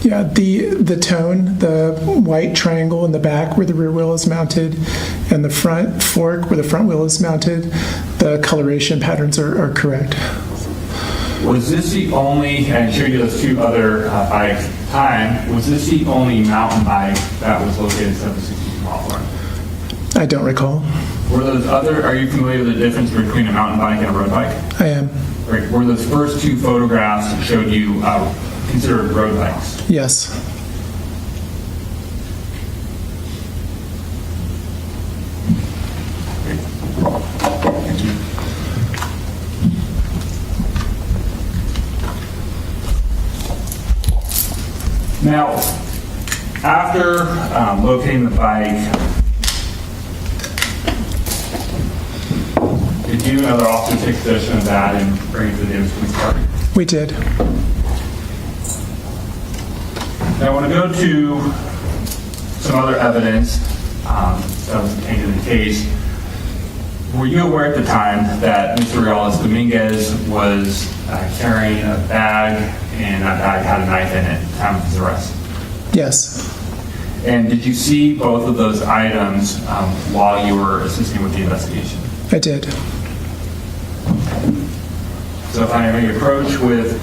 Speaker 11: Yeah, the tone, the white triangle in the back where the rear wheel is mounted, and the front fork where the front wheel is mounted, the coloration patterns are correct.
Speaker 3: Was this the only, and I showed you those two other bikes at the time, was this the only mountain bike that was located 762 Hawthorne?
Speaker 11: I don't recall.
Speaker 3: Were those other, are you familiar with the difference between a mountain bike and a road bike?
Speaker 11: I am.
Speaker 3: Right. Were those first two photographs that showed you considered road bikes?
Speaker 11: Yes.
Speaker 3: Thank you. Now, after locating the bike, did you and other officers take possession of that and bring it to the Davis Police Department?
Speaker 11: We did.
Speaker 3: Now I want to go to some other evidence that was contained in the case. Were you aware at the time that Mr. Dominguez was carrying a bag and that bag had a knife in it at the time of his arrest?
Speaker 11: Yes.
Speaker 3: And did you see both of those items while you were assisting with the investigation?
Speaker 11: I did.
Speaker 3: So if I may approach with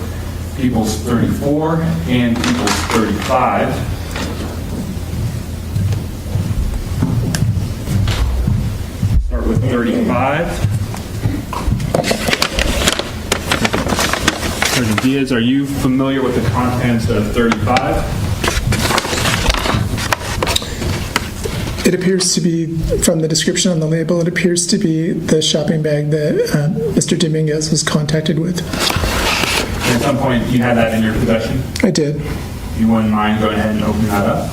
Speaker 3: People's 34 and People's 35. Start with 35. Sergeant Diaz, are you familiar with the contents of 35?
Speaker 11: It appears to be, from the description on the label, it appears to be the shopping bag that Mr. Dominguez was contacted with.
Speaker 3: At some point, you had that in your possession?
Speaker 11: I did.
Speaker 3: If you wouldn't mind, go ahead and open that up.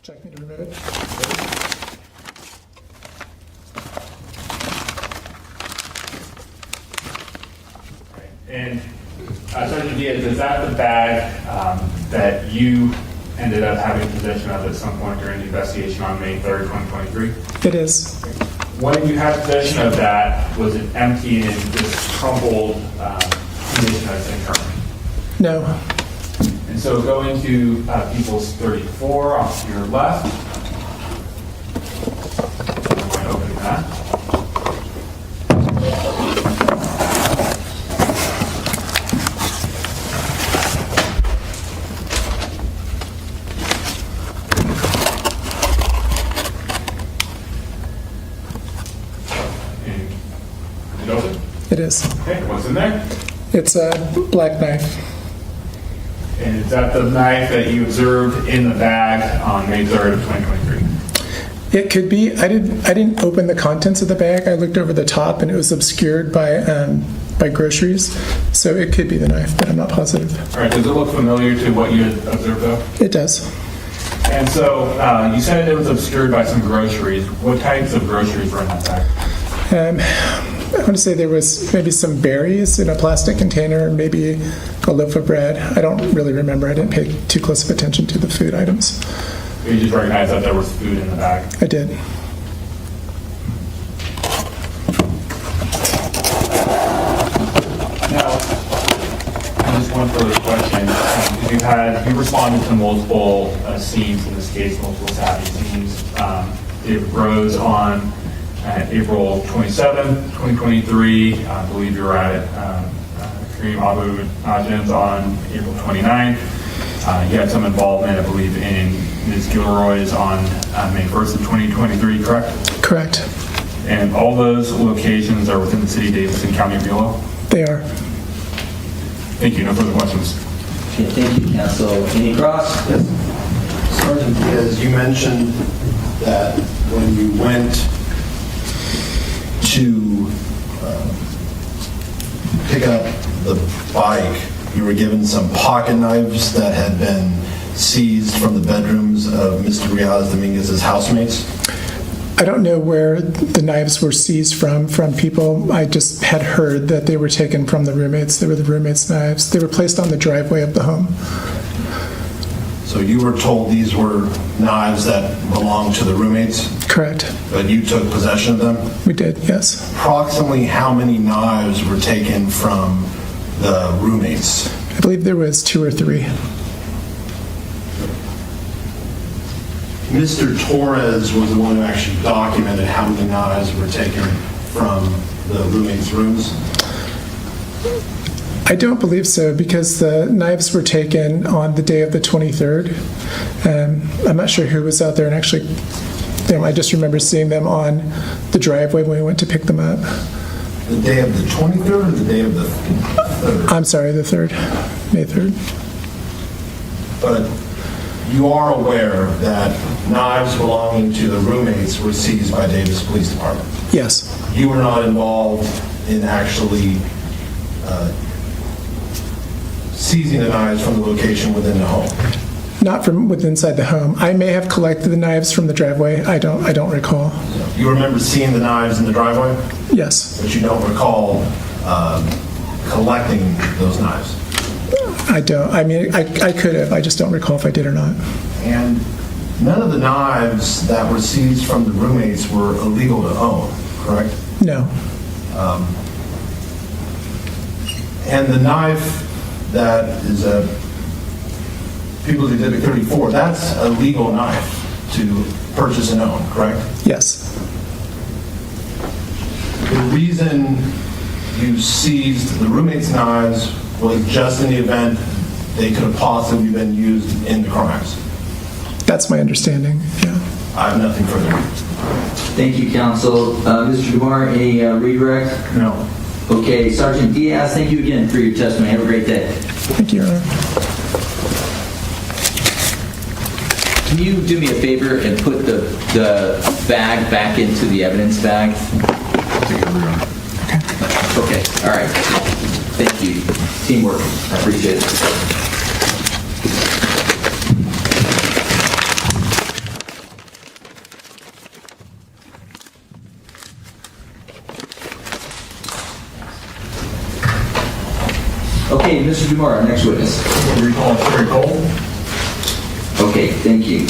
Speaker 11: Check me to remove it.
Speaker 3: And Sergeant Diaz, is that the bag that you ended up having possession of at some point during the investigation on May 3rd, 2023?
Speaker 11: It is.
Speaker 3: When you had possession of that, was it empty and in this crumpled condition as in current?
Speaker 11: No.
Speaker 3: And so going to People's 34 off to your left. I'm going to open that.
Speaker 11: It is.
Speaker 3: Okay, what's in there?
Speaker 11: It's a black knife.
Speaker 3: And is that the knife that you observed in the bag on May 3rd of 2023?
Speaker 11: It could be. I didn't open the contents of the bag. I looked over the top, and it was obscured by groceries. So it could be the knife, but I'm not positive.
Speaker 3: All right, does it look familiar to what you had observed, though?
Speaker 11: It does.
Speaker 3: And so you said it was obscured by some groceries. What types of groceries were in that bag?
Speaker 11: I want to say there was maybe some berries in a plastic container, maybe a loaf of bread. I don't really remember. I didn't pay too close of attention to the food items.
Speaker 3: You just recognized that there was food in the bag?
Speaker 11: I did.
Speaker 3: Now, just one further question. You responded to multiple scenes in this case, multiple stabbing scenes. David Breaux on April 27, 2023. I believe you were at Karim Abou Najm on April 29. You had some involvement, I believe, in Ms. Guillory's on May 1st of 2023, correct?
Speaker 11: Correct.
Speaker 3: And all those locations are within the city of Davis and County of Bureau?
Speaker 11: They are.
Speaker 3: Thank you. No further questions.
Speaker 2: Okay, thank you, Counsel. Any cross?
Speaker 23: Yes. Sergeant Diaz, you mentioned that when you went to pick up the bike, you were given some pocket knives that had been seized from the bedrooms of Mr. Dominguez's housemates.
Speaker 11: I don't know where the knives were seized from people. I just had heard that they were taken from the roommates. They were the roommates' knives. They were placed on the driveway of the home.
Speaker 23: So you were told these were knives that belonged to the roommates?
Speaker 11: Correct.
Speaker 23: But you took possession of them?
Speaker 11: We did, yes.
Speaker 23: Approximately how many knives were taken from the roommates?
Speaker 11: I believe there was 2 or 3.
Speaker 23: Mr. Torres was the one who actually documented how many knives were taken from the roommates' rooms?
Speaker 11: I don't believe so, because the knives were taken on the day of the 23rd. I'm not sure who was out there, and actually, I just remember seeing them on the driveway when we went to pick them up.
Speaker 23: The day of the 23rd or the day of the 3rd?
Speaker 11: I'm sorry, the 3rd, May 3rd.
Speaker 23: But you are aware that knives belonging to the roommates were seized by Davis Police Department?
Speaker 11: Yes.
Speaker 23: You were not involved in actually seizing the knives from the location within the home?
Speaker 11: Not from within inside the home. I may have collected the knives from the driveway. I don't recall.
Speaker 23: You remember seeing the knives in the driveway?
Speaker 11: Yes.
Speaker 23: But you don't recall collecting those knives?
Speaker 11: I don't. I mean, I could have. I just don't recall if I did or not.
Speaker 23: And none of the knives that were seized from the roommates were illegal to own, correct?
Speaker 11: No.
Speaker 23: And the knife that is a People's Exhibit 34, that's a legal knife to purchase and own, correct?
Speaker 11: Yes.
Speaker 23: The reason you seized the roommates' knives was just in the event they could have possibly been used in the crimes?
Speaker 11: That's my understanding, yeah.
Speaker 23: I have nothing further.
Speaker 2: Thank you, Counsel. Mr. DeMar, any redirect?
Speaker 23: No.
Speaker 2: Okay, Sergeant Diaz, thank you again for your testimony. Have a great day.
Speaker 11: Thank you, Your Honor.
Speaker 2: Can you do me a favor and put the bag back into the evidence bag? Okay, all right. Thank you. Teamwork. I appreciate it. Okay, Mr. Dumar, our next witness.
Speaker 3: Recall Sherry Cole.
Speaker 2: Okay, thank you.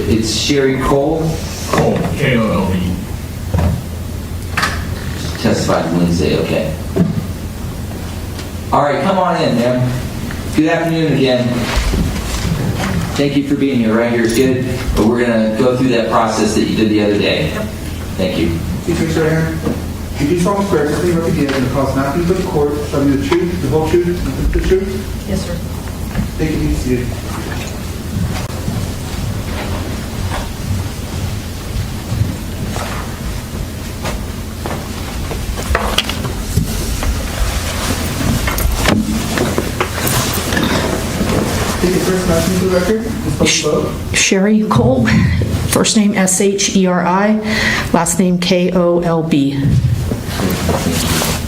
Speaker 2: It's Sherry Cole?
Speaker 3: Cole, K-O-L-E.
Speaker 2: Testified Wednesday, okay. All right, come on in, ma'am. Good afternoon again. Thank you for being here. Right here is good, but we're going to go through that process that you did the other day. Thank you.
Speaker 9: Please raise your hand. You do solemnly swear to clean up again and the cause nothing but the court shall be the truth, the whole truth, nothing but the truth?
Speaker 8: Yes, sir.
Speaker 9: Thank you. Be seated. Take your first last name for the record. Ms. Bowe.
Speaker 12: Sherry Kolb, first name S-H-E-R-I, last name K-O-L-B.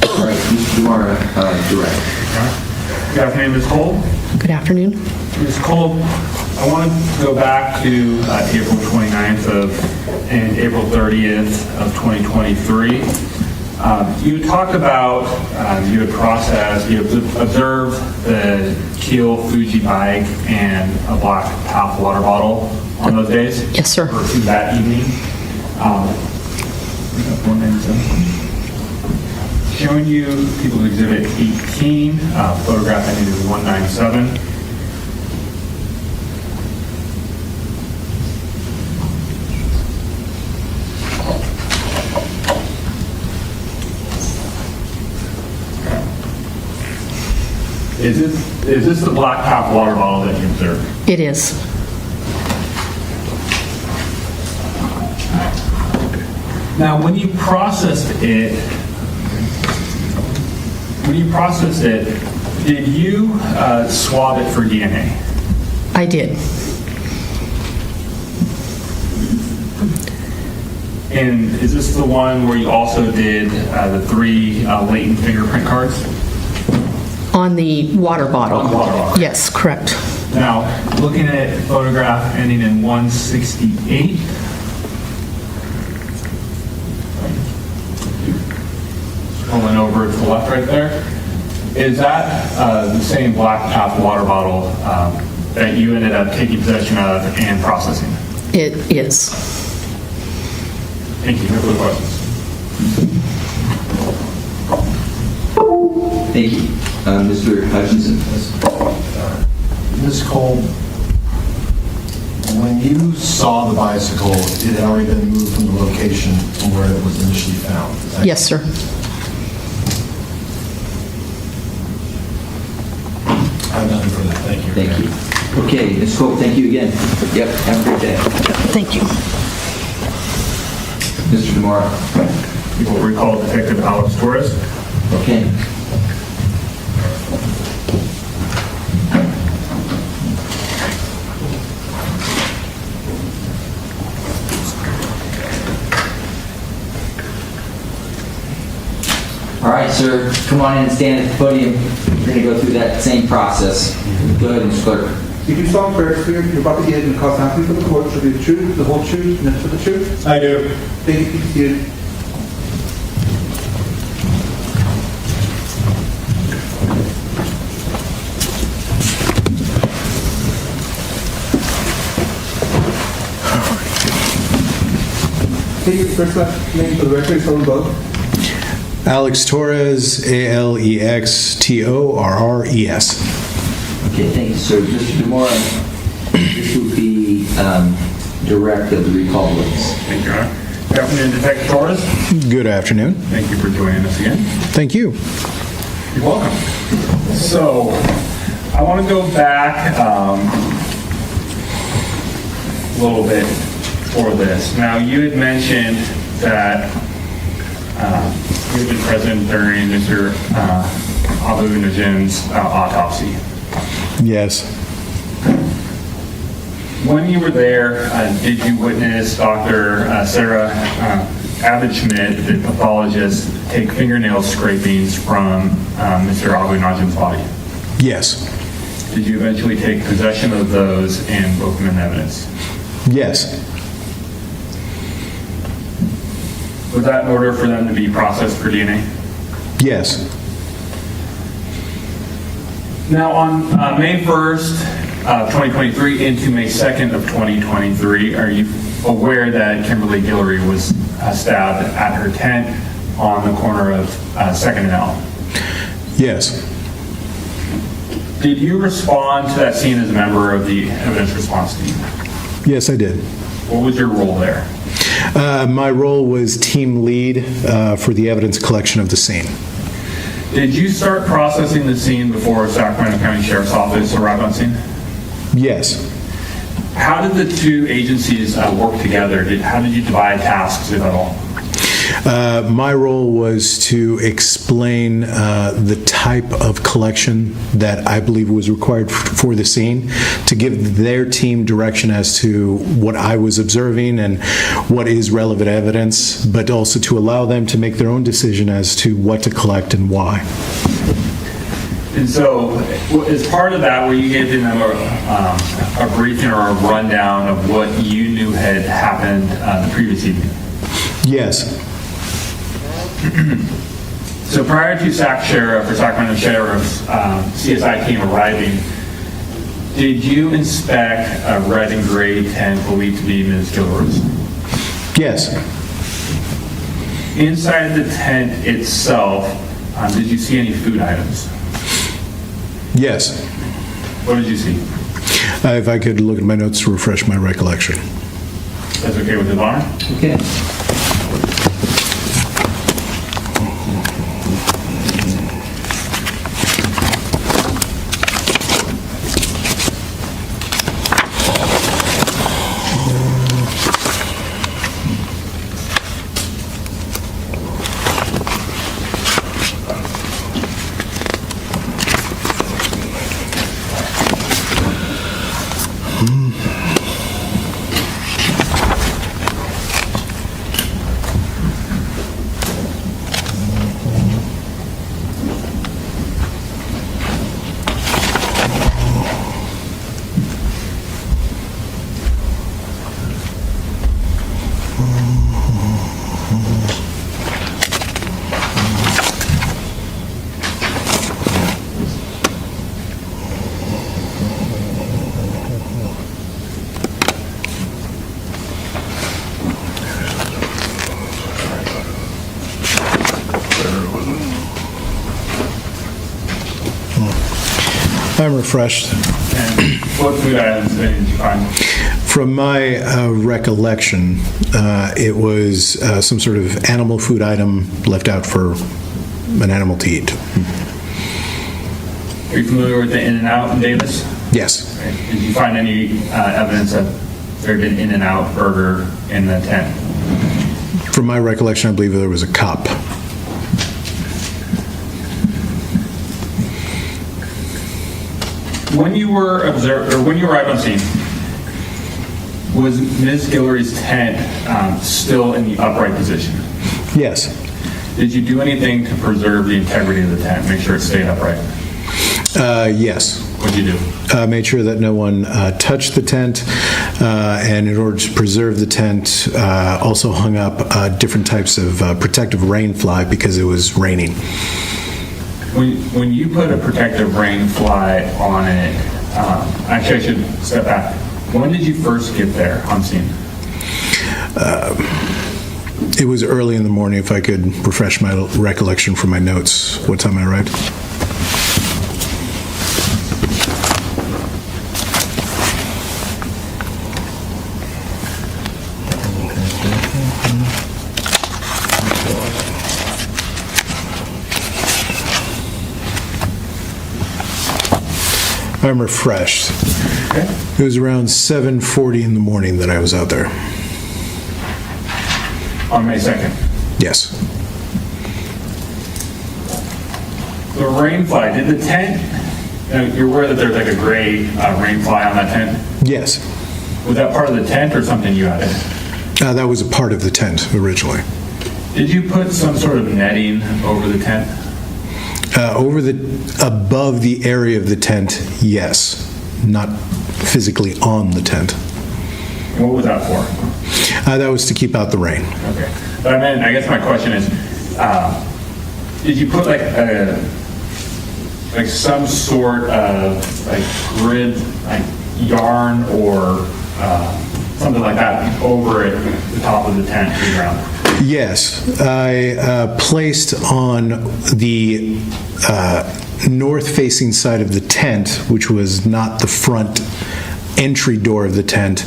Speaker 2: All right, Mr. Demora, direct.
Speaker 3: Good afternoon, Ms. Cole.
Speaker 12: Good afternoon.
Speaker 3: Ms. Cole, I want to go back to April 29th and April 30th of 2023. You talked about, you had processed, you observed the teal Fuji bike and a black Path water bottle on those days?
Speaker 12: Yes, sir.
Speaker 3: Or that evening? Showing you People's Exhibit 18, photograph ending in 197. Is this the black Path water bottle that you observed?
Speaker 12: It is.
Speaker 3: Now, when you processed it, did you swab it for DNA?
Speaker 12: I did.
Speaker 3: And is this the one where you also did the 3 latent fingerprint cards?
Speaker 12: On the water bottle.
Speaker 3: On the water bottle.
Speaker 12: Yes, correct.
Speaker 3: Now, looking at photograph ending in 168. Pulling over to the left right there. Is that the same black Path water bottle that you ended up taking possession of and processing?
Speaker 12: It is.
Speaker 3: Thank you. No further questions.
Speaker 2: Thank you. Mr. Hutchinson.
Speaker 23: Ms. Cole, when you saw the bicycle, it had already been moved from the location from where it was initially found. Is that
Speaker 12: Yes, sir.
Speaker 23: I have nothing further. Thank you.
Speaker 2: Thank you. Okay, Ms. Cole, thank you again. Yep, have a great day.
Speaker 12: Thank you.
Speaker 2: Mr. Demora.
Speaker 3: You will recall Detective Alex Torres.
Speaker 2: Okay. All right, sir, come on in and stand at the podium. We're going to go through that same process. Go ahead, Mr. Clerk.
Speaker 9: You do solemnly swear to you're about to give and the cause nothing for the court shall be the truth, the whole truth, and nothing but the truth?
Speaker 3: I do.
Speaker 9: Thank you. Be seated. Take your first last name for the record. Someone vote.
Speaker 13: Alex Torres, A-L-E-X-T-O-R-R-E-S.
Speaker 2: Okay, thank you, sir. Mr. Demora, this will be direct of the recall votes.
Speaker 3: Thank you, Your Honor. Good afternoon, Detective Torres.
Speaker 13: Good afternoon.
Speaker 3: Thank you for joining us again.
Speaker 13: Thank you.
Speaker 3: You're welcome. So, I want to go back a little bit for this. Now, you had mentioned that you had been present during Mr. Abou Najm's autopsy.
Speaker 13: Yes.
Speaker 3: When you were there, did you witness Dr. Sarah Abed-Schmidt, the pathologist, take fingernail scrapings from Mr. Abou Najm's body?
Speaker 13: Yes.
Speaker 3: Did you eventually take possession of those and book them in evidence?
Speaker 13: Yes.
Speaker 3: Was that in order for them to be processed for DNA?
Speaker 13: Yes.
Speaker 3: Now, on May 1st, 2023 into May 2nd of 2023, are you aware that Kimberlee Guillory was stabbed at her tent on the corner of 2nd and L?
Speaker 13: Yes.
Speaker 3: Did you respond to that scene as a member of the evidence response team?
Speaker 13: Yes, I did.
Speaker 3: What was your role there?
Speaker 13: My role was team lead for the evidence collection of the scene.
Speaker 3: Did you start processing the scene before Sacramento County Sheriff's Office arrived on scene?
Speaker 13: Yes.
Speaker 3: How did the two agencies work together? How did you divide tasks, if at all?
Speaker 13: My role was to explain the type of collection that I believe was required for the scene, to give their team direction as to what I was observing and what is relevant evidence, but also to allow them to make their own decision as to what to collect and why.
Speaker 3: And so, as part of that, were you giving them a briefing or a rundown of what you knew had happened the previous evening?
Speaker 13: Yes.
Speaker 3: So prior to Sacramento Sheriff's CSI team arriving, did you inspect a red and gray tent believed to be Ms. Guillory's?
Speaker 13: Yes.
Speaker 3: Inside the tent itself, did you see any food items?
Speaker 13: Yes.
Speaker 3: What did you see?
Speaker 13: If I could look at my notes to refresh my recollection.
Speaker 3: That's okay with the honor?
Speaker 1: Okay.
Speaker 13: I'm refreshed.
Speaker 3: And what food items did you find?
Speaker 13: From my recollection, it was some sort of animal food item left out for an animal to eat.
Speaker 3: Are you familiar with the In-N-Out in Davis?
Speaker 13: Yes.
Speaker 3: Did you find any evidence that there had been In-N-Out burger in the tent?
Speaker 13: From my recollection, I believe there was a cup.
Speaker 3: When you were observed, or when you arrived on scene, was Ms. Guillory's tent still in the upright position?
Speaker 13: Yes.
Speaker 3: Did you do anything to preserve the integrity of the tent, make sure it stayed upright?
Speaker 13: Yes.
Speaker 3: What did you do?
Speaker 13: Made sure that no one touched the tent, and in order to preserve the tent, also hung up different types of protective rain fly because it was raining.
Speaker 3: When you put a protective rain fly on it, actually I should step back. When did you first get there on scene?
Speaker 13: It was early in the morning, if I could refresh my recollection from my notes. What time I arrived? I'm refreshed.
Speaker 3: Okay.
Speaker 13: It was around 7:40 in the morning that I was out there.
Speaker 3: On May 2nd?
Speaker 13: Yes.
Speaker 3: The rain fly, did the tent, you're aware that there's like a gray rain fly on that tent?
Speaker 13: Yes.
Speaker 3: Was that part of the tent or something you added?
Speaker 13: That was a part of the tent originally.
Speaker 3: Did you put some sort of netting over the tent?
Speaker 13: Above the area of the tent, yes. Not physically on the tent.
Speaker 3: What was that for?
Speaker 13: That was to keep out the rain.
Speaker 3: Okay. But I guess my question is, did you put like some sort of like grid, like yarn or something like that over it, the top of the tent to the ground?
Speaker 13: Yes, I placed on the north-facing side of the tent, which was not the front entry door of the tent,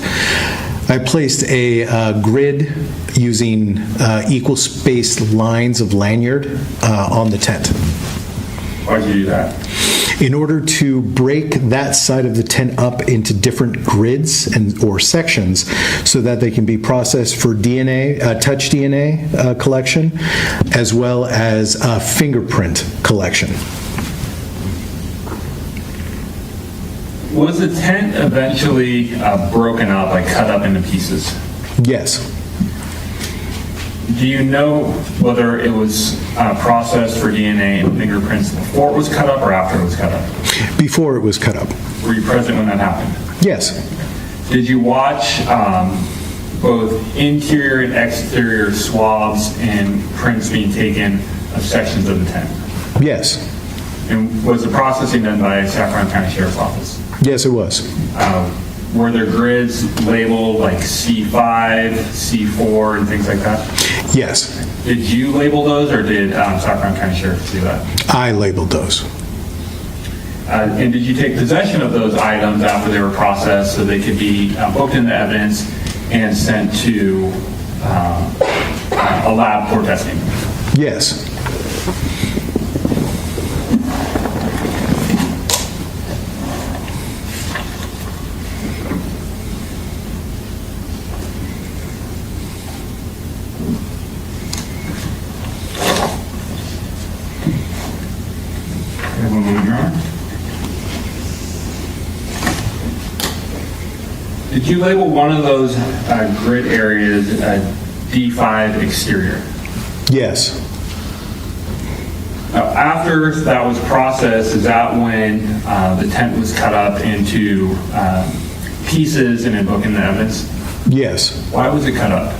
Speaker 13: I placed a grid using equal spaced lines of lanyard on the tent.
Speaker 3: Why'd you do that?
Speaker 13: In order to break that side of the tent up into different grids or sections so that they can be processed for DNA, touch DNA collection, as well as fingerprint collection.
Speaker 3: Was the tent eventually broken up, like cut up into pieces?
Speaker 13: Yes.
Speaker 3: Do you know whether it was processed for DNA and fingerprints before it was cut up or after it was cut up?
Speaker 13: Before it was cut up.
Speaker 3: Were you present when that happened?
Speaker 13: Yes.
Speaker 3: Did you watch both interior and exterior swabs and prints being taken of sections of the tent?
Speaker 13: Yes.
Speaker 3: And was the processing done by Sacramento County Sheriff's Office?
Speaker 13: Yes, it was.
Speaker 3: Were there grids labeled like C5, C4, and things like that?
Speaker 13: Yes.
Speaker 3: Did you label those, or did Sacramento County Sheriff do that?
Speaker 13: I labeled those.
Speaker 3: And did you take possession of those items after they were processed so they could be booked into evidence and sent to a lab for testing?
Speaker 13: Yes.
Speaker 3: Did you label one of those grid areas D5 exterior?
Speaker 13: Yes.
Speaker 3: Now, after that was processed, is that when the tent was cut up into pieces and then booked into evidence?
Speaker 13: Yes.
Speaker 3: Why was it cut up?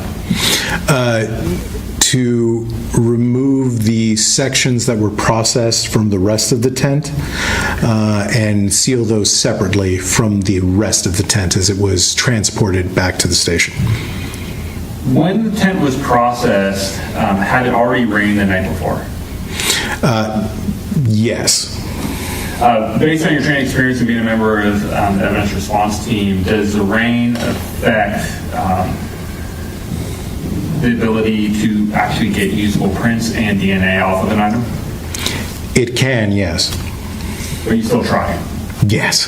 Speaker 13: To remove the sections that were processed from the rest of the tent and seal those separately from the rest of the tent as it was transported back to the station.
Speaker 3: When the tent was processed, had it already rained the night before?
Speaker 13: Yes.
Speaker 3: Based on your training experience and being a member of the evidence response team, does the rain affect the ability to actually get usable prints and DNA off of an item?
Speaker 13: It can, yes.
Speaker 3: But you still try it?
Speaker 13: Yes.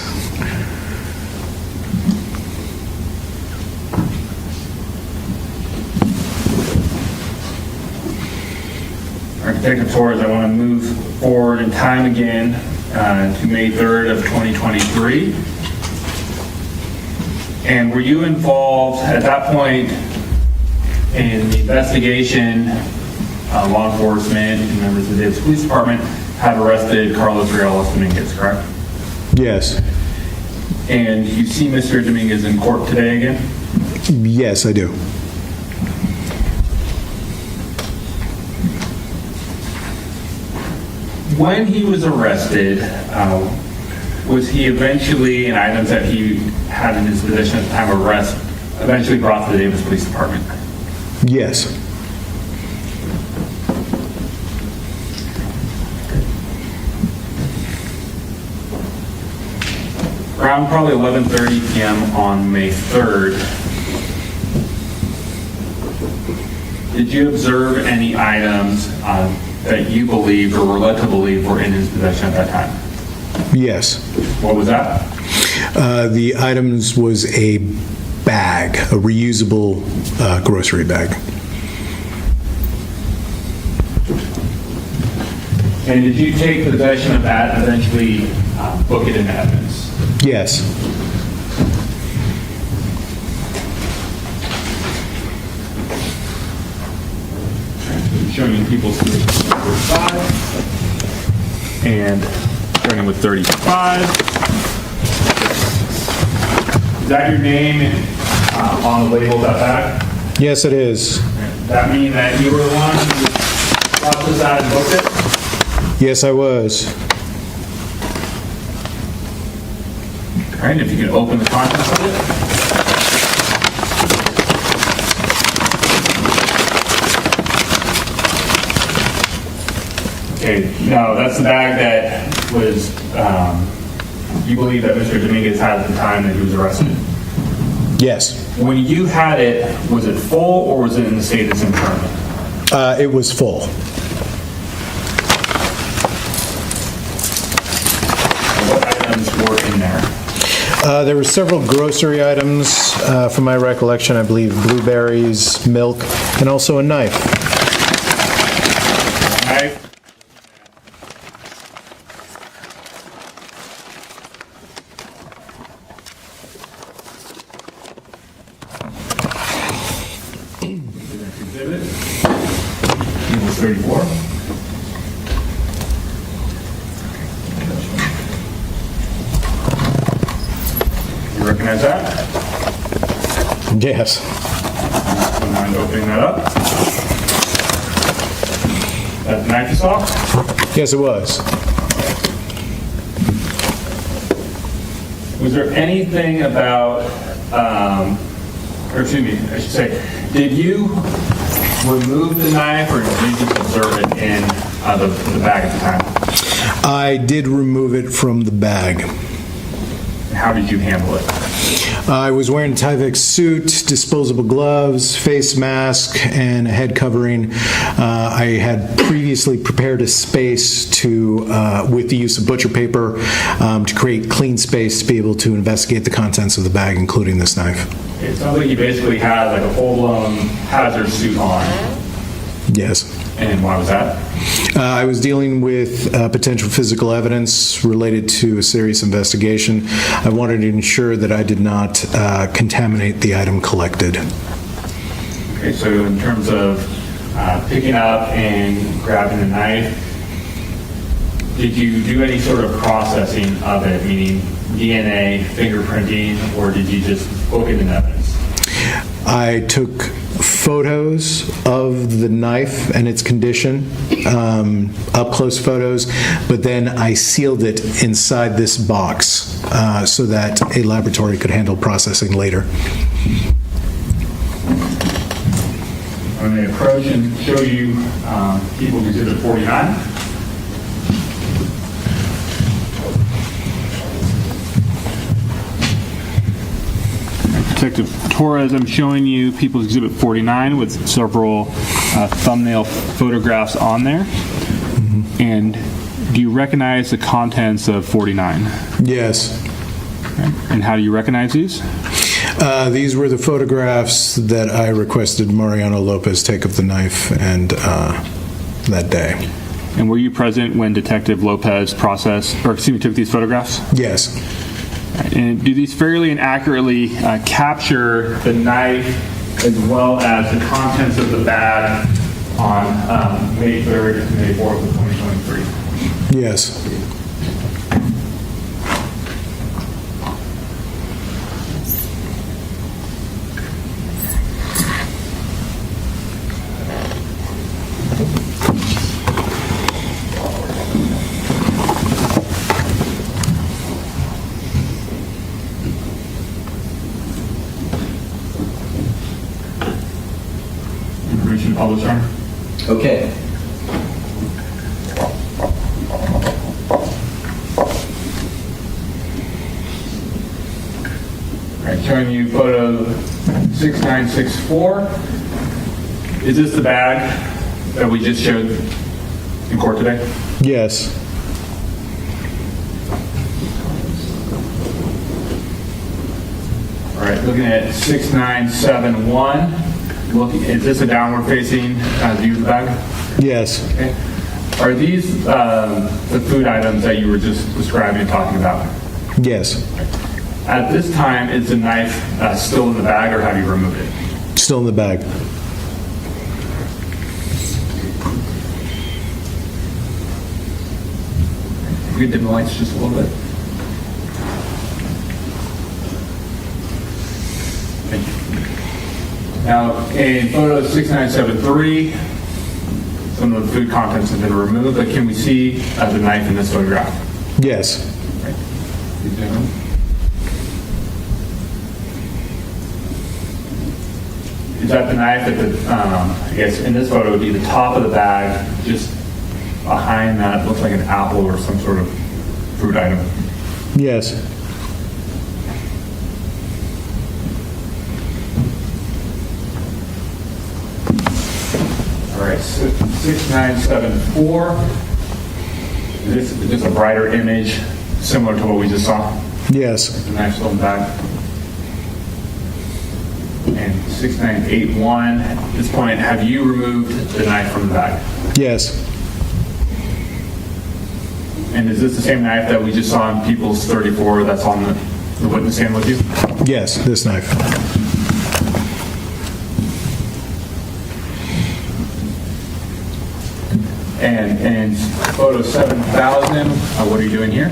Speaker 3: Detective Torres, I want to move forward in time again to May 3rd of 2023. And were you involved at that point in the investigation? Law enforcement and members of the Davis Police Department had arrested Carlos Dominguez, correct?
Speaker 13: Yes.
Speaker 3: And you see Mr. Dominguez in court today again?
Speaker 13: Yes, I do.
Speaker 3: When he was arrested, was he eventually, in items that he had in his possession at the time of arrest, eventually brought to the Davis Police Department?
Speaker 13: Yes.
Speaker 3: Around probably 11:30 p.m. on May 3rd, did you observe any items that you believed or were led to believe were in his possession at that time?
Speaker 13: Yes.
Speaker 3: What was that?
Speaker 13: The items was a bag, a reusable grocery bag.
Speaker 3: And did you take possession of that and eventually book it into evidence?
Speaker 13: Yes.
Speaker 3: Showing you people's position number 5 and starting with 35. Is that your name on the label of that bag?
Speaker 13: Yes, it is.
Speaker 3: Does that mean that you were the one who processed that and booked it?
Speaker 13: Yes, I was.
Speaker 3: All right, if you can open the contents of it. Okay, no, that's the bag that was, you believe that Mr. Dominguez had at the time that he was arrested?
Speaker 13: Yes.
Speaker 3: When you had it, was it full or was it in the state it's in currently?
Speaker 13: It was full.
Speaker 3: What items were in there?
Speaker 13: There were several grocery items, from my recollection, I believe blueberries, milk, and also a knife.
Speaker 3: Knife. Exhibit. Number 34. You recognize that?
Speaker 13: Yes.
Speaker 3: Don't mind opening that up. That knife you saw?
Speaker 13: Yes, it was.
Speaker 3: Was there anything about, or excuse me, I should say, did you remove the knife or did you just observe it in the bag at the time?
Speaker 13: I did remove it from the bag.
Speaker 3: How did you handle it?
Speaker 13: I was wearing a Tyvek suit, disposable gloves, face mask, and a head covering. I had previously prepared a space to, with the use of butcher paper, to create clean space to be able to investigate the contents of the bag, including this knife.
Speaker 3: It sounds like you basically had like a full-blown hazard suit on.
Speaker 13: Yes.
Speaker 3: And why was that?
Speaker 13: I was dealing with potential physical evidence related to a serious investigation. I wanted to ensure that I did not contaminate the item collected.
Speaker 3: Okay, so in terms of picking up and grabbing the knife, did you do any sort of processing of it, meaning DNA, fingerprinting, or did you just book it in evidence?
Speaker 13: I took photos of the knife and its condition, up-close photos, but then I sealed it inside this box so that a laboratory could handle processing later.
Speaker 3: I'm going to approach and show you People's Exhibit 49. Detective Torres, I'm showing you People's Exhibit 49 with several thumbnail photographs on there. Mm-hmm. And do you recognize the contents of 49?
Speaker 13: Yes.
Speaker 3: Okay. And how do you recognize these?
Speaker 13: These were the photographs that I requested Mariano Lopez take of the knife and that day.
Speaker 3: And were you present when Detective Lopez took these photographs?
Speaker 13: Yes.
Speaker 3: And do these fairly and accurately capture the knife as well as the contents of the bag on May 3rd and May 4th of 2023?
Speaker 13: Yes.
Speaker 3: Publisher.
Speaker 2: Okay.
Speaker 3: All right, showing you photo 6964. Is this the bag that we just showed in court today?
Speaker 13: Yes.
Speaker 3: All right, looking at 6971. Is this a downward facing view of the bag?
Speaker 13: Yes.
Speaker 3: Okay. Are these the food items that you were just describing and talking about?
Speaker 13: Yes.
Speaker 3: At this time, is the knife still in the bag or have you removed it?
Speaker 13: Still in the bag.
Speaker 3: You can dim the lights just a little bit. Thank you. Now, in photo 6973, some of the food contents have been removed, but can we see the knife in this photograph?
Speaker 13: Yes.
Speaker 3: Right. Is that the knife at the, I guess in this photo it would be the top of the bag, just behind that looks like an apple or some sort of fruit item?
Speaker 13: Yes.
Speaker 3: All right, 6974. This is just a brighter image, similar to what we just saw.
Speaker 13: Yes.
Speaker 3: The knife still in the back. And 6981. At this point, have you removed the knife from the bag?
Speaker 13: Yes.
Speaker 3: And is this the same knife that we just saw in People's 34 that's on the witness stand with you?
Speaker 13: Yes, this knife.
Speaker 3: And photo 7000, what are you doing here?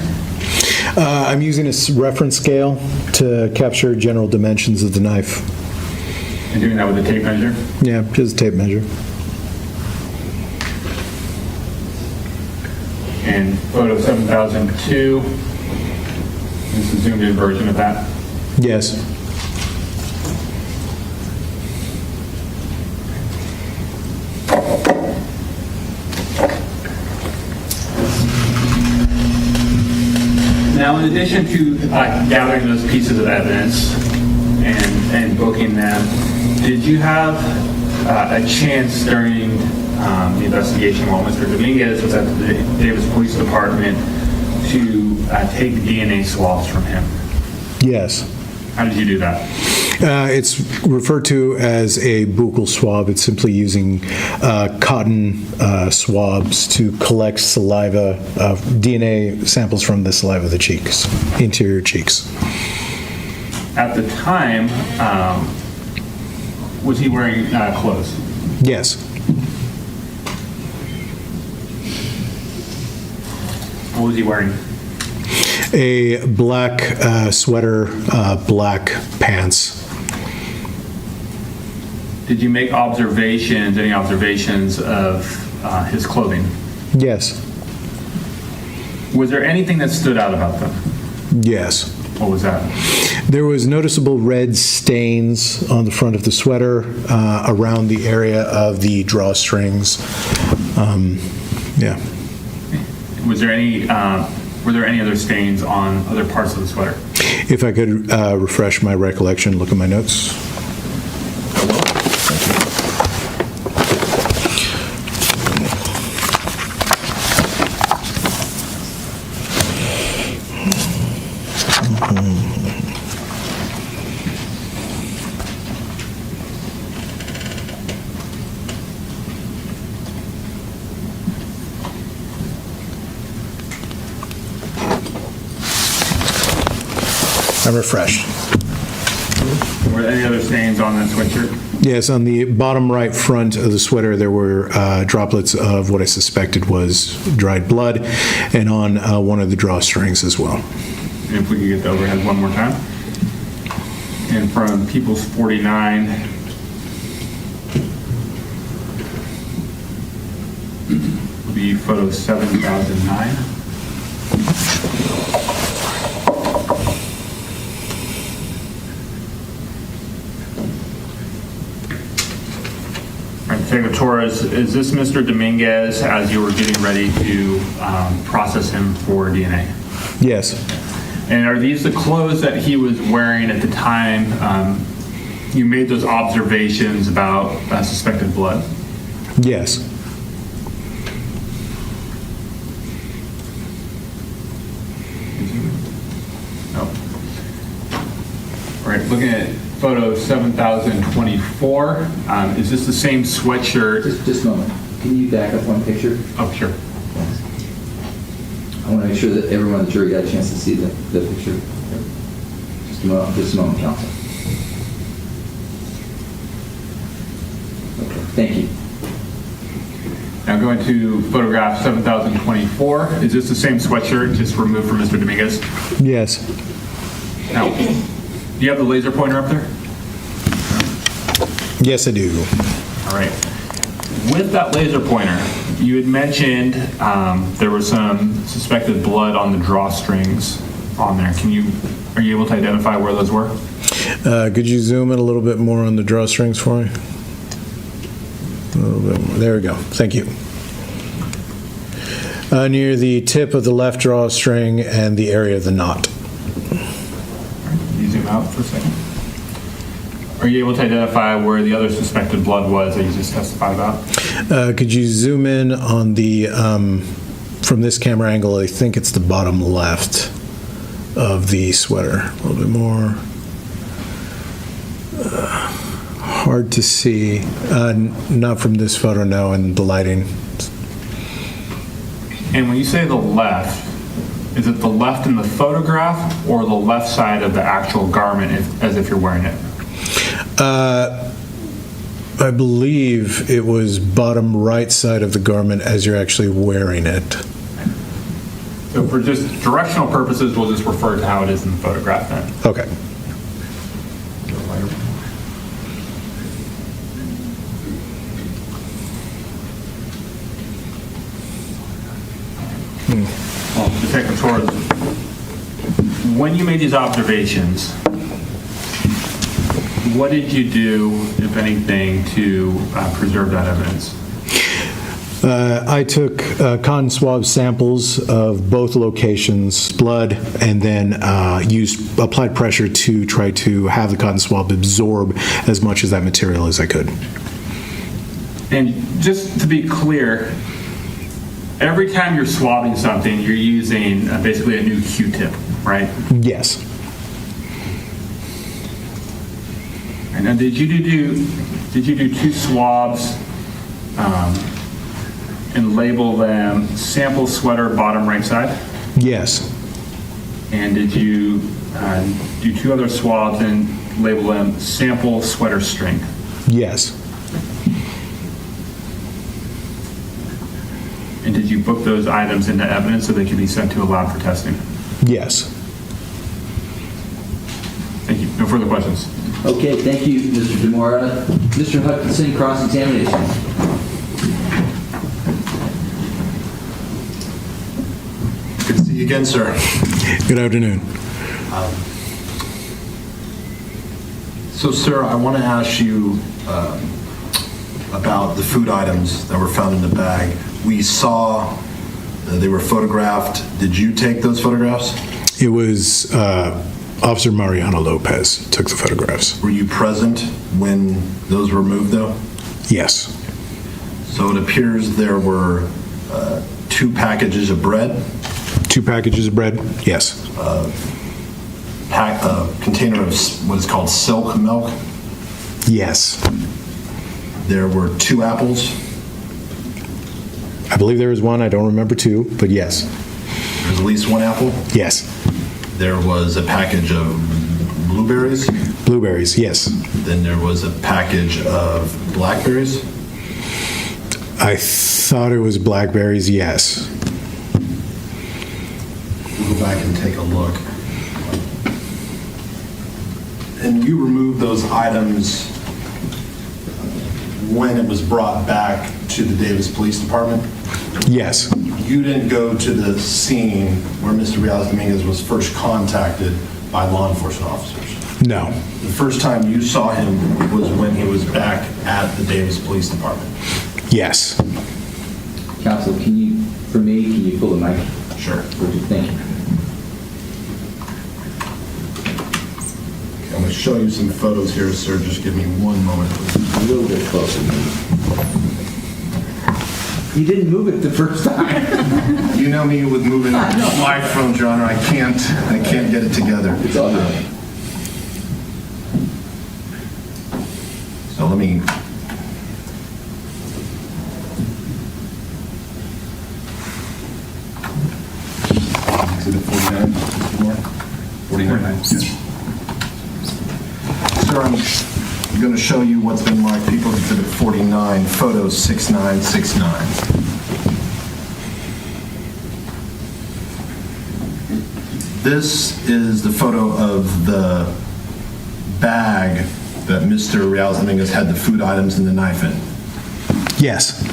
Speaker 13: I'm using a reference scale to capture general dimensions of the knife.
Speaker 3: And doing that with a tape measure?
Speaker 13: Yeah, just a tape measure.
Speaker 3: And photo 7002, this is a zoomed in version of that.
Speaker 13: Yes.
Speaker 3: Now, in addition to gathering those pieces of evidence and booking them, did you have a chance during the investigation while Mr. Dominguez was at the Davis Police Department to take DNA swabs from him?
Speaker 13: Yes.
Speaker 3: How did you do that?
Speaker 13: It's referred to as a buccal swab. It's simply using cotton swabs to collect saliva, DNA samples from the saliva of the cheeks, interior cheeks.
Speaker 3: At the time, was he wearing clothes?
Speaker 13: Yes.
Speaker 3: What was he wearing?
Speaker 13: A black sweater, black pants.
Speaker 3: Did you make any observations of his clothing?
Speaker 13: Yes.
Speaker 3: Was there anything that stood out about them?
Speaker 13: Yes.
Speaker 3: What was that?
Speaker 13: There was noticeable red stains on the front of the sweater, around the area of the drawstrings. Yeah.
Speaker 3: Was there any? Were there any other stains on other parts of the sweater?
Speaker 13: If I could refresh my recollection, look at my notes. I'm refreshed.
Speaker 3: Were there any other stains on that sweatshirt?
Speaker 13: Yes, on the bottom right front of the sweater, there were droplets of what I suspected was dried blood, and on one of the drawstrings as well.
Speaker 3: And if we could get the overhead one more time. And from People's 49, will be photo 7009. Detective Torres, is this Mr. Dominguez as you were getting ready to process him for DNA?
Speaker 13: Yes.
Speaker 3: And are these the clothes that he was wearing at the time you made those observations about suspected blood?
Speaker 13: Yes.
Speaker 3: Oh. All right, looking at photo 7024, is this the same sweatshirt?
Speaker 2: Just a moment. Can you back up one picture?
Speaker 3: Oh, sure.
Speaker 2: I want to make sure that everyone in the jury got a chance to see the picture. Just a moment, counsel. Okay, thank you.
Speaker 3: Now going to photograph 7024, is this the same sweatshirt just removed from Mr. Dominguez?
Speaker 13: Yes.
Speaker 3: Now, do you have the laser pointer up there?
Speaker 13: Yes, I do.
Speaker 3: All right. With that laser pointer, you had mentioned there was some suspected blood on the drawstrings on there. Are you able to identify where those were?
Speaker 13: Could you zoom in a little bit more on the drawstrings for me? A little bit more. There we go. Thank you. Near the tip of the left drawstring and the area of the knot.
Speaker 3: Can you zoom out for a second? Are you able to identify where the other suspected blood was that you just testified about?
Speaker 13: Could you zoom in on the, from this camera angle, I think it's the bottom left of the sweater. A little bit more. Hard to see. Not from this photo, no, and the lighting.
Speaker 3: And when you say the left, is it the left in the photograph or the left side of the actual garment as if you're wearing it?
Speaker 13: I believe it was bottom right side of the garment as you're actually wearing it.
Speaker 3: So for just directional purposes, we'll just refer to how it is in the photograph then.
Speaker 13: Okay.
Speaker 3: Detective Torres, when you made these observations, what did you do, if anything, to preserve that evidence?
Speaker 13: I took cotton swab samples of both locations, blood, and then applied pressure to try to have the cotton swab absorb as much of that material as I could.
Speaker 3: And just to be clear, every time you're swabbing something, you're using basically a new Q-tip, right?
Speaker 13: Yes.
Speaker 3: And now, did you do two swabs and label them sample sweater bottom right side?
Speaker 13: Yes.
Speaker 3: And did you do two other swabs and label them sample sweater strength?
Speaker 13: Yes.
Speaker 3: And did you book those items into evidence so they could be sent to a lab for testing?
Speaker 13: Yes.
Speaker 3: Thank you. No further questions.
Speaker 2: Okay, thank you, Mr. DeMora. Mr. Hutchinson, cross-examination.
Speaker 23: Good to see you again, sir.
Speaker 13: Good afternoon.
Speaker 23: So, sir, I want to ask you about the food items that were found in the bag. We saw they were photographed. Did you take those photographs?
Speaker 13: It was Officer Mariano Lopez took the photographs.
Speaker 23: Were you present when those were moved, though?
Speaker 13: Yes.
Speaker 23: So it appears there were 2 packages of bread.
Speaker 13: 2 packages of bread? Yes.
Speaker 23: A container of what is called silk milk.
Speaker 13: Yes.
Speaker 23: There were 2 apples.
Speaker 13: I believe there was 1. I don't remember 2, but yes.
Speaker 23: There's at least 1 apple.
Speaker 13: Yes.
Speaker 23: There was a package of blueberries.
Speaker 13: Blueberries, yes.
Speaker 23: Then there was a package of blackberries.
Speaker 13: I thought it was blackberries, yes.
Speaker 23: We'll go back and take a look. And you removed those items when it was brought back to the Davis Police Department?
Speaker 13: Yes.
Speaker 23: You didn't go to the scene where Mr. Dominguez was first contacted by law enforcement officers?
Speaker 13: No.
Speaker 23: The first time you saw him was when he was back at the Davis Police Department?
Speaker 13: Yes.
Speaker 2: Counsel, can you pull the mic?
Speaker 23: Sure.
Speaker 2: Thank you.
Speaker 23: Okay, I'm going to show you some photos here, sir. Just give me one moment, please.
Speaker 2: A little bit closer, maybe. You didn't move it the first time.
Speaker 23: You know me with moving microphones, Your Honor. I can't get it together.
Speaker 2: It's all good.
Speaker 23: So let me. Exhibit 49. More. 49. Yes. Sir, I'm going to show you what's been marked People's Exhibit 49, photo 6969. This is the photo of the bag that Mr. Dominguez had the food items and the knife in.
Speaker 13: Yes.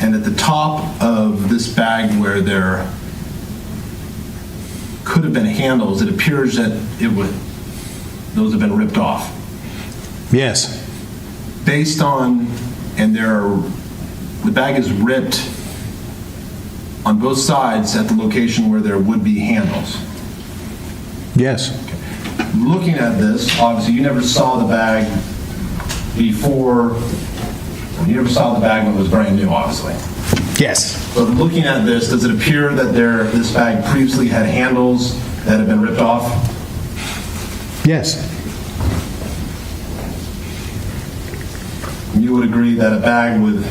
Speaker 23: And at the top of this bag where there could have been handles, it appears that those have been ripped off.
Speaker 13: Yes.
Speaker 23: Based on, the bag is ripped on both sides at the location where there would be handles.
Speaker 13: Yes.
Speaker 23: Okay. looking at this, obviously you never saw the bag before, you never saw the bag when it was brand new, obviously.
Speaker 13: Yes.
Speaker 23: But looking at this, does it appear that this bag previously had handles that have been ripped off?
Speaker 13: Yes.
Speaker 23: You would agree that a bag with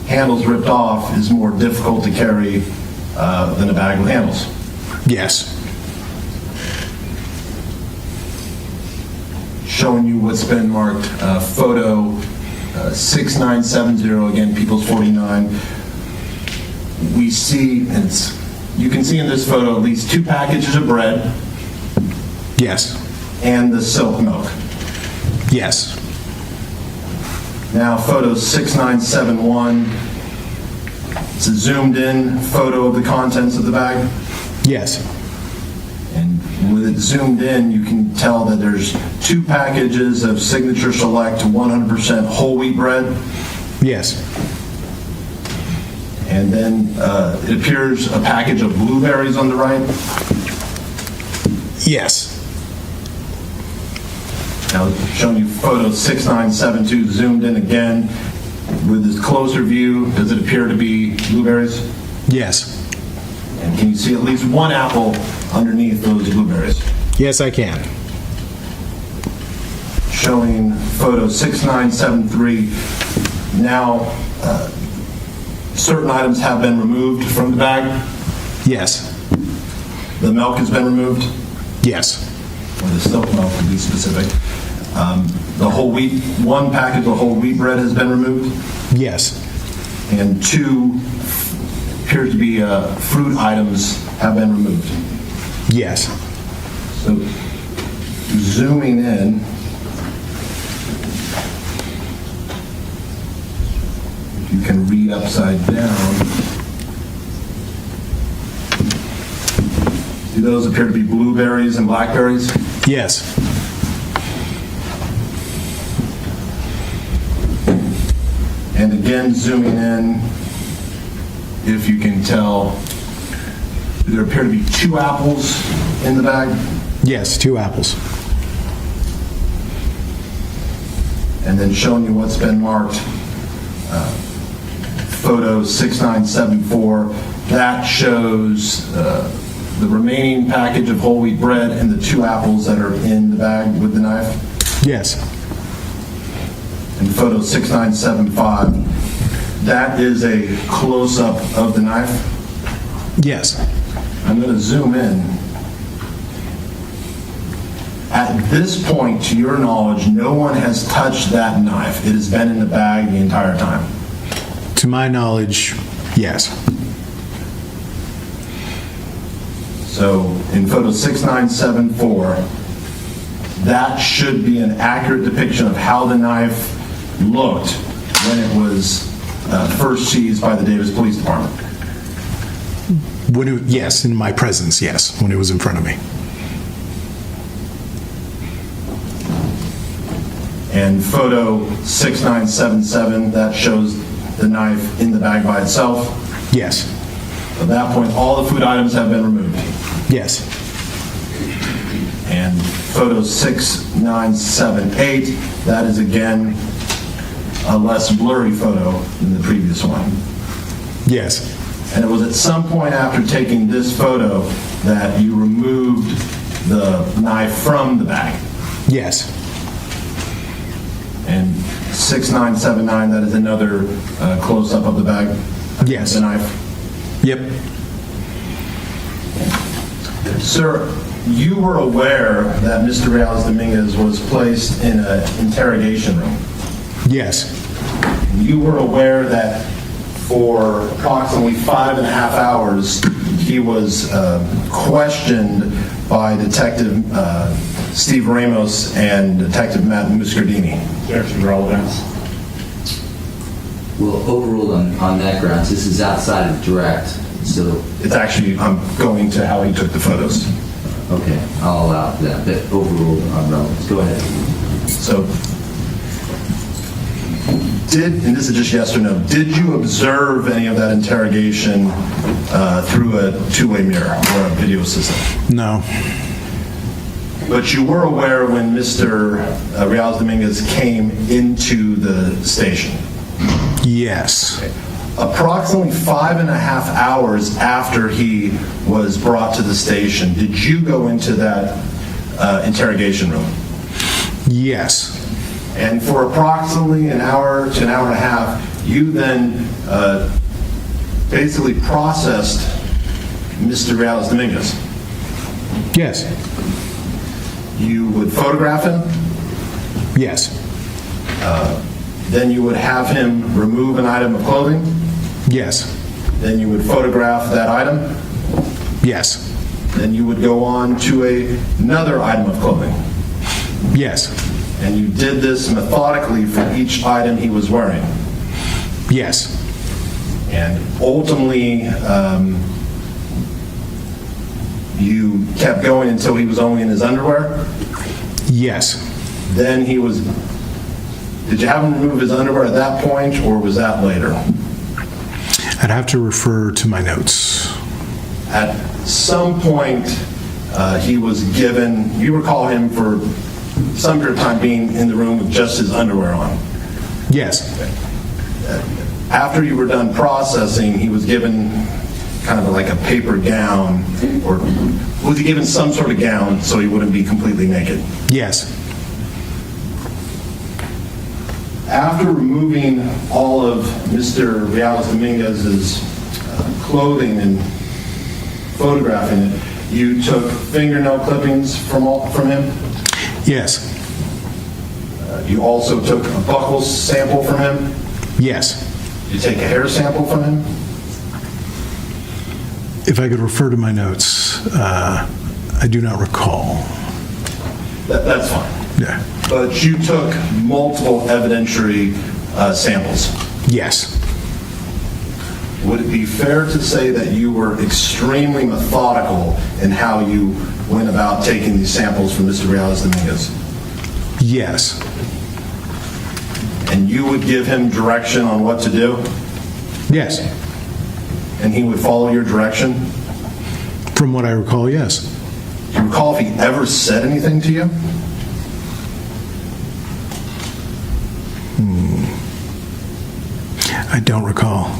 Speaker 23: handles ripped off is more difficult to carry than a bag with handles?
Speaker 13: Yes.
Speaker 23: Showing you what's been marked photo 6970, again, People's 49. We see, you can see in this photo at least 2 packages of bread.
Speaker 13: Yes.
Speaker 23: And the silk milk.
Speaker 13: Yes.
Speaker 23: Now, photo 6971, it's a zoomed in photo of the contents of the bag.
Speaker 13: Yes.
Speaker 23: And with it zoomed in, you can tell that there's 2 packages of Signature Select 100% whole wheat bread.
Speaker 13: Yes.
Speaker 23: And then it appears a package of blueberries on the right.
Speaker 13: Yes.
Speaker 23: Now, showing you photo 6972 zoomed in again. With this closer view, does it appear to be blueberries?
Speaker 13: Yes.
Speaker 23: And can you see at least 1 apple underneath those blueberries?
Speaker 13: Yes, I can.
Speaker 23: Showing photo 6973. Now, certain items have been removed from the bag.
Speaker 13: Yes.
Speaker 23: The milk has been removed.
Speaker 13: Yes.
Speaker 23: Or the silk milk, to be specific. The whole wheat, 1 package of whole wheat bread has been removed.
Speaker 13: Yes.
Speaker 23: And 2 appears to be fruit items have been removed.
Speaker 13: Yes.
Speaker 23: So zooming in, if you can read upside down, do those appear to be blueberries and blackberries?
Speaker 13: Yes.
Speaker 23: And again, zooming in, if you can tell, do there appear to be 2 apples in the bag?
Speaker 13: Yes, 2 apples.
Speaker 23: And then showing you what's been marked, photo 6974, that shows the remaining package of whole wheat bread and the 2 apples that are in the bag with the knife.
Speaker 13: Yes.
Speaker 23: And photo 6975, that is a close-up of the knife.
Speaker 13: Yes.
Speaker 23: I'm going to zoom in. At this point, to your knowledge, no one has touched that knife. It has been in the bag the entire time.
Speaker 13: To my knowledge, yes.
Speaker 23: So in photo 6974, that should be an accurate depiction of how the knife looked when it was first seized by the Davis Police Department.
Speaker 13: Yes, in my presence, yes, when it was in front of me.
Speaker 23: And photo 6977, that shows the knife in the bag by itself.
Speaker 13: Yes.
Speaker 23: At that point, all the food items have been removed.
Speaker 13: Yes.
Speaker 23: And photo 6978, that is again a less blurry photo than the previous one.
Speaker 13: Yes.
Speaker 23: And it was at some point after taking this photo that you removed the knife from the bag.
Speaker 13: Yes.
Speaker 23: And 6979, that is another close-up of the bag.
Speaker 13: Yes.
Speaker 23: The knife.
Speaker 13: Yep.
Speaker 23: Sir, you were aware that Mr. Dominguez was placed in an interrogation room.
Speaker 13: Yes.
Speaker 23: You were aware that for approximately 5.5 hours, he was questioned by Detective Steve Ramos and Detective Matt Muscardini.
Speaker 3: Objection, relevance.
Speaker 2: Well, overruled on that grounds. This is outside of direct, so...
Speaker 23: It's actually, I'm going to how he took the photos.
Speaker 2: Okay, I'll allow that, but overruled on relevance. Go ahead.
Speaker 23: So, and this is just yes or no, did you observe any of that interrogation through a two-way mirror or a video system?
Speaker 13: No.
Speaker 23: But you were aware when Mr. Reales Dominguez came into the station?
Speaker 13: Yes.
Speaker 23: Approximately 5.5 hours after he was brought to the station, did you go into that interrogation room?
Speaker 13: Yes.
Speaker 23: And for approximately an hour to an hour and a half, you then basically processed Mr. Reales Dominguez?
Speaker 13: Yes.
Speaker 23: You would photograph him?
Speaker 13: Yes.
Speaker 23: Then you would have him remove an item of clothing?
Speaker 13: Yes.
Speaker 23: Then you would photograph that item?
Speaker 13: Yes.
Speaker 23: Then you would go on to another item of clothing?
Speaker 13: Yes.
Speaker 23: And you did this methodically for each item he was wearing?
Speaker 13: Yes.
Speaker 23: And ultimately, you kept going until he was only in his underwear?
Speaker 13: Yes.
Speaker 23: Then he was... Did you have him remove his underwear at that point, or was that later?
Speaker 13: I'd have to refer to my notes.
Speaker 23: At some point, he was given... You recall him for some period of time being in the room with just his underwear on?
Speaker 13: Yes.
Speaker 23: After you were done processing, he was given kind of like a paper gown, or was he given some sort of gown so he wouldn't be completely naked?
Speaker 13: Yes.
Speaker 23: After removing all of Mr. Reales Dominguez's clothing and photographing it, you took fingernail clippings from him?
Speaker 13: Yes.
Speaker 23: You also took a buckle sample from him?
Speaker 13: Yes.
Speaker 23: Did you take a hair sample from him?
Speaker 13: If I could refer to my notes, I do not recall.
Speaker 23: That's fine.
Speaker 13: Yeah.
Speaker 23: But you took multiple evidentiary samples?
Speaker 13: Yes.
Speaker 23: Would it be fair to say that you were extremely methodical in how you went about taking these samples from Mr. Reales Dominguez?
Speaker 13: Yes.
Speaker 23: And you would give him direction on what to do?
Speaker 13: Yes.
Speaker 23: And he would follow your direction?
Speaker 13: From what I recall, yes.
Speaker 23: Do you recall if he ever said anything to you?
Speaker 13: I don't recall.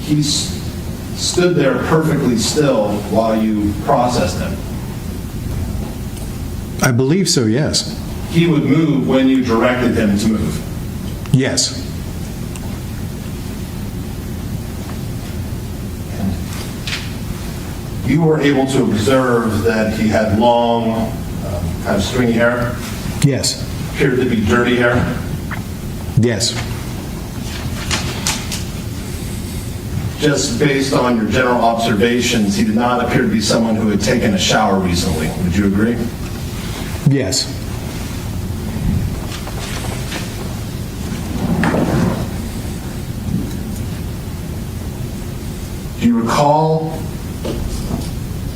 Speaker 23: He stood there perfectly still while you processed him?
Speaker 13: I believe so, yes.
Speaker 23: He would move when you directed him to move?
Speaker 13: Yes.
Speaker 23: You were able to observe that he had long, kind of stringy hair?
Speaker 13: Yes.
Speaker 23: Appeared to be dirty hair?
Speaker 13: Yes.
Speaker 23: Just based on your general observations, he did not appear to be someone who had taken a shower recently. Would you agree?
Speaker 13: Yes.
Speaker 23: Do you recall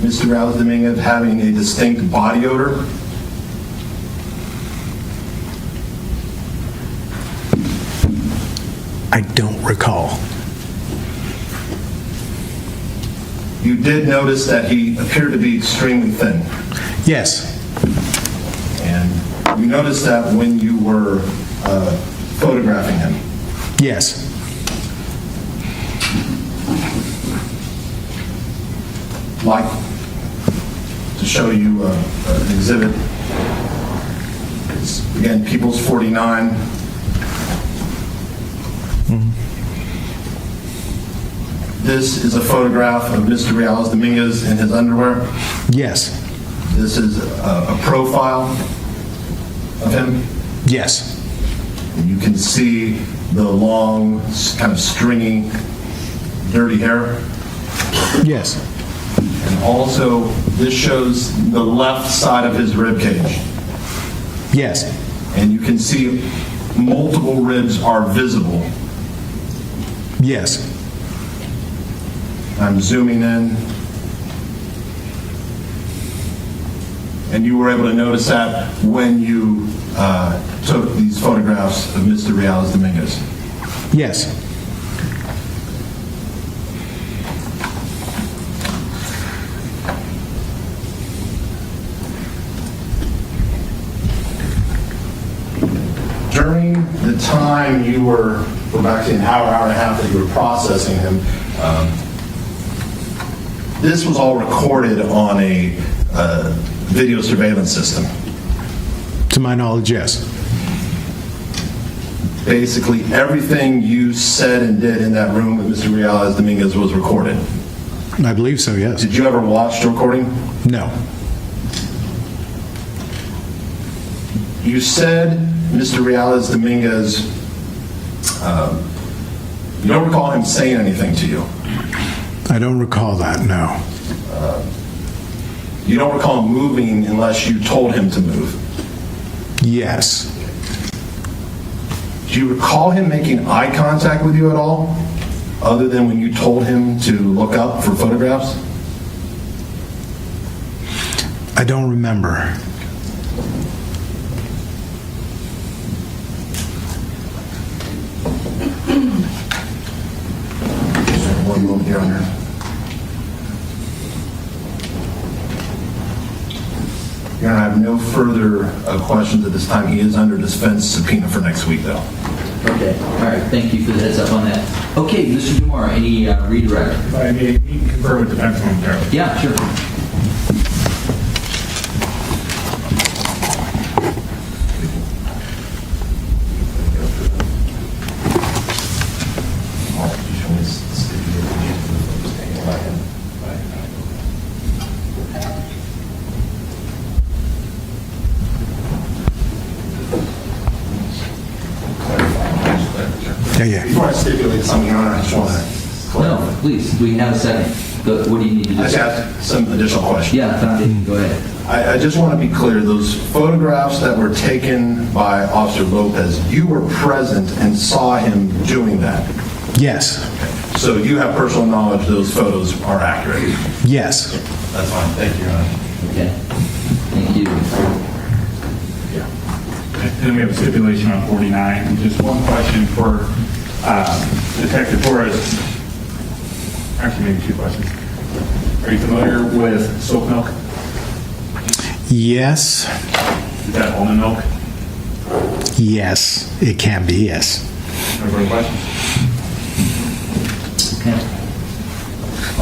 Speaker 23: Mr. Reales Dominguez having a distinct body odor?
Speaker 13: I don't recall.
Speaker 23: You did notice that he appeared to be extremely thin.
Speaker 13: Yes.
Speaker 23: And you noticed that when you were photographing him.
Speaker 13: Yes.
Speaker 23: I'd like to show you an exhibit. It's, again, People's 49. This is a photograph of Mr. Reales Dominguez in his underwear.
Speaker 13: Yes.
Speaker 23: This is a profile of him.
Speaker 13: Yes.
Speaker 23: And you can see the long, kind of stringy, dirty hair.
Speaker 13: Yes.
Speaker 23: And also, this shows the left side of his rib cage.
Speaker 13: Yes.
Speaker 23: And you can see multiple ribs are visible.
Speaker 13: Yes.
Speaker 23: I'm zooming in. And you were able to notice that when you took these photographs of Mr. Reales Dominguez.
Speaker 13: Yes.
Speaker 23: the time you were, for back to an hour and a half that you were processing him, this was all recorded on a video surveillance system.
Speaker 13: To my knowledge, yes.
Speaker 23: Basically, everything you said and did in that room with Mr. Reales Dominguez was recorded.
Speaker 13: I believe so, yes.
Speaker 23: Did you ever watch the recording?
Speaker 13: No.
Speaker 23: You said Mr. Reales Dominguez, you don't recall him saying anything to you?
Speaker 13: I don't recall that, no.
Speaker 23: You don't recall him moving unless you told him to move?
Speaker 13: Yes.
Speaker 23: Do you recall him making eye contact with you at all, other than when you told him to look up for photographs?
Speaker 13: I don't remember.
Speaker 23: One moment here, Honor. Your Honor, I have no further questions at this time. He is under defense subpoena for next week, though.
Speaker 2: Okay, all right, thank you for the heads up on that. Okay, Mr. Dumar, any redirect?
Speaker 3: If I may confirm with defense momentarily.
Speaker 2: Yeah, sure.
Speaker 23: I just want to stipulate something, Your Honor. I just want to...
Speaker 2: No, please, we have a second. What do you need to do?
Speaker 23: I just have some additional questions.
Speaker 2: Yeah, go ahead.
Speaker 23: I just want to be clear. Those photographs that were taken by Officer Lopez, you were present and saw him doing that?
Speaker 13: Yes.
Speaker 23: So you have personal knowledge those photos are accurate?
Speaker 13: Yes.
Speaker 23: That's fine. Thank you, Your Honor.
Speaker 2: Okay. Thank you.
Speaker 3: And then we have a stipulation on 49. Just one question for Detective Torres. Actually, maybe two questions. Are you familiar with soap milk?
Speaker 13: Yes.
Speaker 3: Is that almond milk?
Speaker 13: Yes. It can be, yes.
Speaker 3: No further questions?
Speaker 2: Okay.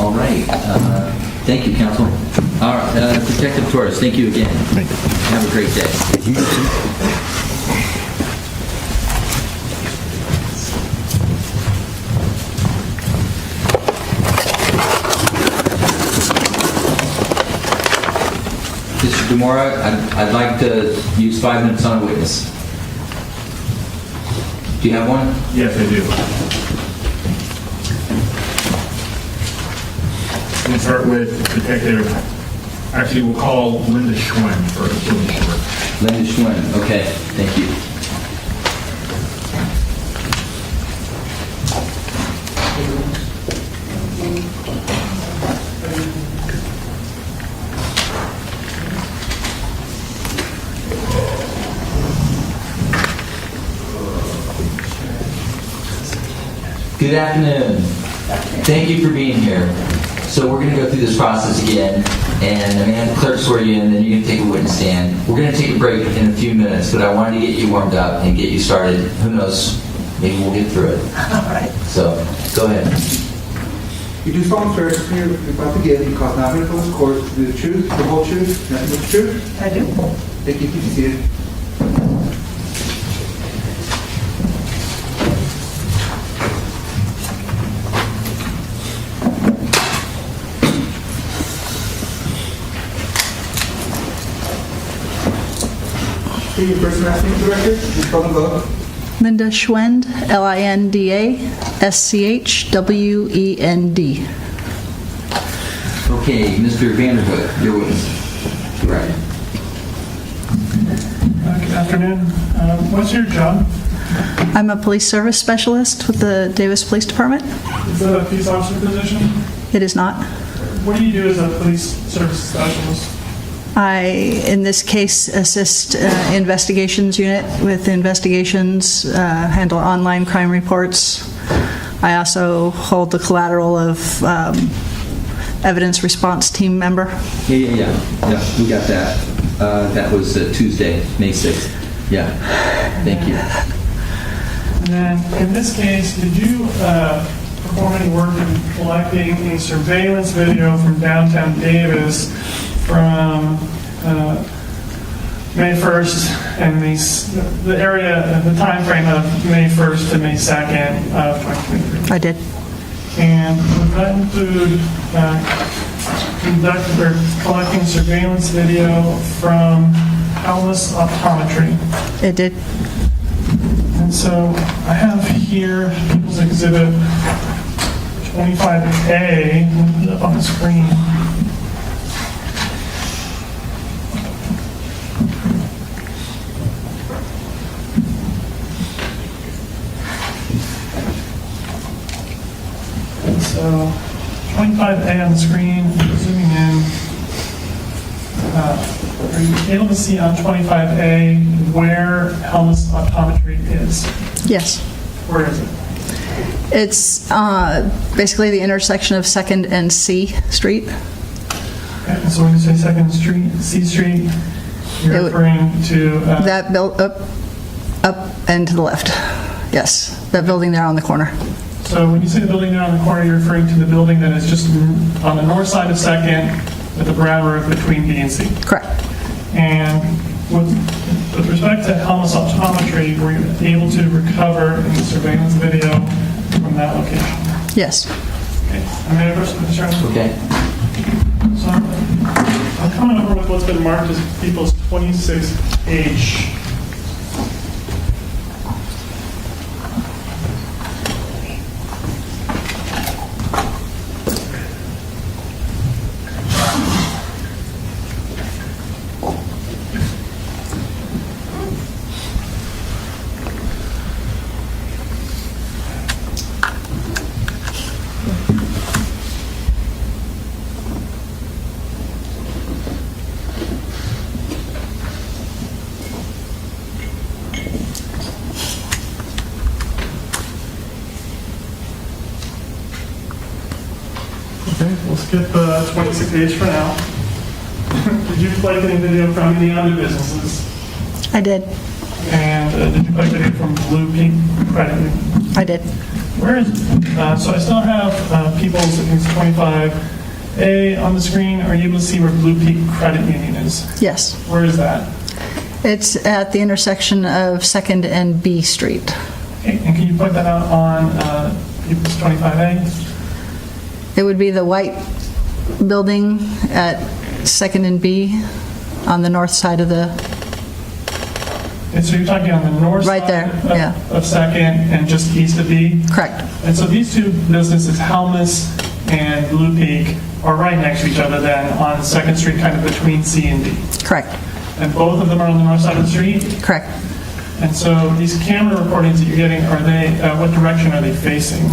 Speaker 2: All right. Thank you, counsel. All right, Detective Torres, thank you again.
Speaker 13: Thank you.
Speaker 2: Have a great day. Mr. Demora, I'd like to use 5 minutes on a witness. Do you have one?
Speaker 3: Yes, I do. We'll start with Detective, actually we'll call Linda Schwend for Linda Schwend.
Speaker 2: Linda Schwend, okay, thank you. Good afternoon. Thank you for being here. So we're going to go through this process again, and I'm going to have the clerk swear you in, and then you can take a witness stand. We're going to take a break in a few minutes, but I wanted to get you warmed up and get you started. Who knows? Maybe we'll get through it. All right. So go ahead.
Speaker 9: You do solemnly swear to you're about to give, you cause nothing from this court, to do the truth, the whole truth, nothing but the truth?
Speaker 14: I do.
Speaker 9: Thank you. Keep seated. Your first and last name for the record, just call the vote.
Speaker 12: Linda Schwend, Lindaschwend.
Speaker 2: Okay, Mr. Vanderhook, your witness. Right.
Speaker 10: Good afternoon. What's your job?
Speaker 12: I'm a police service specialist with the Davis Police Department.
Speaker 10: Is that a police officer position?
Speaker 12: It is not.
Speaker 10: What do you do as a police service specialist?
Speaker 12: I, in this case, assist investigations unit with investigations, handle online crime reports. I also hold the collateral of evidence response team member.
Speaker 2: Yeah, we got that. That was Tuesday, May 6th. Yeah, thank you.
Speaker 10: And then, in this case, did you perform any work in collecting a surveillance video from downtown Davis from May 1st and the area, the time frame of May 1st to May 2nd of 2023?
Speaker 12: I did.
Speaker 10: And would that include collecting surveillance video from Helmus Optometry?
Speaker 12: It did.
Speaker 10: And so I have here People's Exhibit 25A. Let me put it up on the screen. And so 25A on the screen, zooming in. Are you able to see on 25A where Helmus Optometry is?
Speaker 12: Yes.
Speaker 10: Where is it?
Speaker 12: It's basically the intersection of 2nd and C Street.
Speaker 10: Okay, so when you say 2nd Street, C Street, you're referring to...
Speaker 12: that built up and to the left. Yes, that building there on the corner.
Speaker 10: So when you say the building there on the corner, you're referring to the building that is just on the north side of 2nd with the parameter between B and C?
Speaker 12: Correct.
Speaker 10: And with respect to Helmus Optometry, were you able to recover in the surveillance video from that location?
Speaker 12: Yes.
Speaker 10: Okay. I'm ready for some concerns.
Speaker 2: Okay.
Speaker 10: So I'm coming over with what's been marked as People's 26H. Okay, we'll skip 26H for now. Did you collect any video from any other businesses?
Speaker 12: I did.
Speaker 10: And did you collect video from Blue Peak Credit Union?
Speaker 12: I did.
Speaker 10: Where is so I still have People's against 25A on the screen. Are you able to see where Blue Peak Credit Union is?
Speaker 12: Yes.
Speaker 10: Where is that?
Speaker 12: It's at the intersection of 2nd and B Street.
Speaker 10: Okay, and can you point that out on People's 25A?
Speaker 12: It would be the white building at 2nd and B on the north side of the...
Speaker 10: And so you're talking on the north
Speaker 12: right
Speaker 10: side
Speaker 12: there, yeah.
Speaker 10: of 2nd and just east of B?
Speaker 12: Correct.
Speaker 10: And so these two businesses, Helmus and Blue Peak, are right next to each other then on 2nd Street, kind of between C and D?
Speaker 12: Correct.
Speaker 10: And both of them are on the north side of the street?
Speaker 12: Correct.
Speaker 10: And so these camera recordings that you're getting, are they, what direction are they facing?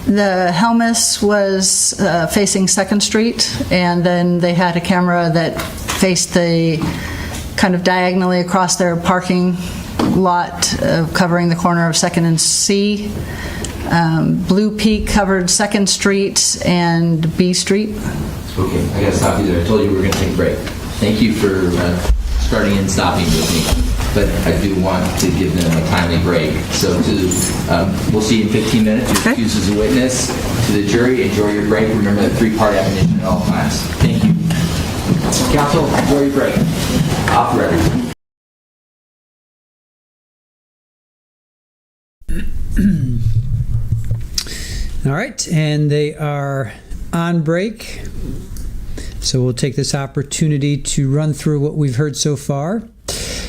Speaker 12: The Helmus was facing 2nd Street, and then they had a camera that faced the kind of diagonally across their parking lot, covering the corner of 2nd and C. Blue Peak covered 2nd Street and B Street.
Speaker 2: Okay, I gotta stop you there. I told you we were gonna take a break. Thank you for starting and stopping with me. But I do want to give them a timely break. So we'll see you in 15 minutes. Your excuse as a witness. To the jury, enjoy your break. Remember the 3-part admonition at all times. Thank you. Counsel, enjoy your break. Off record.
Speaker 1: All right, and they are on break. So we'll take this opportunity to run through what we've heard so far.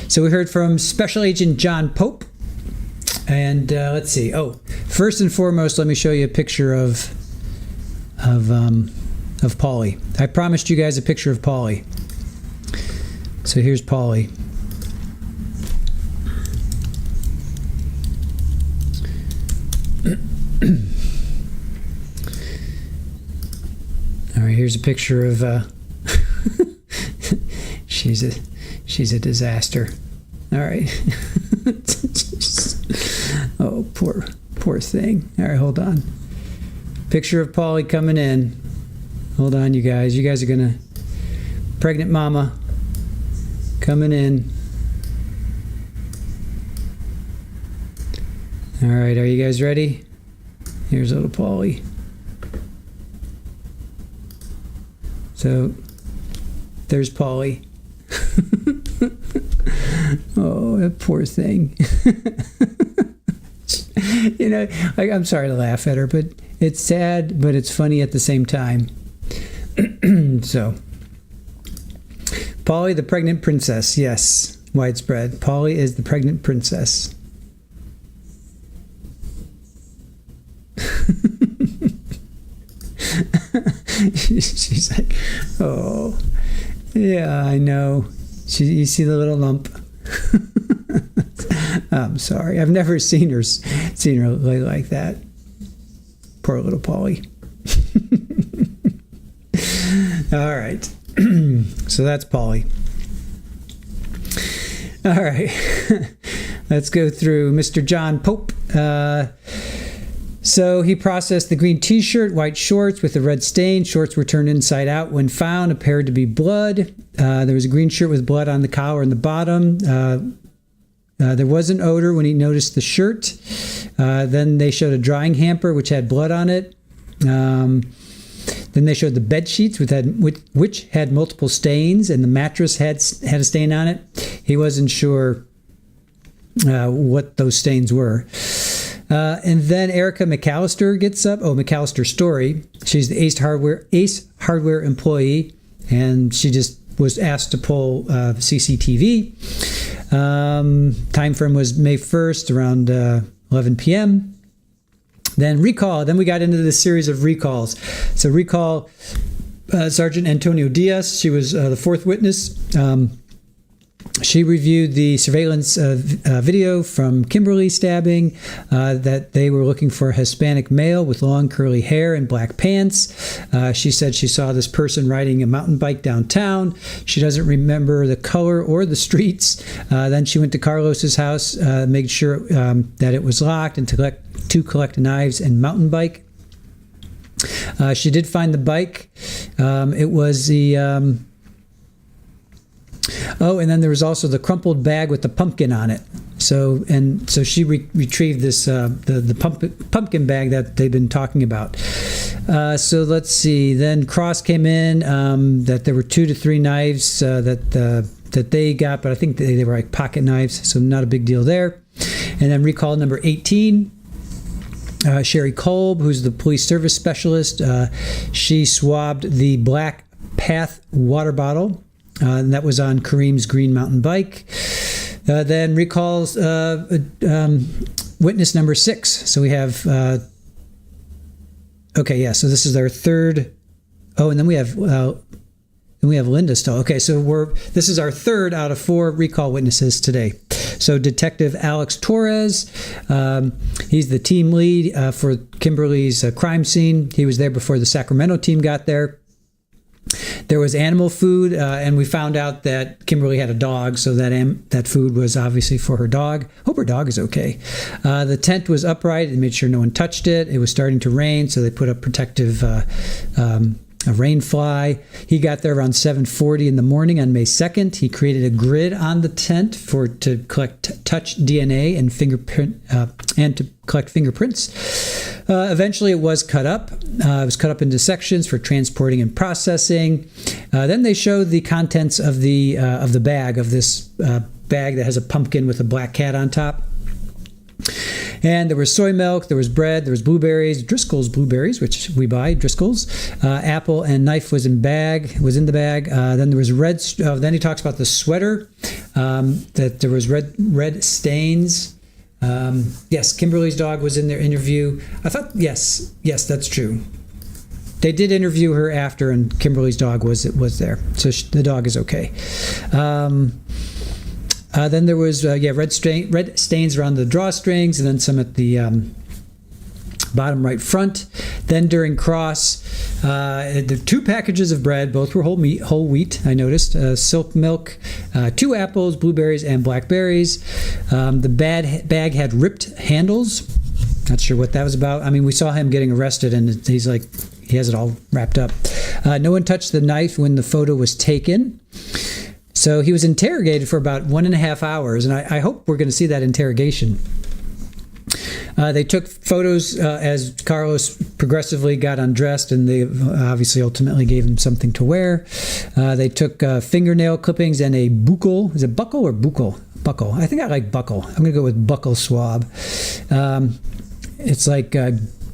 Speaker 1: So we heard from Special Agent John Pope. And let's see. Oh, first and foremost, let me show you a picture of Paulie. I promised you guys a picture of Paulie. So here's Paulie. All right, here's a picture of she's a disaster. All right. Oh, poor thing. All right, hold on. Picture of Paulie coming in. Hold on, you guys. You guys are gonna... Pregnant mama coming in. All right, are you guys ready? Here's little Paulie. So, there's Paulie. Oh, that poor thing. You know, I'm sorry to laugh at her, but it's sad, but it's funny at the same time. So, Polly, the pregnant princess. Yes, widespread. Polly is the pregnant princess. She's like, oh, yeah, I know. You see the little lump. I'm sorry. I've never seen her lay like that. Poor little Polly. All right. So that's Polly. All right. Let's go through Mr. John Pope. So he processed the green t-shirt, white shorts with a red stain. Shorts were turned inside out when found, appeared to be blood. There was a green shirt with blood on the collar and the bottom. There was an odor when he noticed the shirt. Then they showed a drying hamper which had blood on it. Then they showed the bed sheets which had multiple stains, and the mattress had a stain on it. He wasn't sure what those stains were. And then Erica McAllister gets up. Oh, McAllister Story. She's the Ace Hardware employee, and she just was asked to pull CCTV. Time frame was May 1st around 11 p.m. Then recall. Then we got into this series of recalls. So recall Sergeant Antonio Diaz. She was the fourth witness. She reviewed the surveillance video from Kimberlee stabbing, that they were looking for a Hispanic male with long curly hair and black pants. She said she saw this person riding a mountain bike downtown. She doesn't remember the color or the streets. Then she went to Carlos's house, made sure that it was locked, and to collect knives and mountain bike. She did find the bike. It was the... Oh, and then there was also the crumpled bag with the pumpkin on it. So she retrieved this the pumpkin bag that they've been talking about. So let's see. Then Cross came in that there were 2 to 3 knives that they got, but I think they were like pocket knives, so not a big deal there. And then recall number 18. Sherry Kolb, who's the police service specialist, she swabbed the black Path water bottle. And that was on Karim's green mountain bike. Then recalls witness number 6. So we have, so this is our third. Oh, and then we have Linda still. Okay, so this is our third out of 4 recall witnesses today. So Detective Alex Torres, he's the team lead for Kimberlee's crime scene. He was there before the Sacramento team got there. There was animal food, and we found out that Kimberlee had a dog, so that food was obviously for her dog. Hope her dog is okay. The tent was upright and made sure no one touched it. It was starting to rain, so they put up protective a rain fly. He got there around 7:40 in the morning on May 2nd. He created a grid on the tent to collect touch DNA and to collect fingerprints. Eventually, it was cut up. It was cut up into sections for transporting and processing. Then they showed the contents of the bag, of this bag that has a pumpkin with a black cat on top. And there was soy milk, there was bread, there was blueberries, Driscoll's blueberries, which we buy, Driscoll's. Apple and knife was in the bag. Then there was then he talks about the sweater, that there was red stains. Yes, Kimberlee's dog was in their interview. I thought, yes, that's true. They did interview her after, and Kimberlee's dog was there. So the dog is okay. Then there was red stains around the drawstrings, and then some at the bottom right front. Then during cross, the 2 packages of bread, both were whole wheat, I noticed. Silk milk, 2 apples, blueberries, and blackberries. The bag had ripped handles. Not sure what that was about. I mean, we saw him getting arrested, and he's like, he has it all wrapped up. No one touched the knife when the photo was taken. So he was interrogated for about 1.5 hours, and I hope we're going to see that interrogation. They took photos as Carlos progressively got undressed, and they obviously ultimately gave him something to wear. They took fingernail clippings and a buccal. Is it buckle or buccal? Buckle. I think I like buckle. I'm going to go with buckle swab. It's like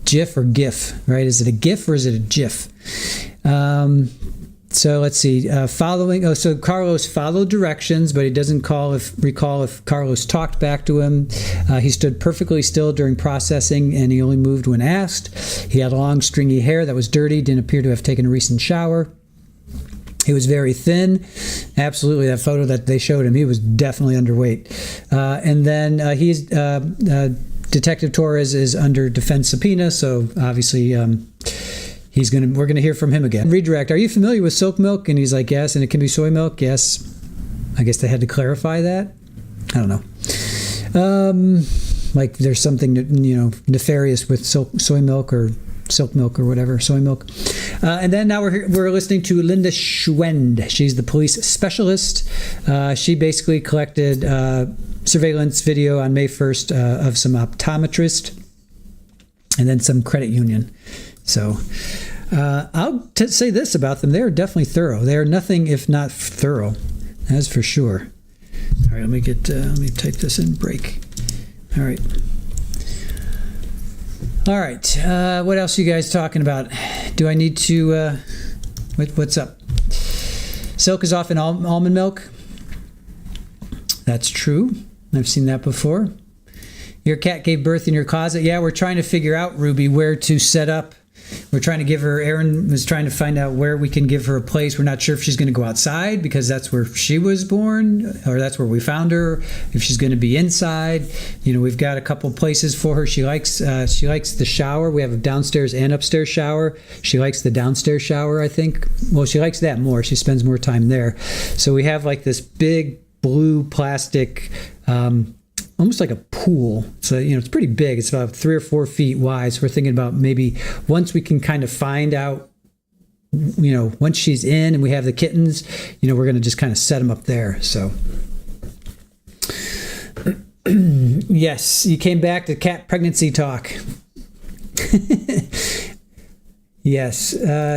Speaker 1: GIF or GIF, right? Is it a GIF or is it a GIF? So let's see. So Carlos followed directions, but he doesn't recall if Carlos talked back to him. He stood perfectly still during processing, and he only moved when asked. He had long, stringy hair that was dirty, didn't appear to have taken a recent shower. He was very thin. Absolutely, that photo that they showed him, he was definitely underweight. And then Detective Torres is under defense subpoena, so obviously we're gonna hear from him again. Redirect, are you familiar with silk milk? And he's like, yes. And it can be soy milk? Yes. I guess they had to clarify that. I don't know. Like there's something nefarious with soy milk or silk milk or whatever, soy milk. And then now we're listening to Linda Schwend. She's the police specialist. She basically collected surveillance video on May 1st of some optometrist and then some credit union. So I'll say this about them. They're definitely thorough. They are nothing if not thorough. That's for sure. All right, let me type this in, break. All right. All right. What else are you guys talking about? Do I need to, what's up? Silk is often almond milk. That's true. I've seen that before. Your cat gave birth in your closet. Yeah, we're trying to figure out, Ruby, where to set up. We're trying to give her, Erin was trying to find out where we can give her a place. We're not sure if she's going to go outside because that's where she was born, or that's where we found her. If she's going to be inside, we've got a couple places for her. She likes the shower. We have a downstairs and upstairs shower. She likes the downstairs shower, I think. Well, she likes that more. She spends more time there. So we have like this big blue plastic, almost like a pool. So, it's pretty big. It's about 3 or 4 feet wide. So we're thinking about maybe once we can kind of find out, once she's in and we have the kittens, we're going to just kind of set them up there. So, yes, you came back to cat pregnancy talk. Yes,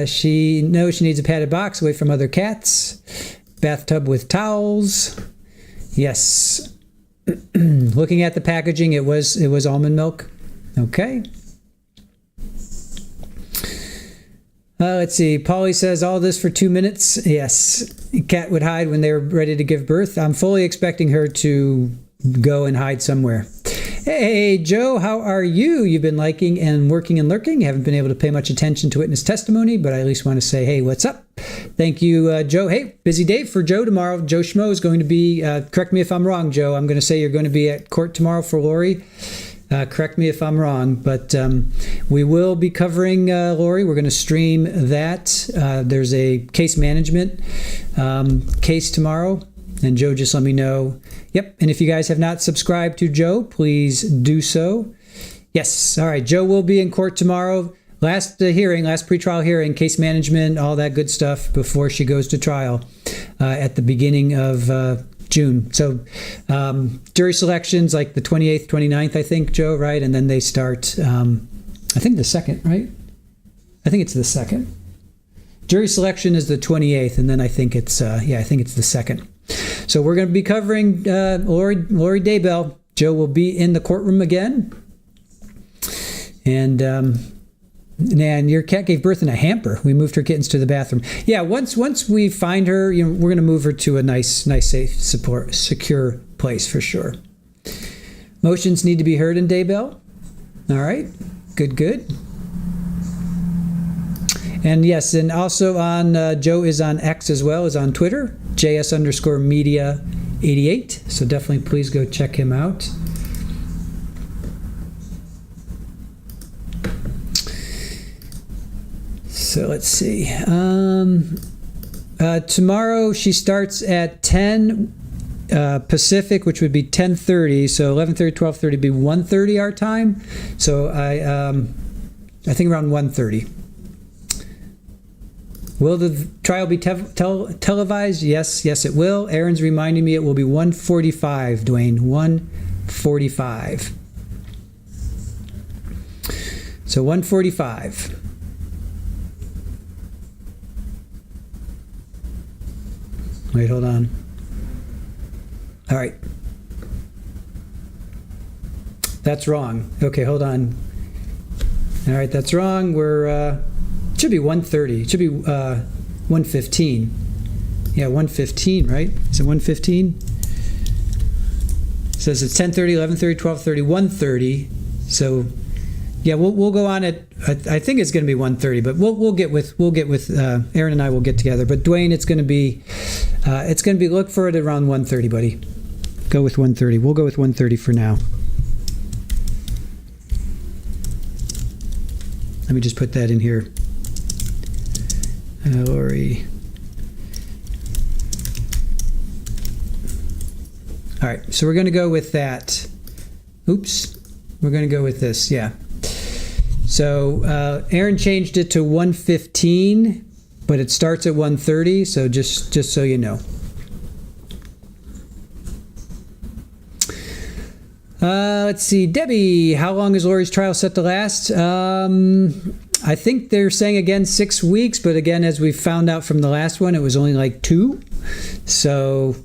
Speaker 1: she knows she needs a padded box away from other cats. Bathtub with towels. Yes. Looking at the packaging, it was almond milk. Okay. Let's see. Polly says all this for 2 minutes. Yes. Cat would hide when they were ready to give birth. I'm fully expecting her to go and hide somewhere. Hey, Joe, how are you? You've been liking and working and lurking. Haven't been able to pay much attention to witness testimony, but I at least want to say, hey, what's up? Thank you, Joe. Hey, busy day for Joe tomorrow. Joe Schmo is going to be, correct me if I'm wrong, Joe. I'm going to say you're going to be at court tomorrow for Lori. Correct me if I'm wrong, but we will be covering Lori. We're going to stream that. There's a case management case tomorrow. And Joe just let me know. Yep. And if you guys have not subscribed to Joe, please do so. Yes. All right. Joe will be in court tomorrow. Last pretrial hearing, case management, all that good stuff before she goes to trial at the beginning of June. So jury selections like the 28th, 29th, I think, Joe, right? And then they start, I think the 2nd, right? I think it's the 2nd. Jury selection is the 28th, and then I think it's the 2nd. So we're going to be covering Lori Daybell. Joe will be in the courtroom again. And your cat gave birth in a hamper. We moved her kittens to the bathroom. Yeah, once we find her, we're going to move her to a nice, safe, secure place for sure. Motions need to be heard in Daybell. All right, good. And yes, and also on Joe is on X as well as on Twitter, JS_media88. So definitely please go check him out. So let's see. Tomorrow she starts at 10 Pacific, which would be 10:30. So 11:30, 12:30 would be 1:30 our time. So I think around 1:30. Will the trial be televised? Yes, it will. Aaron's reminding me it will be 1:45, Dwayne. 1:45. So 1:45. Wait, hold on. All right. That's wrong. Okay, hold on. All right, that's wrong. It should be 1:30. It should be 1:15. Yeah, 1:15, right? Is it 1:15? It says it's 10:30, 11:30, 12:30, 1:30. So, yeah, we'll go on at. I think it's going to be 1:30, but we'll get with Aaron and I will get together. But Dwayne, it's going to be look for it around 1:30, buddy. Go with 1:30. We'll go with 1:30 for now. Let me just put that in here. Lori. All right, so we're going to go with that. Oops, we're going to go with this, yeah. So Aaron changed it to 1:15, but it starts at 1:30, so just so you know. Let's see, Debbie, how long is Lori's trial set to last? I think they're saying again 6 weeks, but again, as we found out from the last one, it was only like 2. So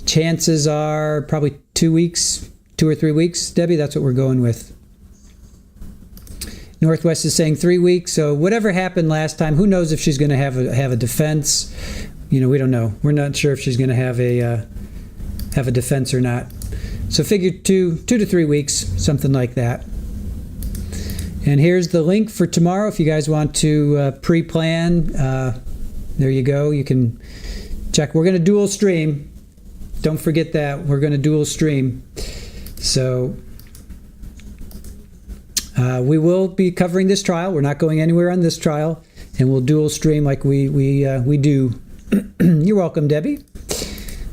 Speaker 1: chances are probably 2 weeks, 2 or 3 weeks. Debbie, that's what we're going with. Northwest is saying 3 weeks. So whatever happened last time, who knows if she's going to have a defense? We don't know. We're not sure if she's going to have a defense or not. So figure 2 to 3 weeks, something like that. And here's the link for tomorrow if you guys want to pre-plan. There you go. You can check. We're going to dual stream. Don't forget that. We're going to dual stream. So we will be covering this trial. We're not going anywhere on this trial. And we'll dual stream like we do. You're welcome, Debbie.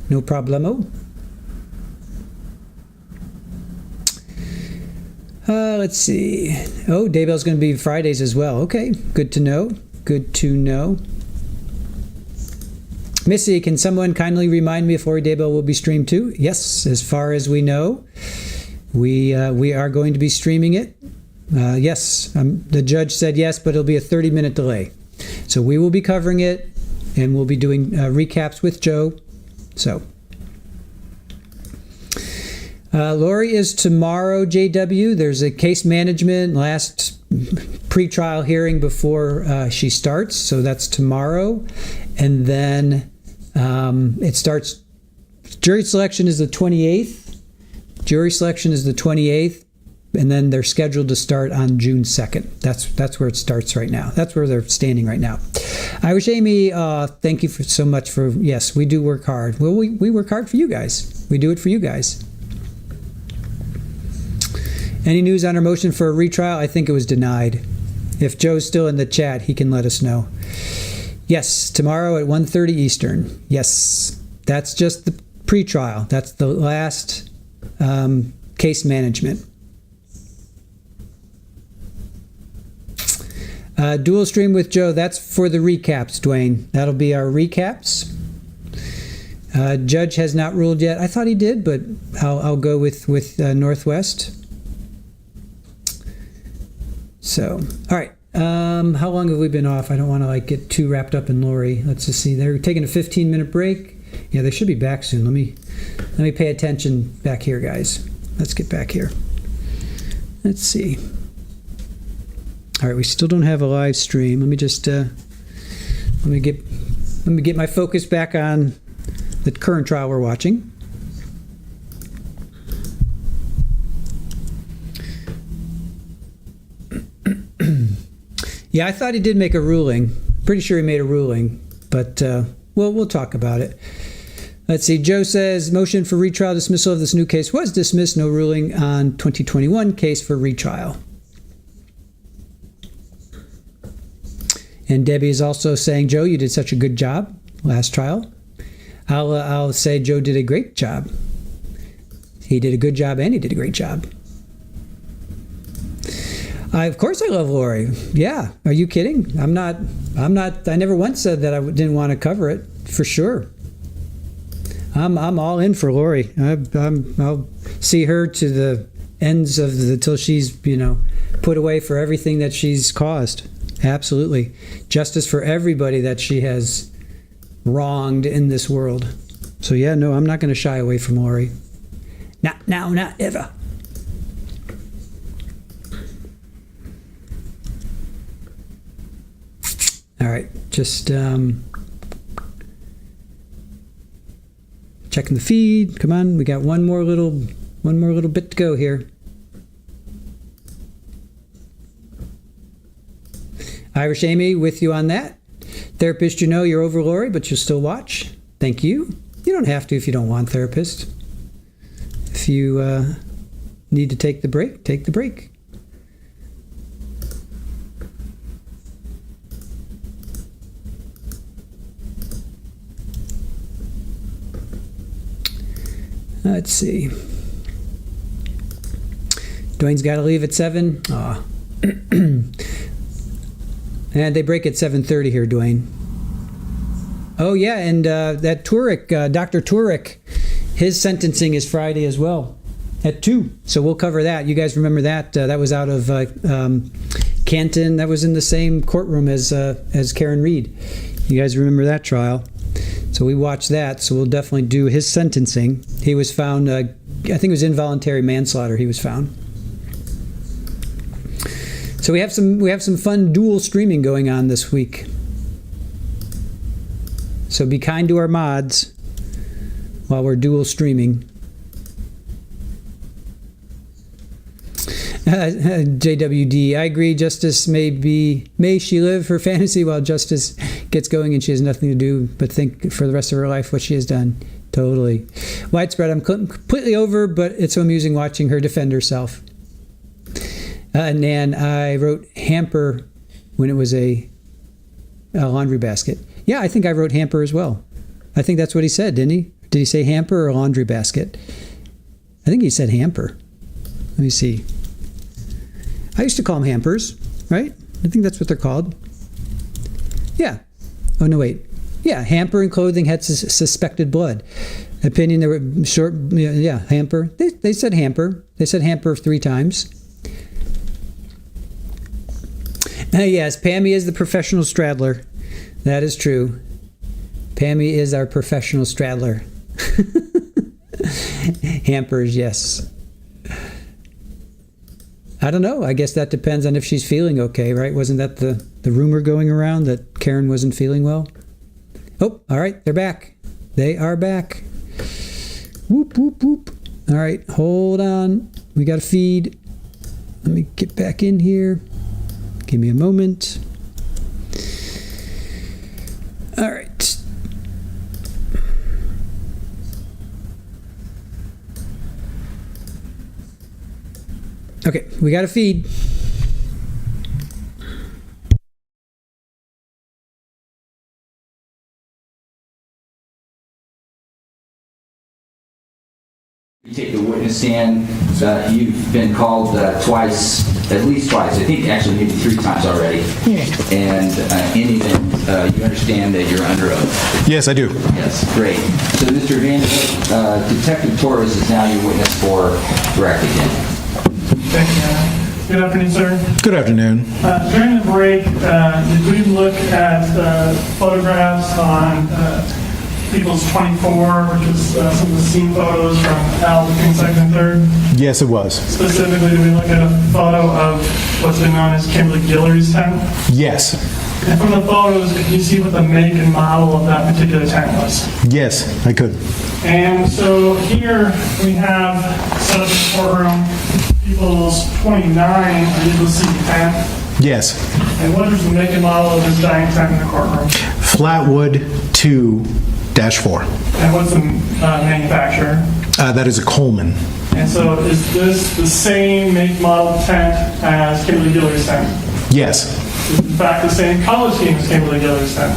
Speaker 1: No problemo. Let's see. Oh, Daybell's going to be Fridays as well. Okay, good to know. Good to know. Missy, can someone kindly remind me if Lori Daybell will be streamed too? Yes, as far as we know, we are going to be streaming it. Yes, the judge said yes, but it'll be a 30-minute delay. So we will be covering it, and we'll be doing recaps with Joe. So. Lori is tomorrow, JW. There's a case management last pre-trial hearing before she starts, so that's tomorrow. And then it starts, jury selection is the 28th. Jury selection is the 28th, and then they're scheduled to start on June 2nd. That's where it starts right now. That's where they're standing right now. Irish Amy, thank you so much for, yes, we do work hard. Well, we work hard for you guys. We do it for you guys. Any news on our motion for a retrial? I think it was denied. If Joe's still in the chat, he can let us know. Yes, tomorrow at 1:30 Eastern. Yes, that's just the pre-trial. That's the last case management. Dual stream with Joe, that's for the recaps, Dwayne. That'll be our recaps. Judge has not ruled yet. I thought he did, but I'll go with Northwest. So, all right. How long have we been off? I don't want to get too wrapped up in Lori. Let's just see. They're taking a 15-minute break. Yeah, they should be back soon. Let me pay attention back here, guys. Let's get back here. Let's see. All right, we still don't have a live stream. Let me just let me get my focus back on the current trial we're watching. Yeah, I thought he did make a ruling. Pretty sure he made a ruling, but we'll talk about it. Let's see. Joe says motion for retrial dismissal of this new case was dismissed. No ruling on 2021 case for retrial. And Debbie is also saying, Joe, you did such a good job last trial. I'll say Joe did a great job. He did a good job and he did a great job. Of course I love Lori. Yeah. Are you kidding? I'm not, I never once said that I didn't want to cover it, for sure. I'm all in for Lori. I'll see her to the ends of till she's, put away for everything that she's caused. Absolutely. Justice for everybody that she has wronged in this world. So yeah, no, I'm not going to shy away from Lori. Not now, not ever. All right, just checking the feed. Come on, we got one more little bit to go here. Irish Amy, with you on that. Therapist, you know you're over Lori, but you'll still watch. Thank you. You don't have to if you don't want therapist. If you need to take the break, take the break. Let's see. Dwayne's got to leave at 7. Aw. And they break at 7:30 here, Dwayne. Oh, yeah, and that Turek, Dr. Turek, his sentencing is Friday as well at 2. So we'll cover that. You guys remember that? That was out of Canton. That was in the same courtroom as Karen Reed. You guys remember that trial? So we watched that. So we'll definitely do his sentencing. He was found, I think it was involuntary manslaughter he was found. So we have some fun dual streaming going on this week. So be kind to our mods while we're dual streaming. JWD, I agree. Justice may she live her fantasy while justice gets going and she has nothing to do but think for the rest of her life what she has done. Totally. Widespread, I'm completely over, but it's so amusing watching her defend herself. Nan, I wrote hamper when it was a laundry basket. Yeah, I think I wrote hamper as well. I think that's what he said, didn't he? Did he say hamper or laundry basket? I think he said hamper. Let me see. I used to call them hampers, right? I think that's what they're called. Yeah. Oh, no, wait. Yeah, hamper and clothing had suspected blood. Opinion, they were short, yeah, hamper. They said hamper. They said hamper 3 times. Yes, Pammy is the professional straddler. That is true. Pammy is our professional straddler. Hampers, yes. I don't know. I guess that depends on if she's feeling okay, right? Wasn't that the rumor going around that Karen wasn't feeling well? Oh, all right. They're back. They are back. Whoop, whoop, whoop. All right. Hold on. We got a feed. Let me get back in here. Give me a moment. All right. Okay, we got a feed.
Speaker 2: You take the witness stand. You've been called twice, at least twice. I think actually maybe 3 times already. Yeah. And in the event, you understand that you're under oath.
Speaker 13: Yes, I do.
Speaker 2: Yes, great. So, Mr. Van, Detective Torres is now your witness for direct again.
Speaker 10: Thank you. Good afternoon, sir.
Speaker 13: Good afternoon.
Speaker 10: During the break, did we look at photographs on People's 24, which is some of the scene photos from Al between 2nd and 3rd?
Speaker 13: Yes, it was.
Speaker 10: Specifically, did we look at a photo of what's been known as Kimberlee Guillory's tent?
Speaker 13: Yes.
Speaker 10: And from the photos, could you see what the make and model of that particular tent was?
Speaker 13: Yes, I could.
Speaker 10: And so here we have set up the courtroom. People's 29, are you able to see the tent?
Speaker 13: Yes.
Speaker 10: And what is the make and model of this giant tent in the courtroom?
Speaker 13: Flatwood 2-4.
Speaker 10: And what's the manufacturer?
Speaker 13: That is a Coleman.
Speaker 10: And so is this the same make model tent as Kimberlee Guillory's tent?
Speaker 13: Yes.
Speaker 10: Is in fact the same color scheme as Kimberlee Guillory's tent?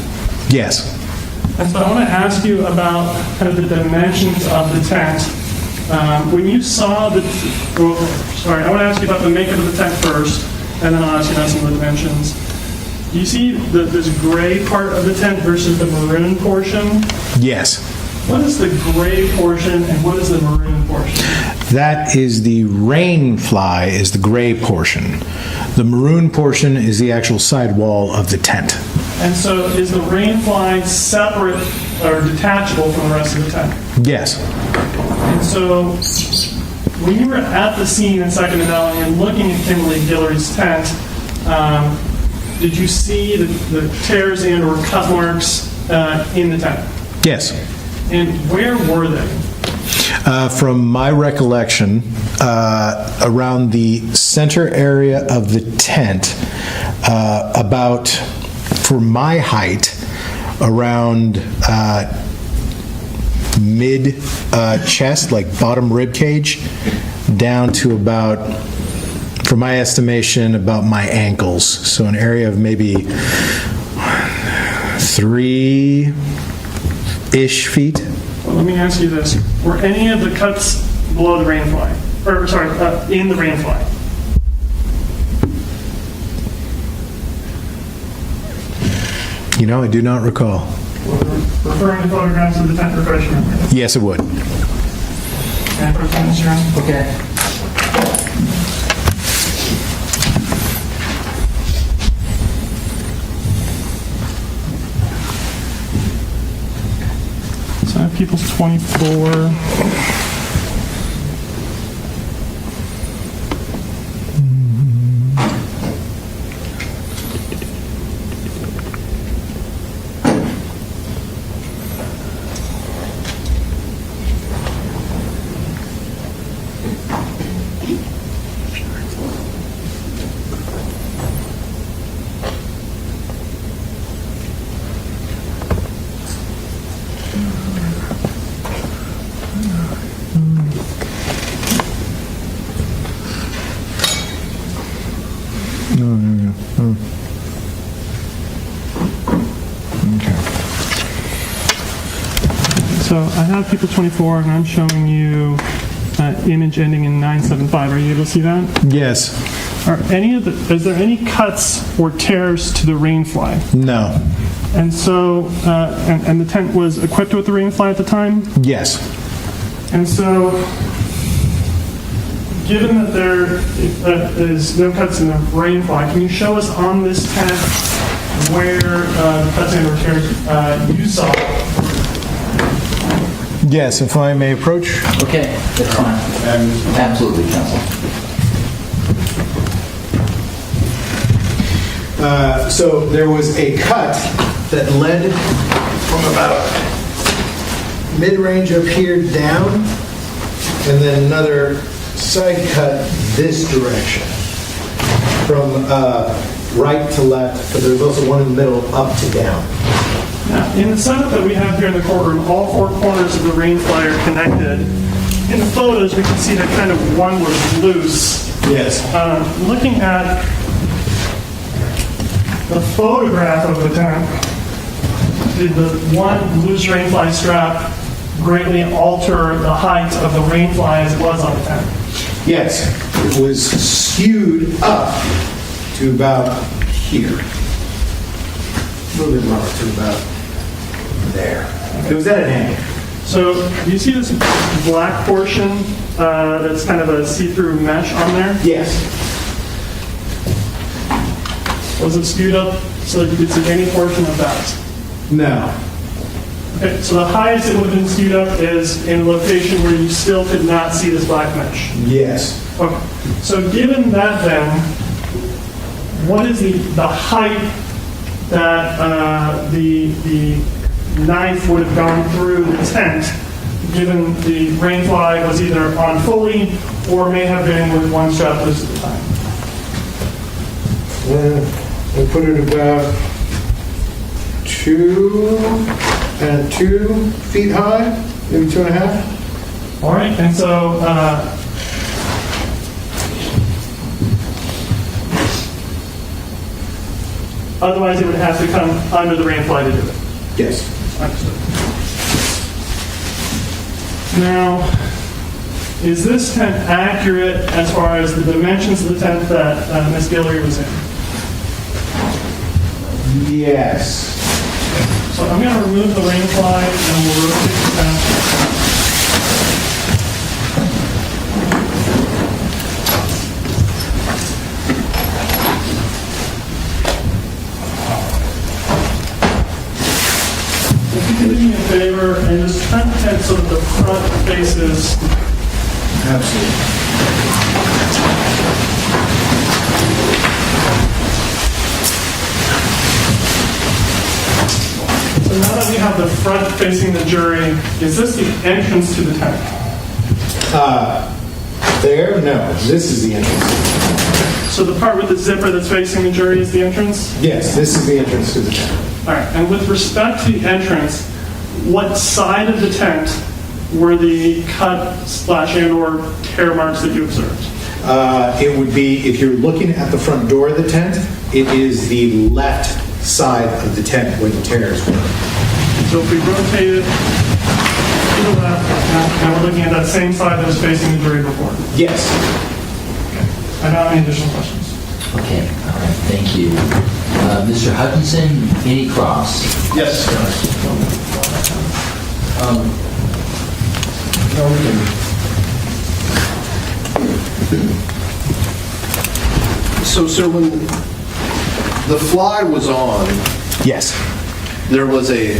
Speaker 13: Yes.
Speaker 10: And so I want to ask you about kind of the dimensions of the tent. When you saw I want to ask you about the makeup of the tent first, and then I'll ask you about some of the dimensions. Do you see this gray part of the tent versus the maroon portion?
Speaker 13: Yes.
Speaker 10: What is the gray portion and what is the maroon portion?
Speaker 13: That is the rain fly, is the gray portion. The maroon portion is the actual side wall of the tent.
Speaker 10: And so is the rain fly separate or detachable from the rest of the tent?
Speaker 13: Yes.
Speaker 10: And so when you were at the scene in Second and Valley and looking at Kimberlee Guillory's tent, did you see the tears and or cut marks in the tent?
Speaker 13: Yes.
Speaker 10: And where were they?
Speaker 13: From my recollection, around the center area of the tent, about, for my height, around mid-chest, like bottom rib cage, down to about, for my estimation, about my ankles. So an area of maybe 3-ish feet.
Speaker 10: Well, let me ask you this. Were any of the cuts below the rain fly? Or, sorry, in the rain fly?
Speaker 13: You know, I do not recall.
Speaker 10: Referring to photographs of the tent refreshment.
Speaker 13: Yes, it would.
Speaker 10: Okay. So I have people's 24. So I have people 24, and I'm showing you image ending in 975. Are you able to see that?
Speaker 13: Yes.
Speaker 10: Is there any cuts or tears to the rain fly?
Speaker 13: No.
Speaker 10: And so, and the tent was equipped with the rain fly at the time?
Speaker 13: Yes.
Speaker 10: And so, given that there is no cuts in the rain fly, can you show us on this tent where the cuts and or tears you saw?
Speaker 13: Yes, if I may approach.
Speaker 2: Okay, that's fine. Absolutely, Counsel.
Speaker 13: So there was a cut that led from about mid-range up here down, and then another side cut this direction from right to left, but there's also one in the middle up to down.
Speaker 10: Now, in the setup that we have here in the courtroom, all four corners of the rain fly are connected. In the photos, we can see that kind of one was loose.
Speaker 13: Yes.
Speaker 10: Looking at the photograph of the tent, did the one loose rain fly strap greatly alter the height of the rain fly as it was on the tent?
Speaker 13: Yes, it was skewed up to about here. A little bit lower to about there. It was at an angle.
Speaker 10: So do you see this black portion that's kind of a see-through mesh on there?
Speaker 13: Yes.
Speaker 10: Was it skewed up so that you could see any portion of that?
Speaker 13: No.
Speaker 10: Okay, so the highest it would have been skewed up is in a location where you still could not see this black mesh?
Speaker 13: Yes.
Speaker 10: Okay, so given that then, what is the height that the knife would have gone through the tent, given the rain fly was either on fully or may have been with one strap loose at the time?
Speaker 13: I put it about 2 feet high, maybe 2.5.
Speaker 10: All right, and so otherwise it would have to come under the rain fly to do it.
Speaker 13: Yes.
Speaker 10: Understood. Now, is this tent accurate as far as the dimensions of the tent that Ms. Guillory was in?
Speaker 13: Yes.
Speaker 10: So I'm going to remove the rain fly and we'll rotate If you could do me a favor and just try to pretend so that the front faces.
Speaker 9: Absolutely.
Speaker 10: So now that we have the front facing the jury, is this the entrance to the tent?
Speaker 13: There? No, this is the entrance.
Speaker 10: So the part with the zipper that's facing the jury is the entrance?
Speaker 13: Yes, this is the entrance to the tent.
Speaker 10: All right, and with respect to the entrance, what side of the tent were the cut / and/or tear marks that you observed?
Speaker 13: It would be, if you're looking at the front door of the tent, it is the left side of the tent where the tears were.
Speaker 10: So if we rotate it to the left, now we're looking at that same side that was facing the jury before.
Speaker 13: Yes.
Speaker 10: I don't have any additional questions.
Speaker 2: Okay, all right, thank you. Mr. Hutchinson, any cross?
Speaker 9: Yes, Your Honor.
Speaker 14: So, sir, when the fly was on,
Speaker 13: yes,
Speaker 14: there was a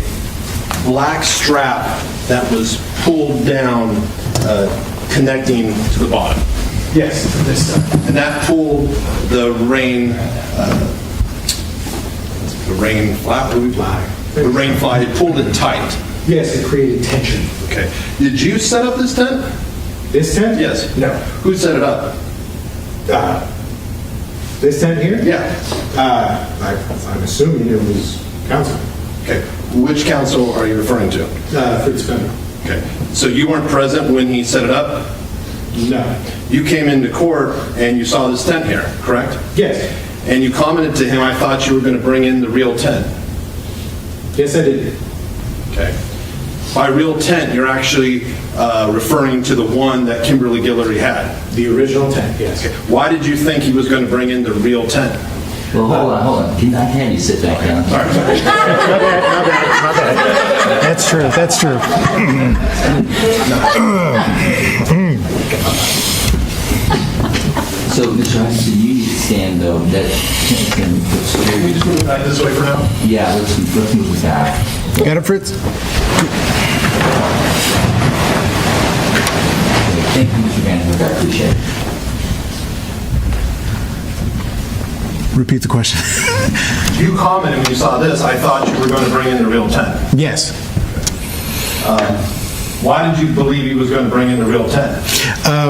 Speaker 14: black strap that was pulled down, connecting to the bottom.
Speaker 13: Yes, this side.
Speaker 14: And that pulled the rain flap, the rain fly, it pulled it tight.
Speaker 13: Yes, it created tension.
Speaker 14: Okay. Did you set up this tent?
Speaker 13: This tent?
Speaker 14: Yes.
Speaker 13: No.
Speaker 14: Who set it up?
Speaker 13: This tent here?
Speaker 14: Yeah.
Speaker 13: I'm assuming it was counsel.
Speaker 14: Okay. Which counsel are you referring to?
Speaker 13: Fritz Fender.
Speaker 14: Okay. So you weren't present when he set it up?
Speaker 13: No.
Speaker 14: You came into court and you saw this tent here, correct?
Speaker 13: Yes.
Speaker 14: And you commented to him, I thought you were going to bring in the real tent.
Speaker 13: Yes, I did.
Speaker 14: Okay. By real tent, you're actually referring to the one that Kimberlee Guillory had.
Speaker 13: The original tent, yes.
Speaker 14: Okay. Why did you think he was going to bring in the real tent?
Speaker 2: Well, hold on. Can I have you sit back down?
Speaker 14: Sorry.
Speaker 13: My bad. That's true.
Speaker 2: So, Mr. Hutchinson, you need to stand, though. That can
Speaker 14: Can we just move it back this way for now?
Speaker 2: Yeah, let's move it back.
Speaker 13: Got it, Fritz?
Speaker 2: Thank you, Mr. Vandenberg. I appreciate it.
Speaker 13: Repeat the question.
Speaker 14: You commented when you saw this, I thought you were going to bring in the real tent.
Speaker 13: Yes.
Speaker 14: Why did you believe he was going to bring in the real tent?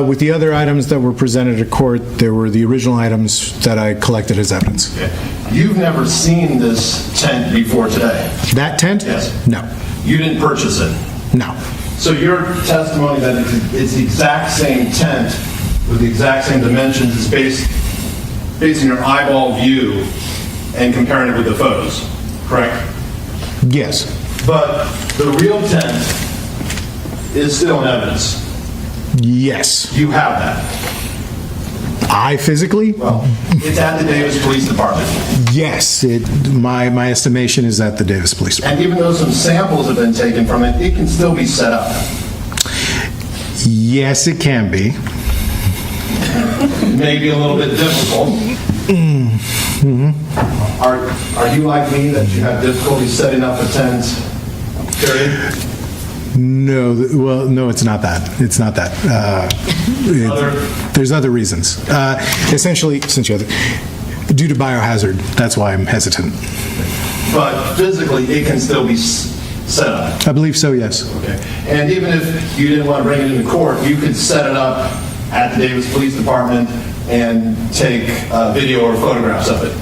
Speaker 13: With the other items that were presented at court, there were the original items that I collected as evidence.
Speaker 14: Okay. You've never seen this tent before today?
Speaker 13: That tent?
Speaker 14: Yes.
Speaker 13: No.
Speaker 14: You didn't purchase it?
Speaker 13: No.
Speaker 14: So your testimony that it's the exact same tent with the exact same dimensions is based on your eyeball view and comparing it with the photos, correct?
Speaker 13: Yes.
Speaker 14: But the real tent is still in evidence.
Speaker 13: Yes.
Speaker 14: You have that.
Speaker 13: I physically?
Speaker 14: Well, it's at the Davis Police Department.
Speaker 13: Yes. My estimation is at the Davis Police Department.
Speaker 14: And even though some samples have been taken from it, it can still be set up.
Speaker 13: Yes, it can be.
Speaker 14: Maybe a little bit difficult.
Speaker 13: Mm-hmm.
Speaker 14: Are you like me that you have difficulty setting up a tent, period?
Speaker 13: No, well, no, it's not that. It's not that. There's other reasons. Essentially, due to biohazard, that's why I'm hesitant.
Speaker 14: But physically, it can still be set up.
Speaker 13: I believe so, yes.
Speaker 14: Okay. And even if you didn't want to bring it into court, you could set it up at the Davis Police Department and take video or photographs of it.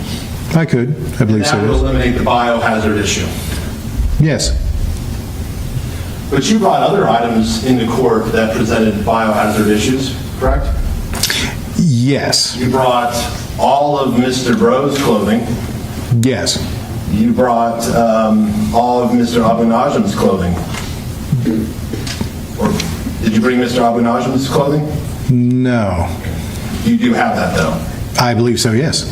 Speaker 13: I could. I believe so.
Speaker 14: That would eliminate the biohazard issue.
Speaker 13: Yes.
Speaker 14: But you brought other items into court that presented biohazard issues, correct?
Speaker 13: Yes.
Speaker 14: You brought all of Mr. Breaux' clothing.
Speaker 13: Yes.
Speaker 14: You brought all of Mr. Abou Najm's clothing. Or did you bring Mr. Abou Najm's clothing?
Speaker 13: No.
Speaker 14: You do have that, though.
Speaker 13: I believe so, yes.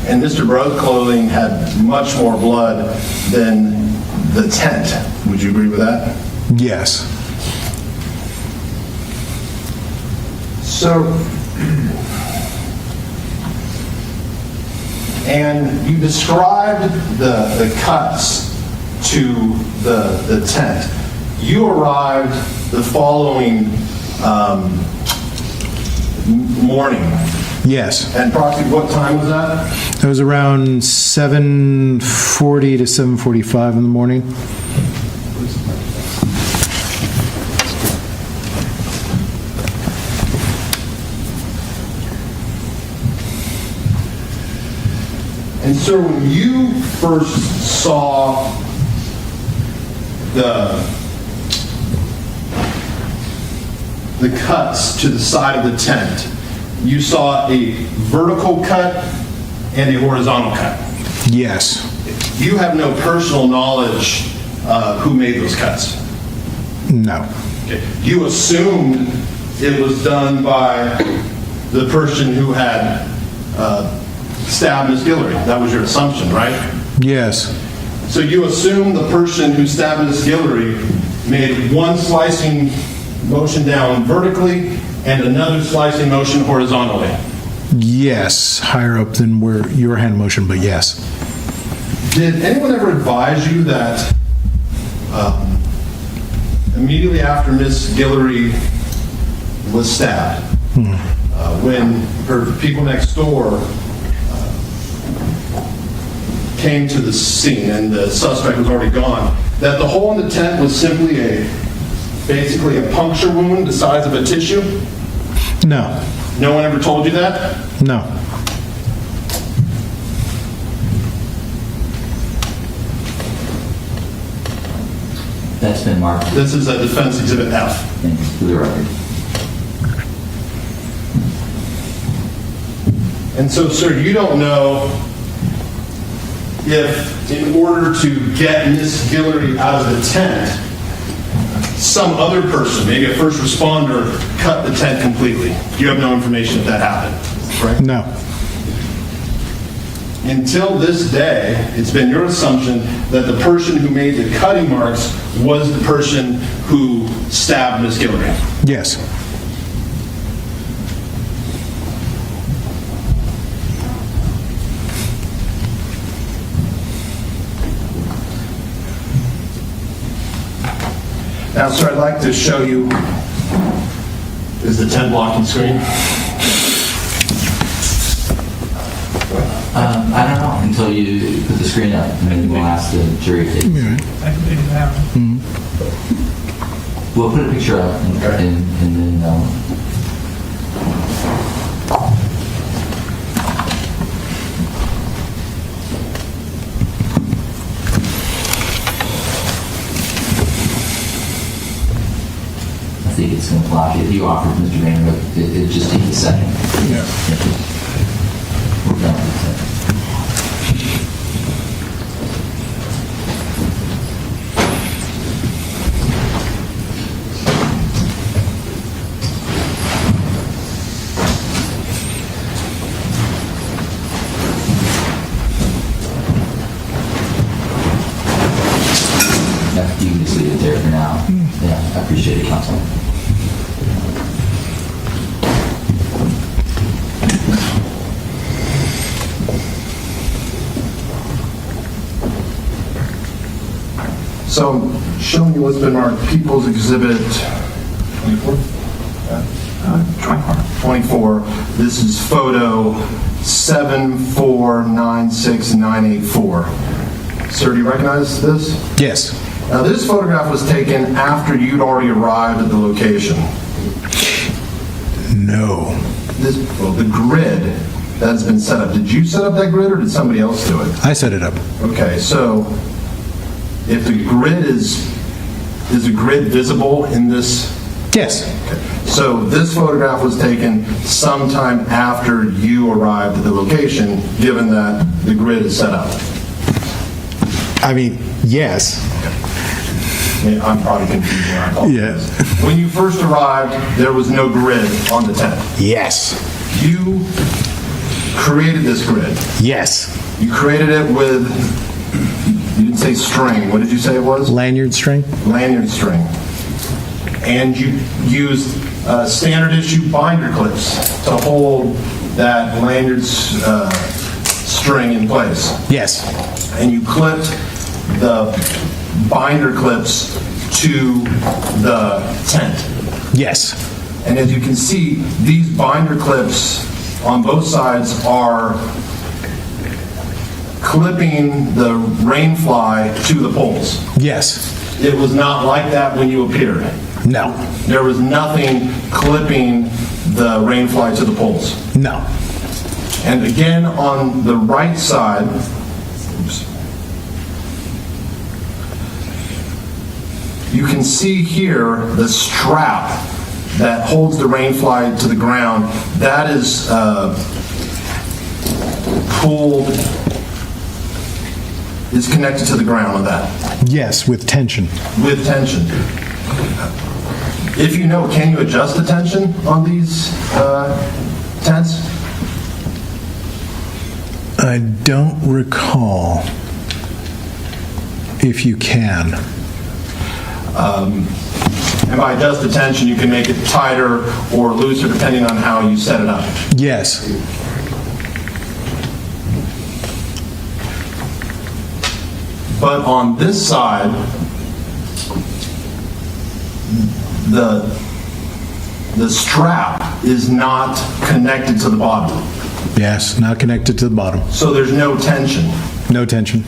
Speaker 14: And Mr. Breaux' clothing had much more blood than the tent.
Speaker 23: Would you agree with that?
Speaker 13: Yes.
Speaker 23: So, and you described the cuts to the tent. You arrived the following morning.
Speaker 13: Yes.
Speaker 23: And approximately what time was that?
Speaker 13: It was around 7:40 to 7:45 in the morning.
Speaker 23: And so when you first saw the cuts to the side of the tent, you saw a vertical cut and a horizontal cut.
Speaker 13: Yes.
Speaker 23: You have no personal knowledge who made those cuts.
Speaker 13: No.
Speaker 23: Okay. You assumed it was done by the person who had stabbed Ms. Guillory. That was your assumption, right?
Speaker 13: Yes.
Speaker 23: So you assume the person who stabbed Ms. Guillory made one slicing motion down vertically and another slicing motion horizontally.
Speaker 13: Yes. Higher up than where your hand motion, but yes.
Speaker 23: Did anyone ever advise you that immediately after Ms. Guillory was stabbed, when her people next door came to the scene and the suspect was already gone, that the hole in the tent was simply basically a puncture wound the size of a tissue?
Speaker 13: No.
Speaker 23: No one ever told you that?
Speaker 13: No.
Speaker 2: That's been marked.
Speaker 23: This is a defense exhibit F.
Speaker 2: For the record.
Speaker 23: And so, sir, you don't know if, in order to get Miss Guillory out of the tent, some other person, maybe a first responder, cut the tent completely. You have no information if that happened, right?
Speaker 13: No.
Speaker 23: Until this day, it's been your assumption that the person who made the cutting marks was the person who stabbed Miss Guillory.
Speaker 13: Yes.
Speaker 23: Now, sir, I'd like to show you, is the tent blocking screen?
Speaker 2: I don't know until you put the screen up, and then we'll ask the jury to take it.
Speaker 10: I can take it down.
Speaker 2: We'll put a picture up, and then I think it's going to block it. You offered, Mr. Banner, but it just takes a second.
Speaker 13: Yeah.
Speaker 2: We're done with it. You can just leave it there for now. Yeah, I appreciate it, Counsel.
Speaker 23: So I'm showing you what's been marked People's Exhibit 24? 24. This is photo 7496984. Sir, do you recognize this?
Speaker 13: Yes.
Speaker 23: Now, this photograph was taken after you'd already arrived at the location.
Speaker 13: No.
Speaker 23: The grid that's been set up, did you set up that grid or did somebody else do it?
Speaker 13: I set it up.
Speaker 23: Okay, so if the grid is the grid visible in this?
Speaker 13: Yes.
Speaker 23: Okay. So this photograph was taken sometime after you arrived at the location, given that the grid is set up?
Speaker 13: I mean, yes.
Speaker 23: I'm probably confusing. I apologize.
Speaker 13: Yes.
Speaker 23: When you first arrived, there was no grid on the tent.
Speaker 13: Yes.
Speaker 23: You created this grid.
Speaker 13: Yes.
Speaker 23: You created it with You didn't say string. What did you say it was?
Speaker 13: Lanyard string?
Speaker 23: Lanyard string. And you used standard issue binder clips to hold that lanyard string in place.
Speaker 13: Yes.
Speaker 23: And you clipped the binder clips to the tent.
Speaker 13: Yes.
Speaker 23: And as you can see, these binder clips on both sides are clipping the rainfly to the poles.
Speaker 13: Yes.
Speaker 23: It was not like that when you appeared.
Speaker 13: No.
Speaker 23: There was nothing clipping the rainfly to the poles.
Speaker 13: No.
Speaker 23: And again, on the right side, you can see here the strap that holds the rainfly to the ground. That is pulled, is connected to the ground on that.
Speaker 13: Yes, with tension.
Speaker 23: With tension. If you know, can you adjust the tension on these tents?
Speaker 13: I don't recall if you can.
Speaker 23: And by adjust the tension, you can make it tighter or looser depending on how you set it up.
Speaker 13: Yes.
Speaker 23: But on this side, the strap is not connected to the bottom.
Speaker 13: Yes, not connected to the bottom.
Speaker 23: So there's no tension.
Speaker 13: No tension.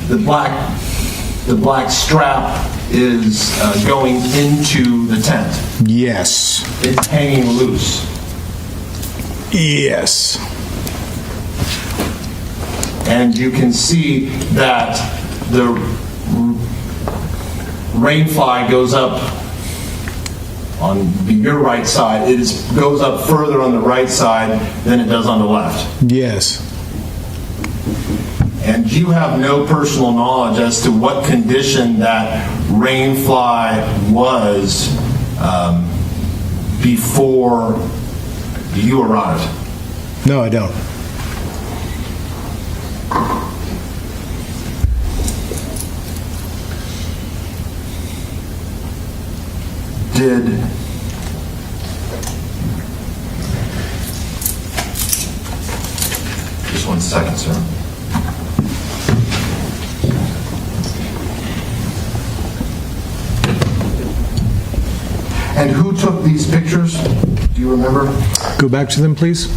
Speaker 23: The black strap is going into the tent.
Speaker 13: Yes.
Speaker 23: It's hanging loose.
Speaker 13: Yes.
Speaker 23: And you can see that the rainfly goes up on your right side. It goes up further on the right side than it does on the left.
Speaker 13: Yes.
Speaker 23: And you have no personal knowledge as to what condition that rainfly was before you arrived.
Speaker 13: No, I don't.
Speaker 23: Just 1 second, sir. And who took these pictures? Do you remember?
Speaker 13: Go back to them, please.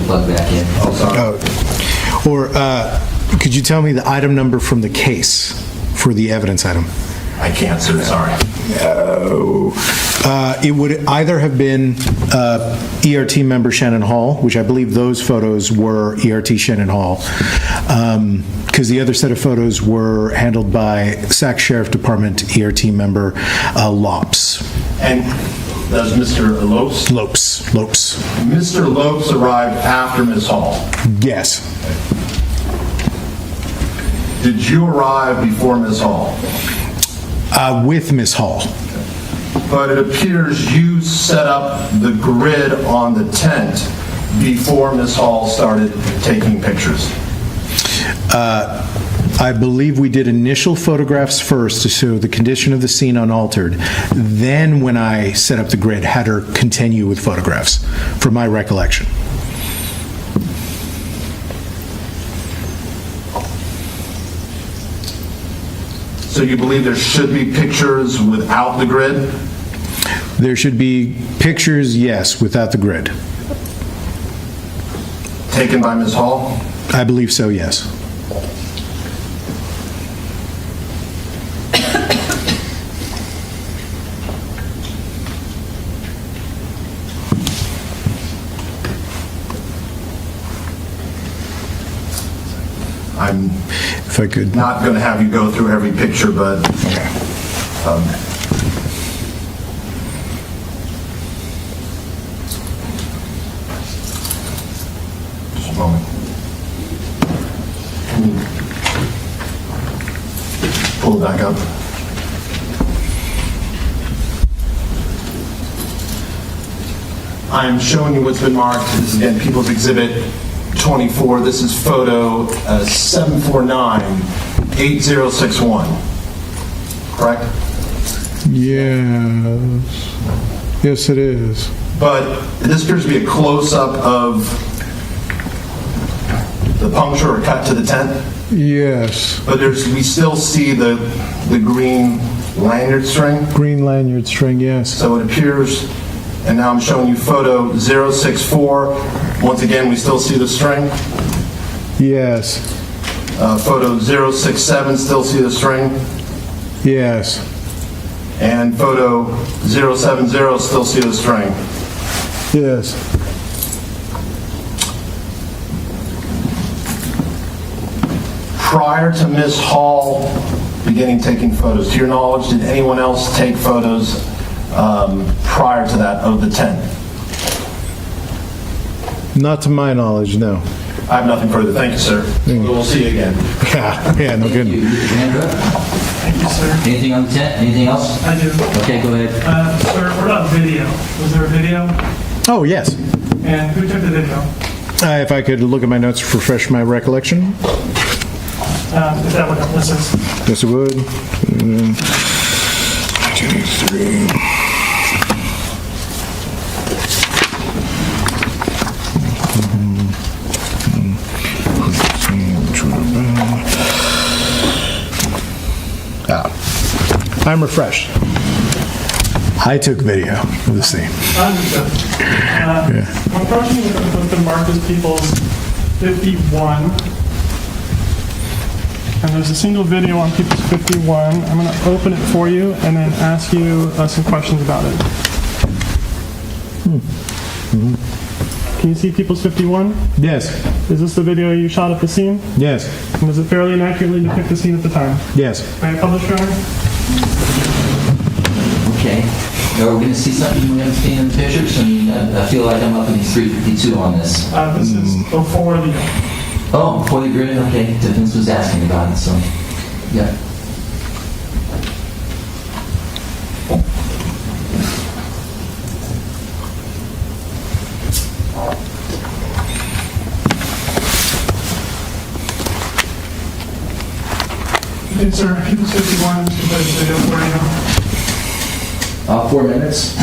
Speaker 2: Plug back in.
Speaker 23: Oh, sorry.
Speaker 13: Or could you tell me the item number from the case for the evidence item?
Speaker 23: I can't, sir. Sorry.
Speaker 13: No. It would either have been ERT member Shannon Hall, which I believe those photos were ERT Shannon Hall, because the other set of photos were handled by Sac Sheriff Department ERT member Lops.
Speaker 23: And that's Mr. Lopes?
Speaker 13: Lopes.
Speaker 23: Mr. Lopes arrived after Ms. Hall?
Speaker 13: Yes.
Speaker 23: Did you arrive before Ms. Hall?
Speaker 13: With Ms. Hall.
Speaker 23: But it appears you set up the grid on the tent before Ms. Hall started taking pictures.
Speaker 13: I believe we did initial photographs first to show the condition of the scene unaltered. Then when I set up the grid, had her continue with photographs, from my recollection.
Speaker 23: So you believe there should be pictures without the grid?
Speaker 13: There should be pictures, yes, without the grid.
Speaker 23: Taken by Ms. Hall?
Speaker 13: I believe so, yes.
Speaker 23: I'm
Speaker 13: if I could
Speaker 23: not going to have you go through every picture, but just a moment. Can you pull it back up?
Speaker 14: I'm showing you what's been marked. This is, again, People's Exhibit 24. This is photo 749-8061. Correct?
Speaker 13: Yes, it is.
Speaker 14: But this appears to be a close-up of the puncture or cut to the tent.
Speaker 13: Yes.
Speaker 14: But we still see the green lanyard string.
Speaker 13: Green lanyard string, yes.
Speaker 14: So it appears, and now I'm showing you photo 064. Once again, we still see the string.
Speaker 13: Yes.
Speaker 14: Photo 067, still see the string.
Speaker 13: Yes.
Speaker 14: And photo 070, still see the string.
Speaker 13: Yes.
Speaker 14: Prior to Ms. Hall beginning taking photos, to your knowledge, did anyone else take photos prior to that of the tent?
Speaker 13: Not to my knowledge, no.
Speaker 14: I have nothing further. Thank you, sir. We'll see you again.
Speaker 13: Yeah, no good.
Speaker 10: Thank you, sir.
Speaker 2: Anything on the tent? Anything else?
Speaker 10: I do.
Speaker 2: Okay, go ahead.
Speaker 10: Sir, what about video? Was there a video?
Speaker 13: Oh, yes.
Speaker 10: And who took the video?
Speaker 13: If I could look at my notes to refresh my recollection.
Speaker 10: Is that what this is?
Speaker 13: Yes, it would. 2, 3. I'm refreshed. I took video of the scene.
Speaker 10: Understood. One question with the marked as People's 51. And there's a single video on People's 51. I'm going to open it for you and then ask you some questions about it. Can you see People's 51?
Speaker 13: Yes.
Speaker 10: Is this the video you shot at the scene?
Speaker 13: Yes.
Speaker 10: And does it fairly and accurately depict the scene at the time?
Speaker 13: Yes.
Speaker 10: May I publish, Your Honor?
Speaker 2: Okay. Now we're going to see something we haven't seen in the pictures, and I feel like I'm up in 352 on this.
Speaker 10: This is before the...
Speaker 2: Oh, before the grid? Okay. Defense was asking about it, so, yeah.
Speaker 10: Okay, sir. People's 51 is the video for you.
Speaker 2: 4 minutes.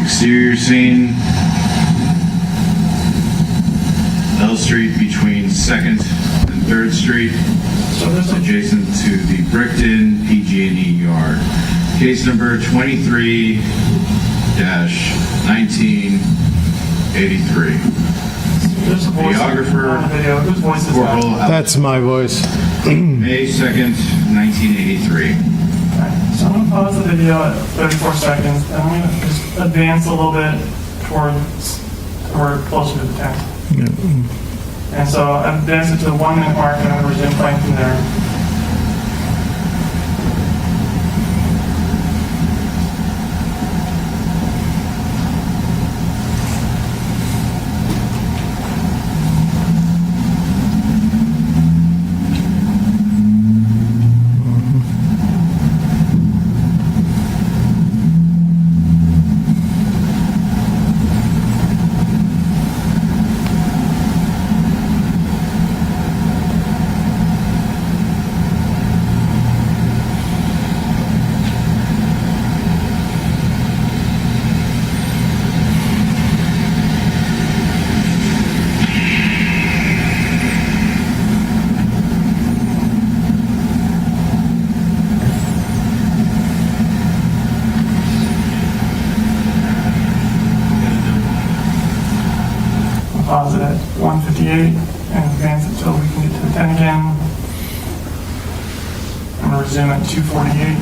Speaker 15: Exterior scene, L Street between 2nd and 3rd Street, adjacent to the Brickton PG&E yard. Case number 23-1983. Videographer, Corporal
Speaker 13: That's my voice.
Speaker 15: May 2nd, 1983.
Speaker 10: So I'm going to pause the video at 34 seconds, and I'm going to just advance a little bit towards closer to the tent. And so I've advanced it to the 1 minute mark, and I'm going to resume playing from there. Pause it at 158 and advance it until we can get to the 10 again. I'm going to resume at 248.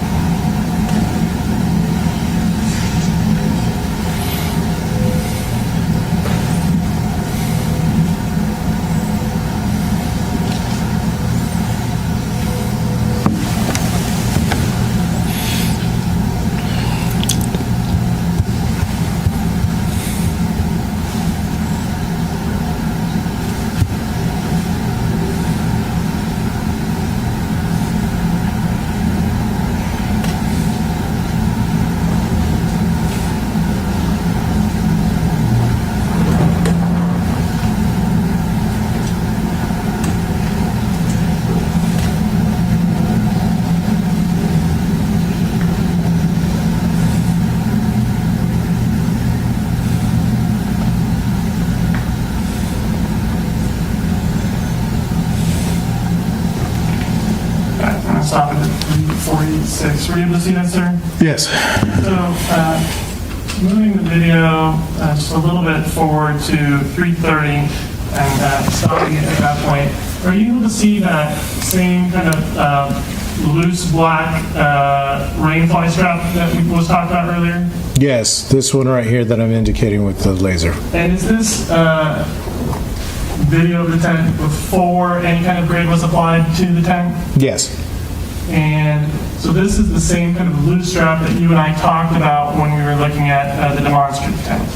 Speaker 10: stop it at 46. Were you able to see that, sir?
Speaker 13: Yes.
Speaker 10: So, moving the video just a little bit forward to 3:30 and stopping it at that point, are you able to see that same kind of loose black rainfly strap that was talked about earlier?
Speaker 13: Yes, this one right here that I'm indicating with the laser.
Speaker 10: And is this video of the tent before any kind of grade was applied to the tent?
Speaker 13: Yes.
Speaker 10: And so this is the same kind of loose strap that you and I talked about when we were looking at the demonstrative tent.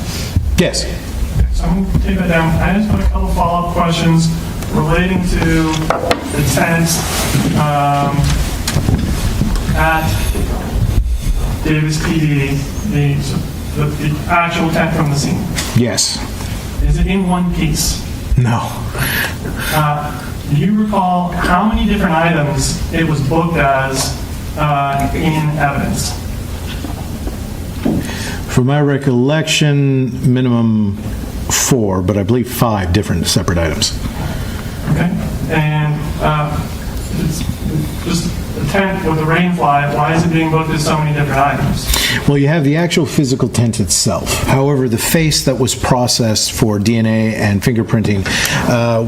Speaker 13: Yes.
Speaker 10: So I'm going to take that down. I just have a couple follow-up questions relating to the tent at Davis PD, the actual tent from the scene.
Speaker 13: Yes.
Speaker 10: Is it in one piece?
Speaker 13: No.
Speaker 10: Do you recall how many different items it was booked as in evidence?
Speaker 13: From my recollection, minimum 4, but I believe 5 different separate items.
Speaker 10: Okay. And it's just the tent with the rainfly, why is it being booked as so many different items?
Speaker 13: Well, you have the actual physical tent itself. However, the face that was processed for DNA and fingerprinting,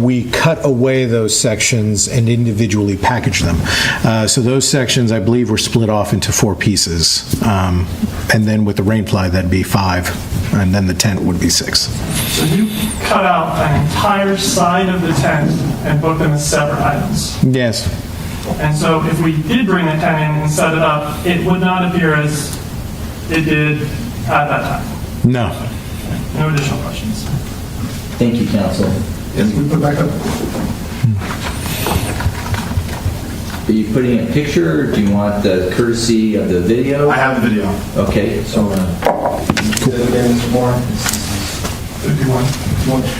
Speaker 13: we cut away those sections and individually packaged them. So those sections, I believe, were split off into 4 pieces. And then with the rainfly, that'd be 5. And then the tent would be 6.
Speaker 10: So you cut out an entire side of the tent and booked them as separate items?
Speaker 13: Yes.
Speaker 10: And so if we did bring the tent in and set it up, it would not appear as it did at that time?
Speaker 13: No.
Speaker 10: No additional questions.
Speaker 2: Thank you, counsel.
Speaker 23: Yes, we put back up.
Speaker 2: Are you putting a picture, or do you want the courtesy of the video?
Speaker 14: I have the video.
Speaker 2: Okay, so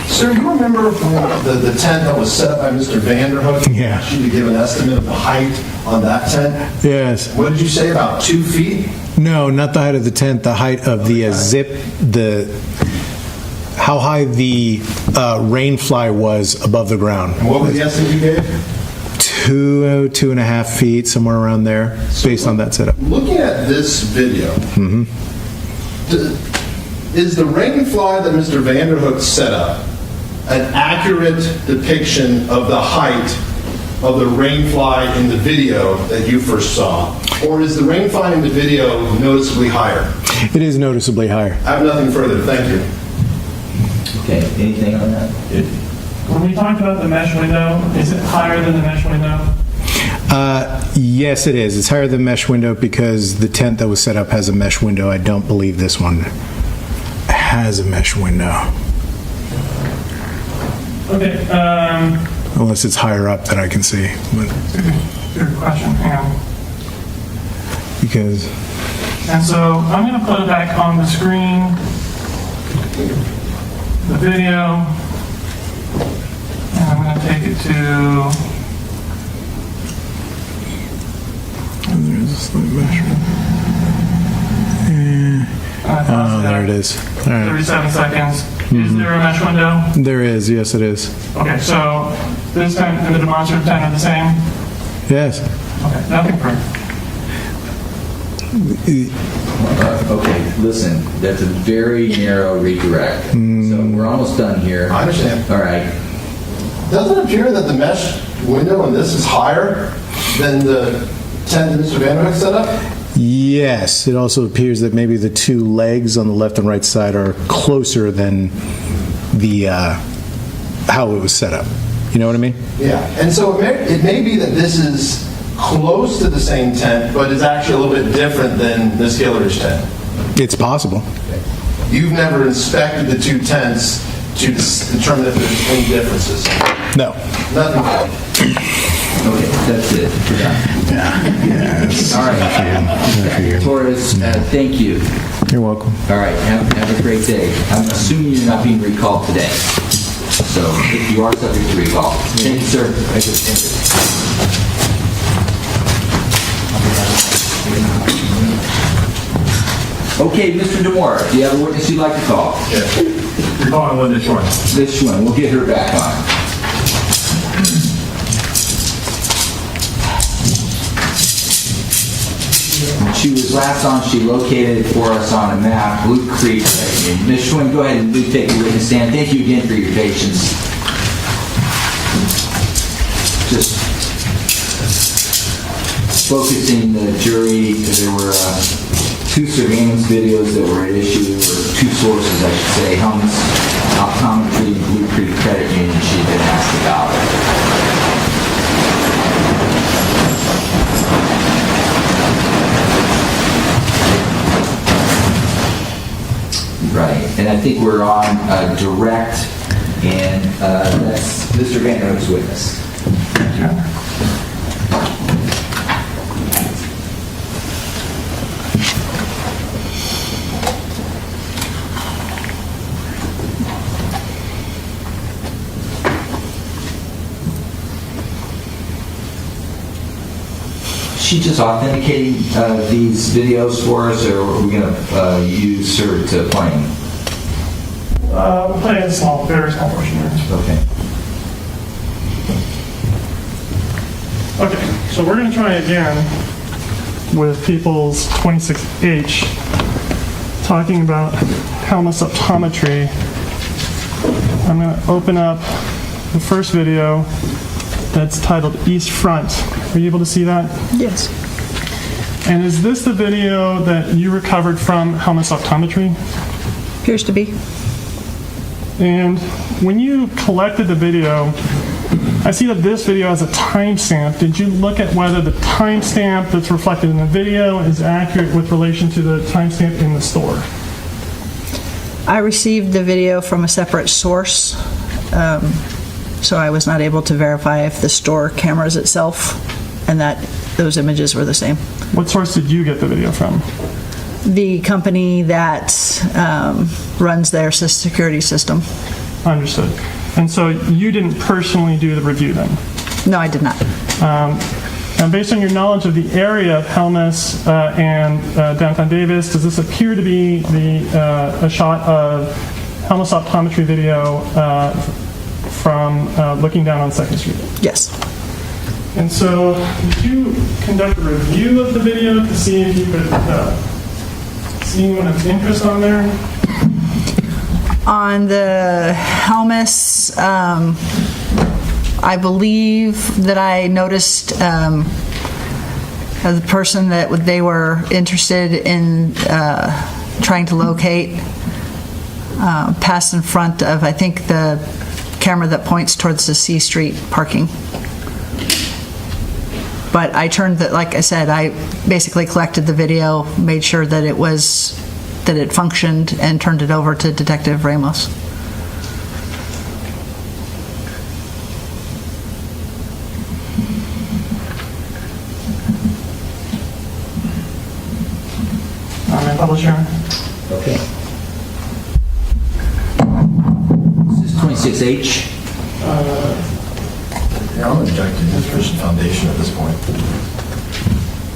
Speaker 23: Sir, you remember when the tent that was set up by Mr. Vanderhook?
Speaker 13: Yeah.
Speaker 23: She to give an estimate of the height on that tent?
Speaker 13: Yes.
Speaker 23: What did you say, about 2 feet?
Speaker 13: No, not the height of the tent, the height of the zip, how high the rainfly was above the ground.
Speaker 23: And what was the estimate you gave?
Speaker 13: 2.5 feet, somewhere around there, based on that setup.
Speaker 23: Looking at this video, is the rainfly that Mr. Vanderhook set up an accurate depiction of the height of the rainfly in the video that you first saw? Or is the rainfly in the video noticeably higher?
Speaker 13: It is noticeably higher.
Speaker 23: I have nothing further. Thank you.
Speaker 2: okay, anything on that?
Speaker 10: When we talked about the mesh window, is it higher than the mesh window?
Speaker 13: Yes, it is. It's higher than mesh window because the tent that was set up has a mesh window. I don't believe this one has a mesh window.
Speaker 10: Okay.
Speaker 13: Unless it's higher up that I can see. But
Speaker 10: Good question. Hang on.
Speaker 13: because
Speaker 10: And so I'm going to put it back on the screen, the video, and I'm going to take it to...
Speaker 13: there's a slight mesh. Oh, there it is. All right.
Speaker 10: 37 seconds. Is there a mesh window?
Speaker 13: There is, yes, it is.
Speaker 10: Okay, so this tent and the demonstrative tent are the same?
Speaker 13: Yes.
Speaker 10: Okay, nothing further.
Speaker 2: Okay, listen, that's a very narrow redirect. So we're almost done here.
Speaker 23: I understand.
Speaker 2: All right.
Speaker 23: Doesn't it appear that the mesh window in this is higher than the tent that Mr. Vanderhook set up?
Speaker 13: Yes, it also appears that maybe the 2 legs on the left and right side are closer than the how it was set up. You know what I mean?
Speaker 23: Yeah, and so it may be that this is close to the same tent, but is actually a little bit different than Ms. Guillory's tent.
Speaker 13: It's possible.
Speaker 23: You've never inspected the 2 tents to determine if there's any differences?
Speaker 13: No.
Speaker 23: Nothing.
Speaker 2: Okay, that's it.
Speaker 13: Yeah.
Speaker 2: All right. Torres, thank you.
Speaker 13: You're welcome.
Speaker 2: All right, have a great day. I'm assuming you're not being recalled today. So if you are subject to recall. Thank you, sir. Okay, Mr. DeMore, do you have a witness you'd like to call?
Speaker 14: Yes. You're calling Linda Schwend.
Speaker 2: This one, we'll get her back on. She was last on, she located for us on a map, Blue Creek. Ms. Schwend, go ahead and take your witness stand. Thank you again for your patience. Just focusing the jury, there were two surveillance videos that were at issue, or two sources, I should say, Helms Optometry and Blue Creek Credit Union she'd been asked about. Right, and I think we're on direct, and that's Mr. Van Hook's witness. She just authenticating these videos for us, or are we going to use her to play?
Speaker 10: We'll play a small, very small portion here.
Speaker 2: Okay.
Speaker 10: Okay, so we're going to try again with People's 26H, talking about Helmus optometry. I'm going to open up the first video that's titled East Front. Are you able to see that?
Speaker 12: Yes.
Speaker 10: And is this the video that you recovered from Helmus Optometry?
Speaker 12: Appears to be.
Speaker 10: And when you collected the video, I see that this video has a timestamp. Did you look at whether the timestamp that's reflected in the video is accurate with relation to the timestamp in the store?
Speaker 12: I received the video from a separate source, so I was not able to verify if the store cameras itself and that those images were the same.
Speaker 10: What source did you get the video from?
Speaker 12: The company that runs their security system.
Speaker 10: Understood. And so you didn't personally do the review then?
Speaker 12: No, I did not.
Speaker 10: And based on your knowledge of the area of Helmus and downtown Davis, does this appear to be a shot of Helmus Optometry video from looking down on 2nd Street?
Speaker 12: Yes.
Speaker 10: And so did you conduct a review of the video to see if you could see anyone of interest on there?
Speaker 12: On the Helmus, I believe that I noticed the person that they were interested in trying to locate passed in front of, I think, the camera that points towards the C Street parking. But I turned that, like I said, I basically collected the video, made sure that it functioned, and turned it over to Detective Ramos.
Speaker 10: Publisher.
Speaker 2: Okay. This is 26H.
Speaker 14: Yeah, I'm objecting to insufficient foundation at this point.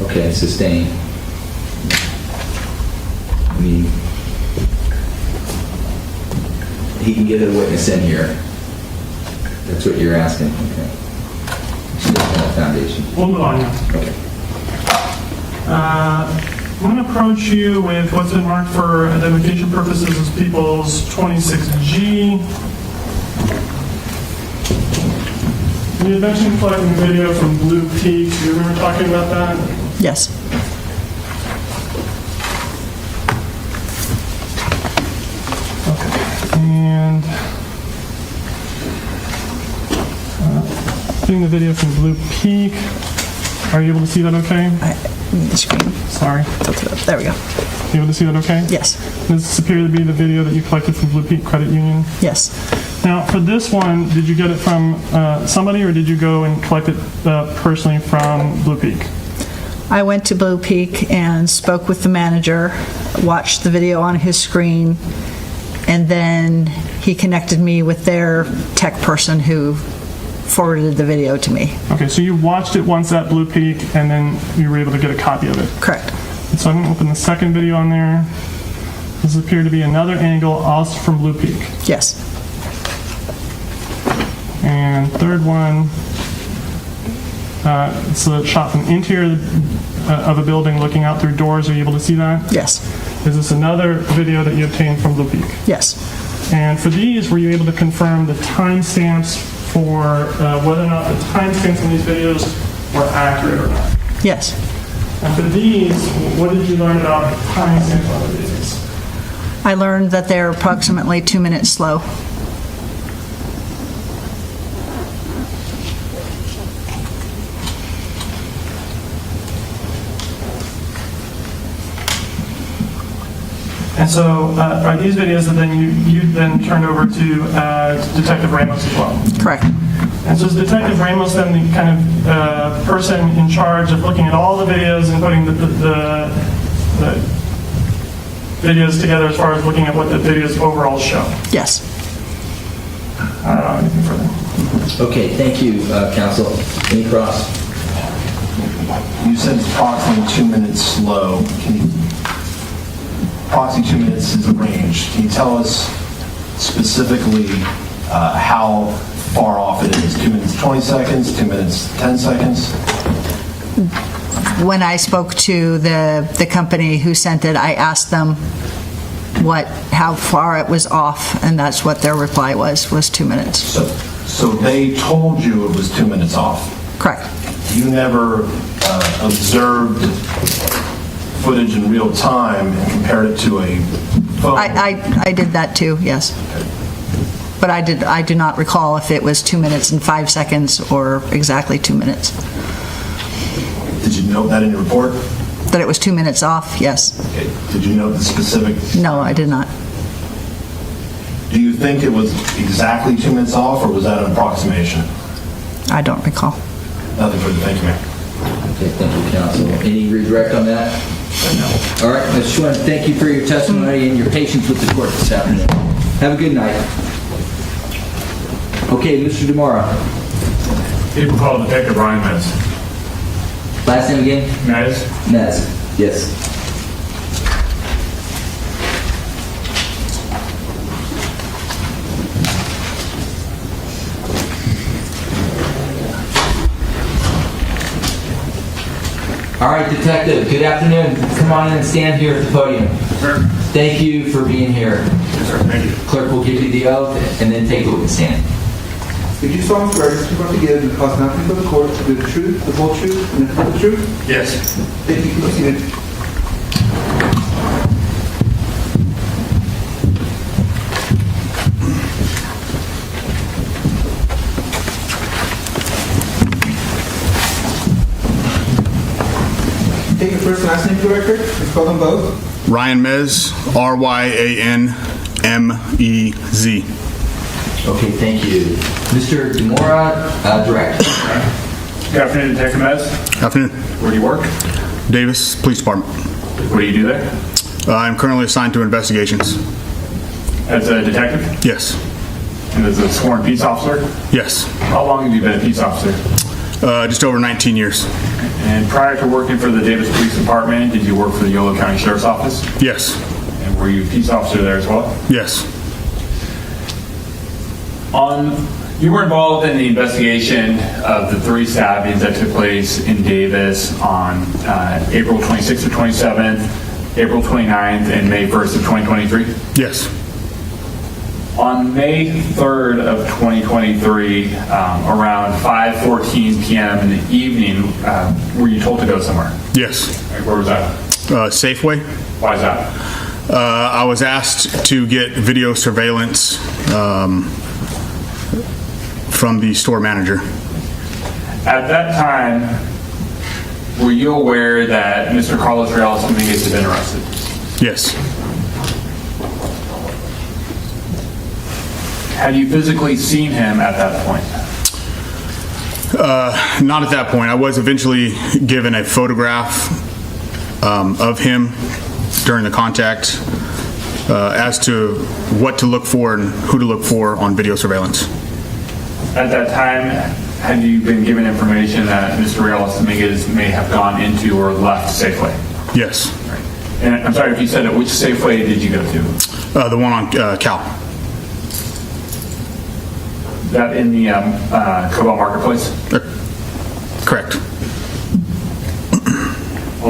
Speaker 2: Okay, sustained. I mean, he can get a witness in here. That's what you're asking. Okay. She doesn't have foundation.
Speaker 10: We'll move on now.
Speaker 2: Okay.
Speaker 10: I'm going to approach you with what's been marked for identification purposes as People's 26G. You mentioned collecting a video from Blue Peak. Do you remember talking about that?
Speaker 12: Yes.
Speaker 10: Okay. And getting the video from Blue Peak. Are you able to see that okay?
Speaker 12: The screen.
Speaker 10: Sorry.
Speaker 12: There we go.
Speaker 10: You able to see that okay?
Speaker 12: Yes.
Speaker 10: Does this appear to be the video that you collected from Blue Peak Credit Union?
Speaker 12: Yes.
Speaker 10: Now, for this one, did you get it from somebody, or did you go and collect it personally from Blue Peak?
Speaker 12: I went to Blue Peak and spoke with the manager, watched the video on his screen, and then he connected me with their tech person who forwarded the video to me.
Speaker 10: Okay, so you watched it once at Blue Peak, and then you were able to get a copy of it?
Speaker 12: Correct.
Speaker 10: And so I'm going to open the second video on there. This appears to be another angle, also from Blue Peak.
Speaker 12: Yes.
Speaker 10: And third one, it's a shot from interior of a building looking out through doors. Are you able to see that?
Speaker 12: Yes.
Speaker 10: Is this another video that you obtained from Blue Peak?
Speaker 12: Yes.
Speaker 10: And for these, were you able to confirm the timestamps for whether or not the timestamps in these videos were accurate or not?
Speaker 12: Yes.
Speaker 10: And for these, what did you learn about the timestamps on the videos?
Speaker 12: I learned that they're approximately 2 minutes slow.
Speaker 10: And so are these videos that then you then turned over to Detective Ramos as well?
Speaker 12: Correct.
Speaker 10: And so is Detective Ramos then the kind of person in charge of looking at all the videos and putting the videos together as far as looking at what the videos overall show?
Speaker 12: Yes.
Speaker 10: I don't have anything further.
Speaker 2: Okay, thank you, counsel. Any cross?
Speaker 23: You said it's approximately 2 minutes slow. Approximately 2 minutes is a range. Can you tell us specifically how far off it is? 2 minutes 20 seconds, 2 minutes 10 seconds?
Speaker 12: When I spoke to the company who sent it, I asked them how far it was off, and that's what their reply was 2 minutes.
Speaker 23: So they told you it was 2 minutes off?
Speaker 12: Correct.
Speaker 23: You never observed footage in real time and compared it to a phone?
Speaker 12: I did that too, yes. But I do not recall if it was 2 minutes and 5 seconds or exactly 2 minutes.
Speaker 23: Did you note that in your report?
Speaker 12: That it was 2 minutes off, yes.
Speaker 23: Okay. Did you note the specific?
Speaker 12: No, I did not.
Speaker 23: Do you think it was exactly 2 minutes off, or was that an approximation?
Speaker 12: I don't recall.
Speaker 23: Nothing further. Thank you, ma'am.
Speaker 2: Okay, thank you, counsel. Any redirect on that? No. All right, Ms. Schwend, thank you for your testimony and your patience with the court this afternoon. Have a good night. Okay, Mr. DeMora.
Speaker 3: People call Detective Brian Mez.
Speaker 2: Last name again?
Speaker 3: Mez.
Speaker 2: Mez, yes. All right, Detective, good afternoon. Come on in and stand here at the podium.
Speaker 3: Sir.
Speaker 2: Thank you for being here.
Speaker 3: Yes, sir. Thank you.
Speaker 2: Clerk will give you the oath and then take a witness stand.
Speaker 9: Did you solemnly swear to swear to give and cause nothing but the court to do the truth, the whole truth, and nothing but the truth?
Speaker 3: Yes.
Speaker 9: Thank you. Proceed. Take your first and last name for the record. Let's call them both.
Speaker 16: Ryan Mez, RyanMez.
Speaker 2: Okay, thank you. Mr. DeMora, direct.
Speaker 3: Good afternoon, Detective Mez.
Speaker 16: Good afternoon.
Speaker 3: Where do you work?
Speaker 16: Davis Police Department.
Speaker 3: What do you do there?
Speaker 16: I'm currently assigned to investigations.
Speaker 3: As a detective?
Speaker 16: Yes.
Speaker 3: And as a sworn peace officer?
Speaker 16: Yes.
Speaker 3: How long have you been a peace officer?
Speaker 16: Just over 19 years.
Speaker 3: And prior to working for the Davis Police Department, did you work for the Yolo County Sheriff's Office?
Speaker 16: Yes.
Speaker 3: And were you a peace officer there as well?
Speaker 16: Yes.
Speaker 3: You were involved in the investigation of the 3 stabbings that took place in Davis on April 26th or 27th, April 29th, and May 1st of 2023?
Speaker 16: Yes.
Speaker 3: On May 3rd of 2023, around 5:14 p.m. in the evening, were you told to go somewhere?
Speaker 16: Yes.
Speaker 3: Where was that?
Speaker 16: Safeway.
Speaker 3: Why is that?
Speaker 16: I was asked to get video surveillance from the store manager.
Speaker 3: At that time, were you aware that Mr. Carlos Reales Dominguez had been arrested?
Speaker 16: Yes.
Speaker 3: Had you physically seen him at that point?
Speaker 16: Not at that point. I was eventually given a photograph of him during the contact as to what to look for and who to look for on video surveillance.
Speaker 3: At that time, had you been given information that Mr. Reales Dominguez may have gone into or left Safeway?
Speaker 16: Yes.
Speaker 3: And I'm sorry if you said it, which Safeway did you go to?
Speaker 16: The one on Cal.
Speaker 3: That in the Cobalt Marketplace?
Speaker 16: Correct.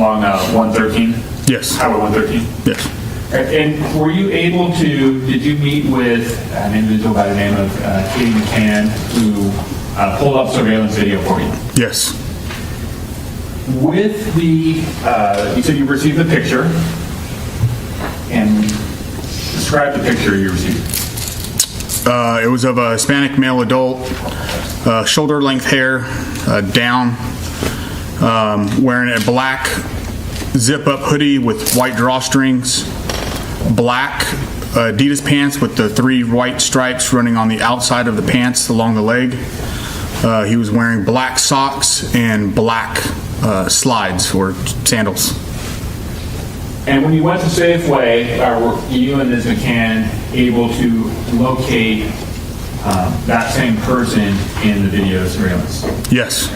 Speaker 3: along 113?
Speaker 16: Yes.
Speaker 3: Highway 113?
Speaker 16: Yes.
Speaker 3: And were you able to, did you meet with an individual by the name of Katie McCann who pulled up surveillance video for you?
Speaker 16: Yes.
Speaker 3: With the, you said you received the picture, and describe the picture you received.
Speaker 16: It was of a Hispanic male adult, shoulder-length hair, down, wearing a black zip-up hoodie with white drawstrings, black Adidas pants with the 3 white stripes running on the outside of the pants along the leg. He was wearing black socks and black slides or sandals.
Speaker 3: And when you went to Safeway, were you and Ms. McCann able to locate that same person in the video surveillance?
Speaker 16: Yes.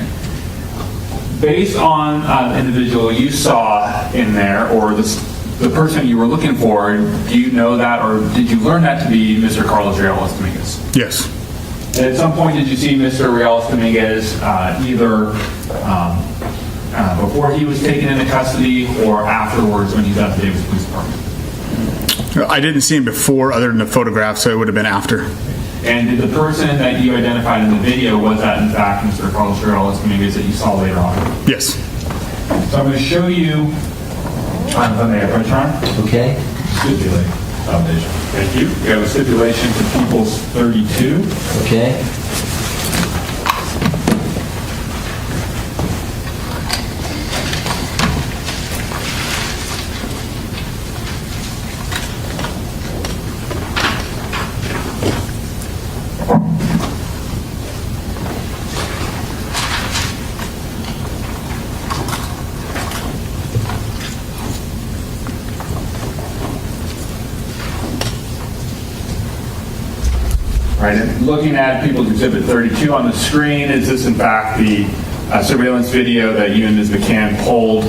Speaker 3: Based on the individual you saw in there, or the person you were looking for, do you know that, or did you learn that to be Mr. Carlos Reales Dominguez?
Speaker 16: Yes.
Speaker 3: And at some point, did you see Mr. Reales Dominguez either before he was taken into custody or afterwards when he got to the Davis Police Department?
Speaker 16: I didn't see him before other than the photograph, so it would have been after.
Speaker 3: And did the person that you identified in the video, was that in fact Mr. Carlos Reales Dominguez that you saw later on?
Speaker 16: Yes.
Speaker 3: So I'm going to show you on the approach arm.
Speaker 2: Okay.
Speaker 3: Stipulate foundation. Thank you. We have a stipulation to People's 32.
Speaker 2: Okay.
Speaker 3: Right, and looking at People's Exhibit 32 on the screen, is this in fact the surveillance video that you and Ms. McCann pulled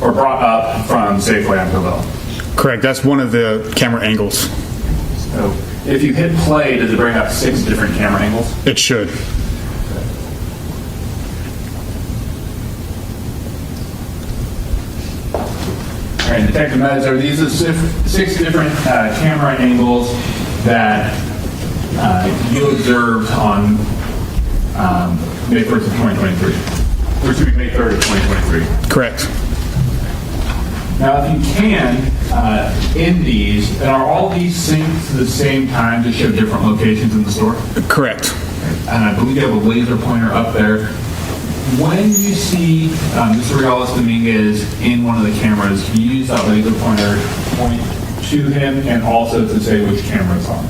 Speaker 3: or brought up from Safeway on Pillville?
Speaker 16: Correct. That's one of the camera angles.
Speaker 3: So if you hit play, does it bring up 6 different camera angles?
Speaker 16: It should.
Speaker 3: All right, Detective Meadows, these are 6 different camera angles that you observed on May 1st of 2023. Or should be May 3rd of 2023.
Speaker 16: Correct.
Speaker 3: Now, if you can, in these, and are all these synced to the same time to show different locations in the store?
Speaker 16: Correct.
Speaker 3: And I believe you have a laser pointer up there. When you see Mr. Reales Dominguez in one of the cameras, can you use that laser pointer to point to him and also to say which camera it's on?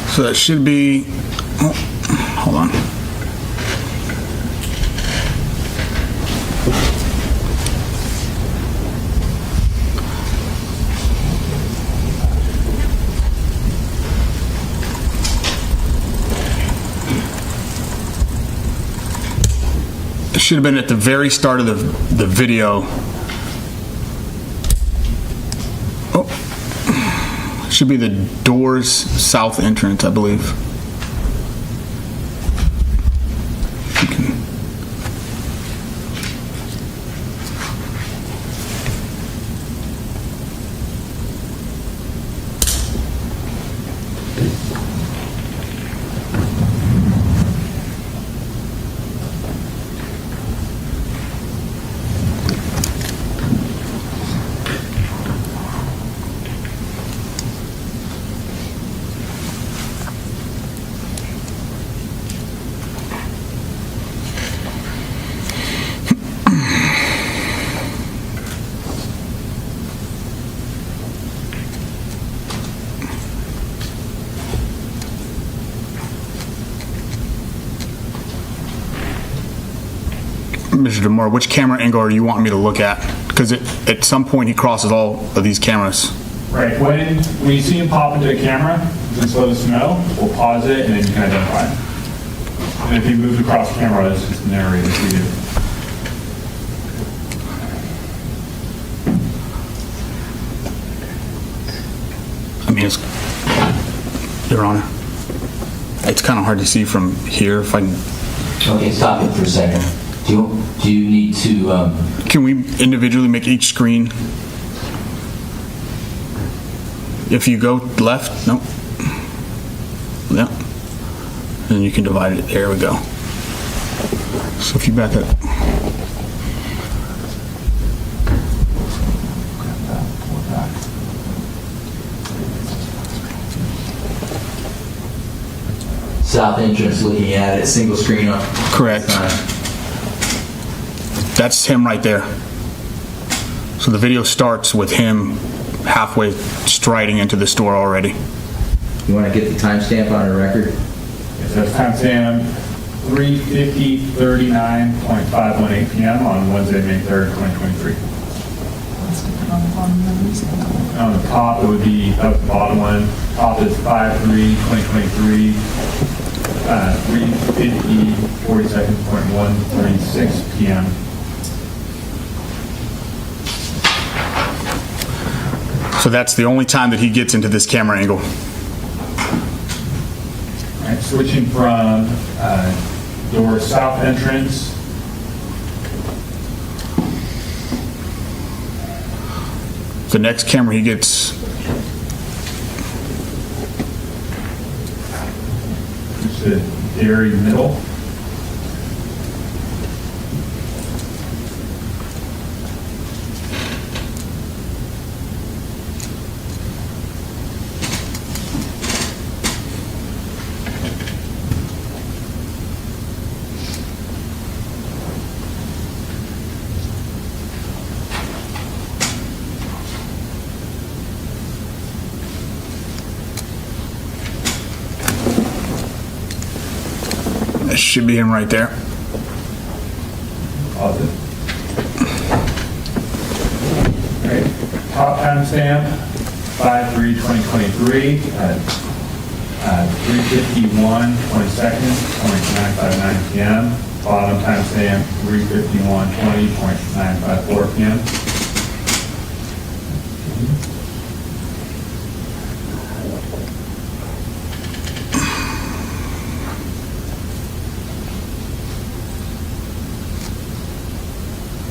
Speaker 16: So that should be, oh, hold on. It should have been at the very start of the video. Oh, should be the doors south entrance, I believe. If you can. Mr. DeMore, which camera angle are you wanting me to look at? Because at some point he crosses all of these cameras.
Speaker 3: Right. When you see him pop into the camera, just let us know. We'll pause it and then you can identify him. And if he moves across the camera, it's just narrated to you.
Speaker 16: I mean, it's, Your Honor. It's kind of hard to see from here. If I can,
Speaker 2: Okay, stop it for a second. Do you need to?
Speaker 16: can we individually make each screen? If you go left, no. Yeah. And you can divide it. There we go. So if you back up.
Speaker 2: South entrance looking at it, single screen on.
Speaker 16: Correct. That's him right there. So the video starts with him halfway striding into the store already.
Speaker 2: You want to get the timestamp on the record?
Speaker 3: It says timestamp 3:50:39.518 p.m. on Wednesday, May 3rd, 2023. On the top, it would be, that was the bottom one. Top is 5/3/2023, 3:50:40.136 p.m.
Speaker 16: So that's the only time that he gets into this camera angle.
Speaker 3: All right, switching from door south entrance.
Speaker 16: The next camera he gets,
Speaker 3: It's the dairy middle.
Speaker 16: that should be him right there.
Speaker 3: Pause it. All right, top timestamp 5/3/2023 at 3:51:20 seconds, 0.959 p.m. Bottom timestamp 3:51:20.954 p.m.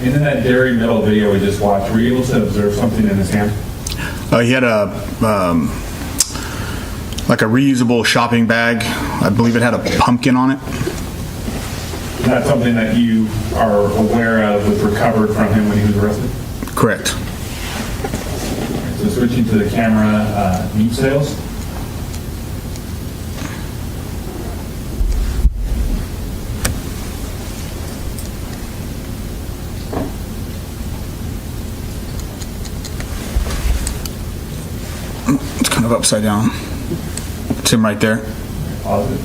Speaker 3: And in that dairy middle video we just watched, were you able to observe something in his hand?
Speaker 16: He had a like a reusable shopping bag. I believe it had a pumpkin on it.
Speaker 3: Is that something that you are aware of was recovered from him when he was arrested?
Speaker 16: Correct.
Speaker 3: So switching to the camera, meat sales.
Speaker 16: It's kind of upside down. It's him right there.
Speaker 3: Pause it.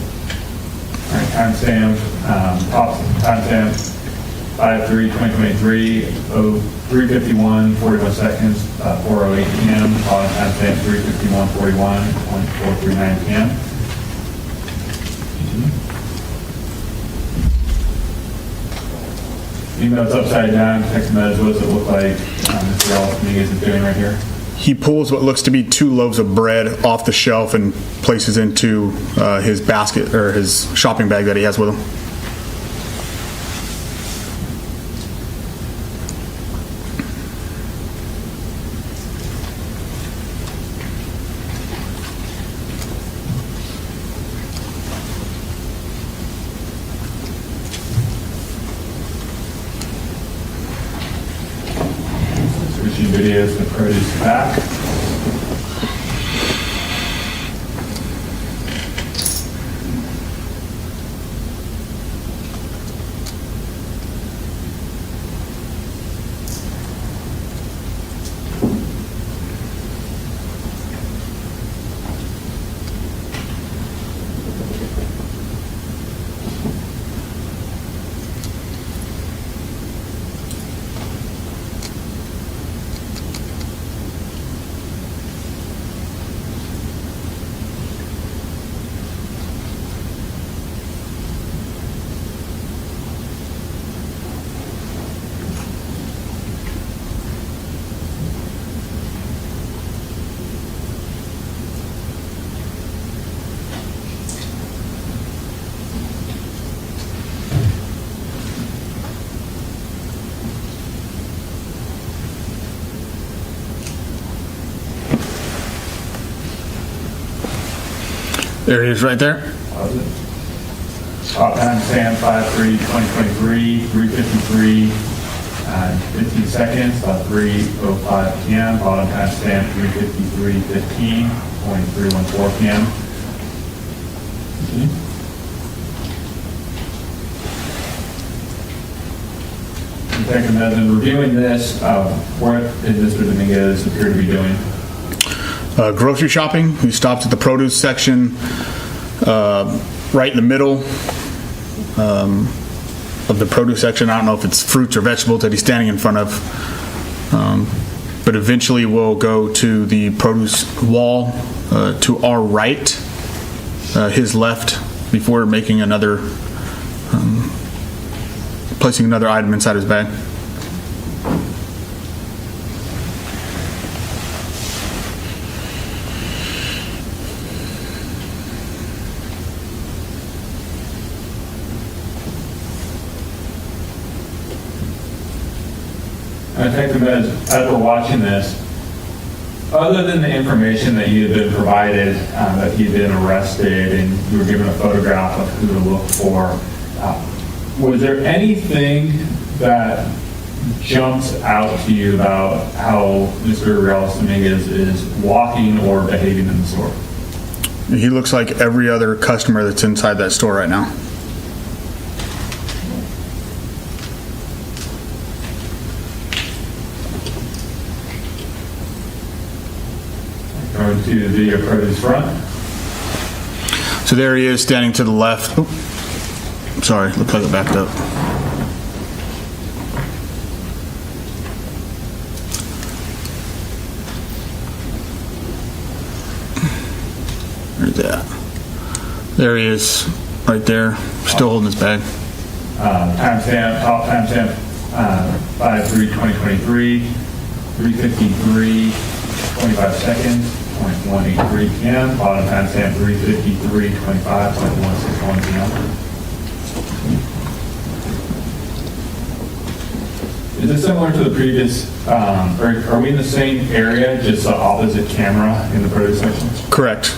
Speaker 3: All right, timestamp, top timestamp 5/3/2023, 3:51:41 seconds, 4:08 p.m. Bottom timestamp 3:51:41.439 p.m. Even though it's upside down, text message, what does it look like Mr. Dominguez is doing right here?
Speaker 16: He pulls what looks to be 2 loaves of bread off the shelf and places into his basket or his shopping bag that he has with him.
Speaker 3: Switching videos to produce back.
Speaker 16: There he is right there.
Speaker 3: Top timestamp 5/3/2023, 3:53, 15 seconds, about 3:05 p.m. Bottom timestamp 3:53:15, 0.314 p.m. Detective Nesbitt, reviewing this, what did Mr. Dominguez appear to be doing?
Speaker 16: Grocery shopping. We stopped at the produce section, right in the middle of the produce section. I don't know if it's fruits or vegetables that he's standing in front of, but eventually we'll go to the produce wall to our right, his left, before making another, placing another item inside his bag.
Speaker 3: Detective, as we're watching this, other than the information that you had been provided, that he had been arrested and you were given a photograph of who to look for, was there anything that jumps out to you about how Mr. Dominguez is walking or behaving in the store?
Speaker 16: He looks like every other customer that's inside that store right now.
Speaker 3: Going to the video produce front.
Speaker 16: So there he is standing to the left. Oop. Sorry, looks like it backed up. Where's that? There he is, right there, still holding his bag.
Speaker 3: Timestamp, top timestamp, 5/3/2023, 3:53, 25 seconds, 0.183 p.m. Bottom timestamp 3:53:25, 0.161 p.m. Is this similar to the previous, are we in the same area, just the opposite camera in the produce section?
Speaker 16: Correct.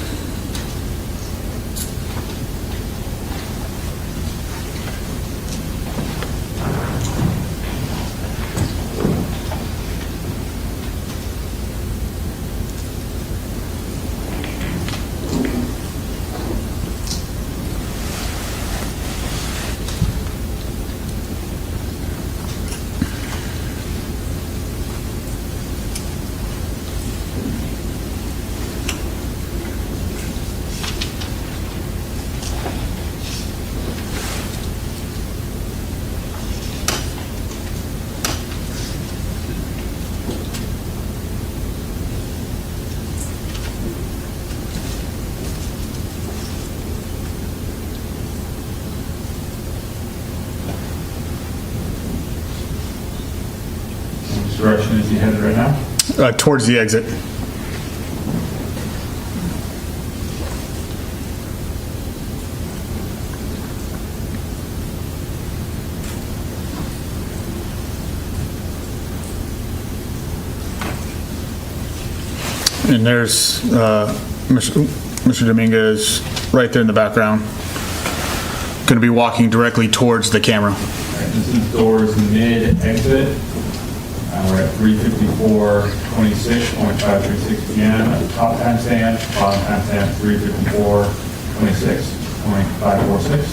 Speaker 3: Direction is he headed right now?
Speaker 16: Towards the exit. And there's Mr. Dominguez right there in the background, going to be walking directly towards the camera.
Speaker 3: All right, this is doors mid-exit. We're at 3:54:26, 0.536 p.m. Top timestamp, bottom timestamp 3:54:26, 0.546.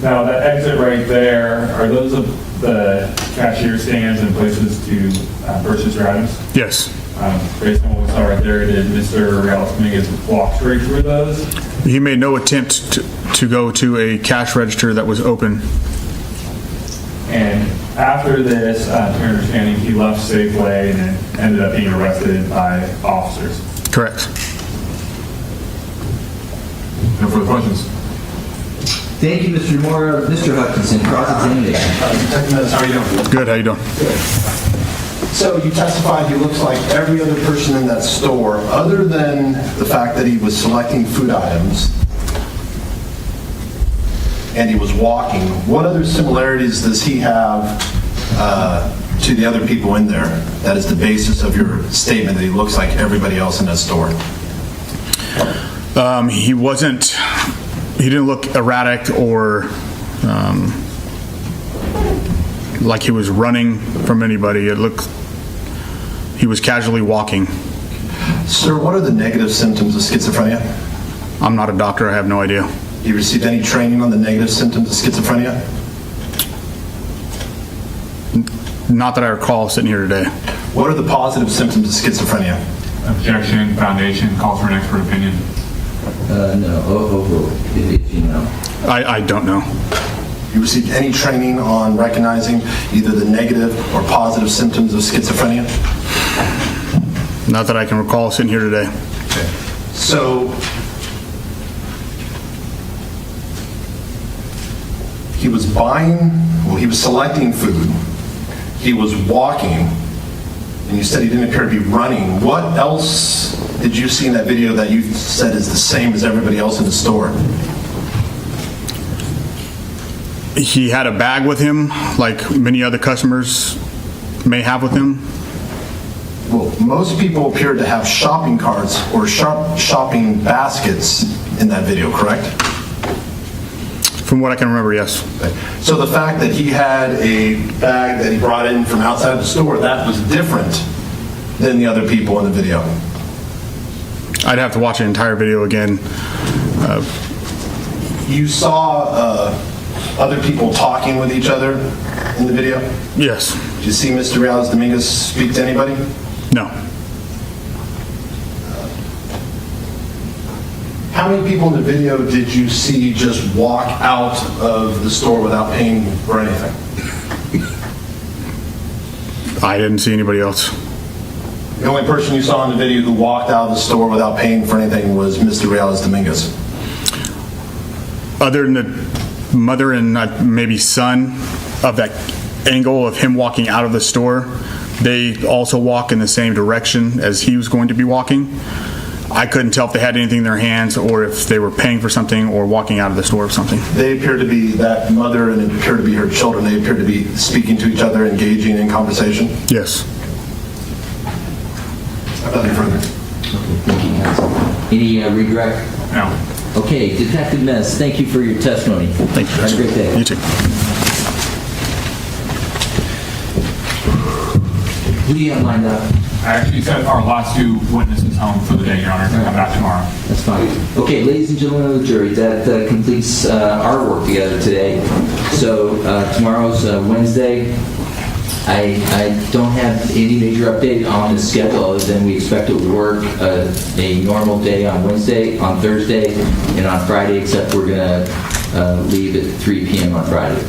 Speaker 3: Now, that exit right there, are those the cashier stands and places to purchase your items?
Speaker 16: Yes.
Speaker 3: Based on what we saw right there, did Mr. Dominguez walk straight through those?
Speaker 16: He made no attempt to go to a cash register that was open.
Speaker 3: And after this, to your understanding, he left Safeway and then ended up being arrested by officers.
Speaker 16: Correct.
Speaker 3: No further questions?
Speaker 2: Thank you, Mr. Moore. Mr. Hutchinson, cross-examination.
Speaker 14: How are you doing?
Speaker 16: Good, how you doing?
Speaker 14: So you testified he looks like every other person in that store, other than the fact that he was selecting food items. and he was walking. What other similarities does he have to the other people in there? That is the basis of your statement that he looks like everybody else in that store.
Speaker 16: He didn't look erratic or like he was running from anybody. It looked, he was casually walking.
Speaker 14: Sir, what are the negative symptoms of schizophrenia?
Speaker 16: I'm not a doctor, I have no idea.
Speaker 14: You received any training on the negative symptoms of schizophrenia?
Speaker 16: Not that I recall sitting here today.
Speaker 14: What are the positive symptoms of schizophrenia?
Speaker 3: Objection, foundation, calls for an expert opinion.
Speaker 2: No, if you know.
Speaker 16: I don't know.
Speaker 14: You received any training on recognizing either the negative or positive symptoms of schizophrenia?
Speaker 16: Not that I can recall sitting here today.
Speaker 14: Okay. So, he was he was selecting food, he was walking, and you said he didn't appear to be running. What else did you see in that video that you said is the same as everybody else in the store?
Speaker 16: He had a bag with him, like many other customers may have with him.
Speaker 14: Well, most people appeared to have shopping carts or shopping baskets in that video, correct?
Speaker 16: From what I can remember, yes.
Speaker 14: So the fact that he had a bag that he brought in from outside the store, that was different than the other people in the video?
Speaker 16: I'd have to watch the entire video again.
Speaker 14: You saw other people talking with each other in the video?
Speaker 16: Yes.
Speaker 14: Did you see Mr. Dominguez speak to anybody?
Speaker 16: No.
Speaker 14: How many people in the video did you see just walk out of the store without paying for anything?
Speaker 16: I didn't see anybody else.
Speaker 14: The only person you saw in the video who walked out of the store without paying for anything was Mr. Dominguez.
Speaker 16: Other than the mother and maybe son of that angle of him walking out of the store, they also walk in the same direction as he was going to be walking. I couldn't tell if they had anything in their hands or if they were paying for something or walking out of the store or something.
Speaker 14: They appear to be that mother and it appeared to be her children. They appear to be speaking to each other, engaging in conversation.
Speaker 16: Yes.
Speaker 14: Nothing further.
Speaker 2: Thank you, counsel. Any redirect?
Speaker 3: No.
Speaker 2: Okay, Detective Ness, thank you for your testimony.
Speaker 16: Thank you.
Speaker 2: Have a great day.
Speaker 16: You too.
Speaker 2: Who do you have lined up?
Speaker 3: I actually sent our last two witnesses home for the day, Your Honor. They'll come back tomorrow.
Speaker 2: That's fine. Okay, ladies and gentlemen of the jury, that completes our work together today. So tomorrow's Wednesday. I don't have any major update on the schedule other than we expect to work a normal day on Wednesday, on Thursday, and on Friday, except we're going to leave at 3 p.m. on Friday.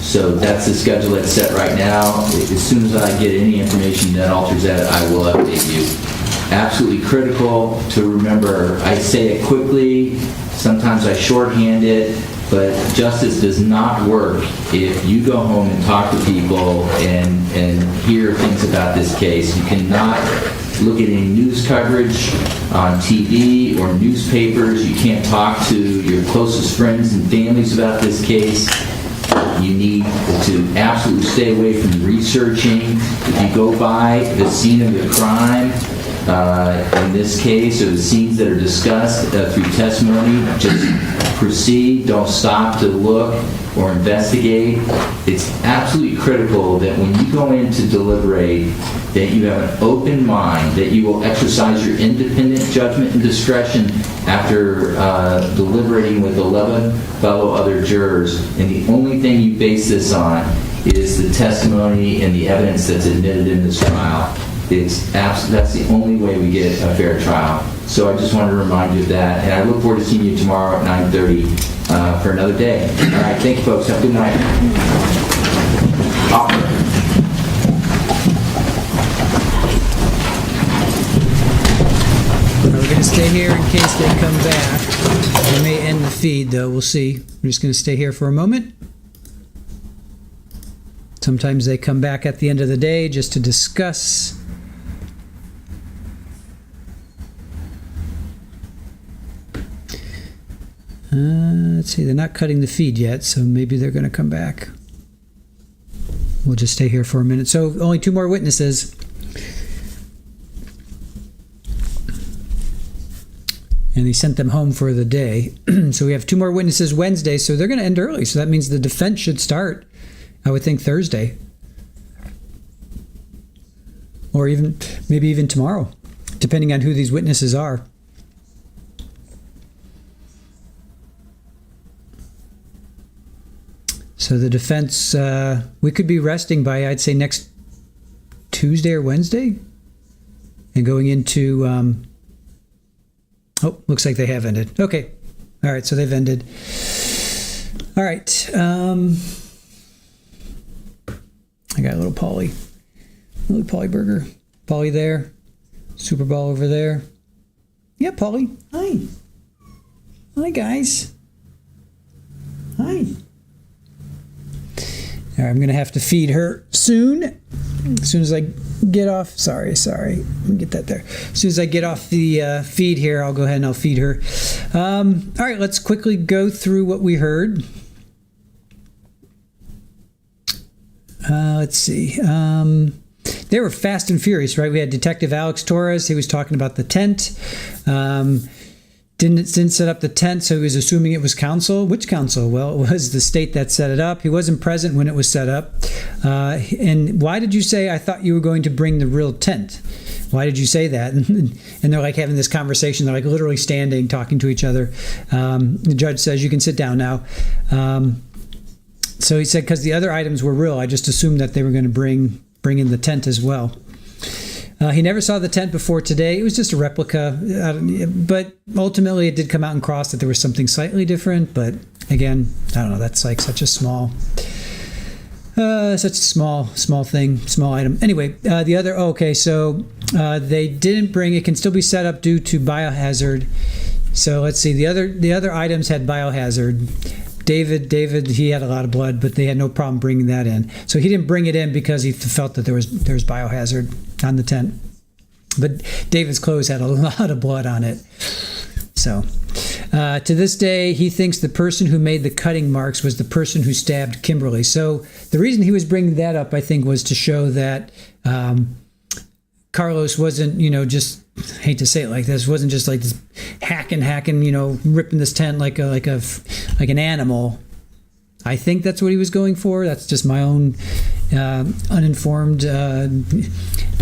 Speaker 2: So that's the schedule that's set right now. As soon as I get any information that alters that, I will update you. Absolutely critical to remember, I say it quickly, sometimes I shorthand it, but justice does not work if you go home and talk to people and hear things about this case. You cannot look at any news coverage on TV or newspapers. You can't talk to your closest friends and families about this case. You need to absolutely stay away from researching. If you go by the scene of the crime, in this case, or the scenes that are discussed through testimony, just proceed. Don't stop to look or investigate. It's absolutely critical that when you go in to deliberate, that you have an open mind, that you will exercise your independent judgment and discretion after deliberating with 11 fellow other jurors. And the only thing you base this on is the testimony and the evidence that's admitted in this trial. That's the only way we get a fair trial. So I just wanted to remind you of that, and I look forward to seeing you tomorrow at 9:30 for another day. All right, thank you, folks. Have a good night.
Speaker 1: We're going to stay here in case they come back. We may end the feed, though. We'll see. We're just going to stay here for a moment. Sometimes they come back at the end of the day just to discuss. Let's see, they're not cutting the feed yet, so maybe they're going to come back. We'll just stay here for a minute. So only 2 more witnesses. And he sent them home for the day. So we have 2 more witnesses Wednesday, so they're going to end early. So that means the defense should start, I would think, Thursday. Or maybe even tomorrow, depending on who these witnesses are. So the defense, we could be resting by, I'd say, next Tuesday or Wednesday. And going into, looks like they have ended. Okay. All right, so they've ended. All right. I got a little Polly burger. Polly there. Super Ball over there. Yeah, Polly. Hi. Hi, guys. Hi. All right, I'm going to have to feed her soon. As soon as I get off. Sorry. Let me get that there. As soon as I get off the feed here, I'll go ahead and I'll feed her. All right, let's quickly go through what we heard. Let's see. They were fast and furious, right? We had Detective Alex Torres. He was talking about the tent. Didn't set up the tent, so he was assuming it was counsel. Which counsel? Well, it was the state that set it up. He wasn't present when it was set up. And why did you say, I thought you were going to bring the real tent? Why did you say that? And they're like having this conversation. They're like literally standing, talking to each other. The judge says, you can sit down now. So he said, because the other items were real, I just assumed that they were going to bring in the tent as well. He never saw the tent before today. It was just a replica, but ultimately it did come out in cross that there was something slightly different. But again, I don't know. That's like such a small thing, small item. Anyway, the other. Okay, so they didn't bring. It can still be set up due to biohazard. So let's see. The other items had biohazard. David, he had a lot of blood, but they had no problem bringing that in. So he didn't bring it in because he felt that there was biohazard on the tent. But David's clothes had a lot of blood on it. So to this day, he thinks the person who made the cutting marks was the person who stabbed Kimberlee. So the reason he was bringing that up, I think, was to show that Carlos wasn't, just, I hate to say it like this, wasn't just like this hacking, ripping this tent like an animal. I think that's what he was going for. That's just my own uninformed,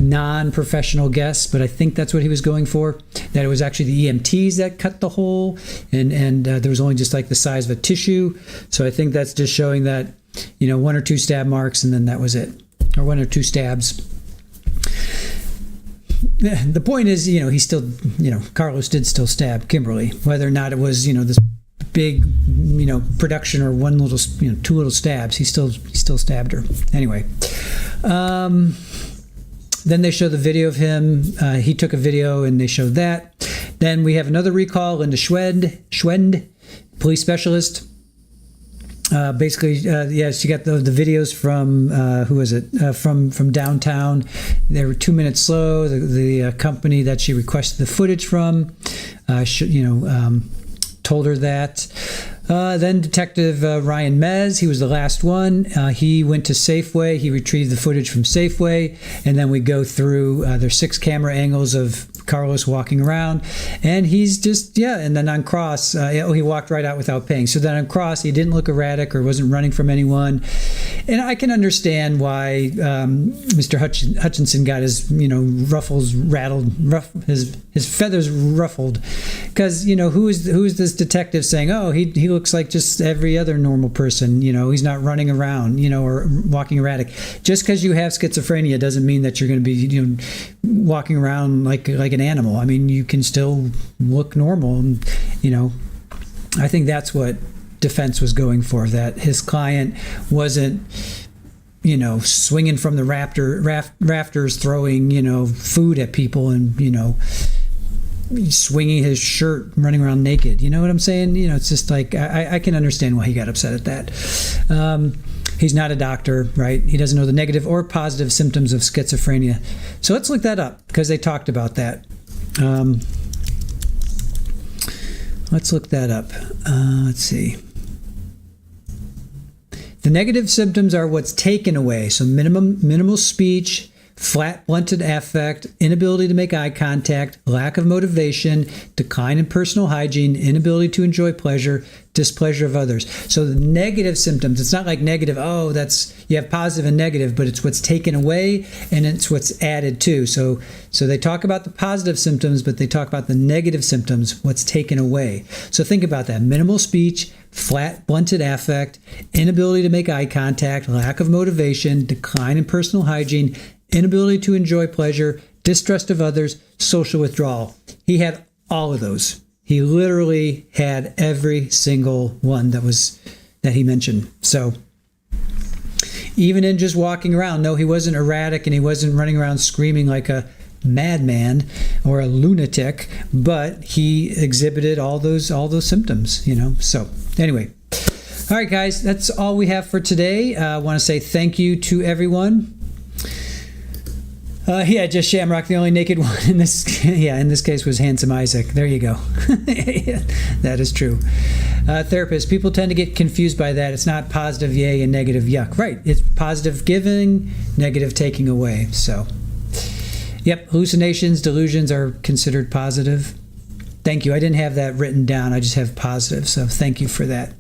Speaker 1: non-professional guess, but I think that's what he was going for. That it was actually the EMTs that cut the hole, and there was only just like the size of a tissue. So I think that's just showing that, 1 or 2 stab marks, and then that was it, or 1 or 2 stabs. The point is, he still, Carlos did still stab Kimberlee, whether or not it was, this big, production or 1 little, 2 little stabs. He still stabbed her. Anyway, then they show the video of him. He took a video and they showed that. Then we have another recall into Schwend, police specialist. Basically, she got the videos from who was it? From downtown. They were 2 minutes slow. The company that she requested the footage from, told her that. Then Detective Ryan Mez, he was the last one. He went to Safeway. He retrieved the footage from Safeway, and then we go through. There's 6 camera angles of Carlos walking around, and he's just and then on cross, he walked right out without paying. So then on cross, he didn't look erratic or wasn't running from anyone, and I can understand why Mr. Hutchinson got his ruffles rattled, his feathers ruffled, because who is this detective saying, oh, he looks like just every other normal person, he's not running around, or walking erratic. Just because you have schizophrenia doesn't mean that you're going to be walking around like an animal. I mean, you can still look normal, and I think that's what defense was going for, that his client wasn't swinging from the rafters, throwing food at people, and swinging his shirt, running around naked. You know what I'm saying? It's just like, I can understand why he got upset at that. He's not a doctor, right? He doesn't know the negative or positive symptoms of schizophrenia. So let's look that up, because they talked about that. Let's look that up. Let's see. The negative symptoms are what's taken away. So minimal speech, flat, blunted affect, inability to make eye contact, lack of motivation, decline in personal hygiene, inability to enjoy pleasure, displeasure of others. So the negative symptoms, it's not like negative, oh, you have positive and negative, but it's what's taken away and it's what's added to. So they talk about the positive symptoms, but they talk about the negative symptoms, what's taken away. So think about that. Minimal speech, flat, blunted affect, inability to make eye contact, lack of motivation, decline in personal hygiene, inability to enjoy pleasure, distrust of others, social withdrawal. He had all of those. He literally had every single one that he mentioned. So even in just walking around, no, he wasn't erratic and he wasn't running around screaming like a madman or a lunatic, but he exhibited all those symptoms, So anyway, all right, guys, that's all we have for today. I want to say thank you to everyone. Just Shamrock. The only naked one in this case was Handsome Isaac. There you go. That is true. Therapist, people tend to get confused by that. It's not positive yay and negative yuck. Right. It's positive giving, negative taking away. So, yep, hallucinations, delusions are considered positive. Thank you. I didn't have that written down. I just have positive. So thank you for that.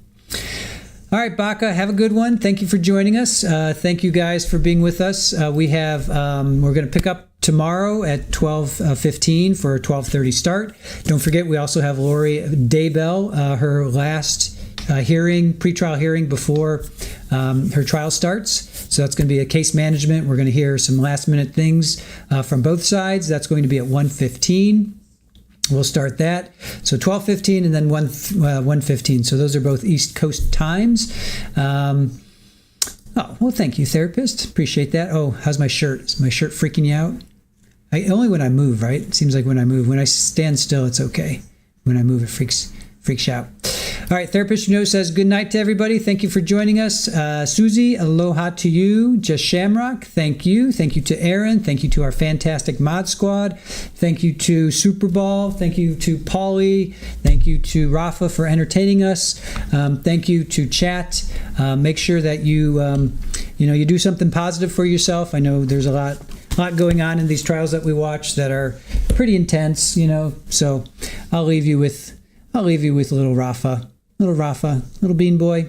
Speaker 1: All right, Baca, have a good one. Thank you for joining us. Thank you guys for being with us. We're going to pick up tomorrow at 12:15 for a 12:30 start. Don't forget, we also have Lori Daybell, her last pretrial hearing before her trial starts. So that's going to be a case management. We're going to hear some last minute things from both sides. That's going to be at 1:15. We'll start that. So 12:15 and then 1:15. So those are both East Coast times. Well, thank you, therapist. Appreciate that. Oh, how's my shirt? Is my shirt freaking you out? Only when I move, right? It seems like when I move. When I stand still, it's okay. When I move, it freaks you out. All right, Therapist says good night to everybody. Thank you for joining us. Susie, aloha to you. Just Shamrock, thank you. Thank you to Aaron. Thank you to our fantastic mod squad. Thank you to Super Ball. Thank you to Paulie. Thank you to Rafa for entertaining us. Thank you to chat. Make sure that you do something positive for yourself. I know there's a lot going on in these trials that we watch that are pretty intense, So I'll leave you with little Rafa, little bean boy.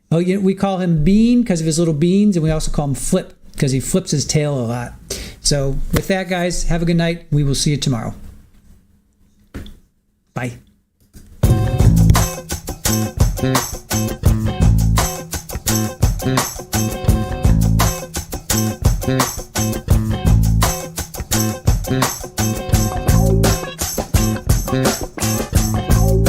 Speaker 1: Oh, we call him Bean because of his little beans, and we also call him Flip because he flips his tail a lot. So with that, guys, have a good night. We will see you tomorrow. Bye.